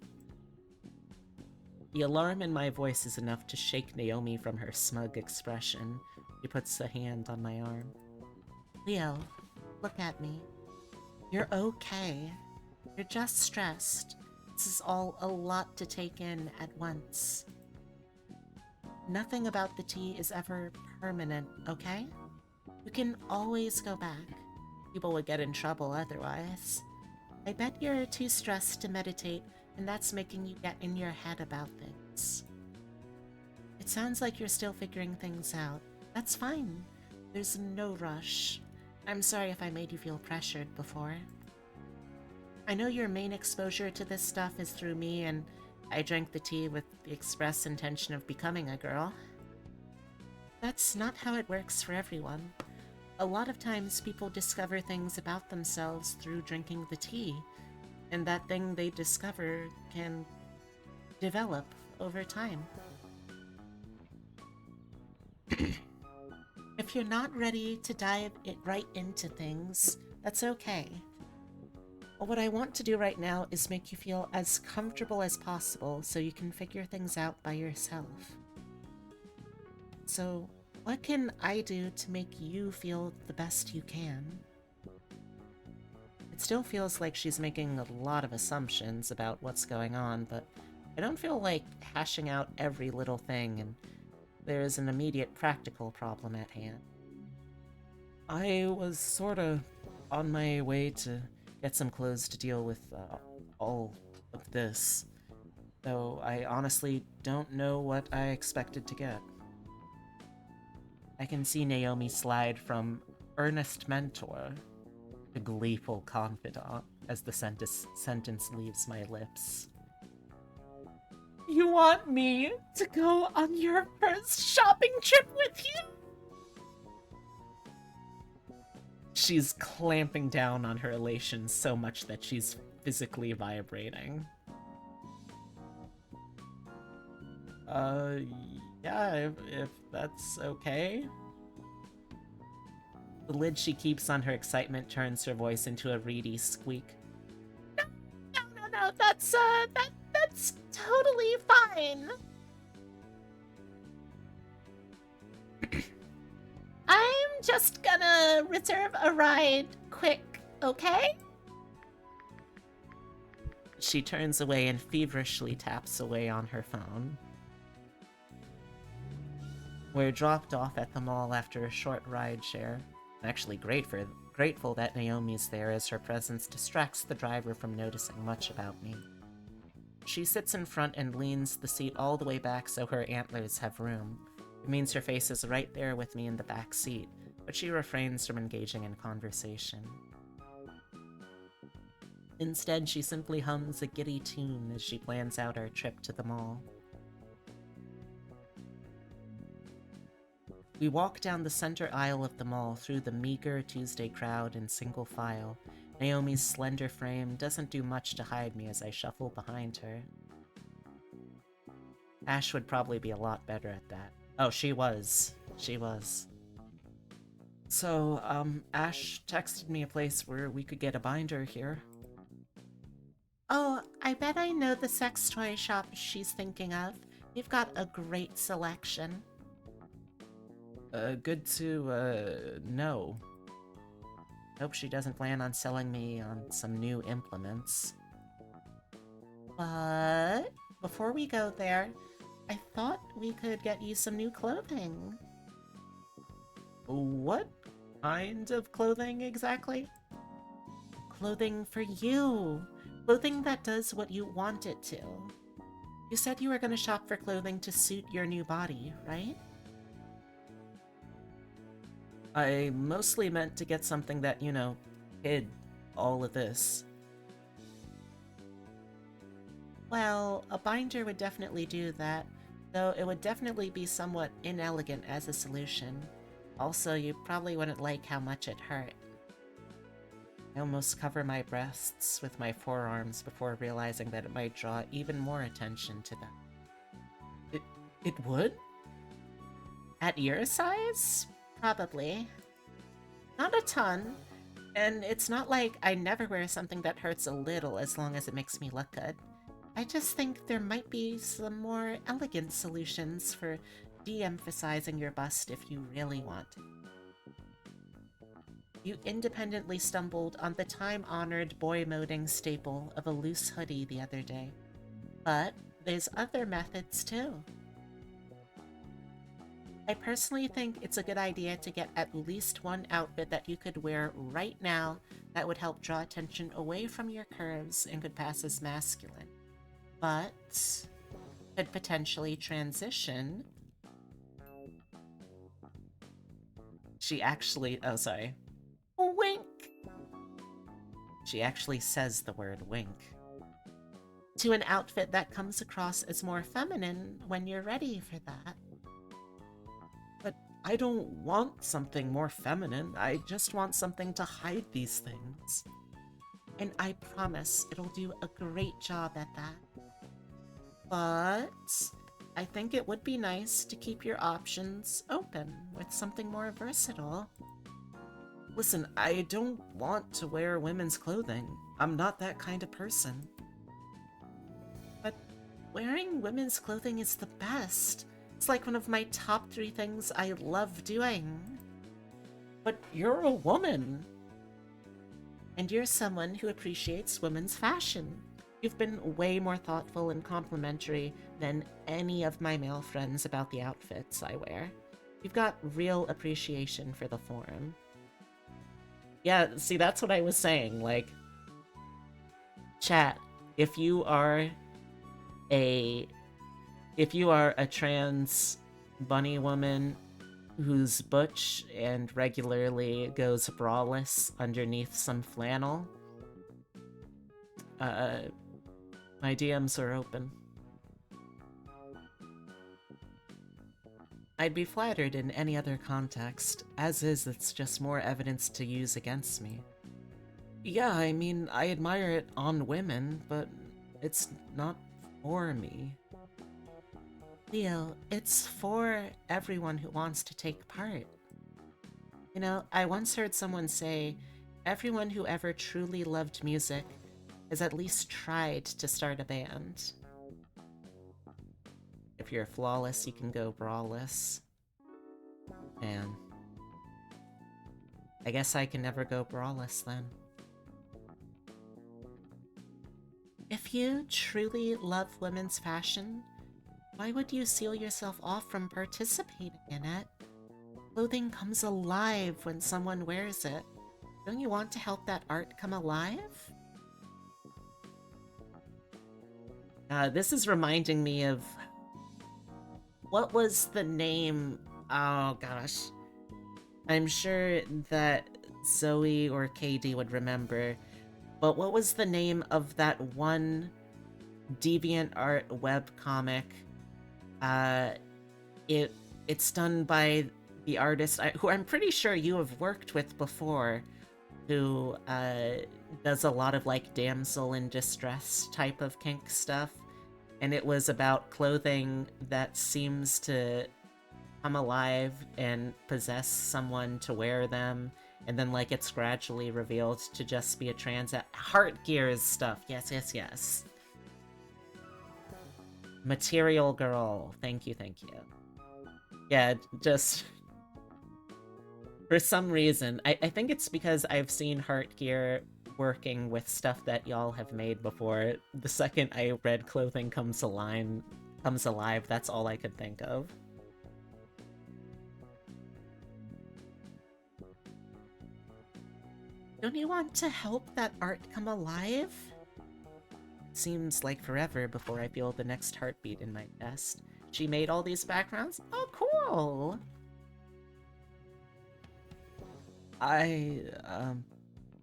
The alarm in my voice is enough to shake Naomi from her smug expression. She puts a hand on my arm. Leo, look at me. You're okay. You're just stressed. This is all a lot to take in at once. Nothing about the tea is ever permanent, okay? You can always go back. People would get in trouble otherwise. I bet you're too stressed to meditate, and that's making you get in your head about things. It sounds like you're still figuring things out. That's fine. There's no rush. I'm sorry if I made you feel pressured before. I know your main exposure to this stuff is through me, and I drank the tea with the express intention of becoming a girl. That's not how it works for everyone. A lot of times people discover things about themselves through drinking the tea, and that thing they discover can develop over time. If you're not ready to dive right into things, that's okay. What I want to do right now is make you feel as comfortable as possible so you can figure things out by yourself. So, what can I do to make you feel the best you can? It still feels like she's making a lot of assumptions about what's going on, but I don't feel like hashing out every little thing, and there is an immediate practical problem at hand. I was sorta on my way to get some clothes to deal with all of this, though I honestly don't know what I expected to get. I can see Naomi slide from earnest mentor to gleeful confidant as the sentence leaves my lips. You want me to go on your first shopping trip with you? She's clamping down on her elation so much that she's physically vibrating. Yeah, if that's okay. The lid she keeps on her excitement turns her voice into a reedy squeak. No, that's totally fine. I'm just gonna reserve a ride quick, okay? She turns away and feverishly taps away on her phone. We're dropped off at the mall after a short ride share. I'm actually grateful that Naomi's there, as her presence distracts the driver from noticing much about me. She sits in front and leans the seat all the way back so her antlers have room. It means her face is right there with me in the back seat, but she refrains from engaging in conversation. Instead, she simply hums a giddy tune as she plans out our trip to the mall. We walk down the center aisle of the mall through the meager Tuesday crowd in single file. Naomi's slender frame doesn't do much to hide me as I shuffle behind her. Ash would probably be a lot better at that. Oh, she was. So, Ash texted me a place where we could get a binder here. Oh, I bet I know the sex toy shop she's thinking of. You've got a great selection. Good to, know. Hope she doesn't plan on selling me on some new implements. But before we go there, I thought we could get you some new clothing. What kind of clothing exactly? Clothing for you. Clothing that does what you want it to. You said you were going to shop for clothing to suit your new body, right? I mostly meant to get something that, hid all of this. Well, a binder would definitely do that, though it would definitely be somewhat inelegant as a solution. Also, you probably wouldn't like how much it hurt. I almost cover my breasts with my forearms before realizing that it might draw even more attention to them. It would? At your size? Probably. Not a ton, and it's not like I never wear something that hurts a little as long as it makes me look good. I just think there might be some more elegant solutions for de-emphasizing your bust if you really want to. You independently stumbled on the time-honored boy-moding staple of a loose hoodie the other day. But there's other methods too. I personally think it's a good idea to get at least one outfit that you could wear right now that would help draw attention away from your curves and could pass as masculine, but could potentially transition She actually... Oh, sorry. Wink. She actually says the word wink. To an outfit that comes across as more feminine when you're ready for that. But I don't want something more feminine. I just want something to hide these things. And I promise it'll do a great job at that. But I think it would be nice to keep your options open with something more versatile. Listen, I don't want to wear women's clothing. I'm not that kind of person. But wearing women's clothing is the best. It's like one of my top 3 things I love doing. But you're a woman. And you're someone who appreciates women's fashion. You've been way more thoughtful and complimentary than any of my male friends about the outfits I wear. You've got real appreciation for the form. Yeah, see, that's what I was saying. Like, chat, if you are a trans bunny woman who's butch and regularly goes braless underneath some flannel, my DMs are open. I'd be flattered in any other context. As is, it's just more evidence to use against me. Yeah, I mean, I admire it on women, but it's not for me. Leo, it's for everyone who wants to take part. You know, I once heard someone say, everyone who ever truly loved music has at least tried to start a band. If you're flawless, you can go braless. Man. I guess I can never go braless then. If you truly love women's fashion, why would you seal yourself off from participating in it? Clothing comes alive when someone wears it. Don't you want to help that art come alive? This is reminding me of... What was the name? Oh gosh. I'm sure that Zoe or KD would remember. But what was the name of that one DeviantArt webcomic? It's done by the artist who I'm pretty sure you have worked with before, who does a lot of like damsel in distress type of kink stuff. And it was about clothing that seems to come alive and possess someone to wear them, and then like it's gradually revealed to just be a trans Heart Gears stuff. Yes. Material Girl. Thank you. Yeah, just for some reason, I think it's because I've seen Heart Gear working with stuff that y'all have made before. The second I read clothing comes alive, that's all I could think of. Don't you want to help that art come alive? Seems like forever before I feel the next heartbeat in my chest. She made all these backgrounds? Oh, cool!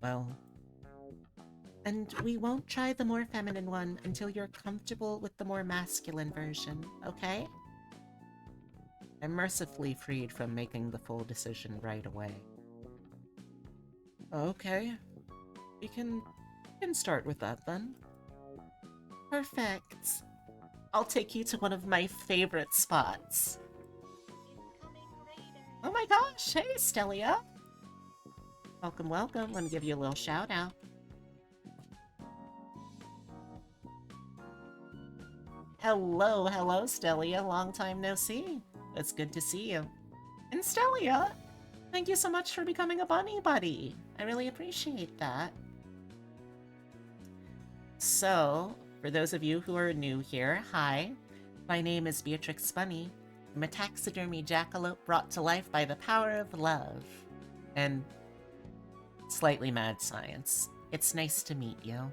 Well... And we won't try the more feminine one until you're comfortable with the more masculine version, okay? I'm mercifully freed from making the full decision right away. Okay. We can start with that then. Perfect. I'll take you to one of my favorite spots. Oh my gosh, hey Stelia! Welcome. Let me give you a little shout out. Hello, Stelia. Long time no see. It's good to see you. And Stelia, thank you so much for becoming a bunny buddy. I really appreciate that. So, for those of you who are new here, hi. My name is Beatrix Bunny. I'm a taxidermy jackalope brought to life by the power of love. And slightly mad science. It's nice to meet you.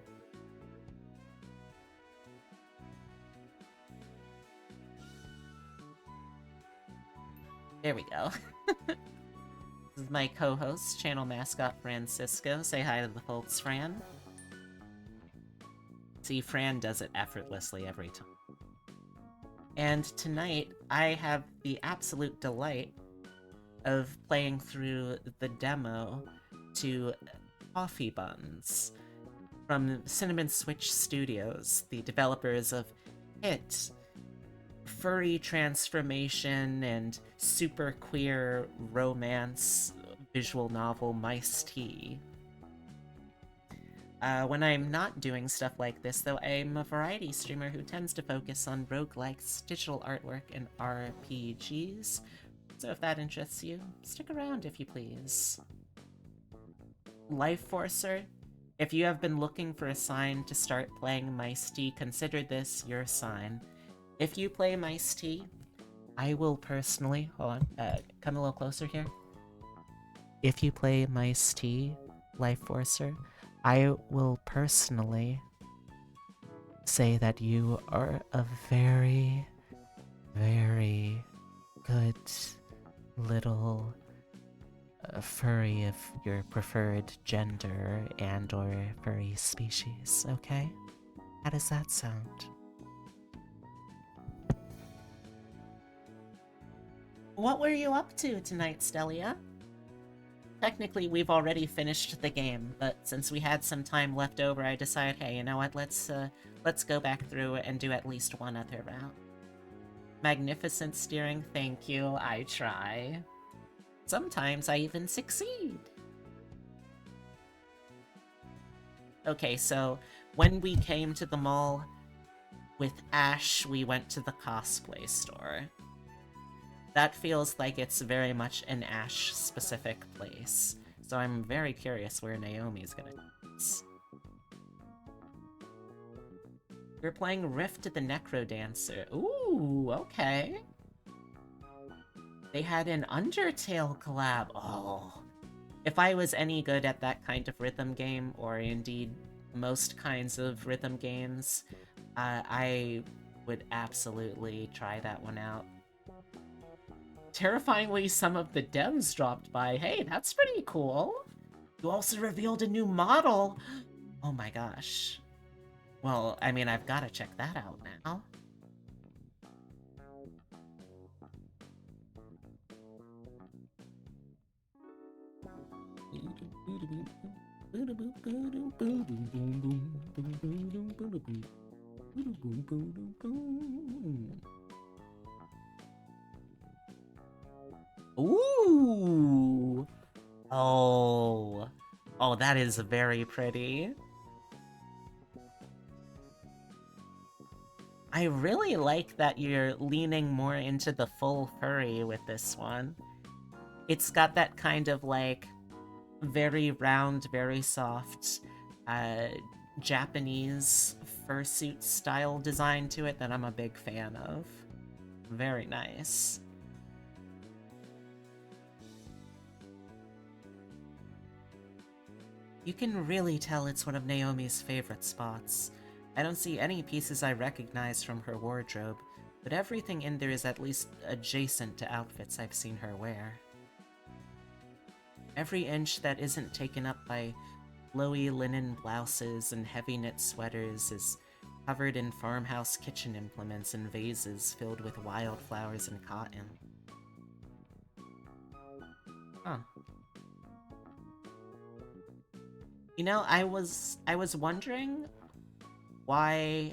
There we go. This is my co-host, channel mascot Francisco. Say hi to the folks, Fran. See, Fran does it effortlessly every time. And tonight, I have the absolute delight of playing through the demo to Coffee Buns from Cinnamon Switch Studios, the developers of Hit, furry transformation, and super queer romance visual novel Mice Tea. When I'm not doing stuff like this, though, I'm a variety streamer who tends to focus on roguelikes, digital artwork, and RPGs. So if that interests you, stick around if you please. Life Forcer, if you have been looking for a sign to start playing Mice Tea, consider this your sign. If you play Mice Tea, I will personally... Hold on, come a little closer here. If you play Mice Tea, Life Forcer, I will personally say that you are a very, very good little furry of your preferred gender and or furry species, okay? How does that sound? What were you up to tonight, Stelia? Technically, we've already finished the game, but since we had some time left over, I decided, hey, you know what, let's go back through and do at least one other round. Magnificent steering, thank you, I try. Sometimes I even succeed. Okay, so when we came to the mall with Ash, we went to the cosplay store. That feels like it's very much an Ash-specific place, so I'm very curious where Naomi's gonna take us. We're playing Rift the Necrodancer. Ooh, okay. They had an Undertale collab. Oh, if I was any good at that kind of rhythm game, or indeed most kinds of rhythm games, I would absolutely try that one out. Terrifyingly, some of the devs dropped by. Hey, that's pretty cool. You also revealed a new model. Oh my gosh. Well, I mean, I've got to check that out now. Ooh! Oh. Oh, that is very pretty. I really like that you're leaning more into the full furry with this one. It's got that kind of, like, very round, very soft, Japanese fursuit style design to it that I'm a big fan of. Very nice. You can really tell it's one of Naomi's favorite spots. I don't see any pieces I recognize from her wardrobe, but everything in there is at least adjacent to outfits I've seen her wear. Every inch that isn't taken up by flowy linen blouses and heavy knit sweaters is covered in farmhouse kitchen implements and vases filled with wildflowers and cotton. Huh. You know, I was wondering why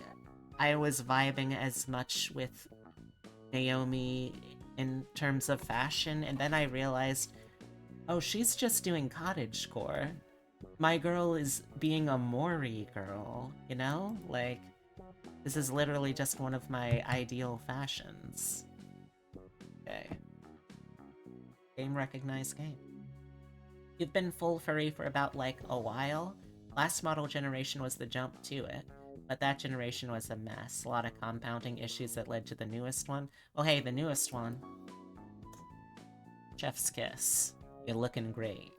I was vibing as much with Naomi in terms of fashion, and then I realized, oh, she's just doing cottagecore. My girl is being a Mori girl, you know? Like, this is literally just one of my ideal fashions. Okay. Game recognized game. You've been full furry for about, like, a while. Last model generation was the jump to it, but that generation was a mess. A lot of compounding issues that led to the newest one. Well, hey, the newest one. Chef's kiss. You're looking great.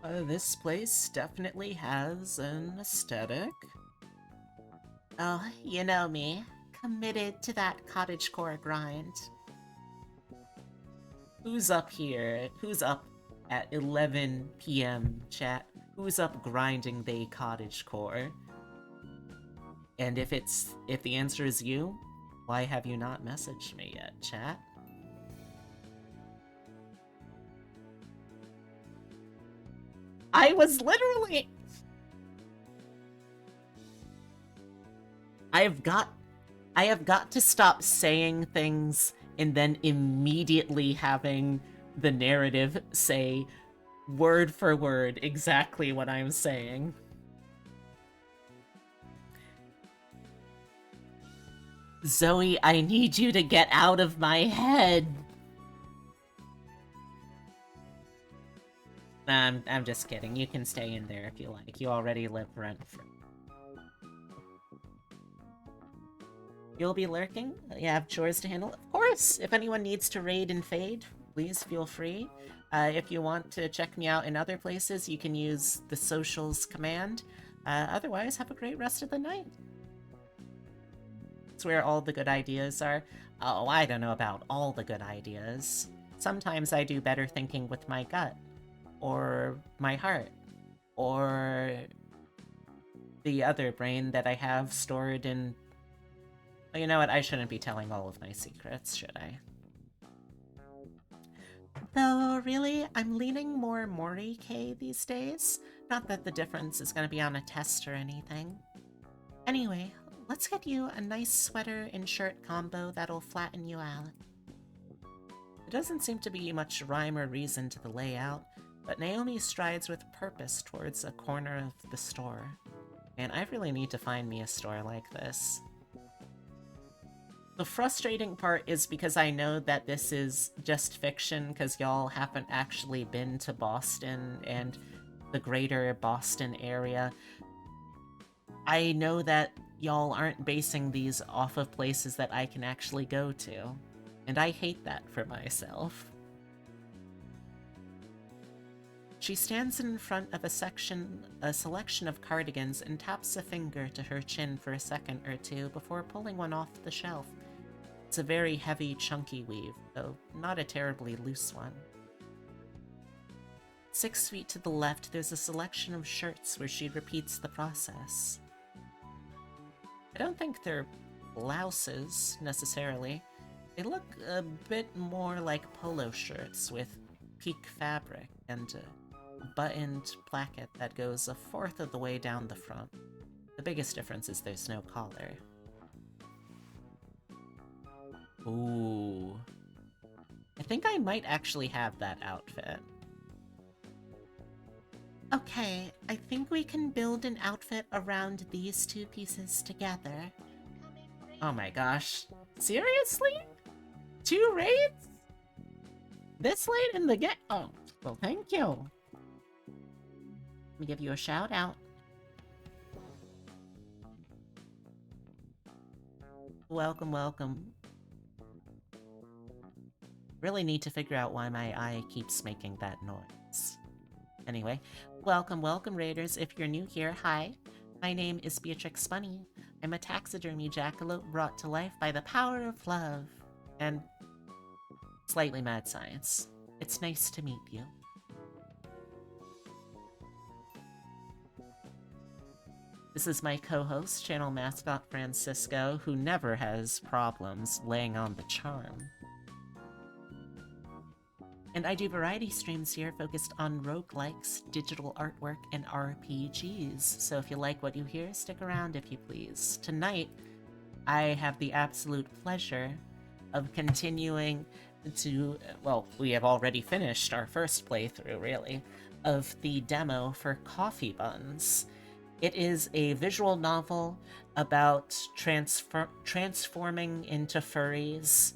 This place definitely has an aesthetic. Oh, you know me. committed to that cottagecore grind. Who's up here? Who's up at 11 p.m. chat? Who's up grinding the cottagecore? And if the answer is you, why have you not messaged me yet, chat? I was literally... I have got to stop saying things and then immediately having the narrative say word for word exactly what I'm saying. Zoe, I need you to get out of my head. I'm just kidding. You can stay in there if you like. You already live rent-free. You'll be lurking? You have chores to handle? Of course! If anyone needs to raid and fade, please feel free. If you want to check me out in other places, you can use the socials command. Otherwise, have a great rest of the night. It's where all the good ideas are. Oh, I don't know about all the good ideas. Sometimes I do better thinking with my gut. Or my heart. Or the other brain that I have stored in... Oh, you know what? I shouldn't be telling all of my secrets, should I? Though, really, I'm leaning more Mori K these days. Not that the difference is going to be on a test or anything. Anyway, let's get you a nice sweater and shirt combo that'll flatten you out. There doesn't seem to be much rhyme or reason to the layout, but Naomi strides with purpose towards a corner of the store. And I really need to find me a store like this. The frustrating part is because I know that this is just fiction because y'all haven't actually been to Boston and the greater Boston area. I know that y'all aren't basing these off of places that I can actually go to, and I hate that for myself. She stands in front of a selection of cardigans and taps a finger to her chin for a second or two before pulling one off the shelf. It's a very heavy, chunky weave, though not a terribly loose one. 6 feet to the left, there's a selection of shirts where she repeats the process. I don't think they're blouses, necessarily. They look a bit more like polo shirts with peak fabric and a buttoned placket that goes a fourth of the way down the front. The biggest difference is there's no collar. Ooh. I think I might actually have that outfit. Okay, I think we can build an outfit around these two pieces together. Oh my gosh. Seriously? 2 raids? This late in the game? Oh, well, thank you. Let me give you a shout out. Welcome, welcome. Really need to figure out why my eye keeps making that noise. Anyway, welcome, welcome, Raiders. If you're new here, hi. My name is Beatrix Bunny. I'm a taxidermy jackalope brought to life by the power of love and slightly mad science. It's nice to meet you. This is my co-host, channel mascot Francisco, who never has problems laying on the charm. And I do variety streams here focused on roguelikes, digital artwork, and RPGs. So if you like what you hear, stick around if you please. Tonight, I have the absolute pleasure of continuing to, well, we have already finished our first playthrough, really, of the demo for Coffee Buns. It is a visual novel about transforming into furries,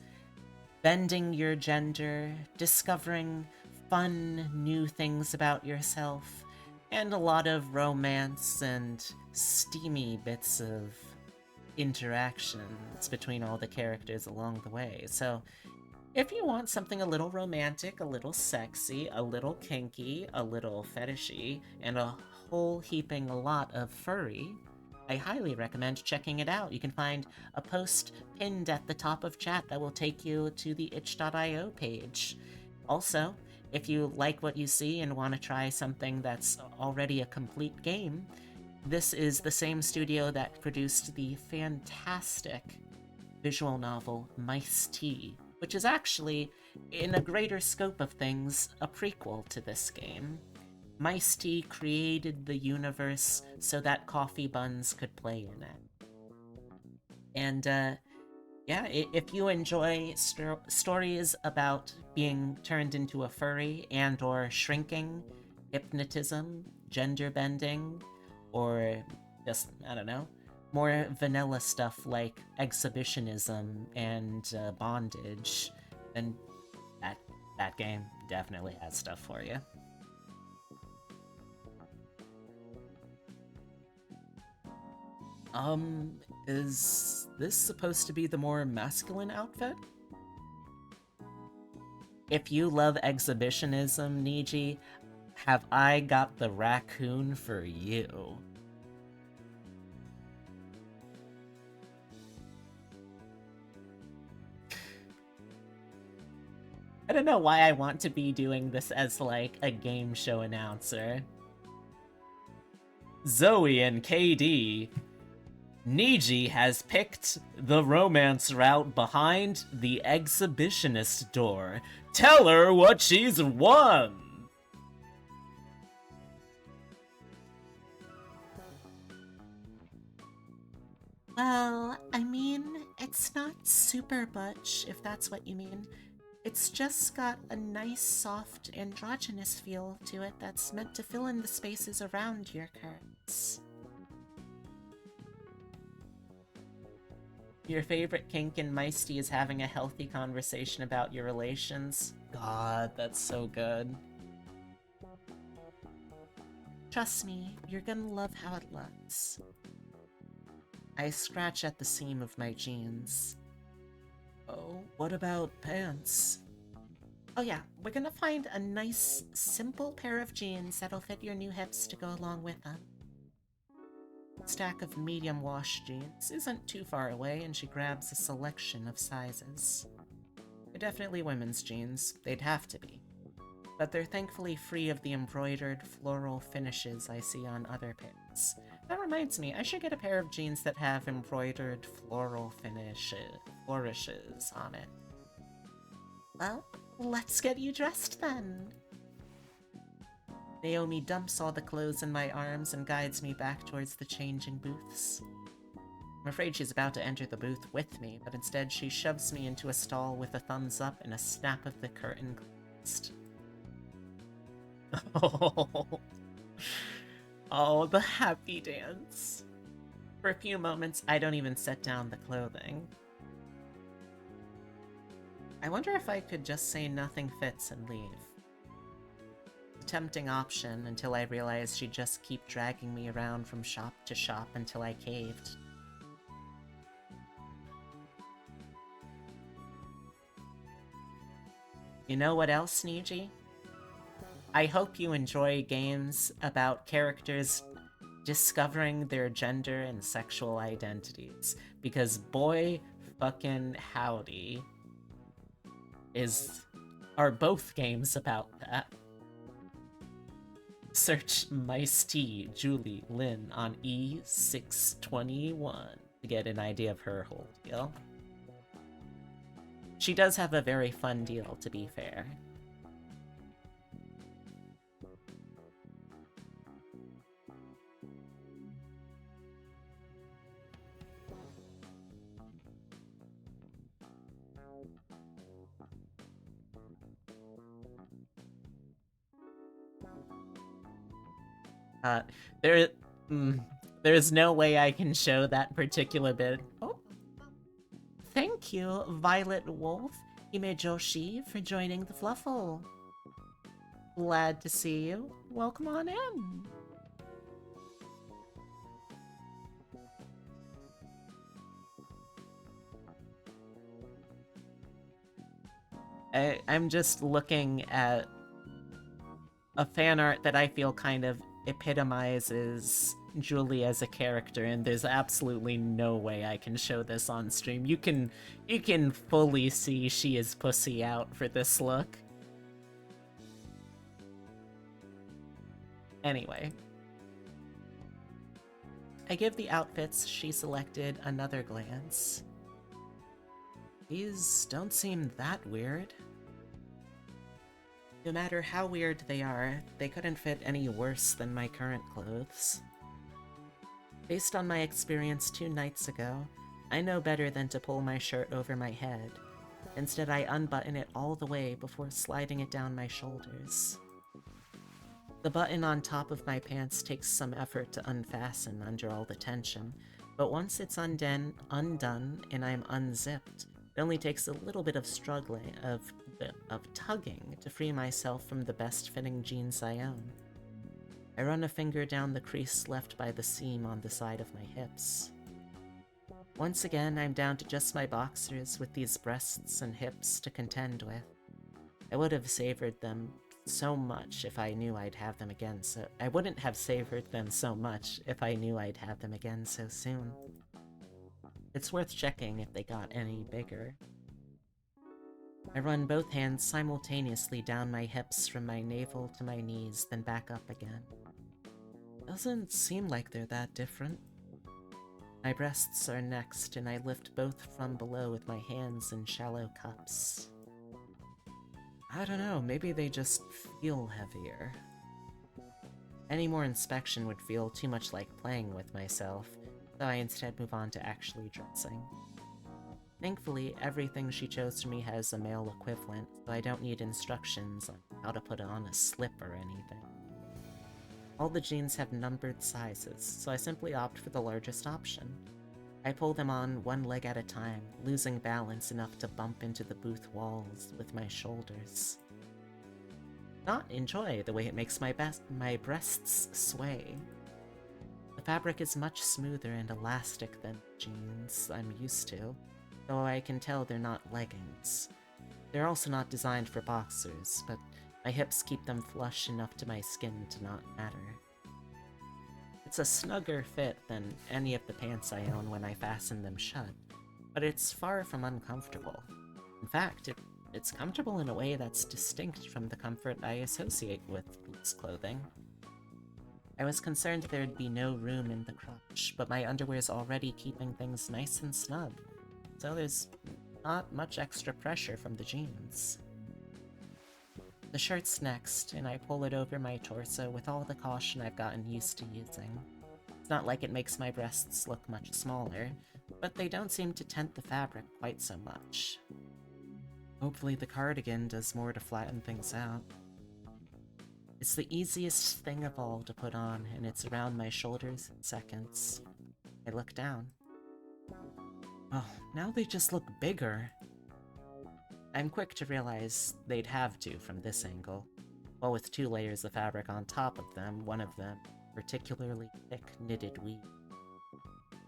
bending your gender, discovering fun new things about yourself, and a lot of romance and steamy bits of interactions between all the characters along the way. So if you want something a little romantic, a little sexy, a little kinky, a little fetishy, and a whole heaping lot of furry, I highly recommend checking it out. You can find a post pinned at the top of chat that will take you to the itch.io page. Also, if you like what you see and want to try something that's already a complete game, this is the same studio that produced the fantastic visual novel Mice Tea, which is actually, in a greater scope of things, a prequel to this game. Mice Tea created the universe so that Coffee Buns could play in it. And, yeah, if you enjoy stories about being turned into a furry and or shrinking, hypnotism, gender bending, or just, I don't know, more vanilla stuff like exhibitionism and bondage, then that game definitely has stuff for you. Is this supposed to be the more masculine outfit? If you love exhibitionism, Niji, have I got the raccoon for you? I don't know why I want to be doing this as, like, a game show announcer. Zoe and KD. Niji has picked the romance route behind the exhibitionist door. Tell her what she's won! Well, I mean, it's not super butch, if that's what you mean. It's just got a nice, soft, androgynous feel to it that's meant to fill in the spaces around your curves. Your favorite kink in Mice Tea is having a healthy conversation about your relations. God, that's so good. Trust me, you're gonna love how it looks. I scratch at the seam of my jeans. Oh, what about pants? Oh yeah, we're gonna find a nice, simple pair of jeans that'll fit your new hips to go along with them. Stack of medium wash jeans isn't too far away, and she grabs a selection of sizes. They're definitely women's jeans, they'd have to be. But they're thankfully free of the embroidered floral finishes I see on other pants. That reminds me, I should get a pair of jeans that have embroidered floral flourishes on it. Well, let's get you dressed then. Naomi dumps all the clothes in my arms and guides me back towards the changing booths. I'm afraid she's about to enter the booth with me, but instead she shoves me into a stall with a thumbs up and a snap of the curtain closed. Oh, the happy dance. For a few moments, I don't even set down the clothing. I wonder if I could just say nothing fits and leave. A tempting option until I realized she'd just keep dragging me around from shop to shop until I caved. You know what else, Niji? I hope you enjoy games about characters discovering their gender and sexual identities, because boy fucking howdy are both games about that. Search Mice Tea Julie Lynn on E621 to get an idea of her whole deal. She does have a very fun deal, to be fair. There's no way I can show that particular bit. Oh, thank you, Violet Wolf, Hime Joshi, for joining the Fluffle. Glad to see you. Welcome on in. I'm just looking at a fan art that I feel kind of epitomizes Julie as a character, and there's absolutely no way I can show this on stream. You can fully see she is pussy out for this look. Anyway. I give the outfits she selected another glance. These don't seem that weird. No matter how weird they are, they couldn't fit any worse than my current clothes. Based on my experience 2 nights ago, I know better than to pull my shirt over my head. Instead, I unbutton it all the way before sliding it down my shoulders. The button on top of my pants takes some effort to unfasten under all the tension, but once it's undone and I'm unzipped, it only takes a little bit of struggling, of tugging to free myself from the best-fitting jeans I own. I run a finger down the crease left by the seam on the side of my hips. Once again, I'm down to just my boxers with these breasts and hips to contend with. I would have savored them so much if I knew I'd have them again, so I wouldn't have savored them so much if I knew I'd have them again so soon. It's worth checking if they got any bigger. I run both hands simultaneously down my hips from my navel to my knees, then back up again. Doesn't seem like they're that different. My breasts are next, and I lift both from below with my hands in shallow cups. I don't know, maybe they just feel heavier. Any more inspection would feel too much like playing with myself, so I instead move on to actually dressing. Thankfully, everything she chose for me has a male equivalent, so I don't need instructions on how to put on a slip or anything. All the jeans have numbered sizes, so I simply opt for the largest option. I pull them on one leg at a time, losing balance enough to bump into the booth walls with my shoulders. Not enjoy the way it makes my breasts sway. The fabric is much smoother and elastic than jeans I'm used to, though I can tell they're not leggings. They're also not designed for boxers, but my hips keep them flush enough to my skin to not matter. It's a snugger fit than any of the pants I own when I fasten them shut, but it's far from uncomfortable. In fact, it's comfortable in a way that's distinct from the comfort I associate with loose clothing. I was concerned there'd be no room in the crotch, but my underwear's already keeping things nice and snug, so there's not much extra pressure from the jeans. The shirt's next, and I pull it over my torso with all the caution I've gotten used to using. It's not like it makes my breasts look much smaller, but they don't seem to tent the fabric quite so much. Hopefully the cardigan does more to flatten things out. It's the easiest thing of all to put on, and it's around my shoulders in seconds. I look down. Oh, now they just look bigger. I'm quick to realize they'd have to from this angle. Well, with 2 layers of fabric on top of them, one of them particularly thick knitted weave.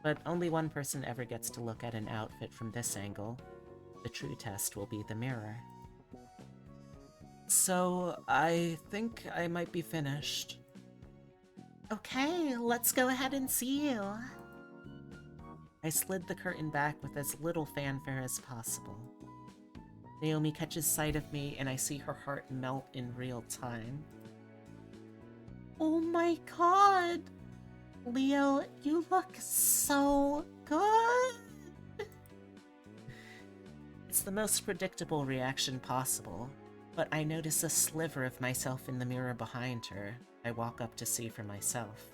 But only one person ever gets to look at an outfit from this angle. The true test will be the mirror. So, I think I might be finished. Okay, let's go ahead and see you. I slid the curtain back with as little fanfare as possible. Naomi catches sight of me, and I see her heart melt in real time. Oh my god! Leo, you look so good! It's the most predictable reaction possible, but I notice a sliver of myself in the mirror behind her. I walk up to see for myself.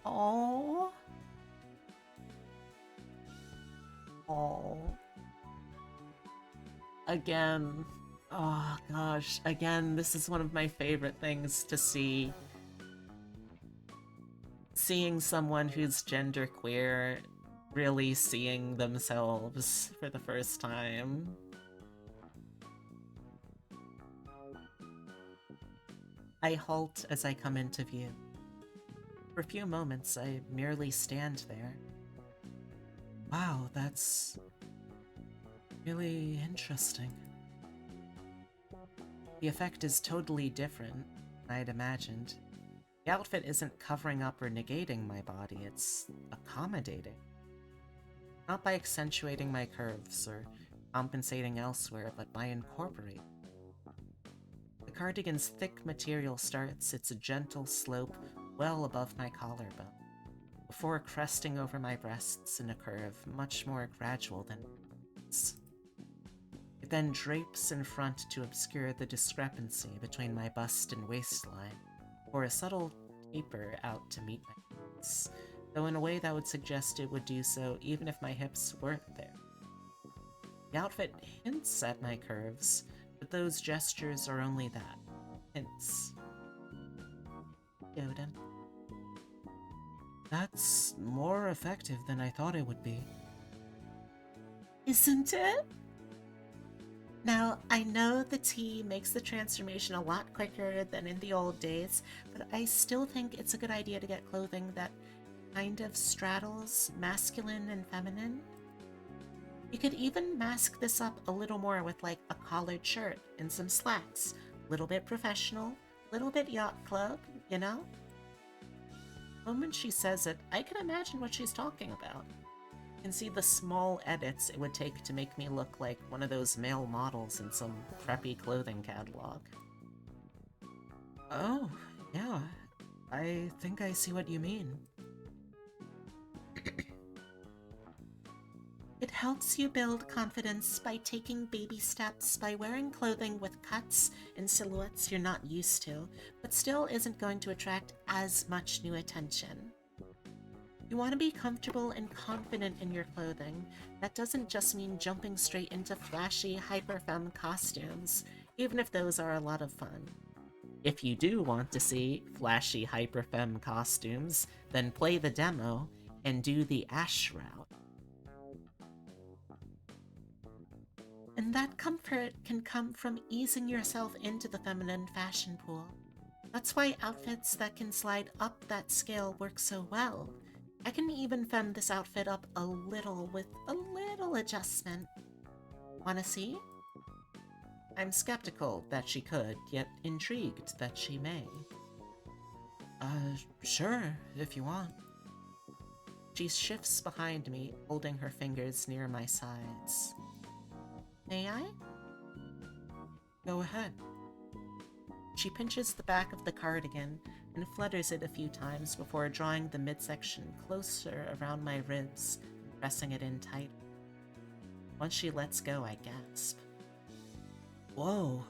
Oh. Oh. Again. Oh gosh, again, this is one of my favorite things to see. Seeing someone who's genderqueer really seeing themselves for the first time. I halt as I come into view. For a few moments, I merely stand there. Wow, that's really interesting. The effect is totally different than I'd imagined. The outfit isn't covering up or negating my body, it's accommodating. Not by accentuating my curves or compensating elsewhere, but by incorporating. The cardigan's thick material starts its gentle slope well above my collarbone, before cresting over my breasts in a curve much more gradual than this. It then drapes in front to obscure the discrepancy between my bust and waistline, or a subtle taper out to meet my hips, though in a way that would suggest it would do so even if my hips weren't there. The outfit hints at my curves, but those gestures are only that. Hints. Yoden. That's more effective than I thought it would be. Isn't it? Now, I know the tea makes the transformation a lot quicker than in the old days, but I still think it's a good idea to get clothing that kind of straddles masculine and feminine. You could even mask this up a little more with like a collared shirt and some slacks. Little bit professional, little bit yacht club, you know? The moment she says it, I can imagine what she's talking about. I can see the small edits it would take to make me look like one of those male models in some preppy clothing catalog. Oh, yeah. I think I see what you mean. It helps you build confidence by taking baby steps by wearing clothing with cuts and silhouettes you're not used to, but still isn't going to attract as much new attention. You want to be comfortable and confident in your clothing. That doesn't just mean jumping straight into flashy, hyper-femme costumes, even if those are a lot of fun. If you do want to see flashy, hyper-femme costumes, then play the demo and do the Ash route. And that comfort can come from easing yourself into the feminine fashion pool. That's why outfits that can slide up that scale work so well. I can even femme this outfit up a little with a little adjustment. Wanna see? I'm skeptical that she could, yet intrigued that she may. Sure, if you want. She shifts behind me, holding her fingers near my sides. May I? Go ahead. She pinches the back of the cardigan and flutters it a few times before drawing the midsection closer around my ribs and pressing it in tight. Once she lets go, I gasp. Whoa!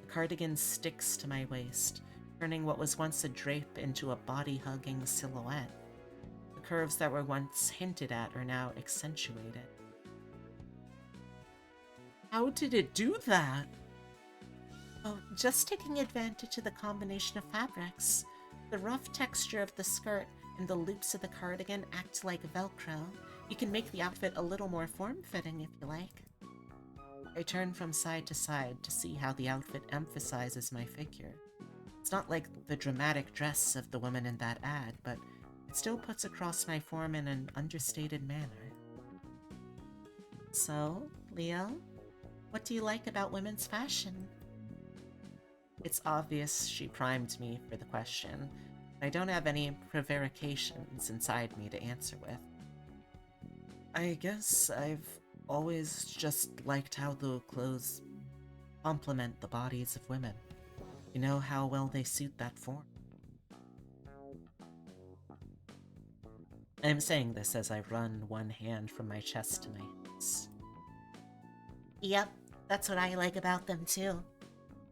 The cardigan sticks to my waist, turning what was once a drape into a body-hugging silhouette. The curves that were once hinted at are now accentuated. How did it do that? Oh, just taking advantage of the combination of fabrics. The rough texture of the skirt and the loops of the cardigan act like Velcro. You can make the outfit a little more form-fitting if you like. I turn from side to side to see how the outfit emphasizes my figure. It's not like the dramatic dress of the woman in that ad, but it still puts across my form in an understated manner. So, Leo? What do you like about women's fashion? It's obvious she primed me for the question. I don't have any prevarications inside me to answer with. I guess I've always just liked how the clothes complement the bodies of women. You know how well they suit that form. I'm saying this as I run one hand from my chest to my hips. Yep, that's what I like about them too.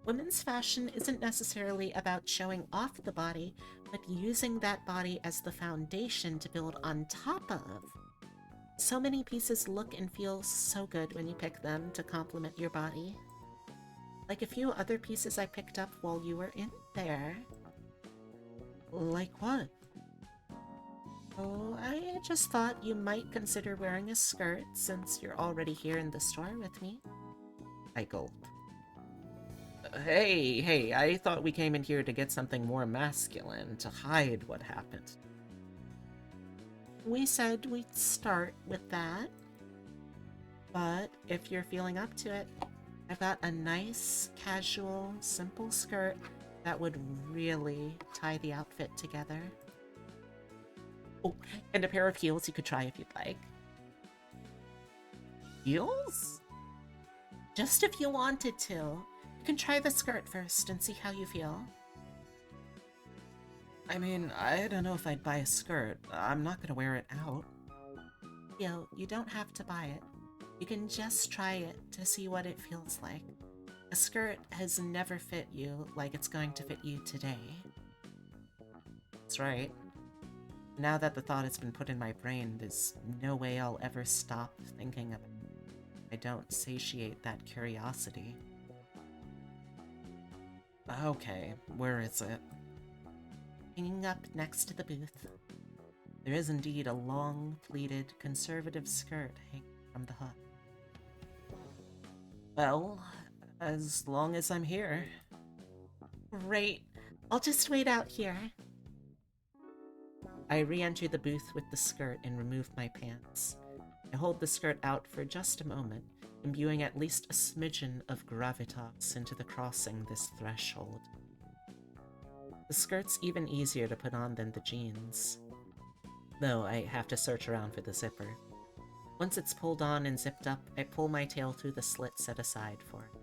Women's fashion isn't necessarily about showing off the body, but using that body as the foundation to build on top of. So many pieces look and feel so good when you pick them to complement your body. Like a few other pieces I picked up while you were in there. Like what? Oh, I just thought you might consider wearing a skirt since you're already here in the store with me. I gulp. Hey, I thought we came in here to get something more masculine, to hide what happened. We said we'd start with that. But if you're feeling up to it, I've got a nice, casual, simple skirt That would really tie the outfit together. Oh, and a pair of heels you could try if you'd like. Heels? Just if you wanted to. You can try the skirt first and see how you feel. I mean, I don't know if I'd buy a skirt. I'm not gonna wear it out. Yo, you don't have to buy it. You can just try it to see what it feels like. A skirt has never fit you like it's going to fit you today. That's right. Now that the thought has been put in my brain, there's no way I'll ever stop thinking of it. I don't satiate that curiosity. Okay, where is it? Hanging up next to the booth. There is indeed a long, pleated, conservative skirt hanging from the hook. Well, as long as I'm here. Great. I'll just wait out here. I re-enter the booth with the skirt and remove my pants. I hold the skirt out for just a moment, imbuing at least a smidgen of gravitas into the crossing this threshold. The skirt's even easier to put on than the jeans, though I have to search around for the zipper. Once it's pulled on and zipped up, I pull my tail through the slit set aside for it.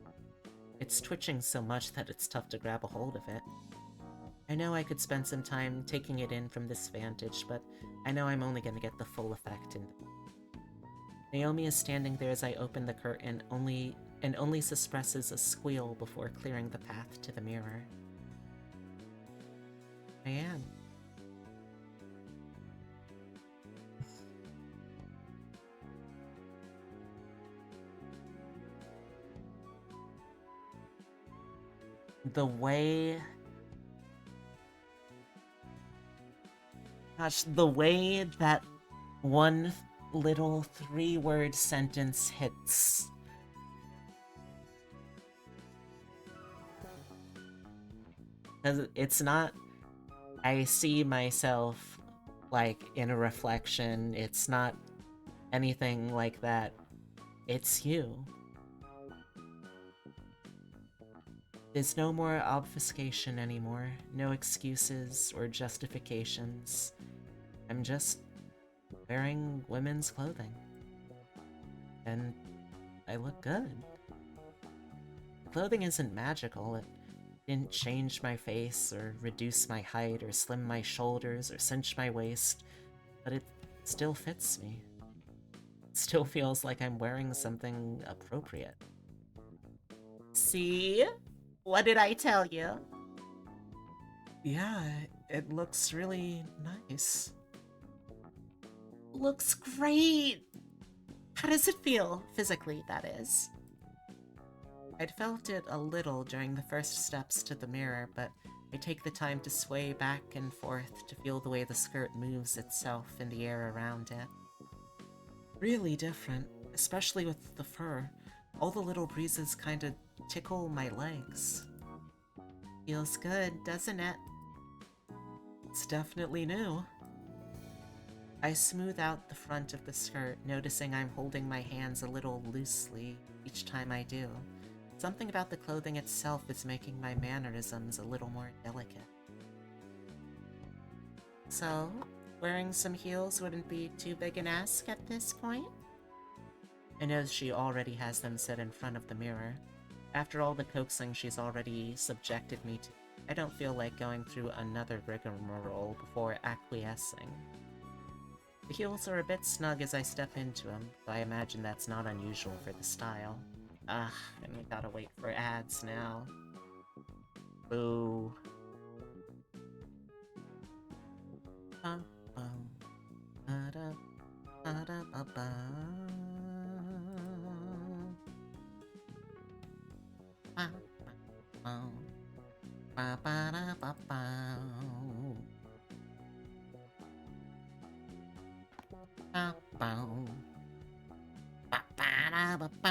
It's twitching so much that it's tough to grab a hold of it. I know I could spend some time taking it in from this vantage, but I know I'm only going to get the full effect in Naomi is standing there as I open the curtain, only suppresses a squeal before clearing the path to the mirror. I am. The way... Gosh, the way that one little 3-word sentence hits. Because it's not... I see myself, like, in a reflection. It's not anything like that. It's you. There's no more obfuscation anymore. No excuses or justifications. I'm just wearing women's clothing. And I look good. The clothing isn't magical. It didn't change my face or reduce my height or slim my shoulders or cinch my waist, but it still fits me. It still feels like I'm wearing something appropriate. See? What did I tell you? Yeah, it looks really nice. Looks great! How does it feel, physically, that is? I'd felt it a little during the first steps to the mirror, but I take the time to sway back and forth to feel the way the skirt moves itself in the air around it. Really different, especially with the fur. All the little breezes kind of tickle my legs. Feels good, doesn't it? It's definitely new. I smooth out the front of the skirt, noticing I'm holding my hands a little loosely each time I do. Something about the clothing itself is making my mannerisms a little more delicate. So, wearing some heels wouldn't be too big an ask at this point? I know she already has them set in front of the mirror. After all the coaxing she's already subjected me to, I don't feel like going through another rigmarole before acquiescing. The heels are a bit snug as I step into them, though I imagine that's not unusual for the style. And we gotta wait for ads now. Boo. Bum, bum, ba-da, ba-da, ba-ba. Ba, ba, ba, ba-da, ba-ba. Ba, ba. Ba-ba-da-ba-bow.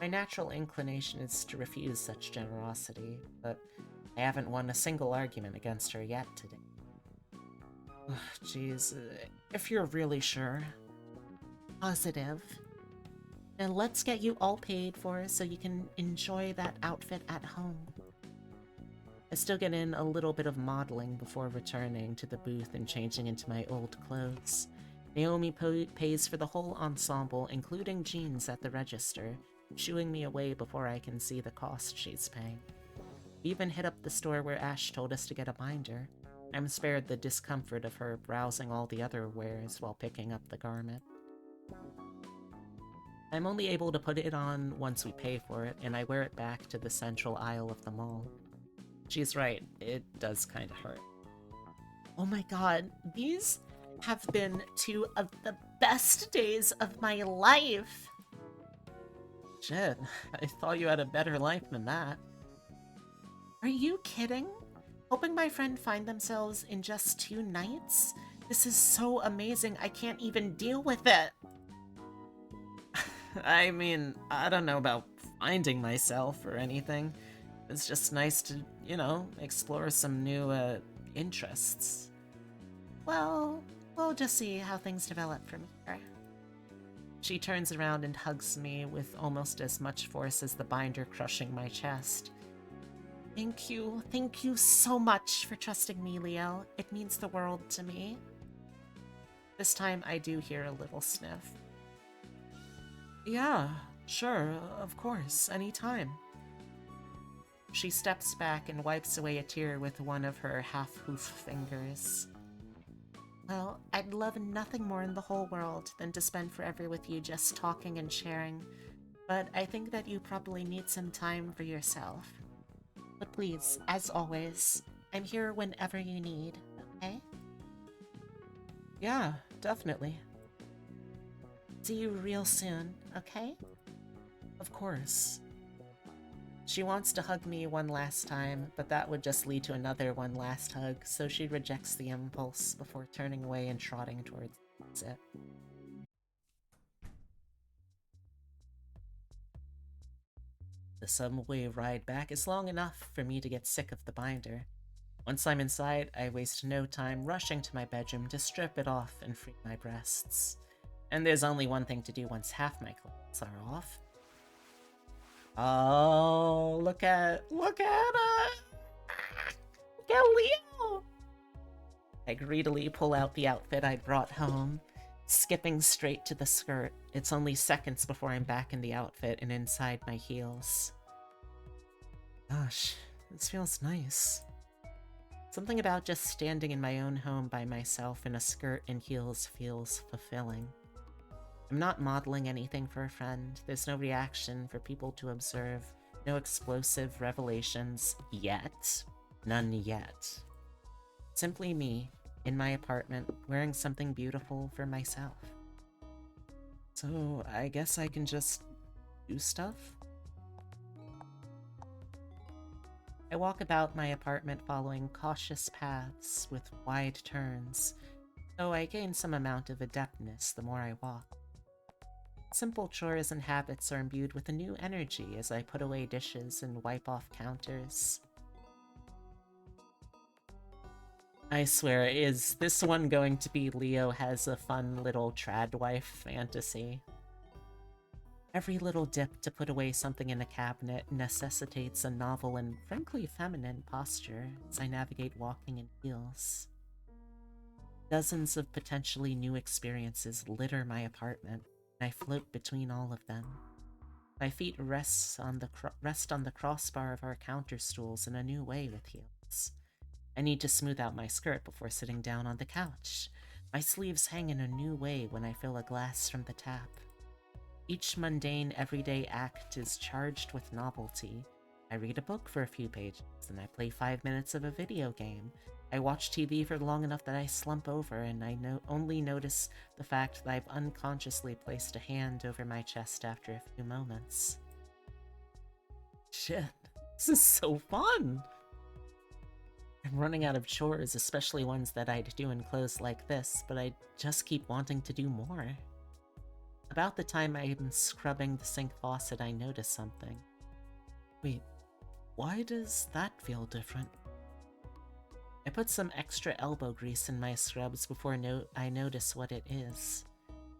My natural inclination is to refuse such generosity, but I haven't won a single argument against her yet today. Jeez, if you're really sure. Positive. Then let's get you all paid for so you can enjoy that outfit at home. I still get in a little bit of modeling before returning to the booth and changing into my old clothes. Naomi pays for the whole ensemble, including jeans at the register, shooing me away before I can see the cost she's paying. We even hit up the store where Ash told us to get a binder. I'm spared the discomfort of her browsing all the other wares while picking up the garment. I'm only able to put it on once we pay for it, and I wear it back to the central aisle of the mall. She's right, it does kinda hurt. Oh my god, these have been two of the best days of my life! Shit, I thought you had a better life than that. Are you kidding? Helping my friend find themselves in just 2 nights? This is so amazing, I can't even deal with it! I mean, I don't know about finding myself or anything. It's just nice to, you know, explore some new, interests. Well, we'll just see how things develop from here. She turns around and hugs me with almost as much force as the binder crushing my chest. Thank you so much for trusting me, Leo. It means the world to me. This time I do hear a little sniff. Yeah, sure, of course, anytime. She steps back and wipes away a tear with one of her half-hoof fingers. Well, I'd love nothing more in the whole world than to spend forever with you just talking and sharing, but I think that you probably need some time for yourself. But please, as always, I'm here whenever you need, okay? Yeah, definitely. See you real soon, okay? Of course. She wants to hug me one last time, but that would just lead to another one last hug, so she rejects the impulse before turning away and trotting towards it. The subway ride back is long enough for me to get sick of the binder. Once I'm inside, I waste no time rushing to my bedroom to strip it off and free my breasts. And there's only one thing to do once half my clothes are off. Oh, look at Look at Leo! I greedily pull out the outfit I brought home, skipping straight to the skirt. It's only seconds before I'm back in the outfit and inside my heels. Gosh, this feels nice. Something about just standing in my own home by myself in a skirt and heels feels fulfilling. I'm not modeling anything for a friend. There's no reaction for people to observe. No explosive revelations yet. None yet. Simply me, in my apartment, wearing something beautiful for myself. So, I guess I can just do stuff? I walk about my apartment following cautious paths with wide turns, though I gain some amount of adeptness the more I walk. Simple chores and habits are imbued with a new energy as I put away dishes and wipe off counters. I swear, is this one going to be Leo has a fun little trad wife fantasy? Every little dip to put away something in a cabinet necessitates a novel and frankly feminine posture as I navigate walking in heels. Dozens of potentially new experiences litter my apartment, and I float between all of them. My feet rest on the crossbar of our counter stools in a new way with heels. I need to smooth out my skirt before sitting down on the couch. My sleeves hang in a new way when I fill a glass from the tap. Each mundane, everyday act is charged with novelty. I read a book for a few pages, and I play 5 minutes of a video game. I watch TV for long enough that I slump over, and I only notice the fact that I've unconsciously placed a hand over my chest after a few moments. Shit, this is so fun! I'm running out of chores, especially ones that I'd do in clothes like this, but I just keep wanting to do more. About the time I'm scrubbing the sink faucet, I notice something. Wait, why does that feel different? I put some extra elbow grease in my scrubs before I notice what it is.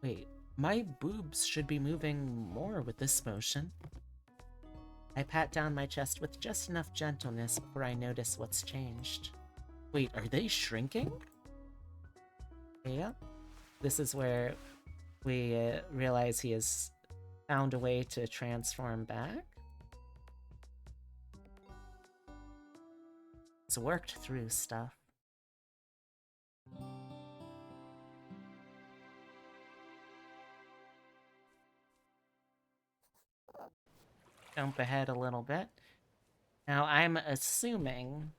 Wait, my boobs should be moving more with this motion. I pat down my chest with just enough gentleness before I notice what's changed. Wait, are they shrinking? Yeah. This is where we realize he has found a way to transform back. It's worked through stuff. Jump ahead a little bit. Now I'm assuming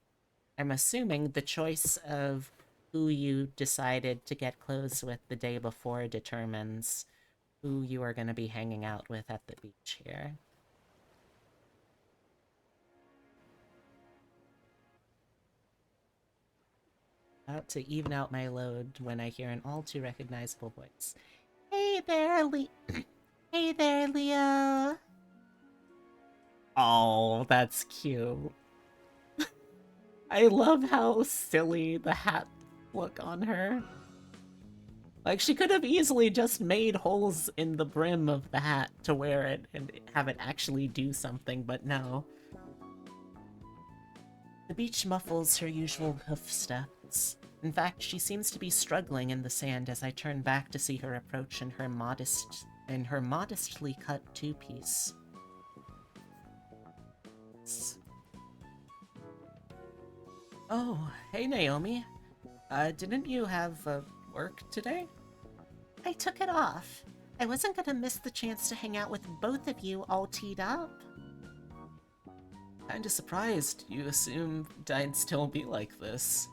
the choice of who you decided to get close with the day before determines who you are going to be hanging out with at the beach here. About to even out my load when I hear an all too recognizable voice. Hey there, Hey there, Leo! Oh, that's cute. I love how silly the hat look on her. Like, she could have easily just made holes in the brim of the hat to wear it and have it actually do something, but no. The beach muffles her usual hoof steps. In fact, she seems to be struggling in the sand as I turn back to see her approach in her modestly cut two-piece. Oh, hey Naomi. Didn't you have work today? I took it off. I wasn't gonna miss the chance to hang out with both of you all teed up. Kinda surprised you assumed I'd still be like this.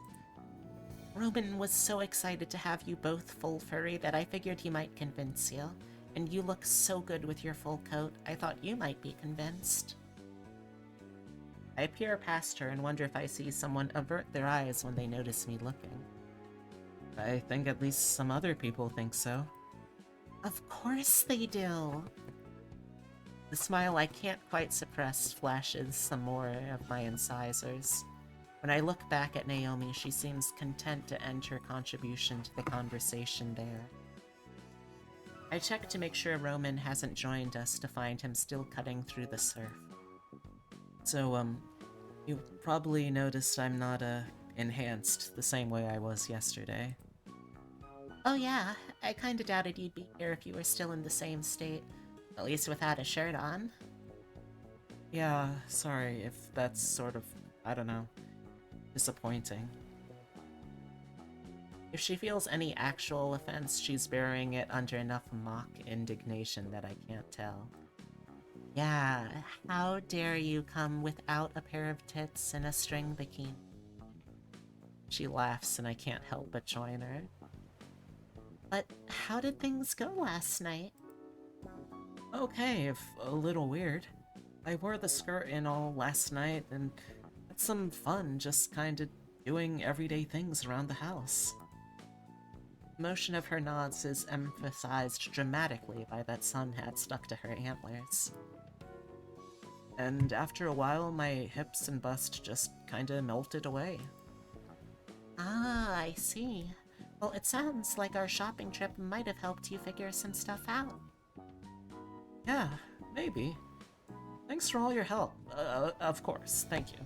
Roman was so excited to have you both full furry that I figured he might convince you. And you look so good with your full coat, I thought you might be convinced. I peer past her and wonder if I see someone avert their eyes when they notice me looking. I think at least some other people think so. Of course they do! The smile I can't quite suppress flashes some more of my incisors. When I look back at Naomi, she seems content to end her contribution to the conversation there. I check to make sure Roman hasn't joined us to find him still cutting through the surf. So, you probably noticed I'm not, enhanced the same way I was yesterday. Oh yeah, I kinda doubted you'd be here if you were still in the same state. At least without a shirt on. Yeah, sorry if that's sort of, I don't know, disappointing. If she feels any actual offense, she's burying it under enough mock indignation that I can't tell. Yeah, how dare you come without a pair of tits and a string bikini? She laughs and I can't help but join her. But how did things go last night? Okay, if a little weird. I wore the skirt and all last night and had some fun just kinda doing everyday things around the house. The motion of her nods is emphasized dramatically by that sun hat stuck to her antlers. And after a while, my hips and bust just kinda melted away. Ah, I see. Well, it sounds like our shopping trip might have helped you figure some stuff out. Yeah, maybe. Thanks for all your help. Of course, thank you.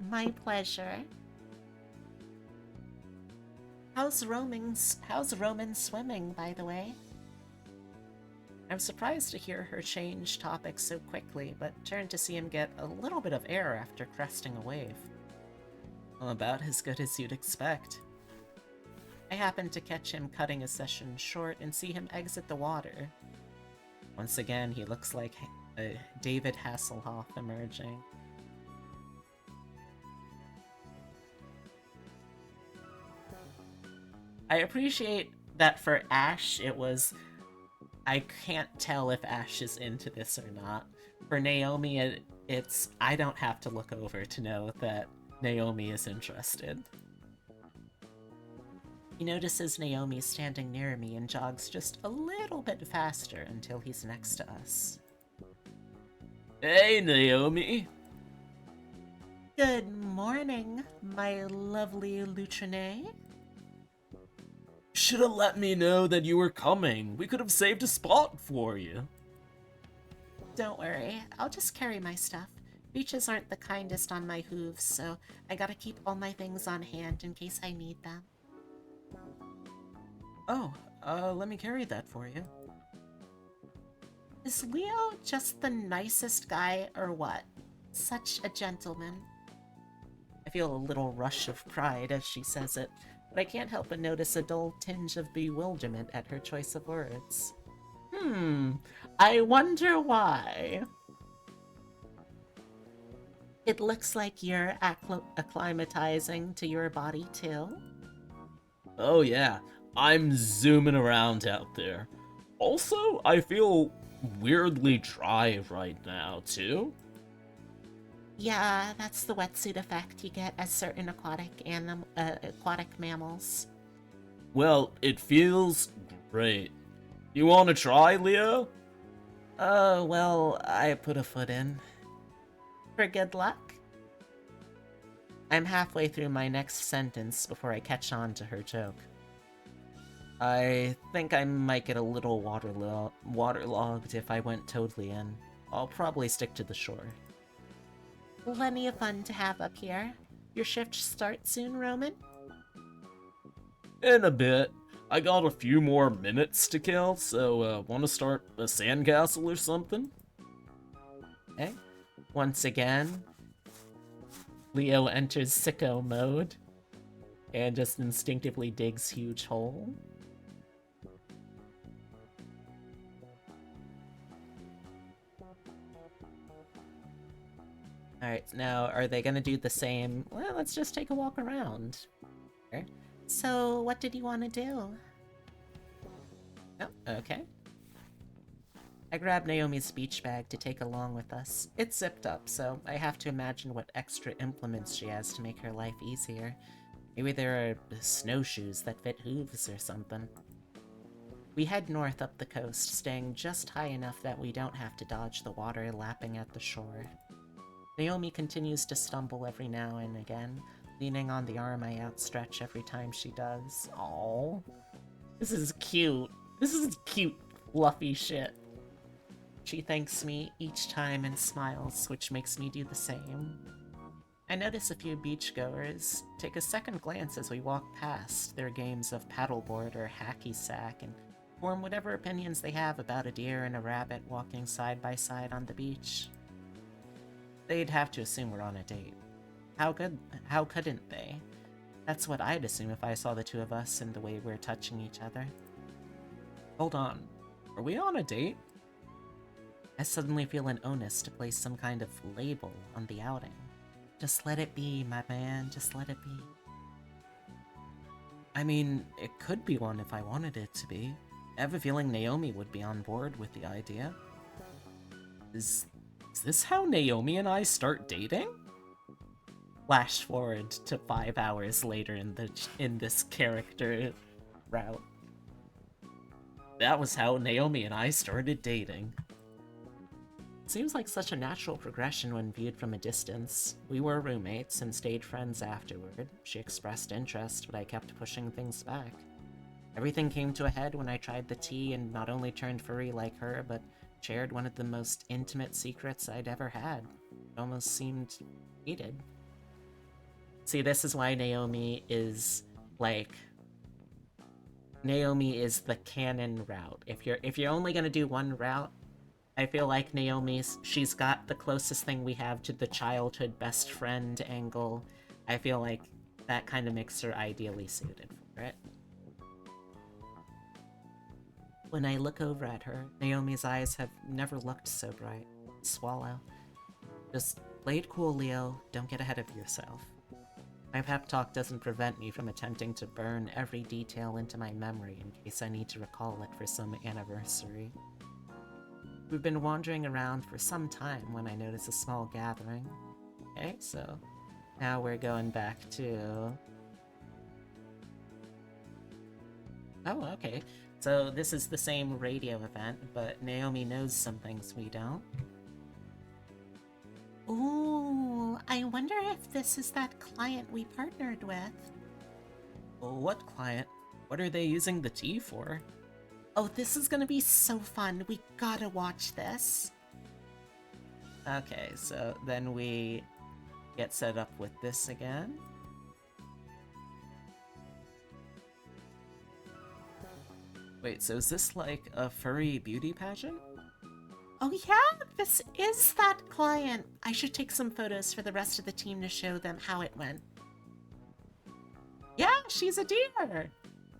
My pleasure. How's Roman swimming, by the way? I'm surprised to hear her change topics so quickly, but turned to see him get a little bit of air after cresting a wave. Well, about as good as you'd expect. I happened to catch him cutting a session short and see him exit the water. Once again, he looks like David Hasselhoff emerging. I appreciate that for Ash, it was... I can't tell if Ash is into this or not. For Naomi, it's... I don't have to look over to know that Naomi is interested. He notices Naomi standing near me and jogs just a little bit faster until he's next to us. Hey, Naomi. Good morning, my lovely Lutrine. Should have let me know that you were coming. We could have saved a spot for you. Don't worry, I'll just carry my stuff. Beaches aren't the kindest on my hooves, so I gotta keep all my things on hand in case I need them. Oh, let me carry that for you. Is Leo just the nicest guy or what? Such a gentleman. I feel a little rush of pride as she says it, but I can't help but notice a dull tinge of bewilderment at her choice of words. I wonder why. It looks like you're acclimatizing to your body too. Oh yeah, I'm zooming around out there. Also, I feel weirdly dry right now, too. Yeah, that's the wetsuit effect you get as certain aquatic mammals. Well, it feels great. You want to try, Leo? Well, I put a foot in. For good luck. I'm halfway through my next sentence before I catch on to her joke. I think I might get a little waterlogged if I went totally in. I'll probably stick to the shore. Plenty of fun to have up here. Your shift starts soon, Roman? In a bit. I got a few more minutes to kill, so want to start a sandcastle or something? Okay. Once again, Leo enters sicko mode and just instinctively digs huge hole. Alright, now are they gonna do the same? Well, let's just take a walk around. Okay. So, what did you want to do? Oh, okay. I grabbed Naomi's beach bag to take along with us. It's zipped up, so I have to imagine what extra implements she has to make her life easier. Maybe there are snowshoes that fit hooves or something. We head north up the coast, staying just high enough that we don't have to dodge the water lapping at the shore. Naomi continues to stumble every now and again, leaning on the arm I outstretch every time she does. Aww. This is cute. This is cute, fluffy shit. She thanks me each time and smiles, which makes me do the same. I notice a few beachgoers take a second glance as we walk past their games of paddleboard or hacky sack and form whatever opinions they have about a deer and a rabbit walking side by side on the beach. They'd have to assume we're on a date. How couldn't they? That's what I'd assume if I saw the two of us and the way we're touching each other. Hold on. Are we on a date? I suddenly feel an onus to place some kind of label on the outing. Just let it be, my man, just let it be. I mean, it could be one if I wanted it to be. I have a feeling Naomi would be on board with the idea. Is this how Naomi and I start dating? Flash forward to 5 hours later in this character route. That was how Naomi and I started dating. Seems like such a natural progression when viewed from a distance. We were roommates and stayed friends afterward. She expressed interest, but I kept pushing things back. Everything came to a head when I tried the tea and not only turned furry like her, but shared one of the most intimate secrets I'd ever had. It almost seemed needed. See, this is why Naomi is, like... Naomi is the canon route. If you're only gonna do one route, I feel like she's got the closest thing we have to the childhood best friend angle. I feel like that kind of makes her ideally suited for it. When I look over at her, Naomi's eyes have never looked so bright. Swallow. Just play it cool, Leo. Don't get ahead of yourself. My pep talk doesn't prevent me from attempting to burn every detail into my memory in case I need to recall it for some anniversary. We've been wandering around for some time when I notice a small gathering. Okay, so now we're going back to Oh, okay. So this is the same radio event, but Naomi knows some things we don't. Ooh, I wonder if this is that client we partnered with. Well, what client? What are they using the tea for? Oh, this is gonna be so fun. We gotta watch this. Okay, so then we get set up with this again. Wait, so is this like a furry beauty pageant? Oh yeah, this is that client. I should take some photos for the rest of the team to show them how it went. Yeah, she's a deer!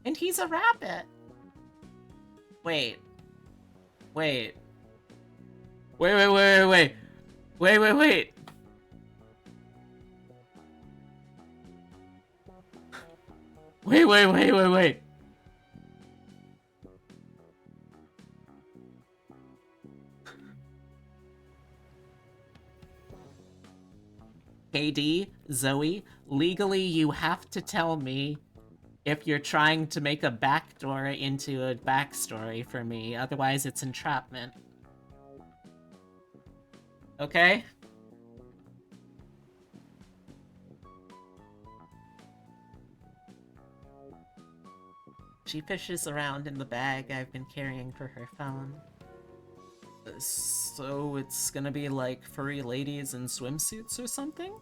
And he's a rabbit! Wait. Wait. Wait, wait, wait, wait, wait, wait, wait! Wait, wait, wait, wait, wait! KD, Zoe, legally you have to tell me if you're trying to make a backdoor into a backstory for me, otherwise it's entrapment. Okay? She fishes around in the bag I've been carrying for her phone. So it's gonna be like furry ladies in swimsuits or something?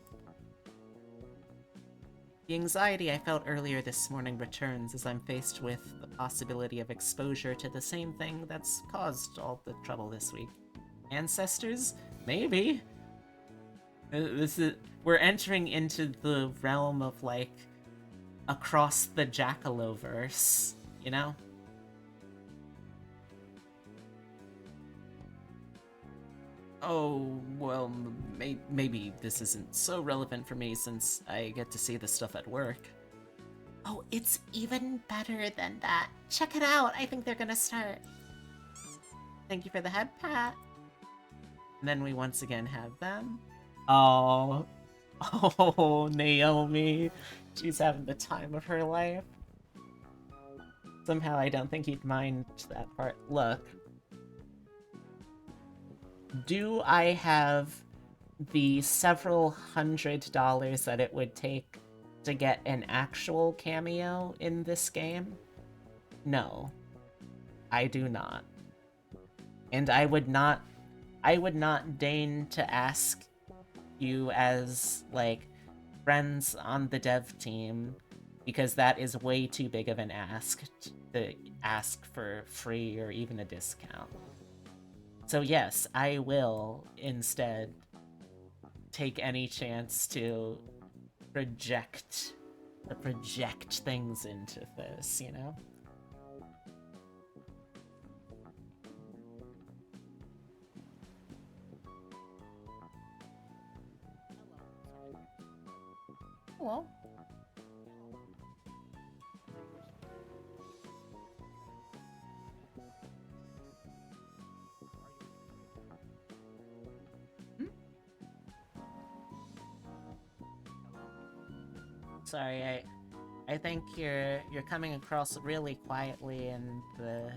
The anxiety I felt earlier this morning returns as I'm faced with the possibility of exposure to the same thing that's caused all the trouble this week. Ancestors? Maybe. We're entering into the realm of like across the Jackaloverse, you know? Oh, well, maybe this isn't so relevant for me since I get to see this stuff at work. Oh, it's even better than that. Check it out. I think they're gonna start. Thank you for the head pat. And then we once again have them. Oh, oh, Naomi. She's having the time of her life. Somehow I don't think you'd mind that part. Look. Do I have the several $100s that it would take to get an actual cameo in this game? No. I do not. And I would not deign to ask you as, like, friends on the dev team, because that is way too big of an ask to ask for free or even a discount. So yes, I will instead take any chance to project things into this, you know? Hello. Sorry, I think you're coming across really quietly in the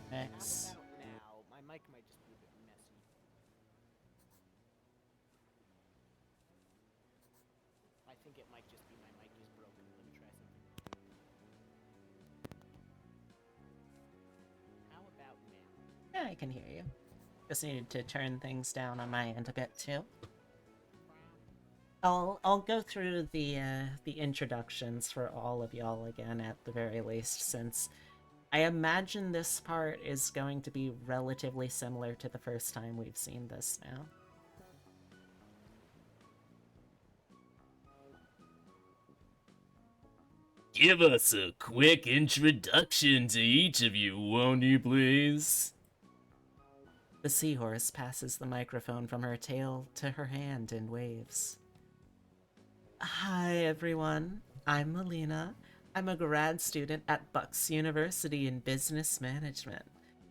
mix. How about now? My mic might just be a bit messy. I think it might just be my mic is broken. Let me try something. How about now? Yeah, I can hear you. Just needed to turn things down on my end a bit too. I'll go through the introductions for all of y'all again at the very least, since I imagine this part is going to be relatively similar to the first time we've seen this now. Give us a quick introduction to each of you, won't you please? The seahorse passes the microphone from her tail to her hand and waves. Hi everyone, I'm Melina. I'm a grad student at Bucks University in Business Management,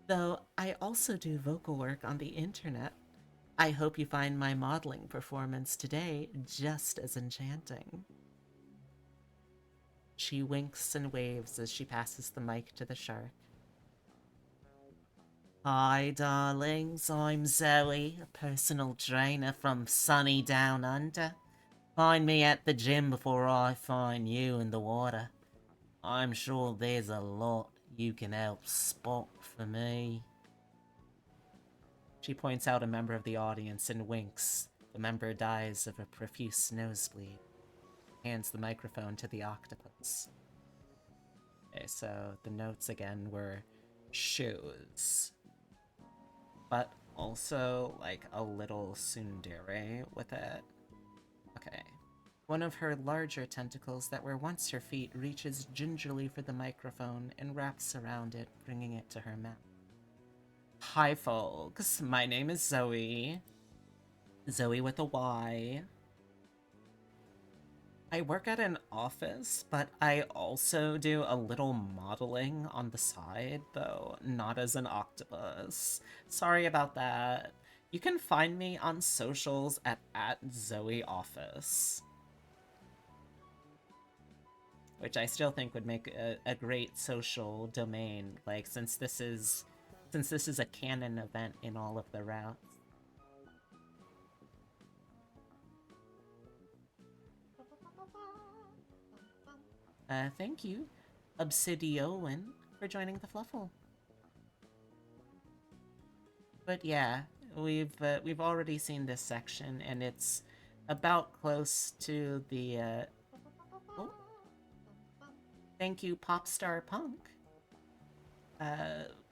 though I also do vocal work on the internet. I hope you find my modeling performance today just as enchanting. She winks and waves as she passes the mic to the shark. Hi, darlings. I'm Zoe, a personal trainer from sunny down under. Find me at the gym before I find you in the water. I'm sure there's a lot you can help spot for me. She points out a member of the audience and winks. The member dies of a profuse nosebleed. Hands the microphone to the octopus. Okay, so the notes again were shoes. But also, like, a little tsundere with it. Okay. One of her larger tentacles that were once her feet reaches gingerly for the microphone and wraps around it, bringing it to her mouth. Hi, folks. My name is Zoe. Zoe with a Y. I work at an office, but I also do a little modeling on the side, though not as an octopus. Sorry about that. You can find me on socials at @ZoeOffice. Which I still think would make a great social domain, like, since this is a canon event in all of the routes. Thank you, Obsidian, for joining the Fluffle. But yeah, we've already seen this section, and it's about close to the. Oh. Thank you, Popstar Punk,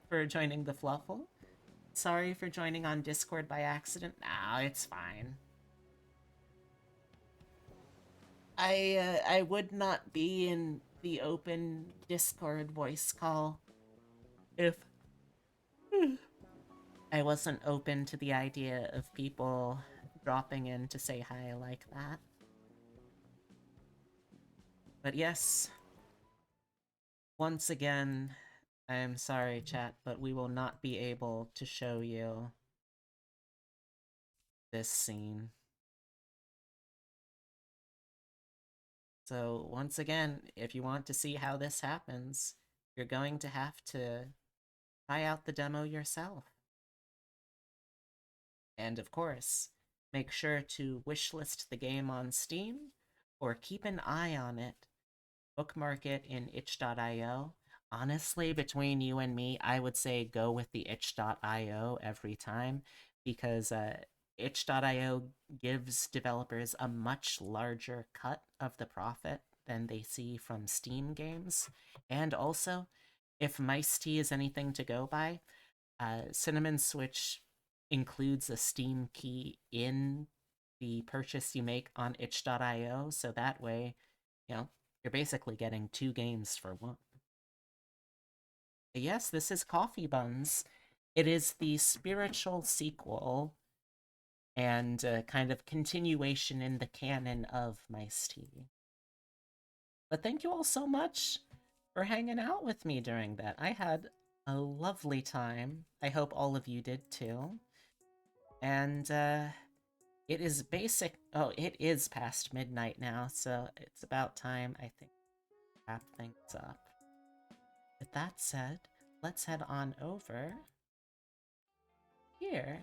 for joining the Fluffle. Sorry for joining on Discord by accident. Nah, it's fine. I would not be in the open Discord voice call if I wasn't open to the idea of people dropping in to say hi like that. But yes, once again, I am sorry, chat, but we will not be able to show you this scene. So once again, if you want to see how this happens, you're going to have to try out the demo yourself. And of course, make sure to wishlist the game on Steam, or keep an eye on it. Bookmark it in itch.io. Honestly, between you and me, I would say go with the itch.io every time, because itch.io gives developers a much larger cut of the profit than they see from Steam games. And also, if Mice Tea is anything to go by, Cinnamon Switch includes a Steam key in the purchase you make on itch.io, so that way, you're basically getting 2 games for 1. Yes, this is Coffee Buns. It is the spiritual sequel and kind of continuation in the canon of Mice Tea. But thank you all so much for hanging out with me during that. I had a lovely time. I hope all of you did too. And it is it is past midnight now, so it's about time, I think, to wrap things up. With that said, let's head on over here.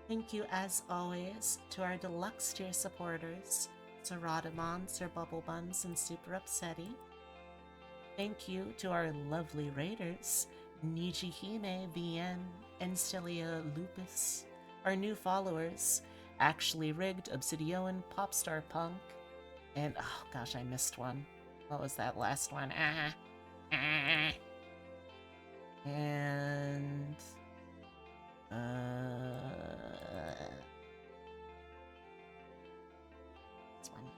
Thank you, as always, to our deluxe tier supporters, Sir Rodamon, Sir Bubble Buns, and Super Upsetty. Thank you to our lovely raiders, Nijihime, VN, and Celia Lupus. Our new followers, Actually Rigged, Obsidian, Popstar Punk, and oh gosh, I missed one. What was that last one? And this one.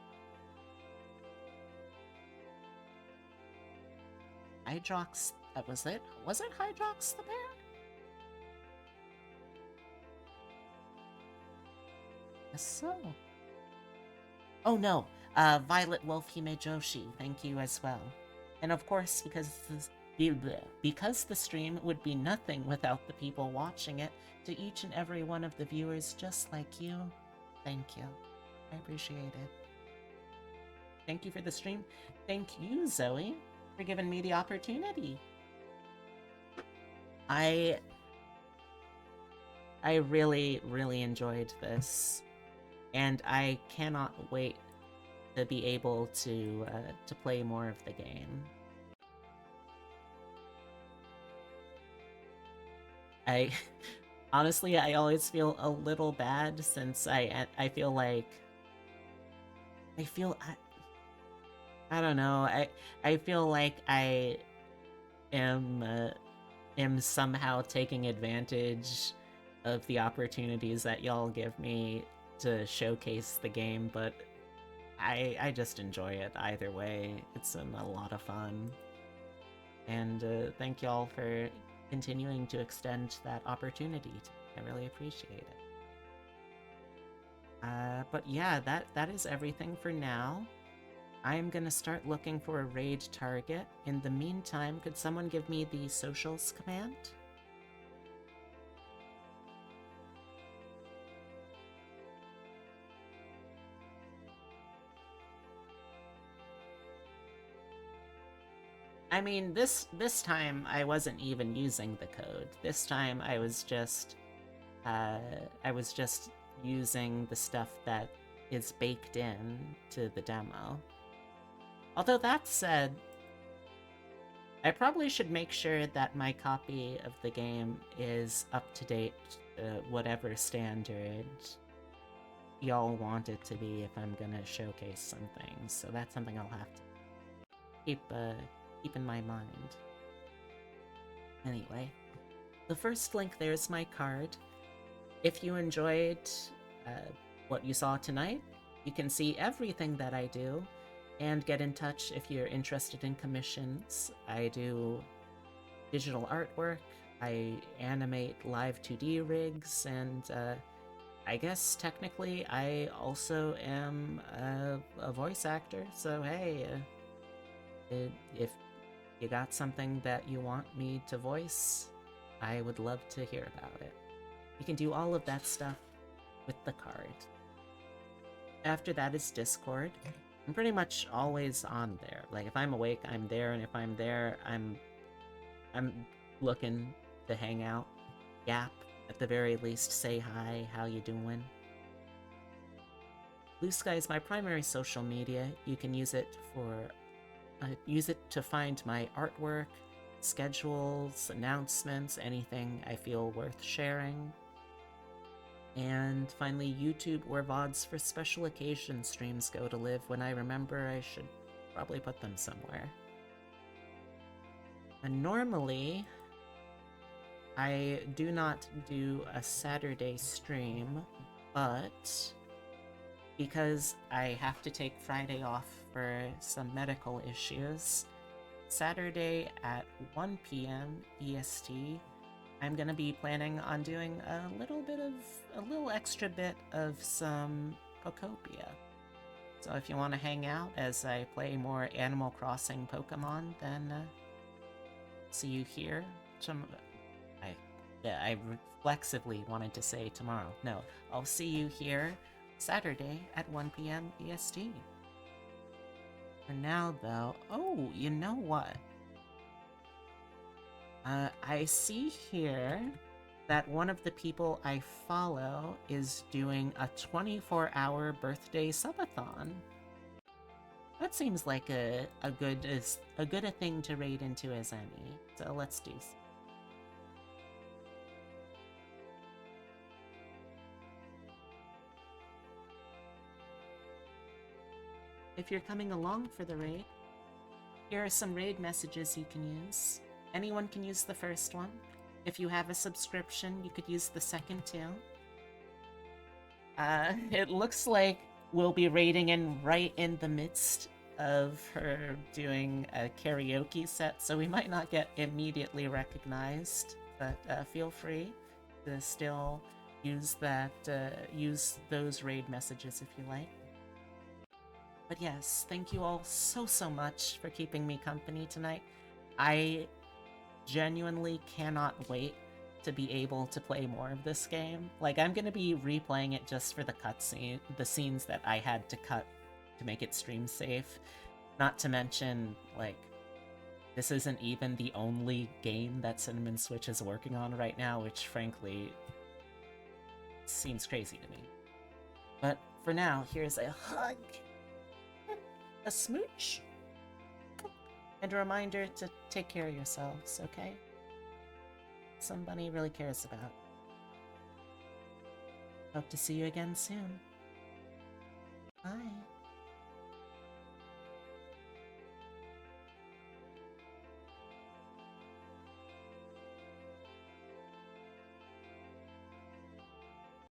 Hydrox, was it? Was it Hydrox the bear? Yes, so. Oh no, Violet Wolf Hime Joshi, thank you as well. And of course, because the stream would be nothing without the people watching it, to each and every one of the viewers just like you, thank you. I appreciate it. Thank you for the stream. Thank you, Zoe, for giving me the opportunity. I really, really enjoyed this, and I cannot wait to be able to play more of the game. I honestly, I always feel a little bad since I feel like I don't know. I feel like I am somehow taking advantage of the opportunities that y'all give me to showcase the game, but I just enjoy it either way. It's a lot of fun. And thank y'all for continuing to extend that opportunity. I really appreciate it. But yeah, that is everything for now. I am gonna start looking for a raid target. In the meantime, could someone give me the socials command? I mean, this time I wasn't even using the code. This time I was just using the stuff that is baked in to the demo. Although that said, I probably should make sure that my copy of the game is up to date to whatever standard y'all want it to be if I'm gonna showcase some things. So that's something I'll have to keep in my mind. Anyway, the first link there is my card. If you enjoyed what you saw tonight, you can see everything that I do and get in touch if you're interested in commissions. I do digital artwork, I animate live 2D rigs, and I guess technically I also am a voice actor, so hey, if you got something that you want me to voice, I would love to hear about it. You can do all of that stuff with the card. After that is Discord. I'm pretty much always on there. Like, if I'm awake, I'm there, and if I'm there, I'm looking to hang out. Yap, at the very least, say hi, how you doing? Blue Sky is my primary social media. You can use it to find my artwork, schedules, announcements, anything I feel worth sharing. And finally, YouTube, where VODs for special occasion streams go to live. When I remember, I should probably put them somewhere. And normally, I do not do a Saturday stream, but because I have to take Friday off for some medical issues, Saturday at 1 p.m. EST, I'm gonna be planning on doing a little extra bit of some Pokopia. So if you want to hang out as I play more Animal Crossing Pokemon, then see you here. I reflexively wanted to say tomorrow. No, I'll see you here Saturday at 1 p.m. EST. For now, though, oh, you know what? I see here that one of the people I follow is doing a 24-hour birthday subathon. That seems like a good thing to raid into as any. So let's do so. If you're coming along for the raid, here are some raid messages you can use. Anyone can use the first one. If you have a subscription, you could use the second too. It looks like we'll be raiding in right in the midst of her doing a karaoke set, so we might not get immediately recognized, but feel free to still use those raid messages if you like. But yes, thank you all so much for keeping me company tonight. I genuinely cannot wait to be able to play more of this game. Like, I'm gonna be replaying it just for the cutscene, the scenes that I had to cut to make it stream safe. Not to mention, like, this isn't even the only game that Cinnamon Switch is working on right now, which frankly seems crazy to me. But for now, here's a hug, a smooch, and a reminder to take care of yourselves, okay? Somebody really cares about. Hope to see you again soon.